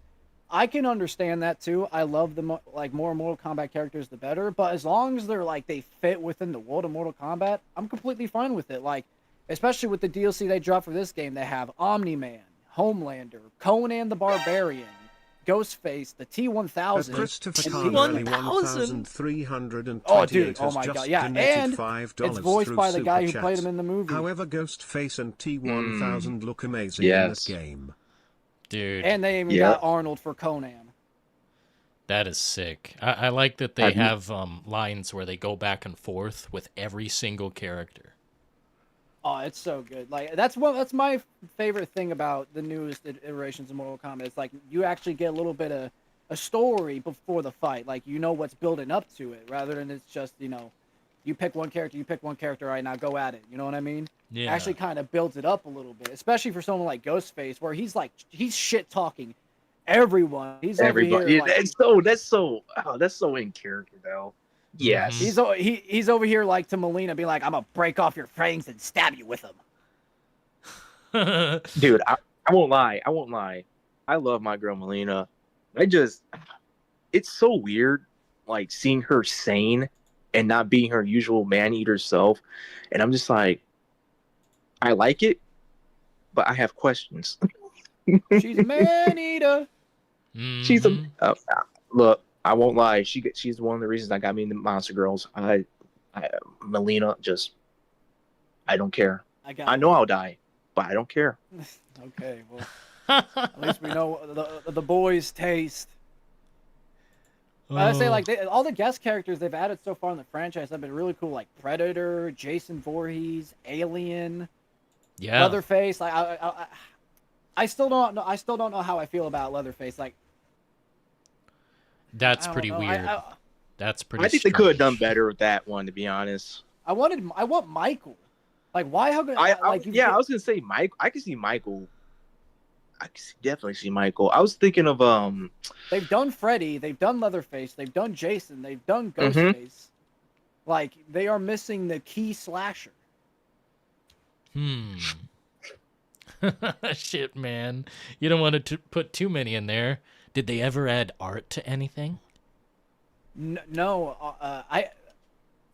I can understand that too. I love the more Mortal Kombat characters, the better. But as long as they're like they fit within the world of Mortal Kombat, I'm completely fine with it. Like, especially with the DLC they dropped for this game, they have Omni Man, Homelander, Conan the Barbarian, Ghostface, the T-1000, Christopher T-1000. 1328 Oh, dude! Oh my has god! just Yeah, and $5 it's voiced through by the guy who Super played Chat. him in the movie. However, Ghostface and T-1000 look amazing in this game. Dude. And they even got Arnold for Conan. That is sick. I like that they have lines where they go back and forth with every single character. Oh, it's so good. Like that's my favorite thing about the newest iterations of Mortal Kombat. It's like you actually get a little bit of a story before the fight. Like you know what's building up to it, rather than it's just you pick one character, right now go at it. You know what I mean? Yeah. Actually, kind of builds it up a little bit, especially for someone like Ghostface, where he's shit talking everyone. He's everybody. Over here, that's so in character though. Yes. He's over here like to Melina, be like, "I'm gonna break off your fangs and stab you with them." Dude, I won't lie. I love my girl Melina. It's so weird, like seeing her sane and not being her usual man-eater self. And I'm just like, I like it, but I have questions. She's a man-eater. She's a look. I won't lie. She's one of the reasons that got me into Monster Girls. Melina, I don't care. I know I'll die, but I don't care. Okay, well, at least we know the boys' taste. I say all the guest characters they've added so far in the franchise have been really cool, like Predator, Jason Voorhees, Alien, Leatherface. Like I still don't know how I feel about Leatherface. Like. That's pretty weird. That's pretty. I think they could have done better with that one, to be honest. I want Michael. Like, why? How? I was gonna say Mike. I can see Michael. I can definitely see Michael. I was thinking of They've done Freddy. They've done Leatherface. They've done Jason. They've done Ghostface. Like they are missing the key slasher. Shit, man. You don't want to put too many in there. Did they ever add art to anything? No, I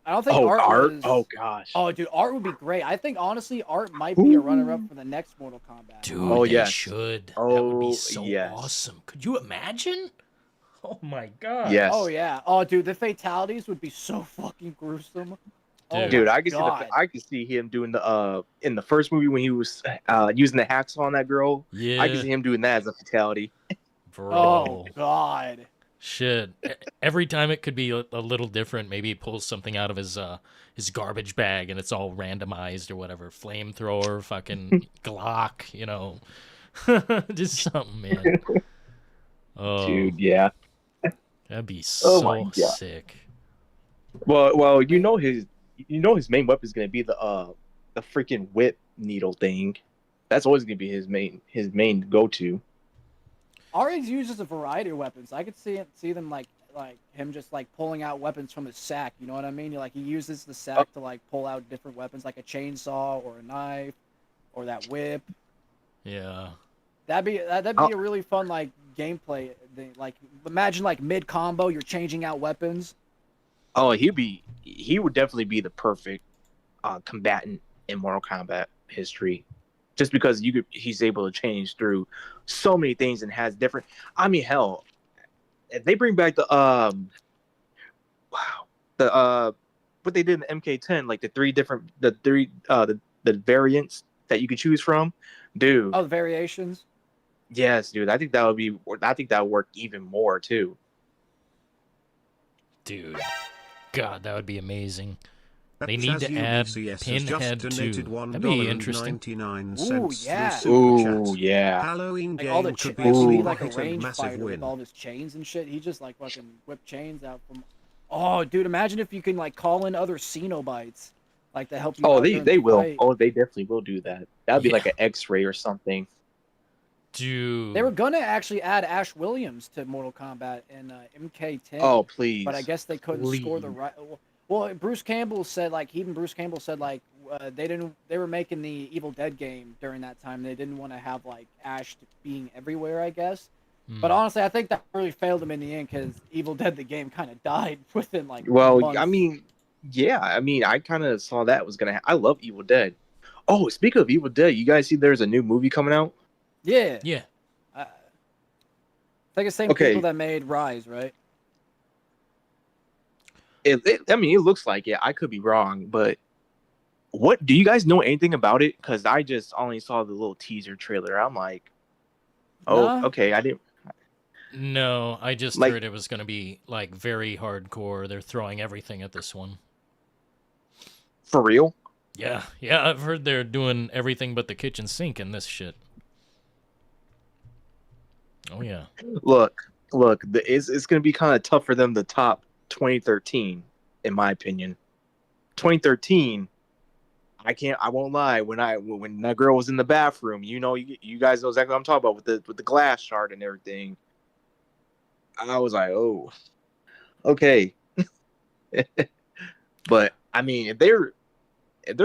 don't think art. Was... Oh gosh. Oh, dude, art would be great. I think honestly, art might be a runner-up for the next Mortal Kombat. Dude, they should. That would be so awesome. Could you imagine? Oh my god. Yes. Oh yeah. Oh, dude, the fatalities would be so fucking gruesome. Dude, I can see him doing the in the first movie when he was using the hacksaw on that girl. Yeah. I can see him doing that as a fatality. Bro. Oh god. Shit. Every time it could be a little different. Maybe he pulls something out of his garbage bag and it's all randomized or whatever. Flamethrower, fucking Glock, just something, man. Oh, dude, yeah. That'd be so sick. Well, his main weapon is gonna be the freaking whip needle thing. That's always gonna be his main go-to. Ares uses a variety of weapons. I could see them like him just like pulling out weapons from his sack. You know what I mean? He uses the sack to like pull out different weapons, like a chainsaw or a knife or that whip. Yeah. That'd be a really fun like gameplay thing. Like imagine like mid combo, you're changing out weapons. Oh, he would definitely be the perfect combatant in Mortal Kombat history. Just because he's able to change through so many things and has different. I mean, hell, if they bring back wow, what they did in the MK10, like the variants that you could choose from, dude. Oh, the variations. Yes, dude. I think that would work even more too. Dude, God, that would be amazing. They That need to add UBCS Pinhead has just too. donated That'd be interesting. Ooh, yeah. Ooh, yeah. Halloween Like game all the could like he'd be be like a hit and range massive fighter with win. all of his chains and shit. He just like fucking whip chains out from. Oh, dude, imagine if you can like call in other Cenobites, like to help you. Oh, out during they the will. fight. Oh, they definitely will do that. That'd be Yeah. like an X-ray or something. Dude. They were gonna actually add Ash Williams to Mortal Kombat in MK10. Oh, please. But I guess they couldn't score the right. Well, Bruce Campbell said like they were making the Evil Dead game during that time. They didn't want to have like Ash being everywhere, I guess. But honestly, I think that really failed them in the end because Evil Dead the game kind of died within like months. I mean, yeah. I mean, I kind of saw that was gonna. I love Evil Dead. Oh, speaking of Evil Dead, you guys see there's a new movie coming out? Yeah. Yeah. I think the same people that made Rise, right? I mean, it looks like it. I could be wrong, but what do you guys know anything about it? Because I just only saw the little teaser trailer. I'm like, oh, okay. I didn't. No, I just heard it was going to be like very hardcore. They're throwing everything at this one. For real? Yeah, I've heard they're doing everything but the kitchen sink in this shit. Oh yeah. Look, it's going to be kind of tough for them to top 2013, in my opinion. 2013, I won't lie. When that girl was in the bathroom, you guys know exactly what I'm talking about with the glass shard and everything. I was like, oh, okay. But I mean, if they're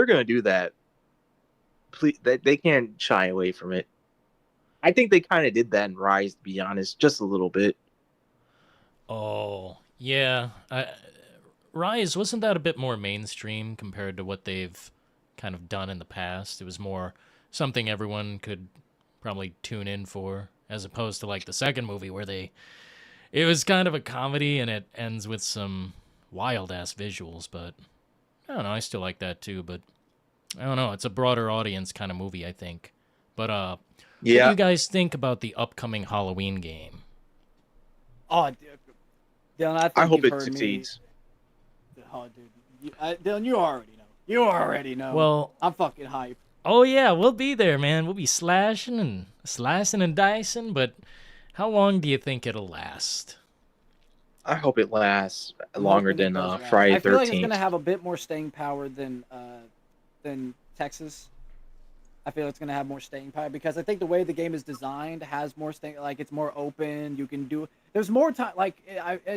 gonna do that, please, they can't shy away from it. I think they kind of did that in Rise, to be honest, just a little bit. Oh yeah, Rise, wasn't that a bit more mainstream compared to what they've kind of done in the past? It was more something everyone could probably tune in for, as opposed to like the second movie where it was kind of a comedy and it ends with some wild ass visuals, but I don't know, I still like that too, but I don't know, it's a broader audience kind of movie, I think. But what do you guys think about the upcoming Halloween game? Oh, Dillon, I hope it succeeds. Oh, dude, Dillon, you already know. You already know. Well, I'm fucking hype. Oh yeah, we'll be there, man. We'll be slashing and slicing and dicing, but how long do you think it'll last? I hope it lasts longer than Friday 13th. I feel like it's gonna have a bit more staying power than Texas. I feel it's gonna have more staying power because I think the way the game is designed has more staying. Like it's more open. You can do. There's more time. Like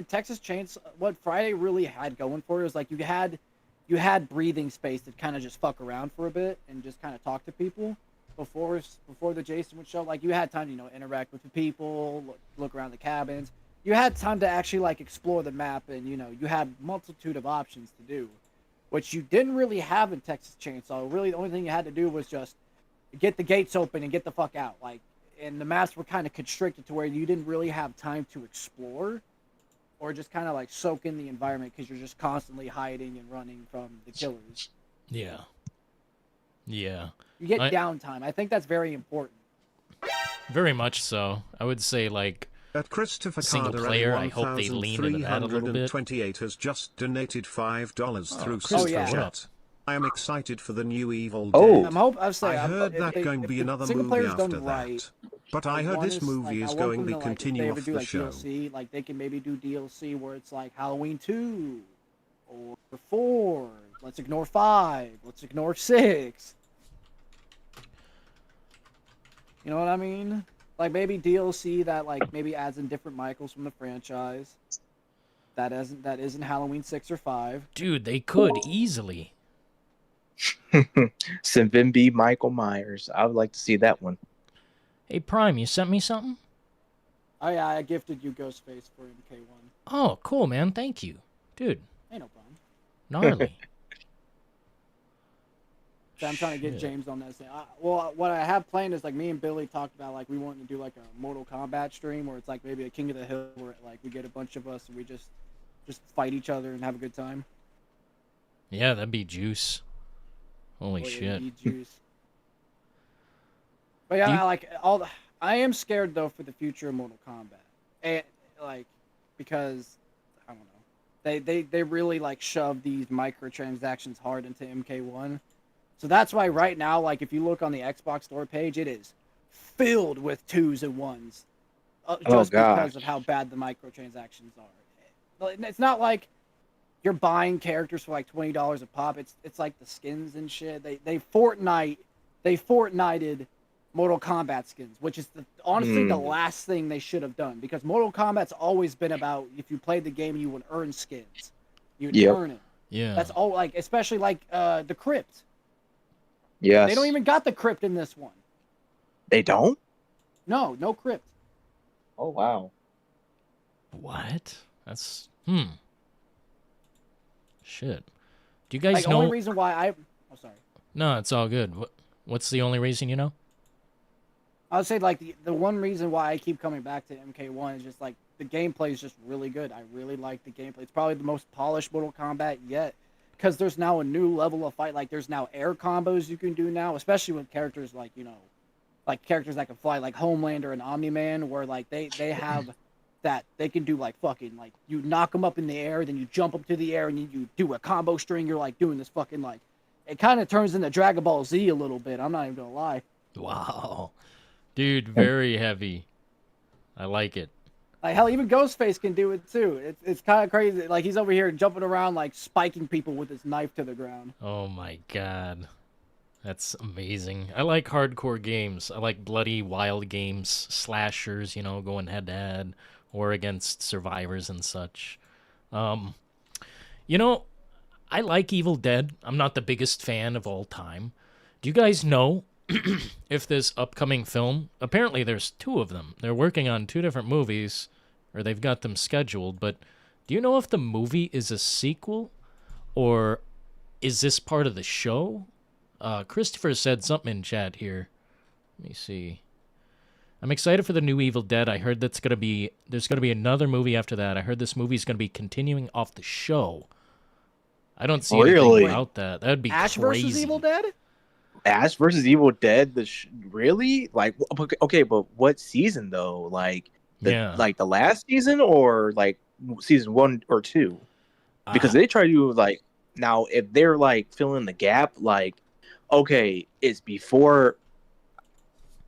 Texas Chainsaw, what Friday really had going for it was like you had breathing space to kind of just fuck around for a bit and just kind of talk to people before the Jason would show. Like you had time to interact with the people, look around the cabins. You had time to actually like explore the map, and you had multitude of options to do, which you didn't really have in Texas Chainsaw. Really, the only thing you had to do was just get the gates open and get the fuck out. Like, and the maps were kind of constricted to where you didn't really have time to explore or just kind of like soak in the environment because you're just constantly hiding and running from the killers. Yeah. You get downtime. I think that's very important. Very much so. I would say like At Christopher single Carter, player, I hope they lean into that a little bit. 328 has just donated $5 through Christopher, Super what Chat. I am excited for the new Evil Dead. Oh. I heard that going to be another movie after that. But I heard this movie is going to be continue off the show. DLC, like they can maybe do DLC where it's like Halloween 2 or 4. Let's ignore 5. Let's ignore 6. You know what I mean? Like maybe DLC that like maybe adds in different Michaels from the franchise. That isn't Halloween 6 or 5. Dude, they could easily. Sinvimbi Michael Myers. I would like to see that one. Hey Prime, you sent me something? Oh yeah, I gifted you Ghostface for MK1. Oh, cool, man. Thank you. Dude. Ain't no problem. Gnarly. So I'm trying to get James on that. Well, what I have planned is like me and Billy talked about like we want to do like a Mortal Kombat stream where it's like maybe a King of the Hill where like we get a bunch of us and we just fight each other and have a good time. Yeah, that'd be juice. Holy shit. Juice. But yeah, I am scared though for the future of Mortal Kombat, and like because I don't know, they really like shove these microtransactions hard into MK1. So that's why right now, like, if you look on the Xbox Store page, it is filled with 2s and 1s. Just because of how bad the microtransactions are. It's not like you're buying characters for like $20 a pop. It's like the skins and shit. They Fortnited Mortal Kombat skins, which is honestly the last thing they should have done. Because Mortal Kombat's always been about if you played the game, you would earn skins. You'd earn it. Yeah. That's all, like, especially like the Crypt. Yes. They don't even got the Crypt in this one. They don't? No Crypt. Oh, wow. What? That's shit. Do you guys know? The only reason why oh, sorry. No, it's all good. What's the only reason you know? I would say like the one reason why I keep coming back to MK1 is just like the gameplay is just really good. I really like the gameplay. It's probably the most polished Mortal Kombat yet. Because there's now a new level of fight. Like, there's now air combos you can do now, especially with characters like, you know, like characters that can fly, like Homelander and Omni-Man, where, like, they have that. They can do, like, fucking, like, you knock them up in the air, then you jump up to the air, and you do a combo string. You're, like, doing this fucking, like, it kind of turns into Dragon Ball Z a little bit. I'm not even going to lie. Wow. Dude, very heavy. I like it. Like, hell, even Ghostface can do it, too. It's kind of crazy. Like, he's over here jumping around, like, spiking people with his knife to the ground. Oh, my God. That's amazing. I like hardcore games. I like bloody, wild games, slashers, you know, going head-to-head or against survivors and such. You know, I like Evil Dead. I'm not the biggest fan of all time. Do you guys know if this upcoming film, apparently there's 2 of them. They're working on 2 different movies, or they've got them scheduled, but do you know if the movie is a sequel, or is this part of the show? Christopher said something in chat here. Let me see. I'm excited for the new Evil Dead. I heard there's gonna be another movie after that. I heard this movie's gonna be continuing off the show. I don't see anything about that. That'd be Ash crazy. versus Evil Dead? Ash versus Evil Dead? Really? Like, okay, but what season though? Like, like the last season or like season 1 or 2? Because they try to like now if they're like filling the gap, like, okay, it's before.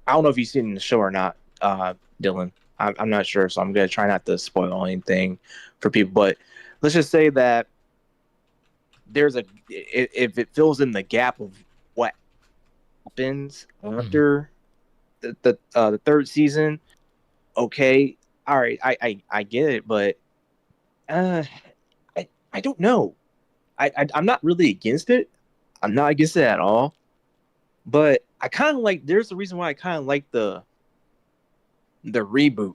I don't know if you've seen the show or not, Dillon. I'm not sure, so I'm gonna try not to spoil anything for people. But let's just say that there's if it fills in the gap of what happens after the 3rd season. Okay, all right, I get it, but I don't know. I'm not really against it. I'm not against it at all. But I kind of like. There's a reason why I kind of like the reboot,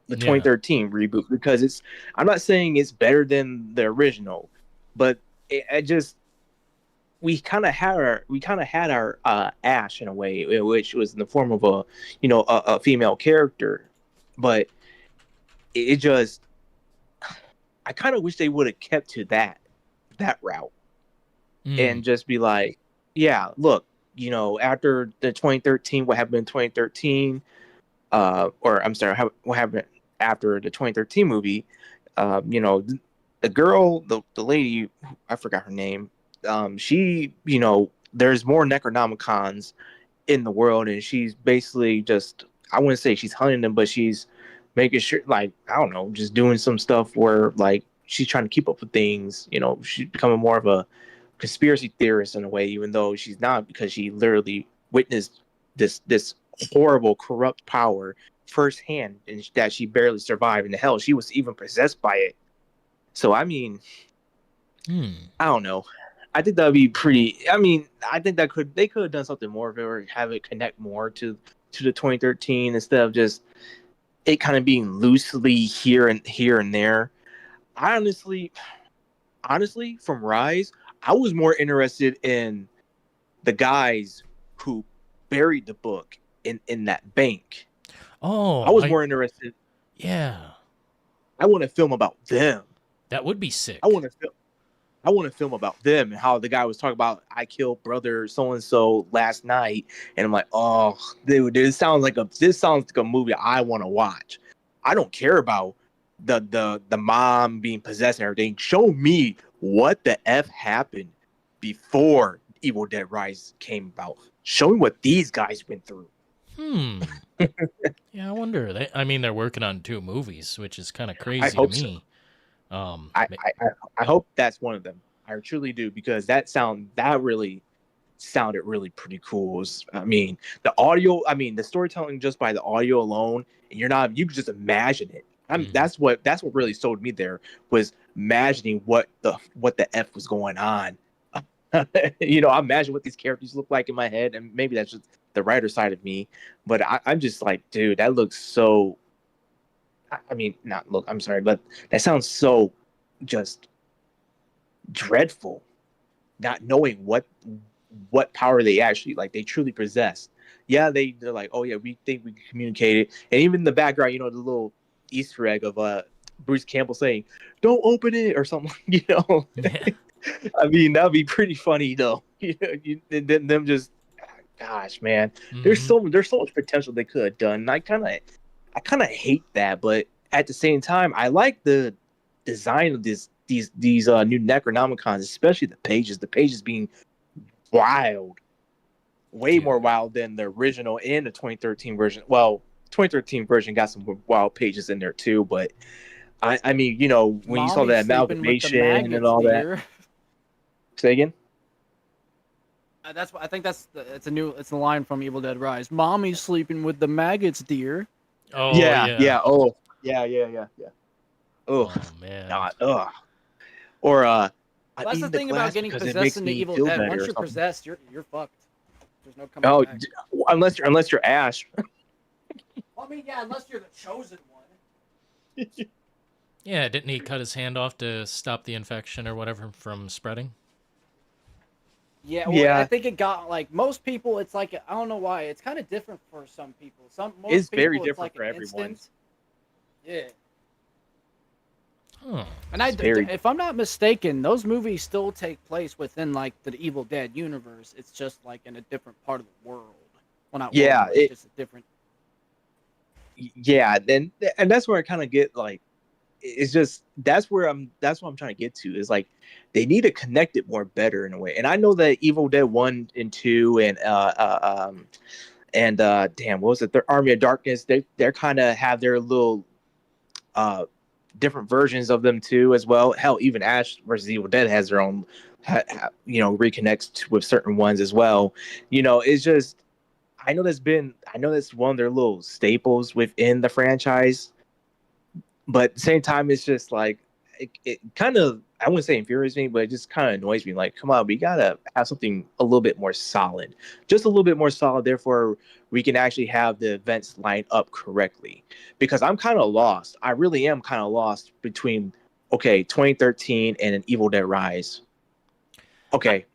the 2013 reboot, because it's. I'm not saying it's better than the original, but it just. We kind of had our Ash in a way, which was in the form of a female character, but it just. I kind of wish they would have kept to that route, and just be like, yeah, look, after the 2013, what happened in 2013, or I'm sorry, what happened after the 2013 movie, the girl, the lady, I forgot her name, she, there's more Necronomicons in the world, and she's basically just, I wouldn't say she's hunting them, but she's making sure, like, I don't know, just doing some stuff where, like, she's trying to keep up with things, she's becoming more of a conspiracy theorist in a way, even though she's not, because she literally witnessed this horrible, corrupt power firsthand, and that she barely survived. And hell, she was even possessed by it. So, I mean, I don't know. I think that'd be pretty. I mean, I think they could have done something more of it, or have it connect more to the 2013 instead of just it kind of being loosely here and there. Honestly, from Rise, I was more interested in the guys who buried the book in that bank. Oh, I was more interested. Yeah, I want to film about them. that would be sick. I want to film about them and how the guy was talking about I killed brother so and so last night, and I'm like, oh, dude, this sounds like a movie I want to watch. I don't care about the mom being possessed and everything. Show me what the F happened before Evil Dead Rise came about. Show me what these guys went through. Yeah, I wonder. They're working on 2 movies, which is kind of crazy to hope me. I hope that's one of them. I truly do, because that really sounded really pretty cool. I mean, the storytelling just by the audio alone, and you can just imagine it. That's what really sold me there, was imagining what the F was going on. I imagine what these characters look like in my head, and maybe that's just the writer side of me, but I'm just like, dude, that looks so. I'm sorry, but that sounds so just dreadful. Not knowing what power they actually they truly possess. Yeah, they're like, oh yeah, we think we can communicate it, and even in the background, the little Easter egg of Bruce Campbell saying, "Don't open it" or something. Yeah. I mean, that'd be pretty funny though. Them just, gosh, man, there's so much potential they could have done. And I kind of hate that, but at the same time, I like the design of these new Necronomicons, especially the pages. The pages being wild, way more wild than the original and the 2013 version. Well, 2013 version got some wild pages in there too, but I mean, when you saw that amalgamation and all that. Say again. That's what I think. It's a line from Evil Dead Rise. Mommy's sleeping with the maggots, dear. Oh yeah. Oh yeah. Oh man. God. Or that's the thing about getting possessed into Evil Dead. Once you're possessed, you're fucked. There's no coming back. Unless you're Ash. I mean, yeah, unless you're the chosen one. Yeah, didn't he cut his hand off to stop the infection or whatever from spreading? Yeah, well, I think it got most people. It's I don't know why. It's kind of different for some people. It's very different for everyone. Yeah. Huh. And if I'm not mistaken, those movies still take place within the Evil Dead universe. It's just in a different part of the world. Well, not world, it's just a different. Yeah, and that's where I kind of get it's just that's what I'm trying to get to is they need to connect it more better in a way. And I know that Evil Dead 1 and 2 and what was it, their Army of Darkness, they're kind of have their little different versions of them too as well. Hell, even Ash versus Evil Dead has their own reconnects with certain ones as well. It's just I know that's one of their little staples within the franchise. But at the same time, it's just it kind of, I wouldn't say infuriates me, but it just kind of annoys me. Come on, we gotta have something a little bit more solid, just a little bit more solid. Therefore, we can actually have the events line up correctly. Because I'm kind of lost. I really am kind of lost between 2013 and an Evil Dead Rise. Okay,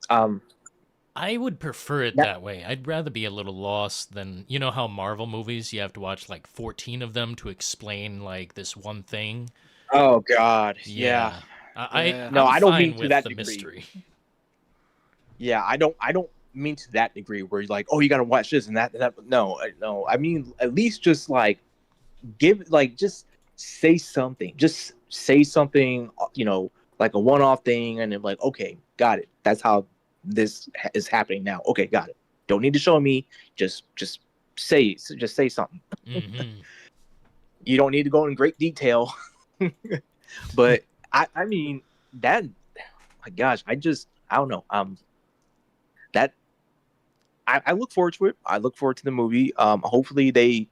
I would prefer it that way. I'd rather be a little lost than, how Marvel movies, you have to watch 14 of them to explain this one thing. Oh God. Yeah. I don't mean to that the degree. Mystery. Yeah, I don't mean to that degree where you're you got to watch this and that. No. I mean, at least just give just say something. Just say something, like a one-off thing, and then okay, got it. That's how this is happening now. Okay, got it. Don't need to show me. Just say something. Mm-hmm. You don't need to go in great detail. But I mean that. My gosh, I don't know. That I look forward to it. I look forward to the movie. Hopefully they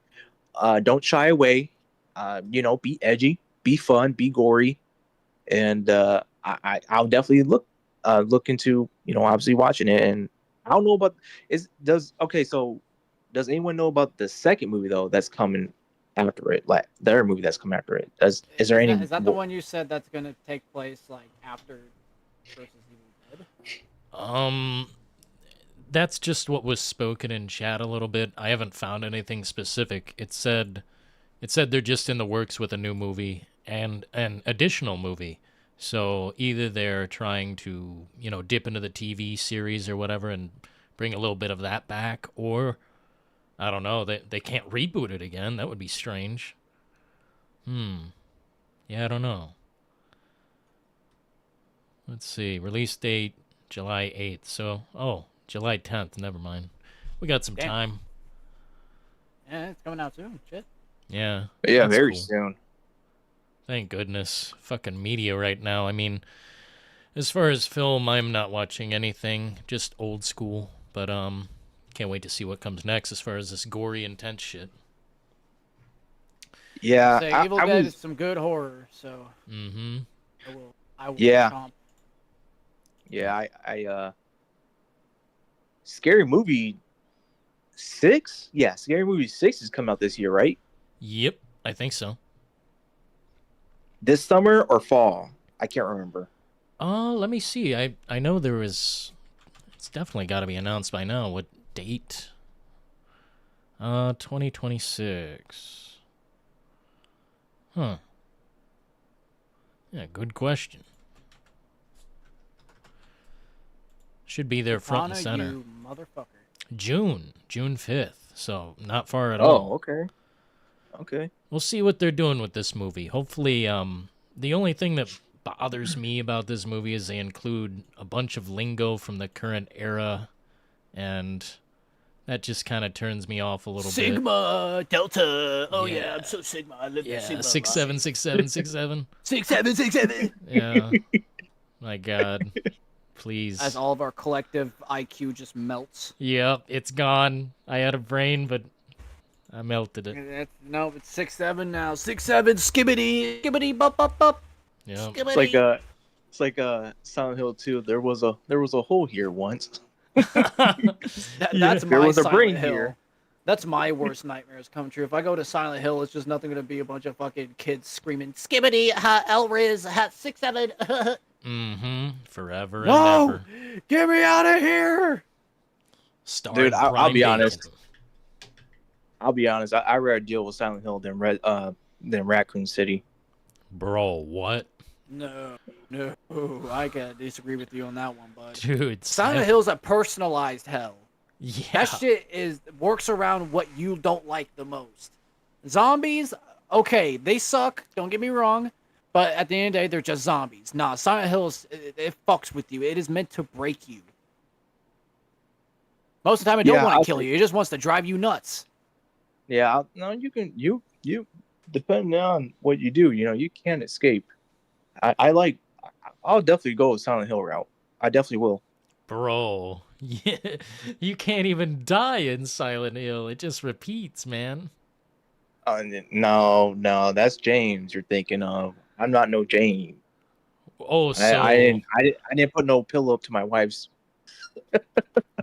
don't shy away. Be edgy, be fun, be gory, and I'll definitely look into obviously watching it. And I don't know about does anyone know about the second movie though that's coming after it, the other movie that's coming after it? Is that the one you said that's going to take place after versus Evil Dead? that's just what was spoken in chat a little bit. I haven't found anything specific. It said they're just in the works with a new movie and an additional movie. So either they're trying to, dip into the TV series or whatever and bring a little bit of that back, or I don't know, they can't reboot it again. That would be strange. Yeah, I don't know. Let's see. Release date July 8th. So, July 10th. Never mind. We got some time. Yeah, it's coming out soon. Shit. Yeah. Yeah, that's very cool. soon. Thank goodness. Fucking media right now. I mean, as far as film, I'm not watching anything. Just old school. But, can't wait to see what comes next as far as this gory, intense shit. Yeah. Say, Evil Dead is some good horror, so. Mm-hmm. I will Yeah. comp. Yeah, I Scary Movie 6? Yeah, Scary Movie 6 is coming out this year, right? Yep, I think so. This summer or fall? I can't remember. Let me see. I know there was... It's definitely got to be announced by now. What date? 2026. Huh. Yeah, good question. Should be there front and center. You motherfucker. June 5th. So not far at all. Oh, okay. Okay. We'll see what they're doing with this movie. Hopefully, the only thing that bothers me about this movie is they include a bunch of lingo from the current era, and that just kind of turns me off a little bit. Sigma, Delta. Oh yeah, I'm so Sigma. I live in Sigma. 676767. 6767. Yeah. My God. Please. As all of our collective IQ just melts. Yep, it's gone. I had a brain, but I melted it. No, it's 6-7 now. 6-7, skibbity, skibbity, bup, bup, bup. Yep. Skibbity. It's like Silent Hill 2. There was a hole here once. That's there my was a Silent brain Hill. here. That's my worst nightmares come true. If I go to Silent Hill, it's just nothing going to be a bunch of fucking kids screaming, skibbity, ha, Elriz, ha, 6-7. Mm-hmm. Forever and No! ever. Get me out of here! Dude, I'll be honest. I'd rather deal with Silent Hill than Raccoon City. Bro, what? No, I gotta disagree with you on that one, bud. Dude, Silent Hill's a personalized hell. Yeah. That shit works around what you don't like the most. Zombies, okay, they suck, don't get me wrong, but at the end of the day, they're just zombies. Nah, Silent Hill, it fucks with you. It is meant to break you. Most of the time, it don't want to kill you. It just wants to drive you nuts. Yeah, you depending on what you do, you can't escape. I'll definitely go with Silent Hill route. I definitely will. Bro, yeah, you can't even die in Silent Hill. It just repeats, man. No, that's James you're thinking of. I'm not no James. Oh, so I didn't put no pillow up to my wife's.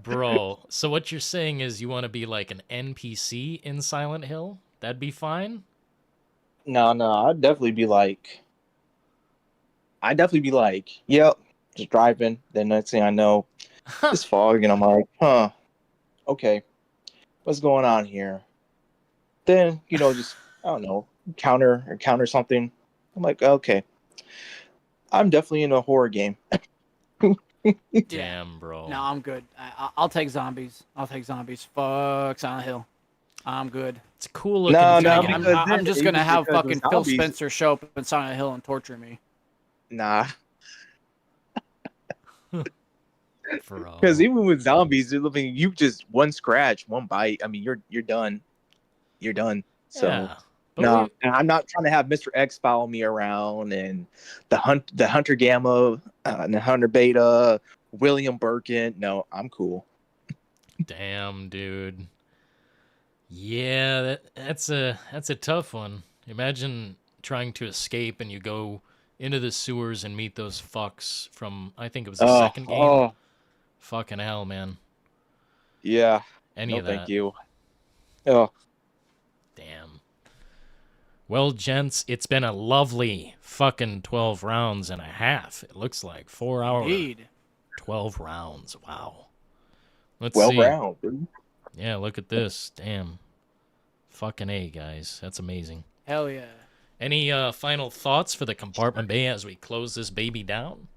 Bro, so what you're saying is you want to be like an NPC in Silent Hill? That'd be fine? No, I'd definitely be like, yep, just driving. Then next thing I know, it's fog, and I'm like, huh, okay, what's going on here? Then just I don't know, counter something. I'm like, okay, I'm definitely in a horror game. Damn, bro. No, I'm good. I'll take zombies. Fuck Silent Hill. I'm good. It's a cool looking. I'm just gonna have fucking Phil Spencer show up in Silent Hill and torture me. Nah. Because even with zombies, they're living. You just one scratch, one bite. I mean, you're done. You're done. So yeah, no, and I'm not trying to have Mr. X follow me around and the Hunter Gamma, and the Hunter Beta, William Birkin. No, I'm cool. Damn, dude. Yeah, that's a tough one. Imagine trying to escape and you go into the sewers and meet those fucks from, I think it was the second game. Oh. Fucking hell, man. Yeah. Any of that. Thank you. Oh. Damn. Well, gents, it's been a lovely fucking 12 rounds and a half. It looks like 4 hours. Indeed. 12 rounds. Wow. Let's well see. round, dude. Yeah, look at this. Damn. Fucking A, guys. That's amazing. Hell yeah. Any final thoughts for the compartment bay as we close this baby down?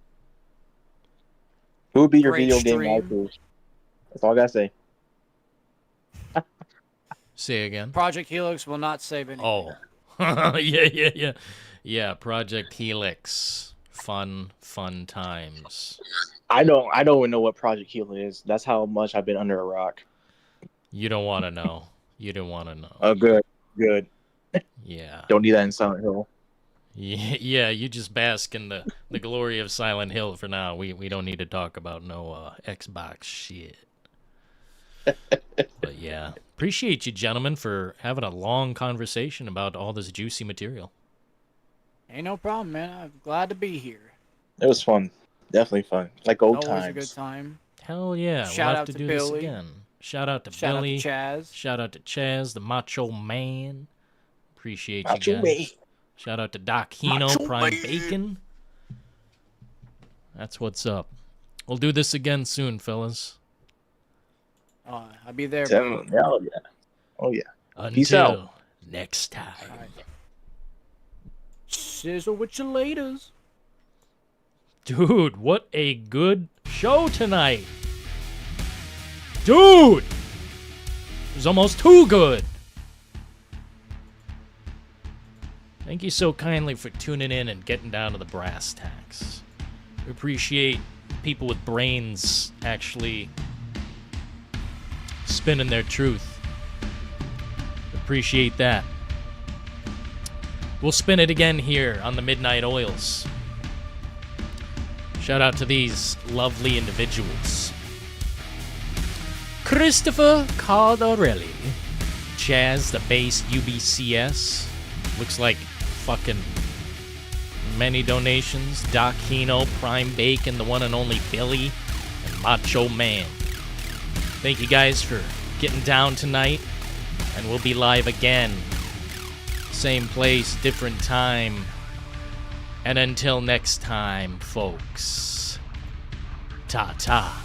Who would be your Great video game stream. waifu? That's all I gotta say. Say again. Project Helix will not save anything. Oh. Yeah. Yeah, Project Helix. Fun times. I don't even know what Project Helix is. That's how much I've been under a rock. You don't want to know. You don't want to know. Oh, good. Yeah. Don't need that in Silent Hill. Yeah, you just bask in the glory of Silent Hill for now. We don't need to talk about no Xbox shit. But yeah, appreciate you gentlemen for having a long conversation about all this juicy material. Ain't no problem, man. I'm glad to be here. It was fun. Definitely fun. Like old Always times. a good time. Hell yeah. Shout we'll have out to to do this Billy. again. Shout out to Shout Billy. out to Chaz. Shout out to Chaz, the Macho Man. Appreciate Macho you guys. Man. Shout out to Doc Hino, Macho Prime Man. Bacon. That's what's up. We'll do this again soon, fellas. I'll be there. Oh yeah. Oh yeah. Peace Until out. next time. All right. Sizzle with your laters. Dude, what a good show tonight. Dude! It was almost too good. Thank you so kindly for tuning in and getting down to the brass tacks. We appreciate people with brains actually spinning their truth. Appreciate that. We'll spin it again here on the Midnight Oils. Shout out to these lovely individuals. Christopher Cardarelli. Chaz, the bass UBCS. Looks like fucking many donations. Doc Hino, Prime Bacon, the one and only Billy, and Macho Man. Thank you guys for getting down tonight. And we'll be live again. Same place, different time. And until next time, folks. Ta-ta.